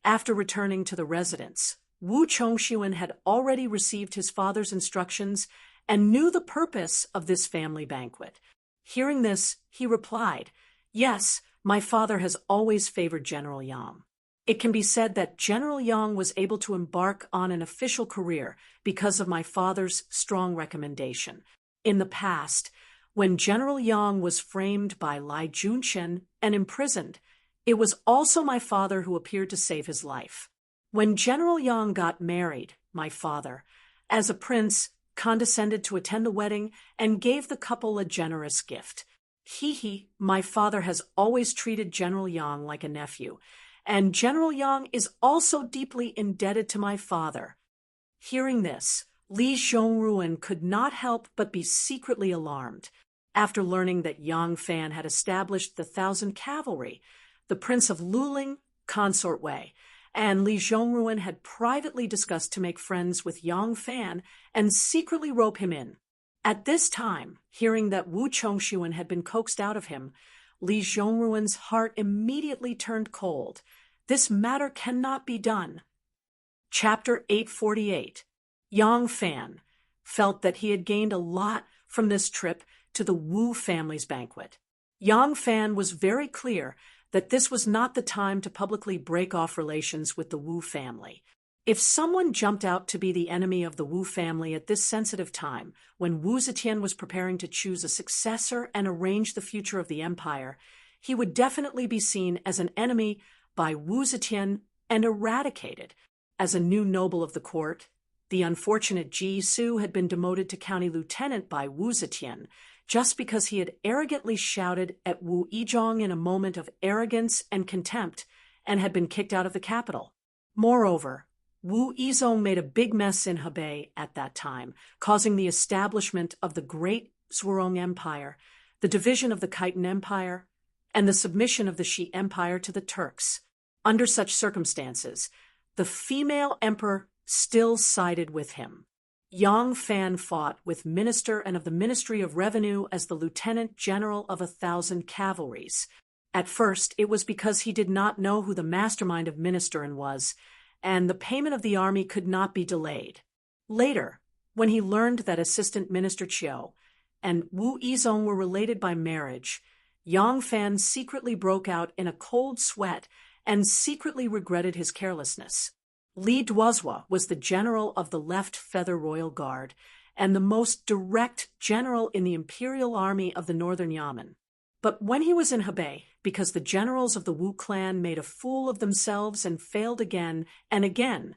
After returning to the residence, Wu Chongshuan had already received his father's instructions and knew the purpose of this family banquet. Hearing this, he replied, "Yes, my father has always favored General Yang. It can be said that General Yang was able to embark on an official career because of my father's strong recommendation. In the past, when General Yang was framed by Lai Junchen and imprisoned, it was also my father who appeared to save his life. When General Yang got married, my father, as a prince, condescended to attend the wedding and gave the couple a generous gift. My father has always treated General Yang like a nephew, and General Yang is also deeply indebted to my father." Hearing this, Li Zhongruan could not help but be secretly alarmed. After learning that Yang Fan had established the 1,000 cavalry, the Prince of Luling, Consort Wei, and Li Zhongruan had privately discussed to make friends with Yang Fan and secretly rope him in. At this time, hearing that Wu Chongshuan had been coaxed out of him, Li Zhongruan's heart immediately turned cold. This matter cannot be done. Chapter 848. Yang Fan felt that he had gained a lot from this trip to the Wu family's banquet. Yang Fan was very clear that this was not the time to publicly break off relations with the Wu family. If someone jumped out to be the enemy of the Wu family at this sensitive time, when Wu Zetian was preparing to choose a successor and arrange the future of the empire, he would definitely be seen as an enemy by Wu Zetian and eradicated. As a new noble of the court, the unfortunate Ji Su had been demoted to county lieutenant by Wu Zetian just because he had arrogantly shouted at Wu Yizhong in a moment of arrogance and contempt and had been kicked out of the capital. Moreover, Wu Yizhong made a big mess in Hebei at that time, causing the establishment of the Great Zhurong Empire, the division of the Khitan Empire, and the submission of the Shi Empire to the Turks. Under such circumstances, the female emperor still sided with him. Yang Fan fought with Minister and of the Ministry of Revenue as the Lieutenant General of 1,000 cavalries. At first, it was because he did not know who the mastermind of Ministerin was, and the payment of the army could not be delayed. Later, when he learned that Assistant Minister Chiu and Wu Yizhong were related by marriage, Yang Fan secretly broke out in a cold sweat and secretly regretted his carelessness. Li Duozhua was the general of the Left Feather Royal Guard and the most direct general in the imperial army of the Northern Yamen. But when he was in Hebei, because the generals of the Wu clan made a fool of themselves and failed again and again,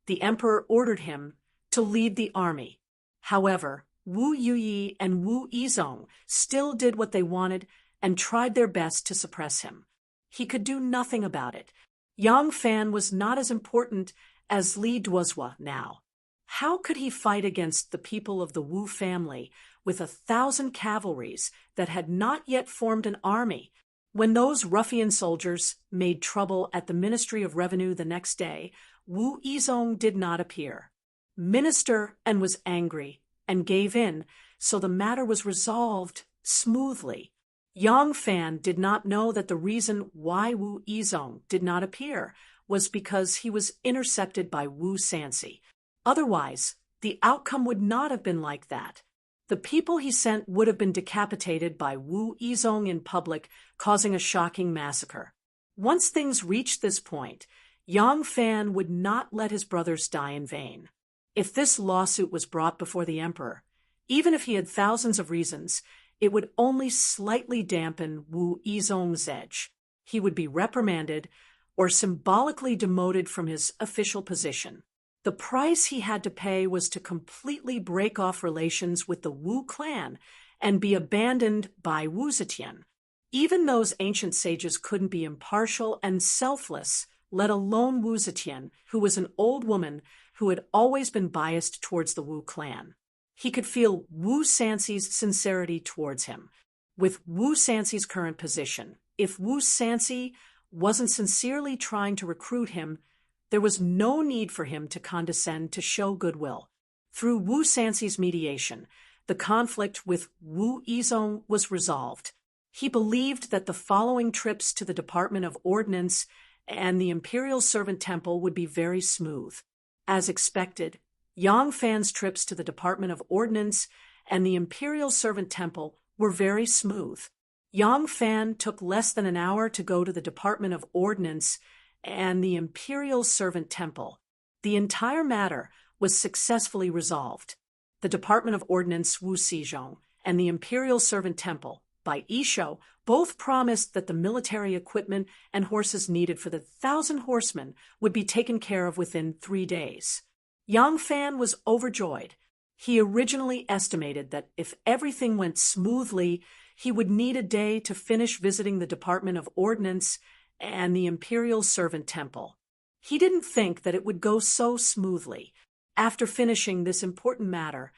the emperor ordered him to lead the army. However, Wu Yuyi and Wu Yizhong still did what they wanted and tried their best to suppress him. He could do nothing about it. Yang Fan was not as important as Li Duozhua now. How could he fight against the people of the Wu family with 1,000 cavalries that had not yet formed an army? When those ruffian soldiers made trouble at the Ministry of Revenue the next day, Wu Yizhong did not appear. Minister and was angry and gave in, so the matter was resolved smoothly. Yang Fan did not know that the reason why Wu Yizhong did not appear was because he was intercepted by Wu Sanxi. Otherwise, the outcome would not have been like that. The people he sent would have been decapitated by Wu Yizhong in public, causing a shocking massacre. Once things reached this point, Yang Fan would not let his brothers die in vain. If this lawsuit was brought before the emperor, even if he had thousands of reasons, it would only slightly dampen Wu Yizhong's edge. He would be reprimanded or symbolically demoted from his official position. The price he had to pay was to completely break off relations with the Wu clan and be abandoned by Wu Zetian. Even those ancient sages couldn't be impartial and selfless, let alone Wu Zetian, who was an old woman who had always been biased towards the Wu clan. He could feel Wu Sanxi's sincerity towards him. With Wu Sanxi's current position, if Wu Sanxi wasn't sincerely trying to recruit him, there was no need for him to condescend to show goodwill. Through Wu Sanxi's mediation, the conflict with Wu Yizhong was resolved. He believed that the following trips to the Department of Ordnance and the Imperial Servant Temple would be very smooth. As expected, Yang Fan's trips to the Department of Ordnance and the Imperial Servant Temple were very smooth. Yang Fan took less than an hour to go to the Department of Ordnance and the Imperial Servant Temple. The entire matter was successfully resolved. The Department of Ordnance Wu Xizhong and the Imperial Servant Temple by Isho both promised that the military equipment and horses needed for the 1,000 horsemen would be taken care of within 3 days. Yang Fan was overjoyed. He originally estimated that if everything went smoothly, he would need a day to finish visiting the Department of Ordnance and the Imperial Servant Temple. He didn't think that it would go so smoothly. After finishing this important matter,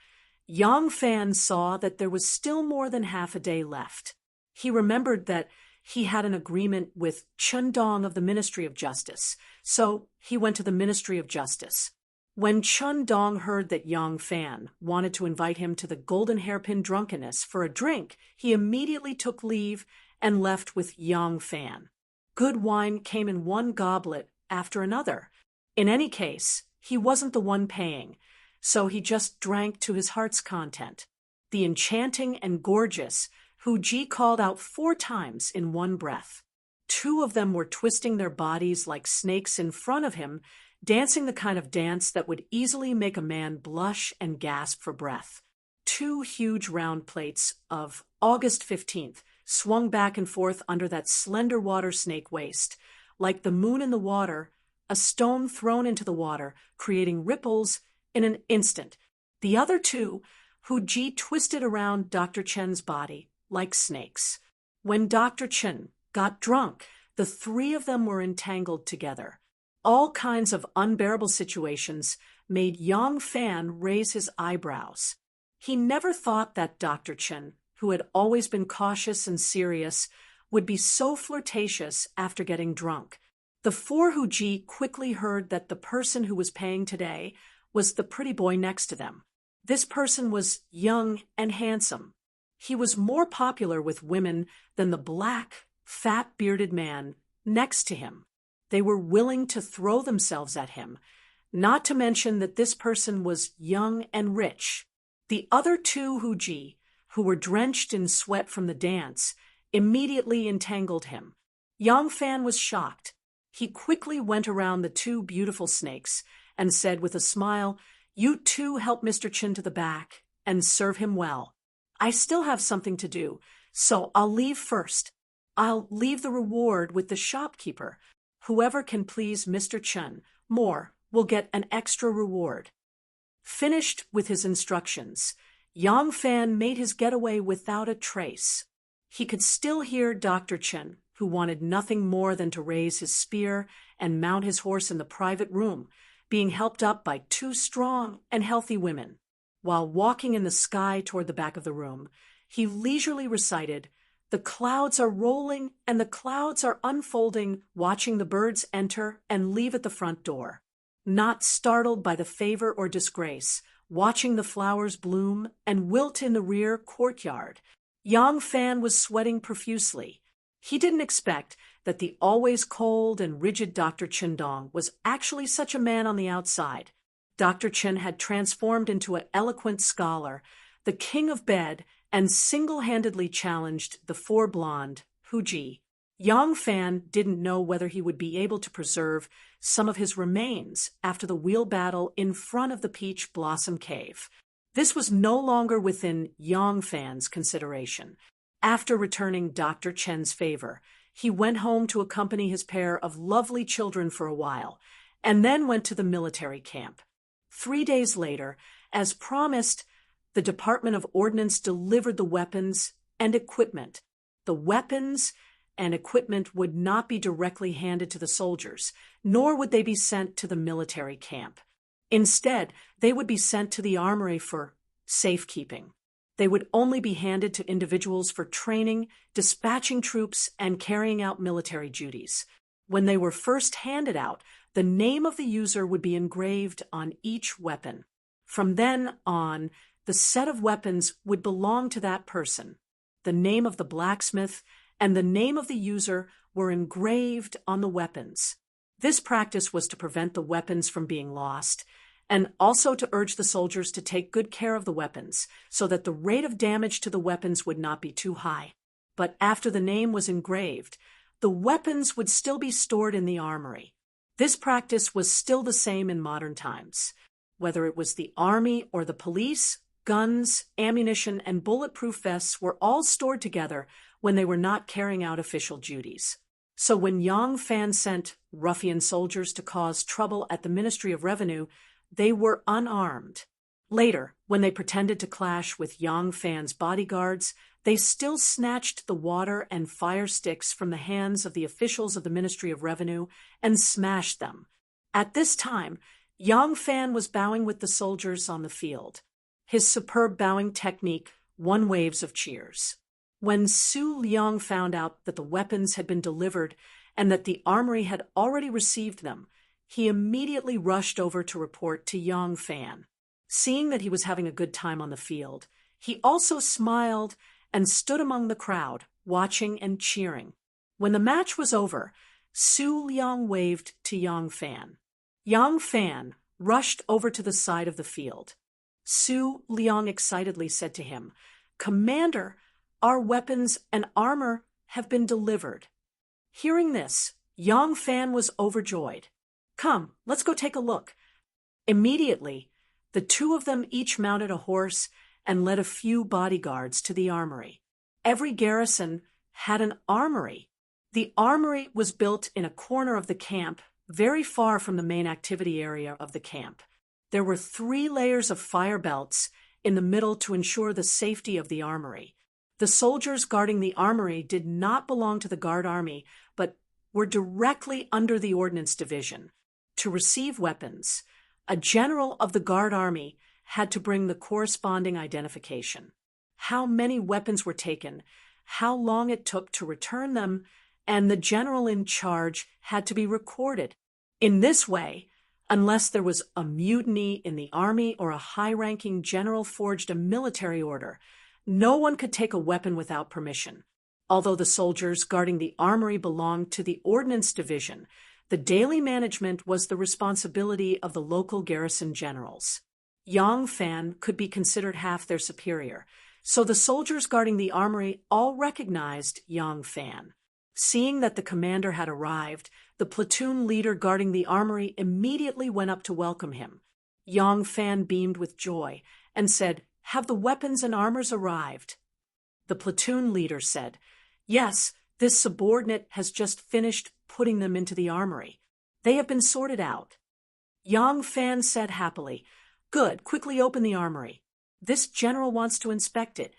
Yang Fan saw that there was still more than half a day left. He remembered that he had an agreement with Chen Dong of the Ministry of Justice, so he went to the Ministry of Justice. When Chen Dong heard that Yang Fan wanted to invite him to the Golden Hairpin Drunkenness for a drink, he immediately took leave and left with Yang Fan. Good wine came in one goblet after another. In any case, he wasn't the one paying, so he just drank to his heart's content. The enchanting and gorgeous Hu Ji called out 4 times in one breath. 2 of them were twisting their bodies like snakes in front of him, dancing the kind of dance that would easily make a man blush and gasp for breath. 2 huge round plates of August 15th swung back and forth under that slender water snake waist. Like the moon in the water, a stone thrown into the water, creating ripples in an instant. The other 2, Hu Ji twisted around Dr. Chen's body like snakes. When Dr. Chen got drunk, the 3 of them were entangled together. All kinds of unbearable situations made Yang Fan raise his eyebrows. He never thought that Dr. Chen, who had always been cautious and serious, would be so flirtatious after getting drunk. The 4 Hu Ji quickly heard that the person who was paying today was the pretty boy next to them. This person was young and handsome. He was more popular with women than the black, fat-bearded man next to him. They were willing to throw themselves at him, not to mention that this person was young and rich. The other 2 Hu Ji, who were drenched in sweat from the dance, immediately entangled him. Yang Fan was shocked. He quickly went around the 2 beautiful snakes and said with a smile, "You 2 help Mr. Chen to the back and serve him well. I still have something to do, so I'll leave first. I'll leave the reward with the shopkeeper. Whoever can please Mr. Chen more will get an extra reward." Finished with his instructions, Yang Fan made his getaway without a trace. He could still hear Dr. Chen, who wanted nothing more than to raise his spear and mount his horse in the private room, being helped up by 2 strong and healthy women. While walking in the sky toward the back of the room, he leisurely recited, "The clouds are rolling and the clouds are unfolding, watching the birds enter and leave at the front door. Not startled by the favor or disgrace, watching the flowers bloom and wilt in the rear courtyard." Yang Fan was sweating profusely. He didn't expect that the always cold and rigid Dr. Chen Dong was actually such a man on the outside. Dr. Chen had transformed into an eloquent scholar, the king of bed, and single-handedly challenged the 4 blonde Hu Ji. Yang Fan didn't know whether he would be able to preserve some of his remains after the wheel battle in front of the Peach Blossom Cave. This was no longer within Yang Fan's consideration. After returning Dr. Chen's favor, he went home to accompany his pair of lovely children for a while, and then went to the military camp. 3 days later, as promised, the Department of Ordnance delivered the weapons and equipment. The weapons and equipment would not be directly handed to the soldiers, nor would they be sent to the military camp. Instead, they would be sent to the armory for safekeeping. They would only be handed to individuals for training, dispatching troops, and carrying out military duties. When they were first handed out, the name of the user would be engraved on each weapon. From then on, the set of weapons would belong to that person. The name of the blacksmith and the name of the user were engraved on the weapons. This practice was to prevent the weapons from being lost, and also to urge the soldiers to take good care of the weapons, so that the rate of damage to the weapons would not be too high. But after the name was engraved, the weapons would still be stored in the armory. This practice was still the same in modern times. Whether it was the army or the police, guns, ammunition, and bulletproof vests were all stored together when they were not carrying out official duties. So when Yang Fan sent ruffian soldiers to cause trouble at the Ministry of Revenue, they were unarmed. Later, when they pretended to clash with Yang Fan's bodyguards, they still snatched the water and fire sticks from the hands of the officials of the Ministry of Revenue and smashed them. At this time, Yang Fan was bowing with the soldiers on the field. His superb bowing technique won waves of cheers. When Su Liang found out that the weapons had been delivered and that the armory had already received them, he immediately rushed over to report to Yang Fan. Seeing that he was having a good time on the field, he also smiled and stood among the crowd, watching and cheering. When the match was over, Su Liang waved to Yang Fan. Yang Fan rushed over to the side of the field. Su Liang excitedly said to him, "Commander, our weapons and armor have been delivered." Hearing this, Yang Fan was overjoyed. "Come, let's go take a look." Immediately, the two of them each mounted a horse and led a few bodyguards to the armory. Every garrison had an armory. The armory was built in a corner of the camp, very far from the main activity area of the camp. There were 3 layers of fire belts in the middle to ensure the safety of the armory. The soldiers guarding the armory did not belong to the guard army, but were directly under the ordnance division. To receive weapons, a general of the guard army had to bring the corresponding identification. How many weapons were taken, how long it took to return them, and the general in charge had to be recorded. In this way, unless there was a mutiny in the army or a high-ranking general forged a military order, no one could take a weapon without permission. Although the soldiers guarding the armory belonged to the ordnance division, the daily management was the responsibility of the local garrison generals. Yang Fan could be considered half their superior, so the soldiers guarding the armory all recognized Yang Fan. Seeing that the commander had arrived, the platoon leader guarding the armory immediately went up to welcome him. Yang Fan beamed with joy and said, "Have the weapons and armors arrived?" The platoon leader said, "Yes, this subordinate has just finished putting them into the armory. They have been sorted out." Yang Fan said happily, "Good, quickly open the armory. This general wants to inspect it."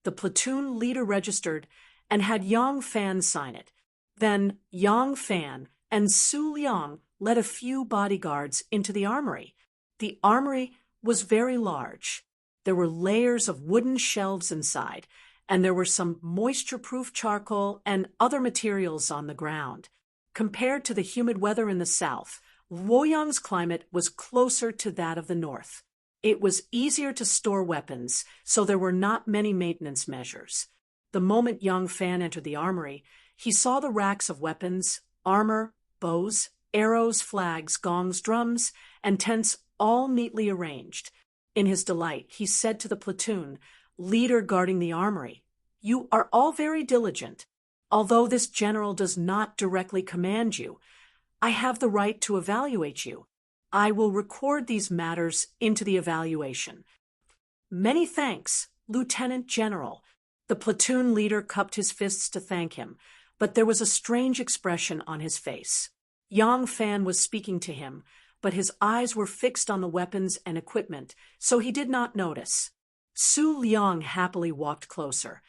The platoon leader registered and had Yang Fan sign it. Then Yang Fan and Su Liang led a few bodyguards into the armory. The armory was very large. There were layers of wooden shelves inside, and there were some moisture-proof charcoal and other materials on the ground. Compared to the humid weather in the south, Luoyang's climate was closer to that of the north. It was easier to store weapons, so there were not many maintenance measures. The moment Yang Fan entered the armory, he saw the racks of weapons, armor, bows, arrows, flags, gongs, drums, and tents all neatly arranged. In his delight, he said to the platoon leader guarding the armory, "You are all very diligent. Although this general does not directly command you, I have the right to evaluate you. I will record these matters into the evaluation." "Many thanks, Lieutenant General." The platoon leader cupped his fists to thank him, but there was a strange expression on his face. Yang Fan was speaking to him, but his eyes were fixed on the weapons and equipment, so he did not notice. Su Liang happily walked closer,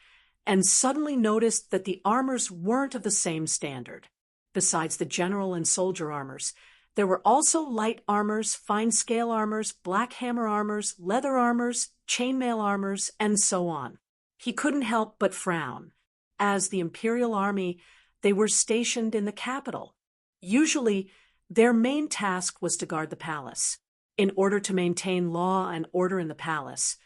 and suddenly noticed that the armors weren't of the same standard. Besides the general and soldier armors, there were also light armors, fine scale armors, black hammer armors, leather armors, chainmail armors, and so on. He couldn't help but frown. As the Imperial Army, they were stationed in the capital. Usually, their main task was to guard the palace. In order to maintain law and order in the palace,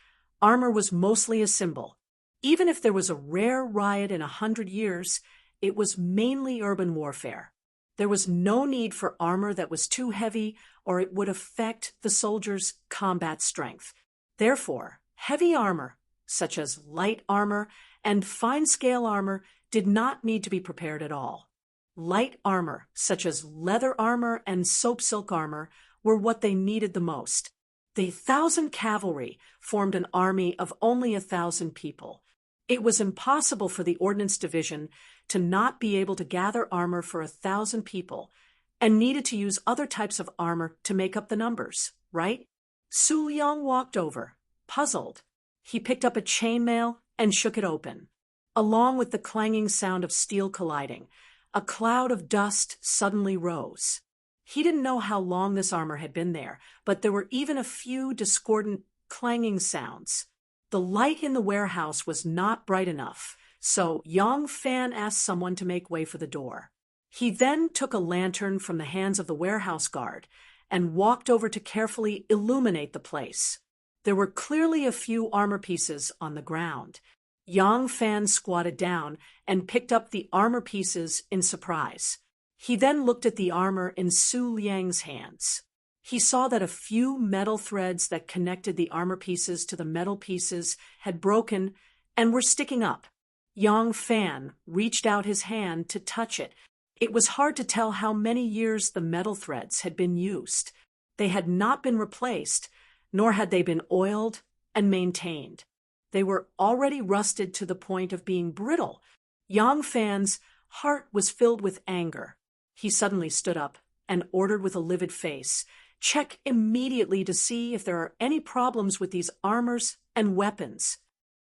armor was mostly a symbol. Even if there was a rare riot in 100 years, it was mainly urban warfare. There was no need for armor that was too heavy, or it would affect the soldiers' combat strength. Therefore, heavy armor, such as light armor and fine-scale armor, did not need to be prepared at all. Light armor, such as leather armor and soap silk armor, were what they needed the most. The 1,000 cavalry formed an army of only 1,000 people. It was impossible for the ordnance division to not be able to gather armor for 1,000 people, and needed to use other types of armor to make up the numbers, right? Su Liang walked over, puzzled. He picked up a chainmail and shook it open. Along with the clanging sound of steel colliding, a cloud of dust suddenly rose. He didn't know how long this armor had been there, but there were even a few discordant clanging sounds. The light in the warehouse was not bright enough, so Yang Fan asked someone to make way for the door. He then took a lantern from the hands of the warehouse guard and walked over to carefully illuminate the place. There were clearly a few armor pieces on the ground. Yang Fan squatted down and picked up the armor pieces in surprise. He then looked at the armor in Su Liang's hands. He saw that a few metal threads that connected the armor pieces to the metal pieces had broken and were sticking up. Yang Fan reached out his hand to touch it. It was hard to tell how many years the metal threads had been used. They had not been replaced, nor had they been oiled and maintained. They were already rusted to the point of being brittle. Yang Fan's heart was filled with anger. He suddenly stood up and ordered with a livid face, "Check immediately to see if there are any problems with these armors and weapons."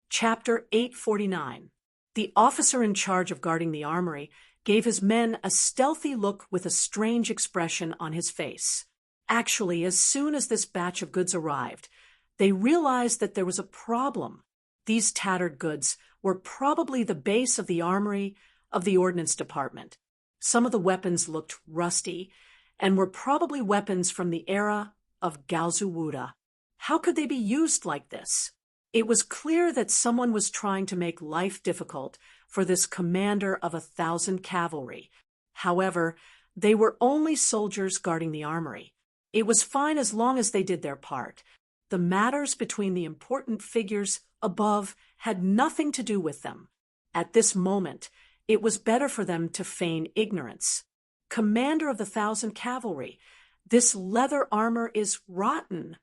Chapter 849. The officer in charge of guarding the armory gave his men a stealthy look with a strange expression on his face. Actually, as soon as this batch of goods arrived, they realized that there was a problem. These tattered goods were probably the base of the armory of the Ordnance Department. Some of the weapons looked rusty and were probably weapons from the era of Gaozuwuda. How could they be used like this? It was clear that someone was trying to make life difficult for this commander of 1,000 cavalry. However, they were only soldiers guarding the armory. It was fine as long as they did their part. The matters between the important figures above had nothing to do with them. At this moment, it was better for them to feign ignorance. Commander of the 1,000 cavalry, this leather armor is rotten.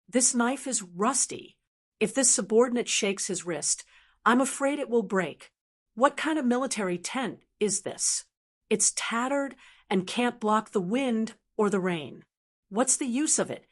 This knife is rusty. If this subordinate shakes his wrist, I'm afraid it will break. What kind of military tent is this? It's tattered and can't block the wind or the rain. What's the use of it?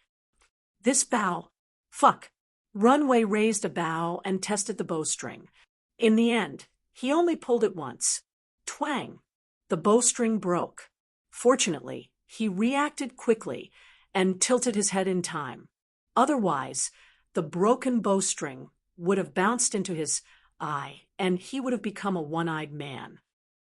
This bow. Fuck. Runway raised a bow and tested the bowstring. In the end, he only pulled it once. Twang. The bowstring broke. Fortunately, he reacted quickly and tilted his head in time. Otherwise, the broken bowstring would have bounced into his eye, and he would have become a one-eyed man.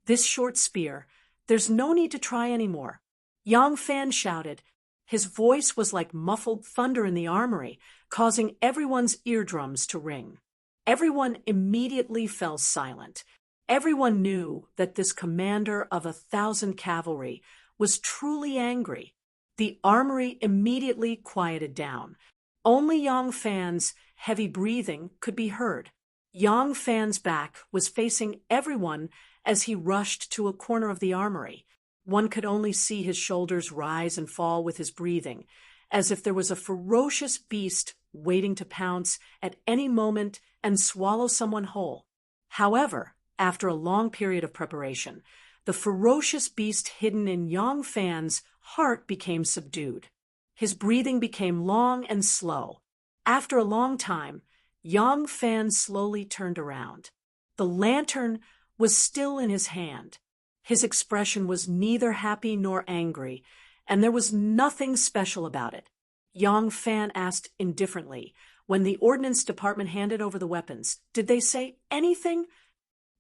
This short spear, there's no need to try anymore. Yang Fan shouted. His voice was like muffled thunder in the armory, causing everyone's eardrums to ring. Everyone immediately fell silent. Everyone knew that this commander of 1,000 cavalry was truly angry. The armory immediately quieted down. Only Yang Fan's heavy breathing could be heard. Yang Fan's back was facing everyone as he rushed to a corner of the armory. One could only see his shoulders rise and fall with his breathing, as if there was a ferocious beast waiting to pounce at any moment and swallow someone whole. However, after a long period of preparation, the ferocious beast hidden in Yang Fan's heart became subdued. His breathing became long and slow. After a long time, Yang Fan slowly turned around. The lantern was still in his hand. His expression was neither happy nor angry, and there was nothing special about it. Yang Fan asked indifferently, when the Ordnance Department handed over the weapons, "Did they say anything?"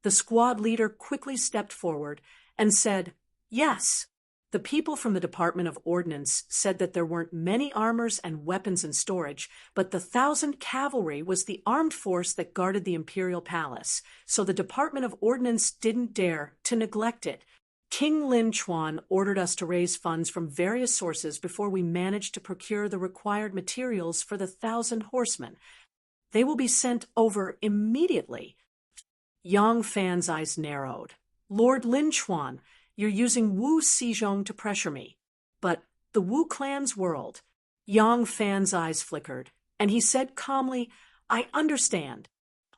The squad leader quickly stepped forward and said, "Yes." The people from the Department of Ordnance said that there weren't many armors and weapons in storage, but the 1,000 cavalry was the armed force that guarded the Imperial Palace, so the Department of Ordnance didn't dare to neglect it. King Lin Chuan ordered us to raise funds from various sources before we managed to procure the required materials for the 1,000 horsemen. They will be sent over immediately. Yang Fan's eyes narrowed. "Lord Lin Chuan, you're using Wu Xizhong to pressure me. But the Wu clan's world." Yang Fan's eyes flickered, and he said calmly, "I understand.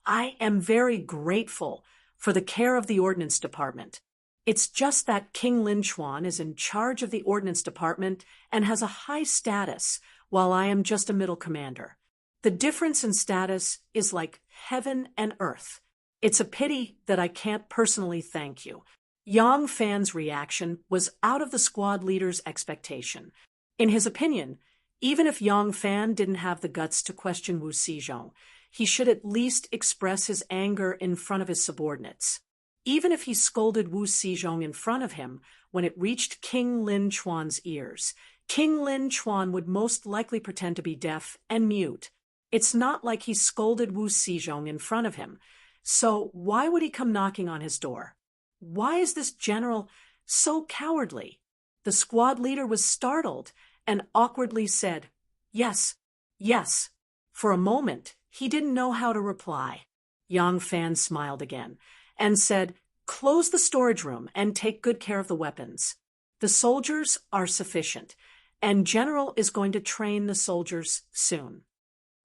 I am very grateful for the care of the Ordnance Department. It's just that King Lin Chuan is in charge of the Ordnance Department and has a high status, while I am just a middle commander. The difference in status is like heaven and earth. It's a pity that I can't personally thank you." Yang Fan's reaction was out of the squad leader's expectation. In his opinion, even if Yang Fan didn't have the guts to question Wu Xizhong, he should at least express his anger in front of his subordinates. Even if he scolded Wu Xizhong in front of him when it reached King Lin Chuan's ears, King Lin Chuan would most likely pretend to be deaf and mute. It's not like he scolded Wu Xizhong in front of him. So why would he come knocking on his door? Why is this general so cowardly? The squad leader was startled and awkwardly said, "Yes, yes." For a moment, he didn't know how to reply. Yang Fan smiled again and said, "Close the storage room and take good care of the weapons. The soldiers are sufficient, and General is going to train the soldiers soon."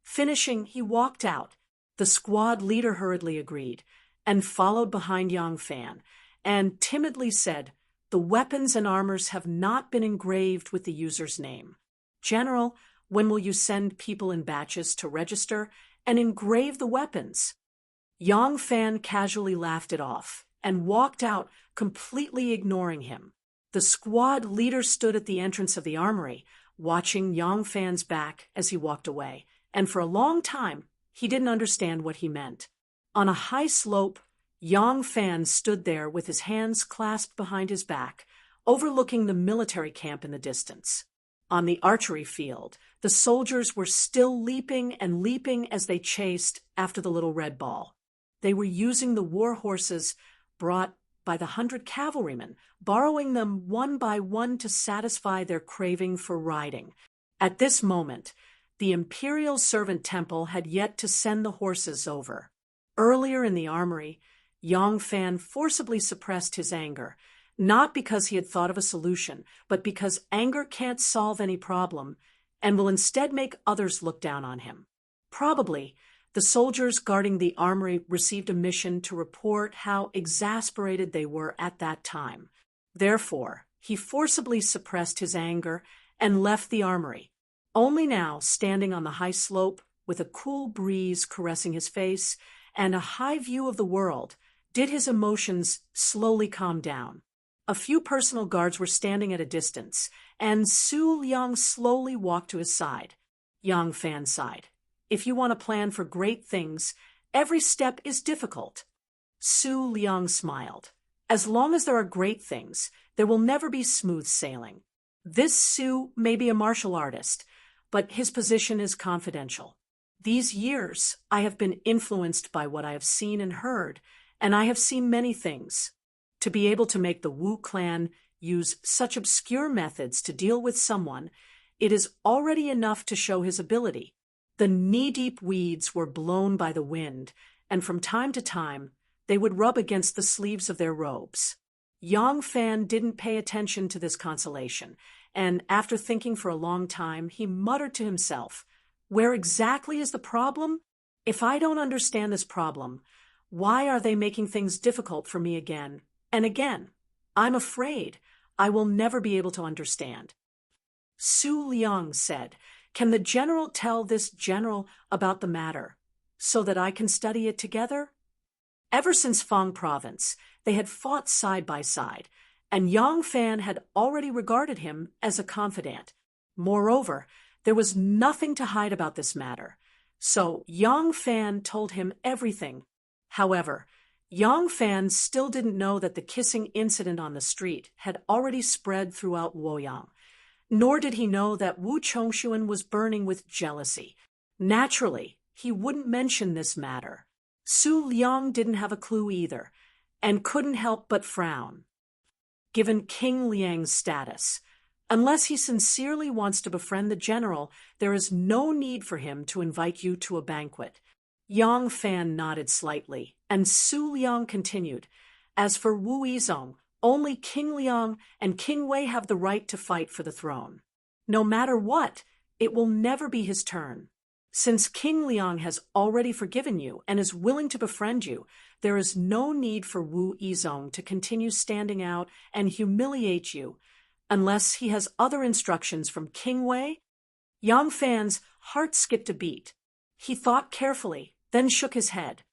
Finishing, he walked out. The squad leader hurriedly agreed and followed behind Yang Fan and timidly said, "The weapons and armors have not been engraved with the user's name. General, when will you send people in batches to register and engrave the weapons?" Yang Fan casually laughed it off and walked out, completely ignoring him. The squad leader stood at the entrance of the armory, watching Yang Fan's back as he walked away, and for a long time, he didn't understand what he meant. On a high slope, Yang Fan stood there with his hands clasped behind his back, overlooking the military camp in the distance. On the archery field, the soldiers were still leaping and leaping as they chased after the little red ball. They were using the war horses brought by the 100 cavalrymen, borrowing them one by one to satisfy their craving for riding. At this moment, the Imperial Servant Temple had yet to send the horses over. Earlier in the armory, Yang Fan forcibly suppressed his anger, not because he had thought of a solution, but because anger can't solve any problem and will instead make others look down on him. Probably, the soldiers guarding the armory received a mission to report how exasperated they were at that time. Therefore, he forcibly suppressed his anger and left the armory. Only now, standing on the high slope, with a cool breeze caressing his face and a high view of the world, did his emotions slowly calm down. A few personal guards were standing at a distance, and Su Liang slowly walked to his side. Yang Fan sighed. "If you want to plan for great things, every step is difficult." Su Liang smiled. "As long as there are great things, there will never be smooth sailing. This Su may be a martial artist, but his position is confidential. These years, I have been influenced by what I have seen and heard, and I have seen many things. To be able to make the Wu clan use such obscure methods to deal with someone, it is already enough to show his ability." The knee-deep weeds were blown by the wind, and from time to time, they would rub against the sleeves of their robes. Yang Fan didn't pay attention to this consolation, and after thinking for a long time, he muttered to himself, "Where exactly is the problem? If I don't understand this problem, why are they making things difficult for me again and again? I'm afraid I will never be able to understand." Su Liang said, "Can the general tell this general about the matter, so that I can study it together?" Ever since Fang Province, they had fought side by side, and Yang Fan had already regarded him as a confidant. Moreover, there was nothing to hide about this matter, so Yang Fan told him everything. However, Yang Fan still didn't know that the kissing incident on the street had already spread throughout Luoyang. Nor did he know that Wu Chongshuan was burning with jealousy. Naturally, he wouldn't mention this matter. Su Liang didn't have a clue either, and couldn't help but frown. Given King Liang's status, unless he sincerely wants to befriend the general, there is no need for him to invite you to a banquet. Yang Fan nodded slightly, and Su Liang continued, "As for Wu Yizong, only King Liang and King Wei have the right to fight for the throne. No matter what, it will never be his turn. Since King Liang has already forgiven you and is willing to befriend you, there is no need for Wu Yizong to continue standing out and humiliate you, unless he has other instructions from King Wei." Yang Fan's heart skipped a beat. He thought carefully, then shook his head.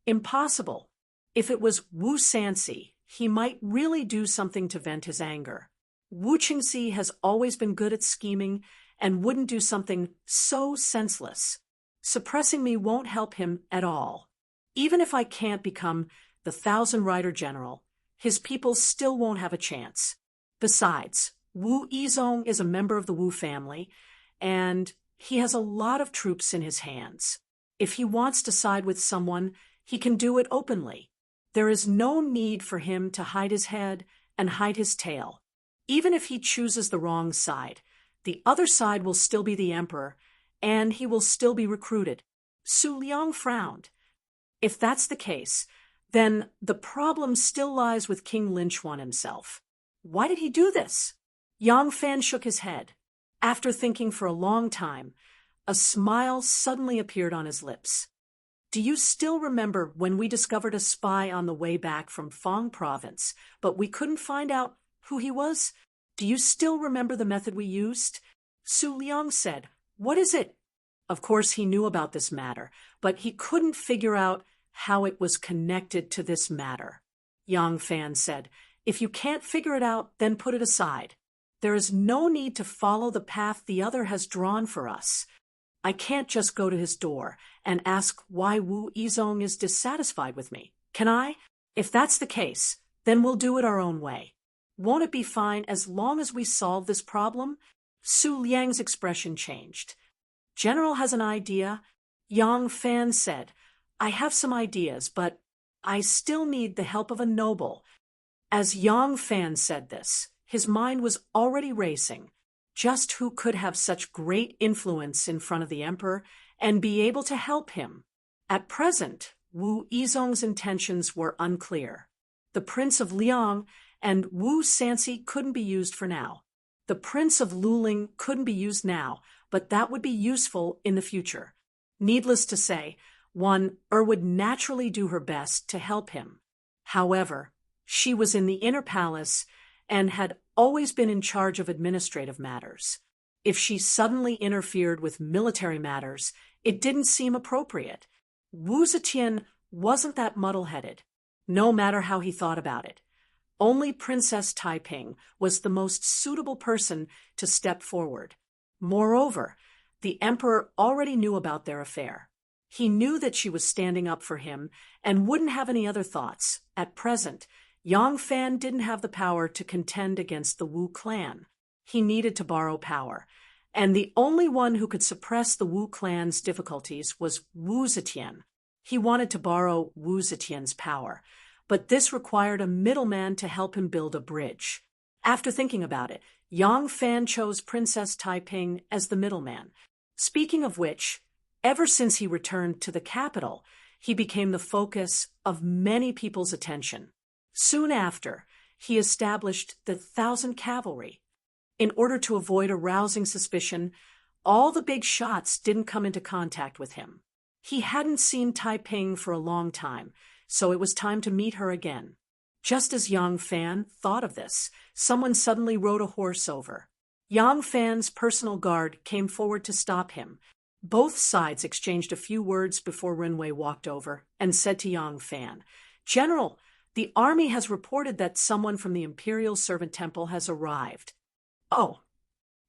Impossible. If it was Wu Sanxi, he might really do something to vent his anger. Wu Qingxi has always been good at scheming and wouldn't do something so senseless. Suppressing me won't help him at all. Even if I can't become the 1,000-rider general, his people still won't have a chance. Besides, Wu Yizong is a member of the Wu family, and he has a lot of troops in his hands. If he wants to side with someone, He can do it openly. There is no need for him to hide his head and hide his tail. Even if he chooses the wrong side, the other side will still be the emperor, and he will still be recruited. Su Liang frowned. If that's the case, then the problem still lies with King Linchuan himself. Why did he do this? Yang Fan shook his head. After thinking for a long time, a smile suddenly appeared on his lips. Do you still remember when we discovered a spy on the way back from Fang province, but we couldn't find out who he was? Do you still remember the method we used? Su Liang said, What is it? Of course he knew about this matter, but he couldn't figure out how it was connected to this matter. Yang Fan said, If you can't figure it out, then put it aside. There is no need to follow the path the other has drawn for us. I can't just go to his door and ask why Wu Yizong is dissatisfied with me, can I? If that's the case, then we'll do it our own way. Won't it be fine as long as we solve this problem? Su Liang's expression changed. General has an idea? Yang Fan said, I have some ideas, but I still need the help of a noble. As Yang Fan said this, his mind was already racing. Just who could have such great influence in front of the emperor and be able to help him? At present, Wu Yizong's intentions were unclear. The Prince of Liang and Wu Sanxi couldn't be used for now. The Prince of Luling couldn't be used now, but that would be useful in the future. Needless to say, would naturally do her best to help him. However, she was in the inner palace and had always been in charge of administrative matters. If she suddenly interfered with military matters, it didn't seem appropriate. Wu Zetian wasn't that muddle-headed, no matter how he thought about it. Only Princess Taiping was the most suitable person to step forward. Moreover, the emperor already knew about their affair. He knew that she was standing up for him and wouldn't have any other thoughts. At present, Yang Fan didn't have the power to contend against the Wu clan. He needed to borrow power, and the only one who could suppress the Wu clan's difficulties was Wu Zetian. He wanted to borrow Wu Zetian's power, but this required a middleman to help him build a bridge. After thinking about it, Yang Fan chose Princess Taiping as the middleman. Speaking of which, ever since he returned to the capital, he became the focus of many people's attention. Soon after, he established the 1,000 cavalry. In order to avoid arousing suspicion, all the big shots didn't come into contact with him. He hadn't seen Taiping for a long time, so it was time to meet her again. Just as Yang Fan thought of this, someone suddenly rode a horse over. Yang Fan's personal guard came forward to stop him. Both sides exchanged a few words before Renwei walked over and said to Yang Fan, General, the army has reported that someone from the Imperial Servant Temple has arrived. Oh.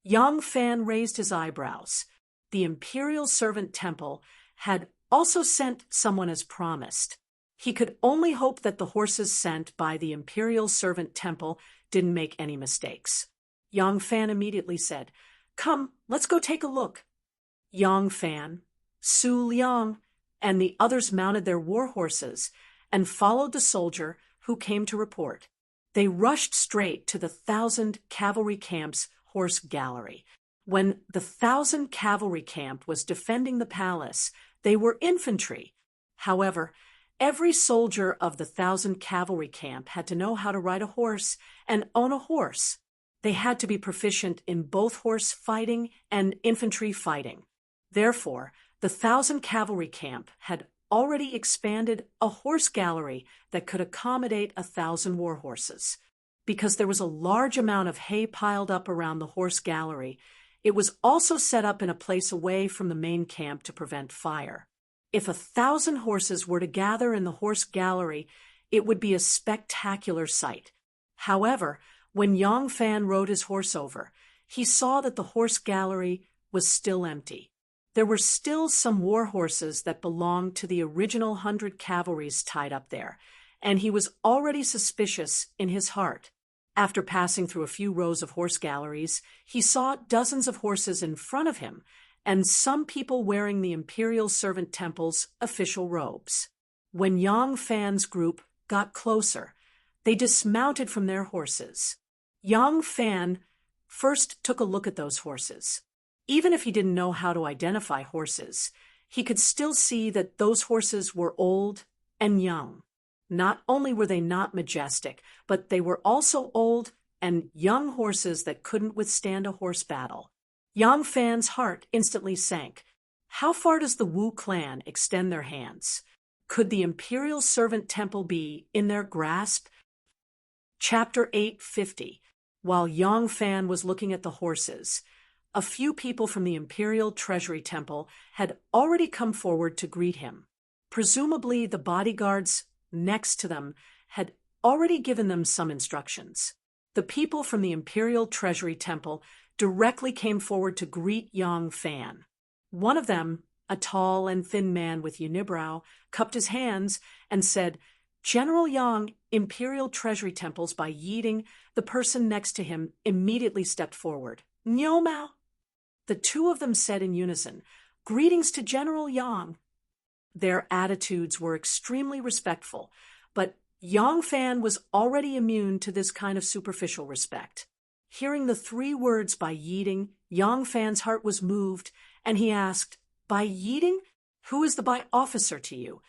Yang Fan raised his eyebrows. The Imperial Servant Temple had also sent someone as promised. He could only hope that the horses sent by the Imperial Servant Temple didn't make any mistakes. Yang Fan immediately said, Come, let's go take a look. Yang Fan, Su Liang, and the others mounted their war horses and followed the soldier who came to report. They rushed straight to the 1,000 cavalry camp's horse gallery. When the 1,000 cavalry camp was defending the palace, they were infantry. However, every soldier of the 1,000 cavalry camp had to know how to ride a horse and own a horse. They had to be proficient in both horse fighting and infantry fighting. Therefore, the 1,000 cavalry camp had already expanded a horse gallery that could accommodate 1,000 war horses. Because there was a large amount of hay piled up around the horse gallery, it was also set up in a place away from the main camp to prevent fire. If 1,000 horses were to gather in the horse gallery, it would be a spectacular sight. However, when Yang Fan rode his horse over, he saw that the horse gallery was still empty. There were still some war horses that belonged to the original 100 cavalries tied up there, and he was already suspicious in his heart. After passing through a few rows of horse galleries, he saw dozens of horses in front of him, and some people wearing the Imperial Servant Temple's official robes. When Yang Fan's group got closer, they dismounted from their horses. Yang Fan first took a look at those horses. Even if he didn't know how to identify horses, he could still see that those horses were old and young. Not only were they not majestic, but they were also old and young horses that couldn't withstand a horse battle. Yang Fan's heart instantly sank. How far does the Wu clan extend their hands? Could the Imperial Servant Temple be in their grasp? Chapter 850. While Yang Fan was looking at the horses, a few people from the Imperial Treasury Temple had already come forward to greet him. Presumably, the bodyguards next to them had already given them some instructions. The people from the Imperial Treasury Temple directly came forward to greet Yang Fan. One of them, a tall and thin man with unibrow, cupped his hands and said, "General Yang, Imperial Treasury Temples," by yeeting. The person next to him immediately stepped forward. "Niu Mao." The two of them said in unison, "Greetings to General Yang." Their attitudes were extremely respectful, but Yang Fan was already immune to this kind of superficial respect. Hearing the three words "by yeeting," Yang Fan's heart was moved, and he asked, "By yeeting? Who is the Bai officer to you?"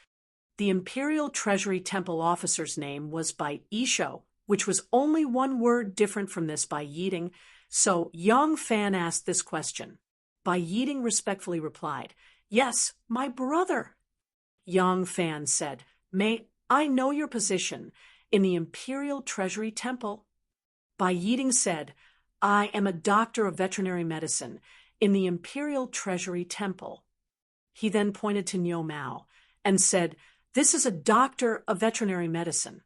The Imperial Treasury Temple officer's name was Bai Isho, which was only one word different from this "by yeeting," so Yang Fan asked this question. Bai Yeeting respectfully replied, "Yes, my brother." Yang Fan said, "May I know your position in the Imperial Treasury Temple?" Bai Yeeting said, "I am a doctor of veterinary medicine in the Imperial Treasury Temple." He then pointed to Niu Mao and said, "This is a doctor of veterinary medicine."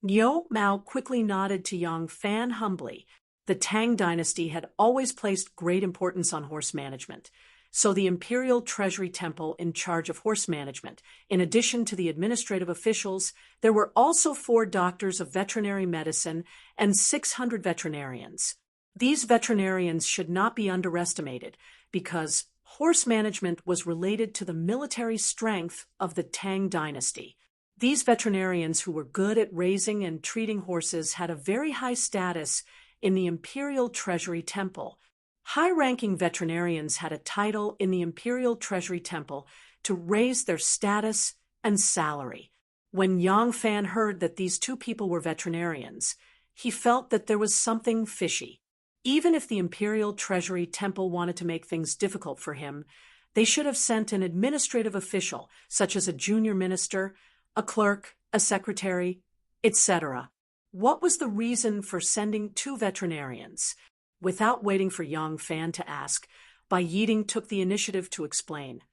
Niu Mao quickly nodded to Yang Fan humbly. The Tang dynasty had always placed great importance on horse management, so the Imperial Treasury Temple in charge of horse management. In addition to the administrative officials, there were also 4 doctors of veterinary medicine and 600 veterinarians. These veterinarians should not be underestimated because horse management was related to the military strength of the Tang dynasty. These veterinarians who were good at raising and treating horses had a very high status in the Imperial Treasury Temple. High-ranking veterinarians had a title in the Imperial Treasury Temple to raise their status and salary. When Yang Fan heard that these 2 people were veterinarians, he felt that there was something fishy. Even if the Imperial Treasury Temple wanted to make things difficult for him, they should have sent an administrative official, such as a junior minister, a clerk, a secretary, etc. What was the reason for sending 2 veterinarians? Without waiting for Yang Fan to ask, Bai Yeeting took the initiative to explain.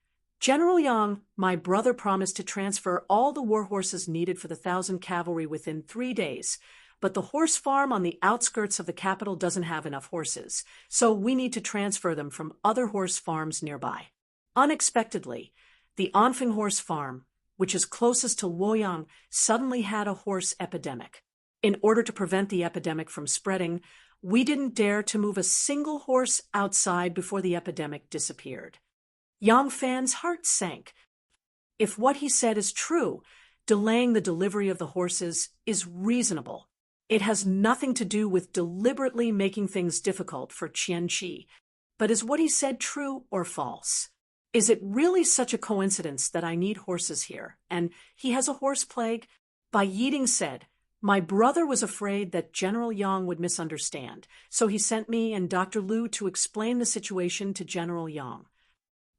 "General Yang, my brother promised to transfer all the war horses needed for the 1,000 cavalry within 3 days, but the horse farm on the outskirts of the capital doesn't have enough horses, so we need to transfer them from other horse farms nearby." Unexpectedly, the Anfeng horse farm, which is closest to Luoyang, suddenly had a horse epidemic. In order to prevent the epidemic from spreading, we didn't dare to move a single horse outside before the epidemic disappeared. Yang Fan's heart sank. If what he said is true, delaying the delivery of the horses is reasonable. It has nothing to do with deliberately making things difficult for Qianqi. But is what he said true or false? Is it really such a coincidence that I need horses here, and he has a horse plague? Bai Yeeting said, "My brother was afraid that General Yang would misunderstand, so he sent me and Dr. Liu to explain the situation to General Yang."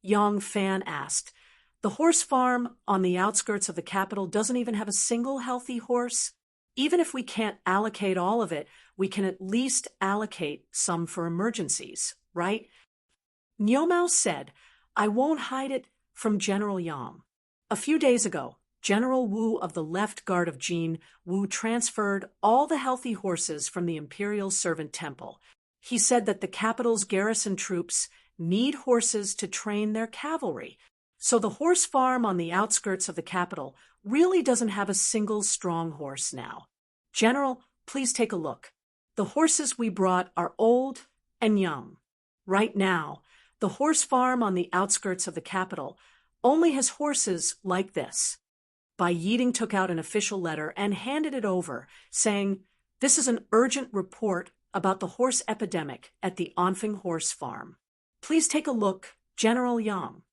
Yang Fan asked, "The horse farm on the outskirts of the capital doesn't even have a single healthy horse? Even if we can't allocate all of it, we can at least allocate some for emergencies, right?" Niu Mao said, "I won't hide it from General Yang. A few days ago, General Wu of the Left Guard of Jin Wu transferred all the healthy horses from the Imperial Servant Temple. He said that the capital's garrison troops need horses to train their cavalry, so the horse farm on the outskirts of the capital really doesn't have a single strong horse now. General, please take a look. The horses we brought are old and young. Right now, the horse farm on the outskirts of the capital only has horses like this." Bai Yiding took out an official letter and handed it over, saying, "This is an urgent report about the horse epidemic at the Anfeng horse farm. Please take a look, General Yang."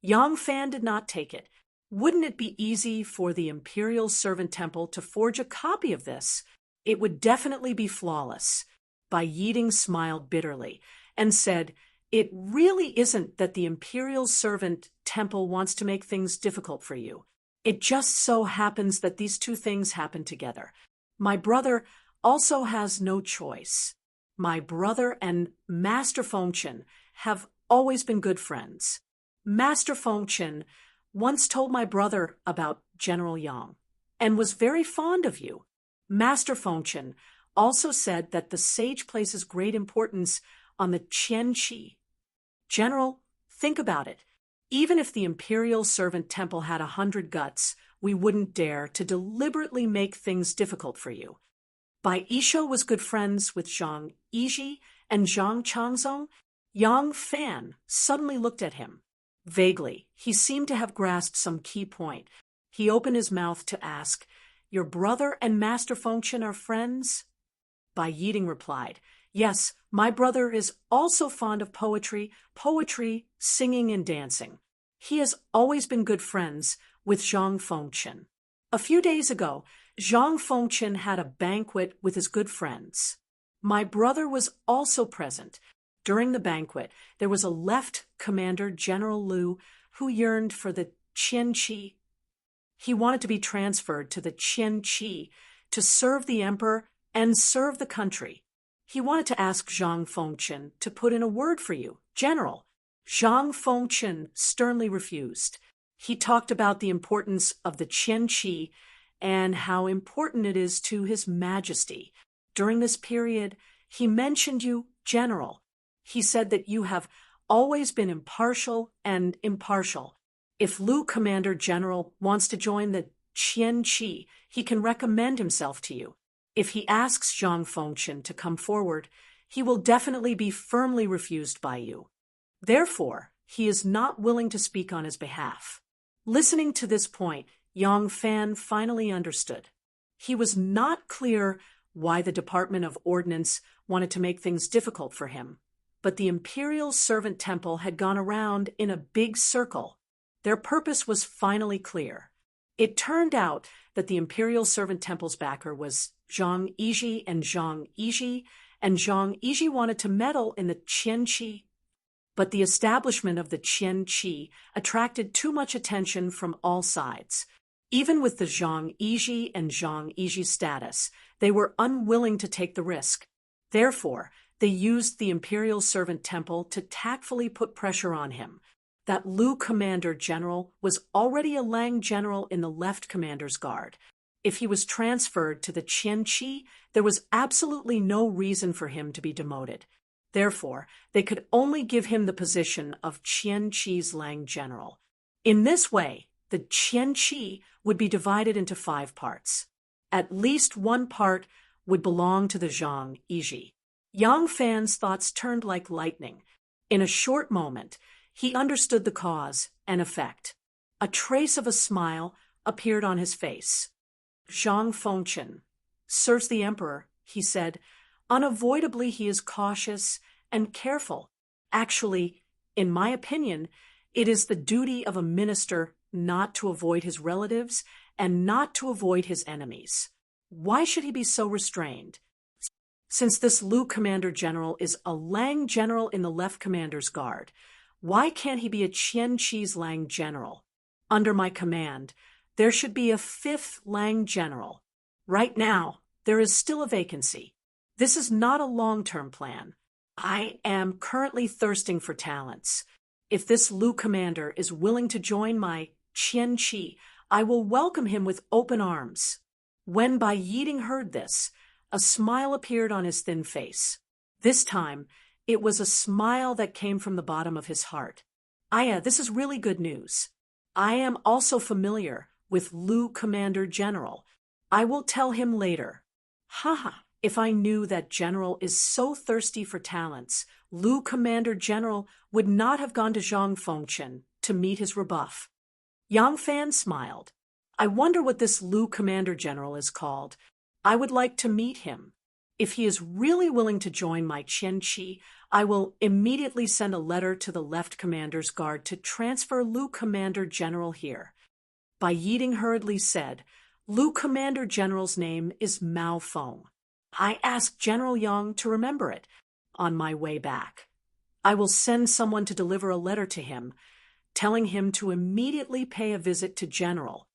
Yang Fan did not take it. Wouldn't it be easy for the Imperial Servant Temple to forge a copy of this? It would definitely be flawless. Bai Yiding smiled bitterly and said, "It really isn't that the Imperial Servant Temple wants to make things difficult for you. It just so happens that these two things happen together. My brother also has no choice. My brother and Master Fengchen have always been good friends. Master Fengchen once told my brother about General Yang and was very fond of you. Master Fengchen also said that the sage places great importance on the Qianqi. General, think about it. Even if the Imperial Servant Temple had 100 guts, we wouldn't dare to deliberately make things difficult for you." Bai Isho was good friends with Zhang Yiji and Zhang Changzong. Yang Fan suddenly looked at him. Vaguely, he seemed to have grasped some key point. He opened his mouth to ask, "Your brother and Master Fengchen are friends?" Bai Yiding replied, "Yes, my brother is also fond of poetry, singing, and dancing. He has always been good friends with Zhang Fengchen. A few days ago, Zhang Fengchen had a banquet with his good friends. My brother was also present. During the banquet, there was a left commander, General Liu, who yearned for the Qianqi. He wanted to be transferred to the Qianqi to serve the emperor and serve the country. He wanted to ask Zhang Fengchen to put in a word for you, General." Zhang Fengchen sternly refused. He talked about the importance of the Qianqi and how important it is to His Majesty. During this period, he mentioned you, General. He said that you have always been impartial. If Liu Commander General wants to join the Qianqi, he can recommend himself to you. If he asks Zhang Fengchen to come forward, he will definitely be firmly refused by you. Therefore, he is not willing to speak on his behalf." Listening to this point, Yang Fan finally understood. He was not clear why the Department of Ordnance wanted to make things difficult for him, but the Imperial Servant Temple had gone around in a big circle. Their purpose was finally clear. It turned out that the Imperial Servant Temple's backer was Zhang Yiji, and Zhang Yiji wanted to meddle in the Qianqi. But the establishment of the Qianqi attracted too much attention from all sides. Even with the Zhang Yiji status, they were unwilling to take the risk. Therefore, they used the Imperial Servant Temple to tactfully put pressure on him. That Liu Commander General was already a Lang General in the Left Commander's Guard. If he was transferred to the Qianqi, there was absolutely no reason for him to be demoted. Therefore, they could only give him the position of Qianqi's Lang General. In this way, the Qianqi would be divided into 5 parts. At least one part would belong to the Zhang Yiji. Yang Fan's thoughts turned like lightning. In a short moment, he understood the cause and effect. A trace of a smile appeared on his face. "Zhang Fengchen serves the emperor," he said. "Unavoidably, he is cautious and careful. Actually, in my opinion, it is the duty of a minister not to avoid his relatives and not to avoid his enemies. Why should he be so restrained? Since this Liu Commander General is a Lang General in the Left Commander's Guard, why can't he be a Qianqi's Lang General? Under my command, there should be a 5th Lang General. Right now, there is still a vacancy. This is not a long-term plan. I am currently thirsting for talents. If this Liu Commander is willing to join my Qianqi, I will welcome him with open arms." When Bai Yiding heard this, a smile appeared on his thin face. This time, it was a smile that came from the bottom of his heart. "Aya, this is really good news. I am also familiar with Liu Commander General. I will tell him later." Haha, if I knew that General is so thirsty for talents, Liu Commander General would not have gone to Zhang Fengchen to meet his rebuff. Yang Fan smiled. I wonder what this Lu Commander General is called. I would like to meet him. If he is really willing to join my Qianqi, I will immediately send a letter to the Left Commander's Guard to transfer Lu Commander General here. Bai Yiding hurriedly said, Lu Commander General's name is Mao Feng. I asked General Yang to remember it on my way back. I will send someone to deliver a letter to him, telling him to immediately pay a visit to General.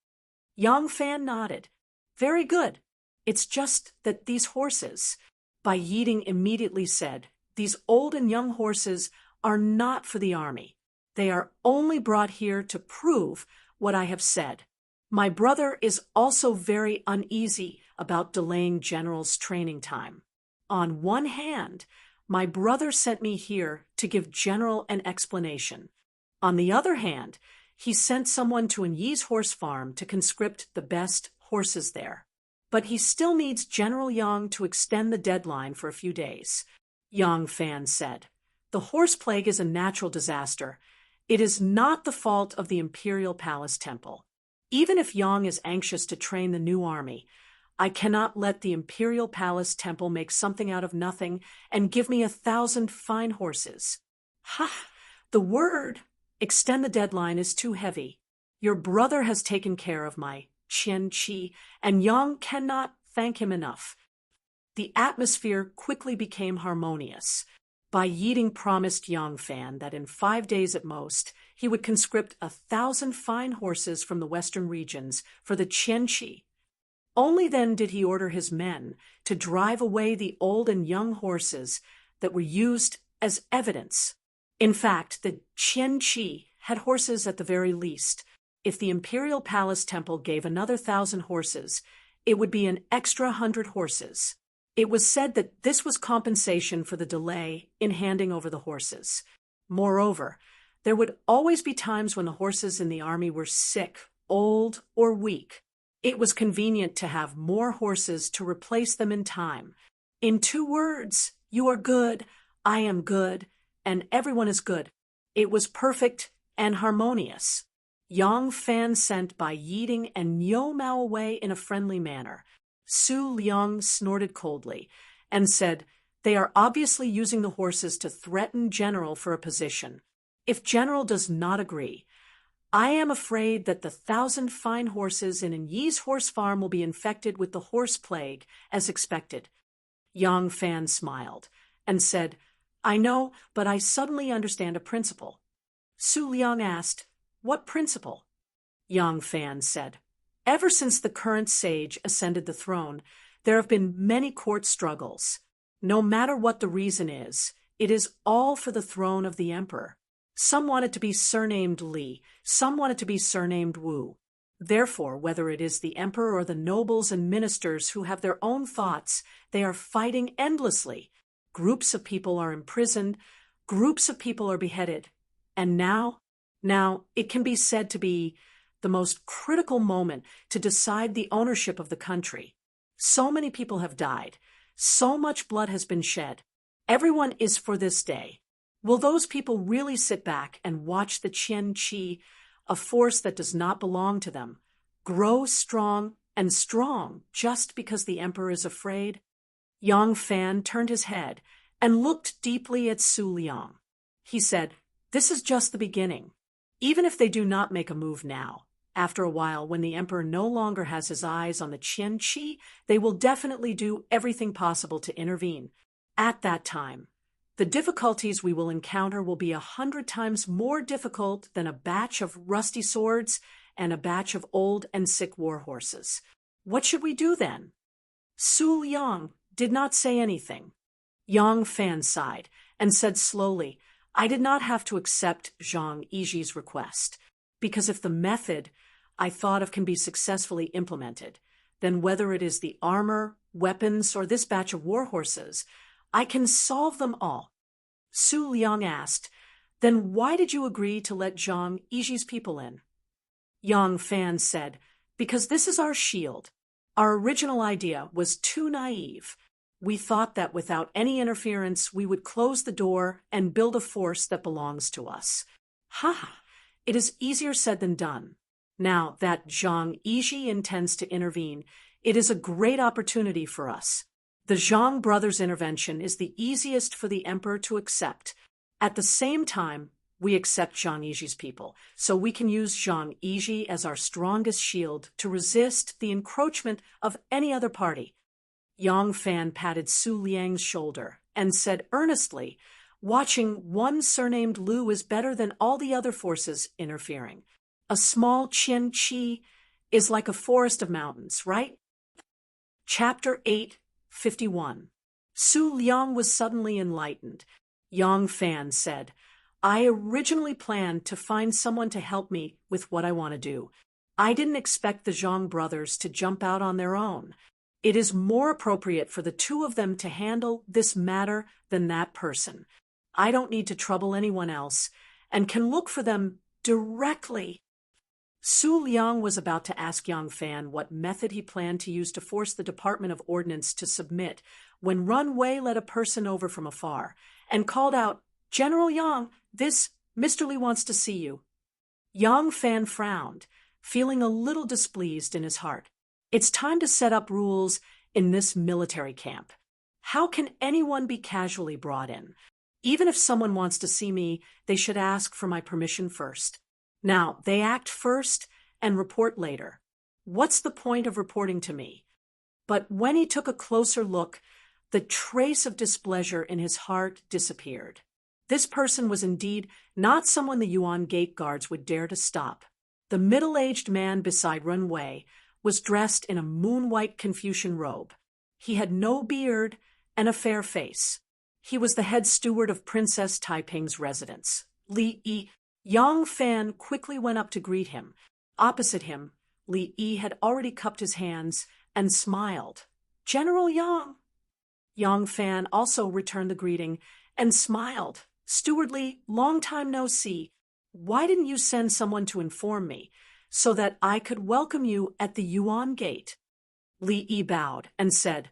Yang Fan nodded. Very good. It's just that these horses, Bai Yiding immediately said, these old and young horses are not for the army. They are only brought here to prove what I have said. My brother is also very uneasy about delaying General's training time. On one hand, my brother sent me here to give General an explanation. On the other hand, he sent someone to Yi's horse farm to conscript the best horses there. But he still needs General Yang to extend the deadline for a few days. Yang Fan said, the horse plague is a natural disaster. It is not the fault of the Imperial Palace Temple. Even if Yang is anxious to train the new army, I cannot let the Imperial Palace Temple make something out of nothing and give me 1,000 fine horses. Ha! The word extend the deadline is too heavy. Your brother has taken care of my Qianqi, and Yang cannot thank him enough. The atmosphere quickly became harmonious. Bai Yiding promised Yang Fan that in 5 days at most, he would conscript 1,000 fine horses from the western regions for the Qianqi. Only then did he order his men to drive away the old and young horses that were used as evidence. In fact, the Qianqi had horses at the very least. If the Imperial Palace Temple gave another 1,000 horses, it would be an extra 100 horses. It was said that this was compensation for the delay in handing over the horses. Moreover, there would always be times when the horses in the army were sick, old, or weak. It was convenient to have more horses to replace them in time. In 2 words, you are good, I am good, and everyone is good. It was perfect and harmonious. Yang Fan sent Bai Yiding and Niu Mao away in a friendly manner. Su Liang snorted coldly and said, they are obviously using the horses to threaten General for a position. If General does not agree, I am afraid that the 1,000 fine horses in Yi's horse farm will be infected with the horse plague, as expected. Yang Fan smiled and said, I know, but I suddenly understand a principle. Su Liang asked, what principle? Yang Fan said, ever since the current sage ascended the throne, there have been many court struggles. No matter what the reason is, it is all for the throne of the emperor. Some want it to be surnamed Li, some want it to be surnamed Wu. Therefore, whether it is the emperor or the nobles and ministers who have their own thoughts, they are fighting endlessly. Groups of people are imprisoned, groups of people are beheaded. And now it can be said to be the most critical moment to decide the ownership of the country. So many people have died. So much blood has been shed. Everyone is for this day. Will those people really sit back and watch the Qianqi, a force that does not belong to them, grow strong and strong just because the emperor is afraid? Yang Fan turned his head and looked deeply at Su Liang. He said, this is just the beginning. Even if they do not make a move now, after a while, when the emperor no longer has his eyes on the Qianqi, they will definitely do everything possible to intervene. At that time, the difficulties we will encounter will be 100 times more difficult than a batch of rusty swords and a batch of old and sick war horses. What should we do then? Su Liang did not say anything. Yang Fan sighed and said slowly, I did not have to accept Zhang Yiji's request, because if the method I thought of can be successfully implemented, then whether it is the armor, weapons, or this batch of war horses, I can solve them all. Su Liang asked, then why did you agree to let Zhang Yiji's people in? Yang Fan said, because this is our shield. Our original idea was too naive. We thought that without any interference, we would close the door and build a force that belongs to us. Ha! It is easier said than done. Now that Zhang Yiji intends to intervene, it is a great opportunity for us. The Zhang brothers' intervention is the easiest for the emperor to accept. At the same time, we accept Zhang Yiji's people, so we can use Zhang Yiji as our strongest shield to resist the encroachment of any other party. Yang Fan patted Su Liang's shoulder and said earnestly, watching one surnamed Lu is better than all the other forces interfering. A small Qian Qi is like a forest of mountains, right? Chapter 8:51. Su Liang was suddenly enlightened. Yang Fan said, I originally planned to find someone to help me with what I want to do. I didn't expect the Zhang brothers to jump out on their own. It is more appropriate for the two of them to handle this matter than that person. I don't need to trouble anyone else, and can look for them directly. Su Liang was about to ask Yang Fan what method he planned to use to force the Department of Ordnance to submit, when Run Wei led a person over from afar, and called out, General Yang, this Mr. Li wants to see you. Yang Fan frowned, feeling a little displeased in his heart. It's time to set up rules in this military camp. How can anyone be casually brought in? Even if someone wants to see me, they should ask for my permission first. Now, they act first and report later. What's the point of reporting to me? But when he took a closer look, the trace of displeasure in his heart disappeared. This person was indeed not someone the Yuan gate guards would dare to stop. The middle-aged man beside Run Wei was dressed in a moon-white Confucian robe. He had no beard and a fair face. He was the head steward of Princess Taiping's residence. Li Yi. Yang Fan quickly went up to greet him. Opposite him, Li Yi had already cupped his hands and smiled. General Yang. Yang Fan also returned the greeting and smiled. Steward Li, long time no see. Why didn't you send someone to inform me, so that I could welcome you at the Yuan gate? Li Yi bowed and said,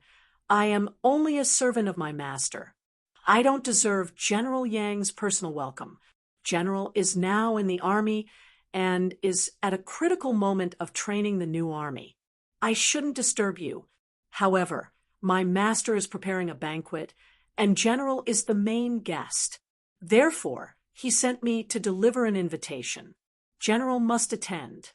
I am only a servant of my master. I don't deserve General Yang's personal welcome. General is now in the army and is at a critical moment of training the new army. I shouldn't disturb you. However, my master is preparing a banquet, and General is the main guest. Therefore, he sent me to deliver an invitation. General must attend.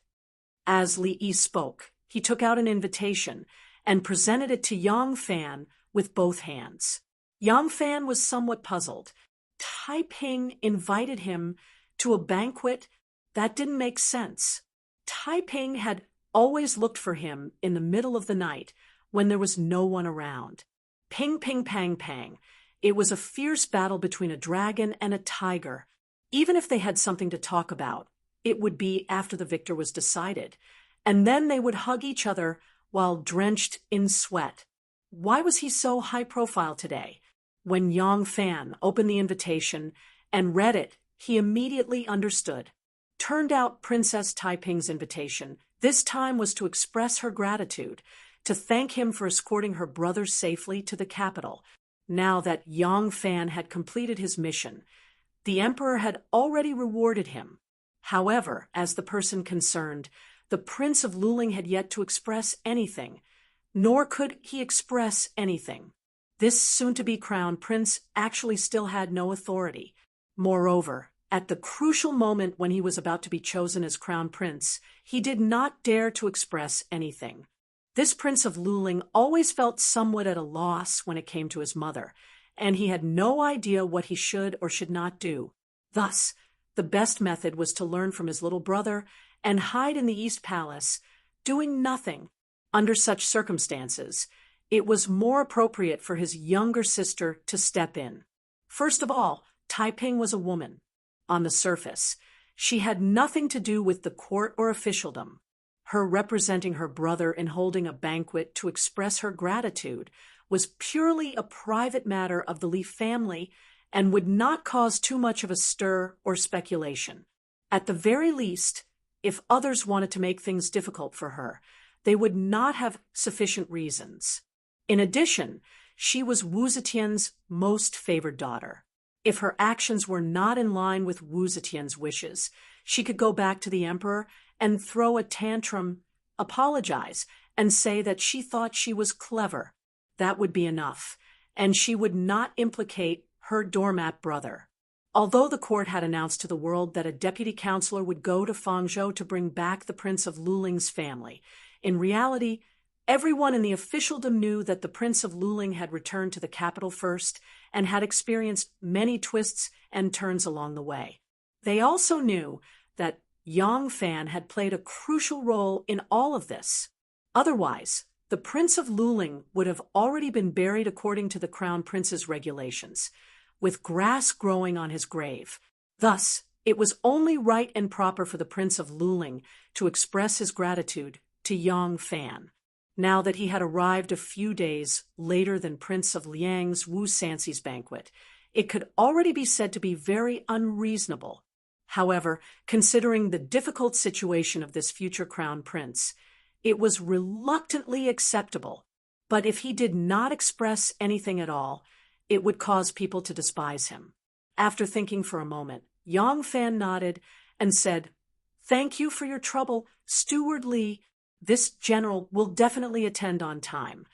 As Li Yi spoke, he took out an invitation and presented it to Yang Fan with both hands. Yang Fan was somewhat puzzled. Taiping invited him to a banquet? That didn't make sense. Taiping had always looked for him in the middle of the night when there was no one around. Ping, ping, pang, pang. It was a fierce battle between a dragon and a tiger. Even if they had something to talk about, it would be after the victor was decided, and then they would hug each other while drenched in sweat. Why was he so high profile today? When Yang Fan opened the invitation and read it, he immediately understood. Turned out Princess Taiping's invitation this time was to express her gratitude, to thank him for escorting her brother safely to the capital. Now that Yang Fan had completed his mission, the emperor had already rewarded him. However, as the person concerned, the Prince of Luling had yet to express anything, nor could he express anything. This soon-to-be crowned prince actually still had no authority. Moreover, at the crucial moment when he was about to be chosen as crown prince, he did not dare to express anything. This Prince of Luling always felt somewhat at a loss when it came to his mother, and he had no idea what he should or should not do. Thus, the best method was to learn from his little brother and hide in the East Palace, doing nothing. Under such circumstances, it was more appropriate for his younger sister to step in. First of all, Taiping was a woman. On the surface, she had nothing to do with the court or officialdom. Her representing her brother in holding a banquet to express her gratitude was purely a private matter of the Li family and would not cause too much of a stir or speculation. At the very least, if others wanted to make things difficult for her, they would not have sufficient reasons. In addition, she was Wu Zetian's most favored daughter. If her actions were not in line with Wu Zetian's wishes, she could go back to the emperor and throw a tantrum, apologize, and say that she thought she was clever. That would be enough, and she would not implicate her doormat brother. Although the court had announced to the world that a deputy counselor would go to Fangzhou to bring back the Prince of Luling's family, in reality, everyone in the officialdom knew that the Prince of Luling had returned to the capital first and had experienced many twists and turns along the way. They also knew that Yang Fan had played a crucial role in all of this. Otherwise, the Prince of Luling would have already been buried according to the Crown Prince's regulations, with grass growing on his grave. Thus, it was only right and proper for the Prince of Luling to express his gratitude to Yang Fan. Now that he had arrived a few days later than Prince of Liang's Wu Sanxi's banquet, it could already be said to be very unreasonable. However, considering the difficult situation of this future crown prince, it was reluctantly acceptable. But if he did not express anything at all, it would cause people to despise him. After thinking for a moment, Yang Fan nodded and said, "Thank you for your trouble, Steward Li. This general will definitely attend on time."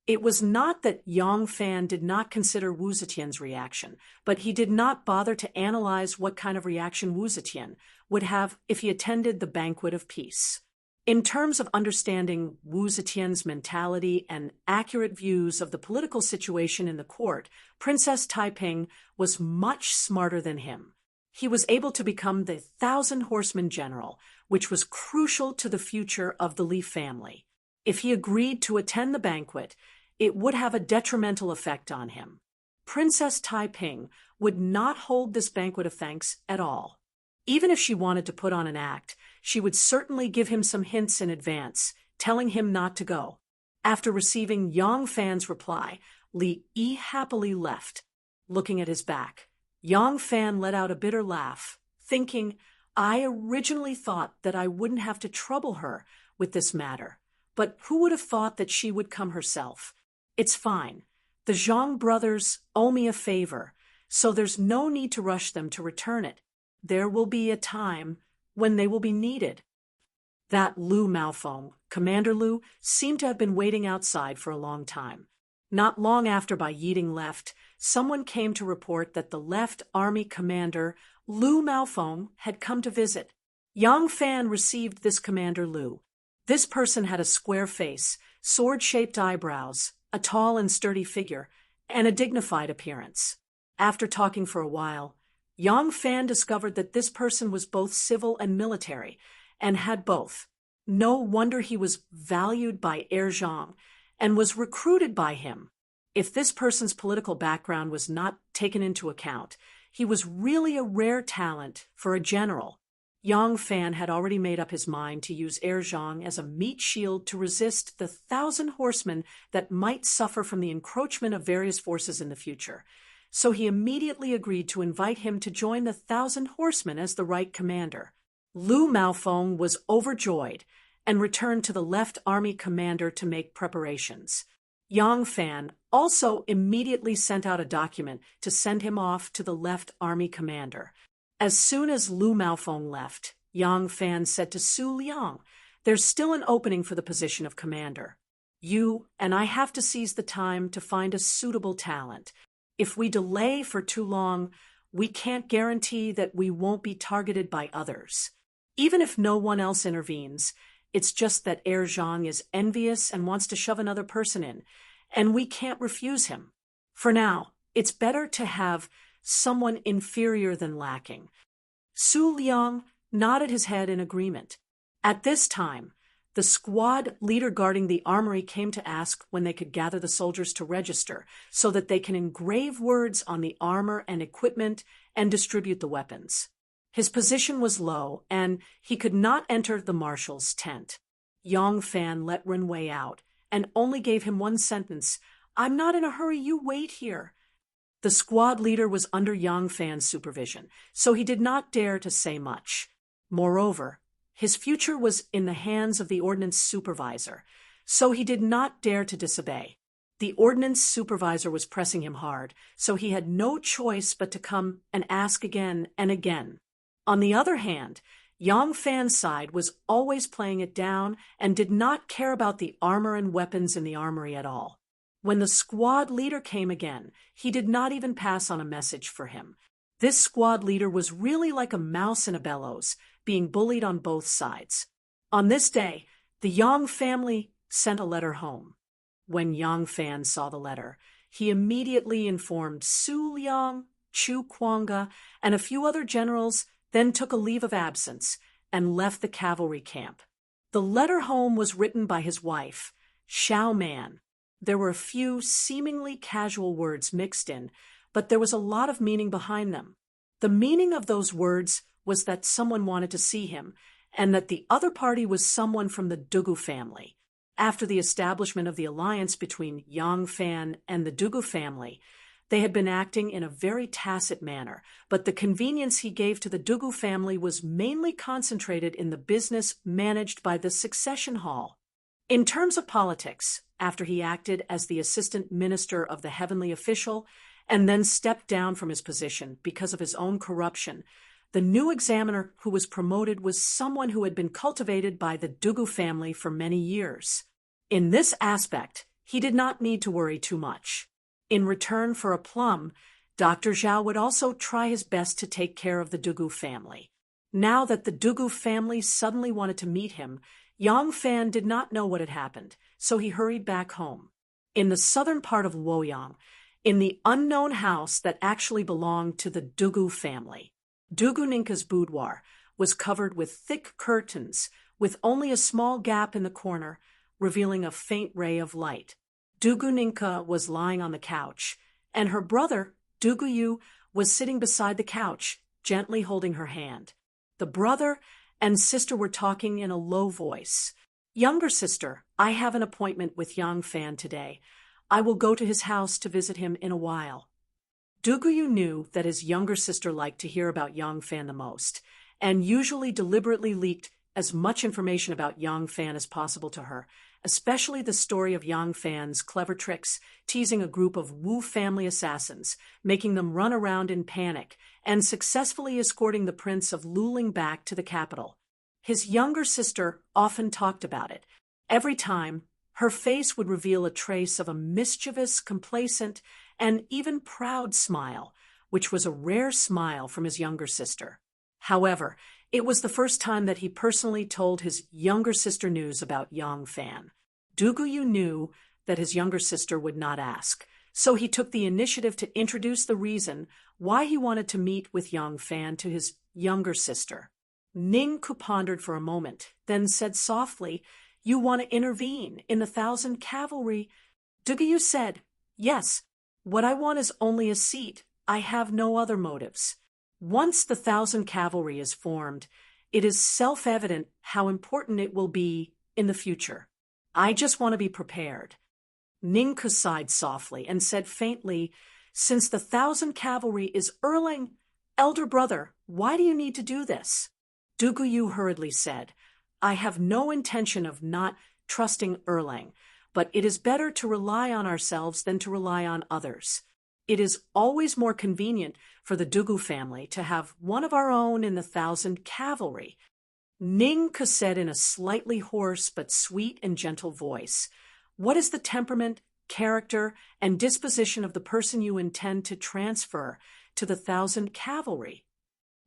It was not that Yang Fan did not consider Wu Zetian's reaction, but he did not bother to analyze what kind of reaction Wu Zetian would have if he attended the banquet of peace. In terms of understanding Wu Zetian's mentality and accurate views of the political situation in the court, Princess Taiping was much smarter than him. He was able to become the 1,000 Horsemen general, which was crucial to the future of the Li family. If he agreed to attend the banquet, it would have a detrimental effect on him. Princess Taiping would not hold this banquet of thanks at all. Even if she wanted to put on an act, she would certainly give him some hints in advance, telling him not to go. After receiving Yang Fan's reply, Li Yi happily left. Looking at his back, Yang Fan let out a bitter laugh, thinking, "I originally thought that I wouldn't have to trouble her with this matter, but who would have thought that she would come herself? It's fine. The Zhang brothers owe me a favor, so there's no need to rush them to return it. There will be a time when they will be needed." That Lu Maofeng, Commander Lu, seemed to have been waiting outside for a long time. Not long after Bai Yiding left, someone came to report that the left army commander, Lu Maofeng, had come to visit. Yang Fan received this Commander Lu. This person had a square face, sword-shaped eyebrows, a tall and sturdy figure, and a dignified appearance. After talking for a while, Yang Fan discovered that this person was both civil and military, and had both. No wonder he was valued by Heir Zhang, and was recruited by him. If this person's political background was not taken into account, he was really a rare talent for a general. Yang Fan had already made up his mind to use Heir Zhang as a meat shield to resist the 1,000 horsemen that might suffer from the encroachment of various forces in the future. So he immediately agreed to invite him to join the 1,000 horsemen as the right commander. Lu Maofeng was overjoyed and returned to the left army commander to make preparations. Yang Fan also immediately sent out a document to send him off to the left army commander. As soon as Lu Maofeng left, Yang Fan said to Su Liang, "There's still an opening for the position of commander. You and I have to seize the time to find a suitable talent. If we delay for too long, we can't guarantee that we won't be targeted by others. Even if no one else intervenes, it's just that Heir Zhang is envious and wants to shove another person in, and we can't refuse him. For now, it's better to have someone inferior than lacking." Su Liang nodded his head in agreement. At this time, the squad leader guarding the armory came to ask when they could gather the soldiers to register so that they can engrave words on the armor and equipment and distribute the weapons. His position was low, and he could not enter the marshal's tent. Yang Fan let Ren Wei out and only gave him one sentence, "I'm not in a hurry, you wait here." The squad leader was under Yang Fan's supervision, so he did not dare to say much. Moreover, his future was in the hands of the ordnance supervisor, so he did not dare to disobey. The ordnance supervisor was pressing him hard, so he had no choice but to come and ask again and again. On the other hand, Yang Fan's side was always playing it down and did not care about the armor and weapons in the armory at all. When the squad leader came again, he did not even pass on a message for him. This squad leader was really like a mouse in a bellows, being bullied on both sides. On this day, the Yang family sent a letter home. When Yang Fan saw the letter, he immediately informed Su Liang, Chu Kuanga, and a few other generals, then took a leave of absence and left the cavalry camp. The letter home was written by his wife, Xiao Man. There were a few seemingly casual words mixed in, but there was a lot of meaning behind them. The meaning of those words was that someone wanted to see him, and that the other party was someone from the Dugu family. After the establishment of the alliance between Yang Fan and the Dugu family, they had been acting in a very tacit manner, but the convenience he gave to the Dugu family was mainly concentrated in the business managed by the succession hall. In terms of politics, after he acted as the assistant minister of the heavenly official and then stepped down from his position because of his own corruption, the new examiner who was promoted was someone who had been cultivated by the Dugu family for many years. In this aspect, he did not need to worry too much. In return for a plum, Dr. Zhao would also try his best to take care of the Dugu family. Now that the Dugu family suddenly wanted to meet him, Yang Fan did not know what had happened, so he hurried back home. In the southern part of Luoyang, in the unknown house that actually belonged to the Dugu family, Dugu Ninka's boudoir was covered with thick curtains, with only a small gap in the corner, revealing a faint ray of light. Dugu Ninka was lying on the couch, and her brother, Dugu Yu, was sitting beside the couch, gently holding her hand. The brother and sister were talking in a low voice. "Younger sister, I have an appointment with Yang Fan today. I will go to his house to visit him in a while." Dugu Yu knew that his younger sister liked to hear about Yang Fan the most, and usually deliberately leaked as much information about Yang Fan as possible to her, especially the story of Yang Fan's clever tricks, teasing a group of Wu family assassins, making them run around in panic, and successfully escorting the prince of Luling back to the capital. His younger sister often talked about it. Every time, her face would reveal a trace of a mischievous, complacent, and even proud smile, which was a rare smile from his younger sister. However, it was the first time that he personally told his younger sister news about Yang Fan. Dugu Yu knew that his younger sister would not ask, so he took the initiative to introduce the reason why he wanted to meet with Yang Fan to his younger sister. Ning Ku pondered for a moment, then said softly, "You want to intervene in the 1,000 cavalry?" Dugu Yu said, "Yes. What I want is only a seat. I have no other motives. Once the 1,000 cavalry is formed, it is self-evident how important it will be in the future. I just want to be prepared." Ningku sighed softly and said faintly, "Since the 1,000 cavalry is Erlang, elder brother, why do you need to do this?" Dugu Yu hurriedly said, "I have no intention of not trusting Erlang, but it is better to rely on ourselves than to rely on others. It is always more convenient for the Dugu family to have one of our own in the 1,000 cavalry." Ningku said in a slightly hoarse but sweet and gentle voice, "What is the temperament, character, and disposition of the person you intend to transfer to the 1,000 cavalry?"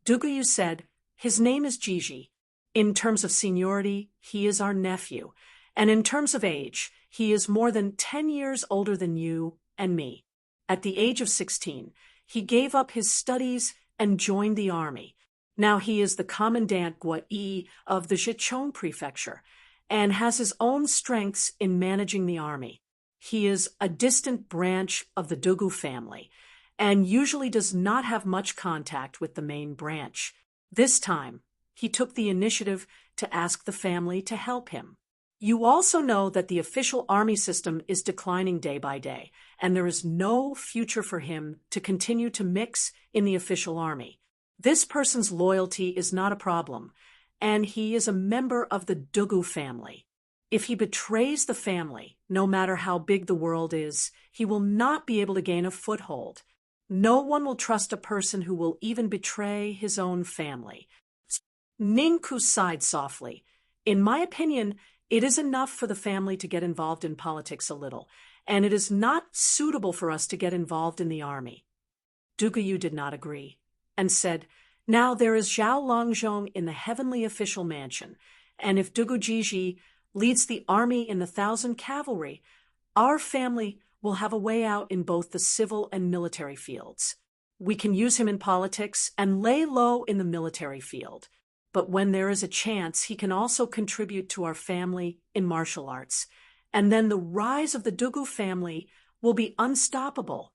Dugu Yu said, "His name is Jiji. In terms of seniority, he is our nephew, and in terms of age, he is more than 10 years older than you and me. At the age of 16, he gave up his studies and joined the army. Now he is the Commandant Guai of the Zhejiang Prefecture and has his own strengths in managing the army. He is a distant branch of the Dugu family and usually does not have much contact with the main branch. This time, he took the initiative to ask the family to help him. You also know that the official army system is declining day by day, and there is no future for him to continue to mix in the official army. This person's loyalty is not a problem, and he is a member of the Dugu family. If he betrays the family, no matter how big the world is, he will not be able to gain a foothold. No one will trust a person who will even betray his own family. Ninku sighed softly. In my opinion, it is enough for the family to get involved in politics a little, and it is not suitable for us to get involved in the army. Duguyu did not agree, and said, "Now there is Zhao Longzhong in the heavenly official mansion, and if Dugujiji leads the army in the 1,000 cavalry, our family will have a way out in both the civil and military fields. We can use him in politics and lay low in the military field. But when there is a chance, he can also contribute to our family in martial arts. And then the rise of the Dugu family will be unstoppable.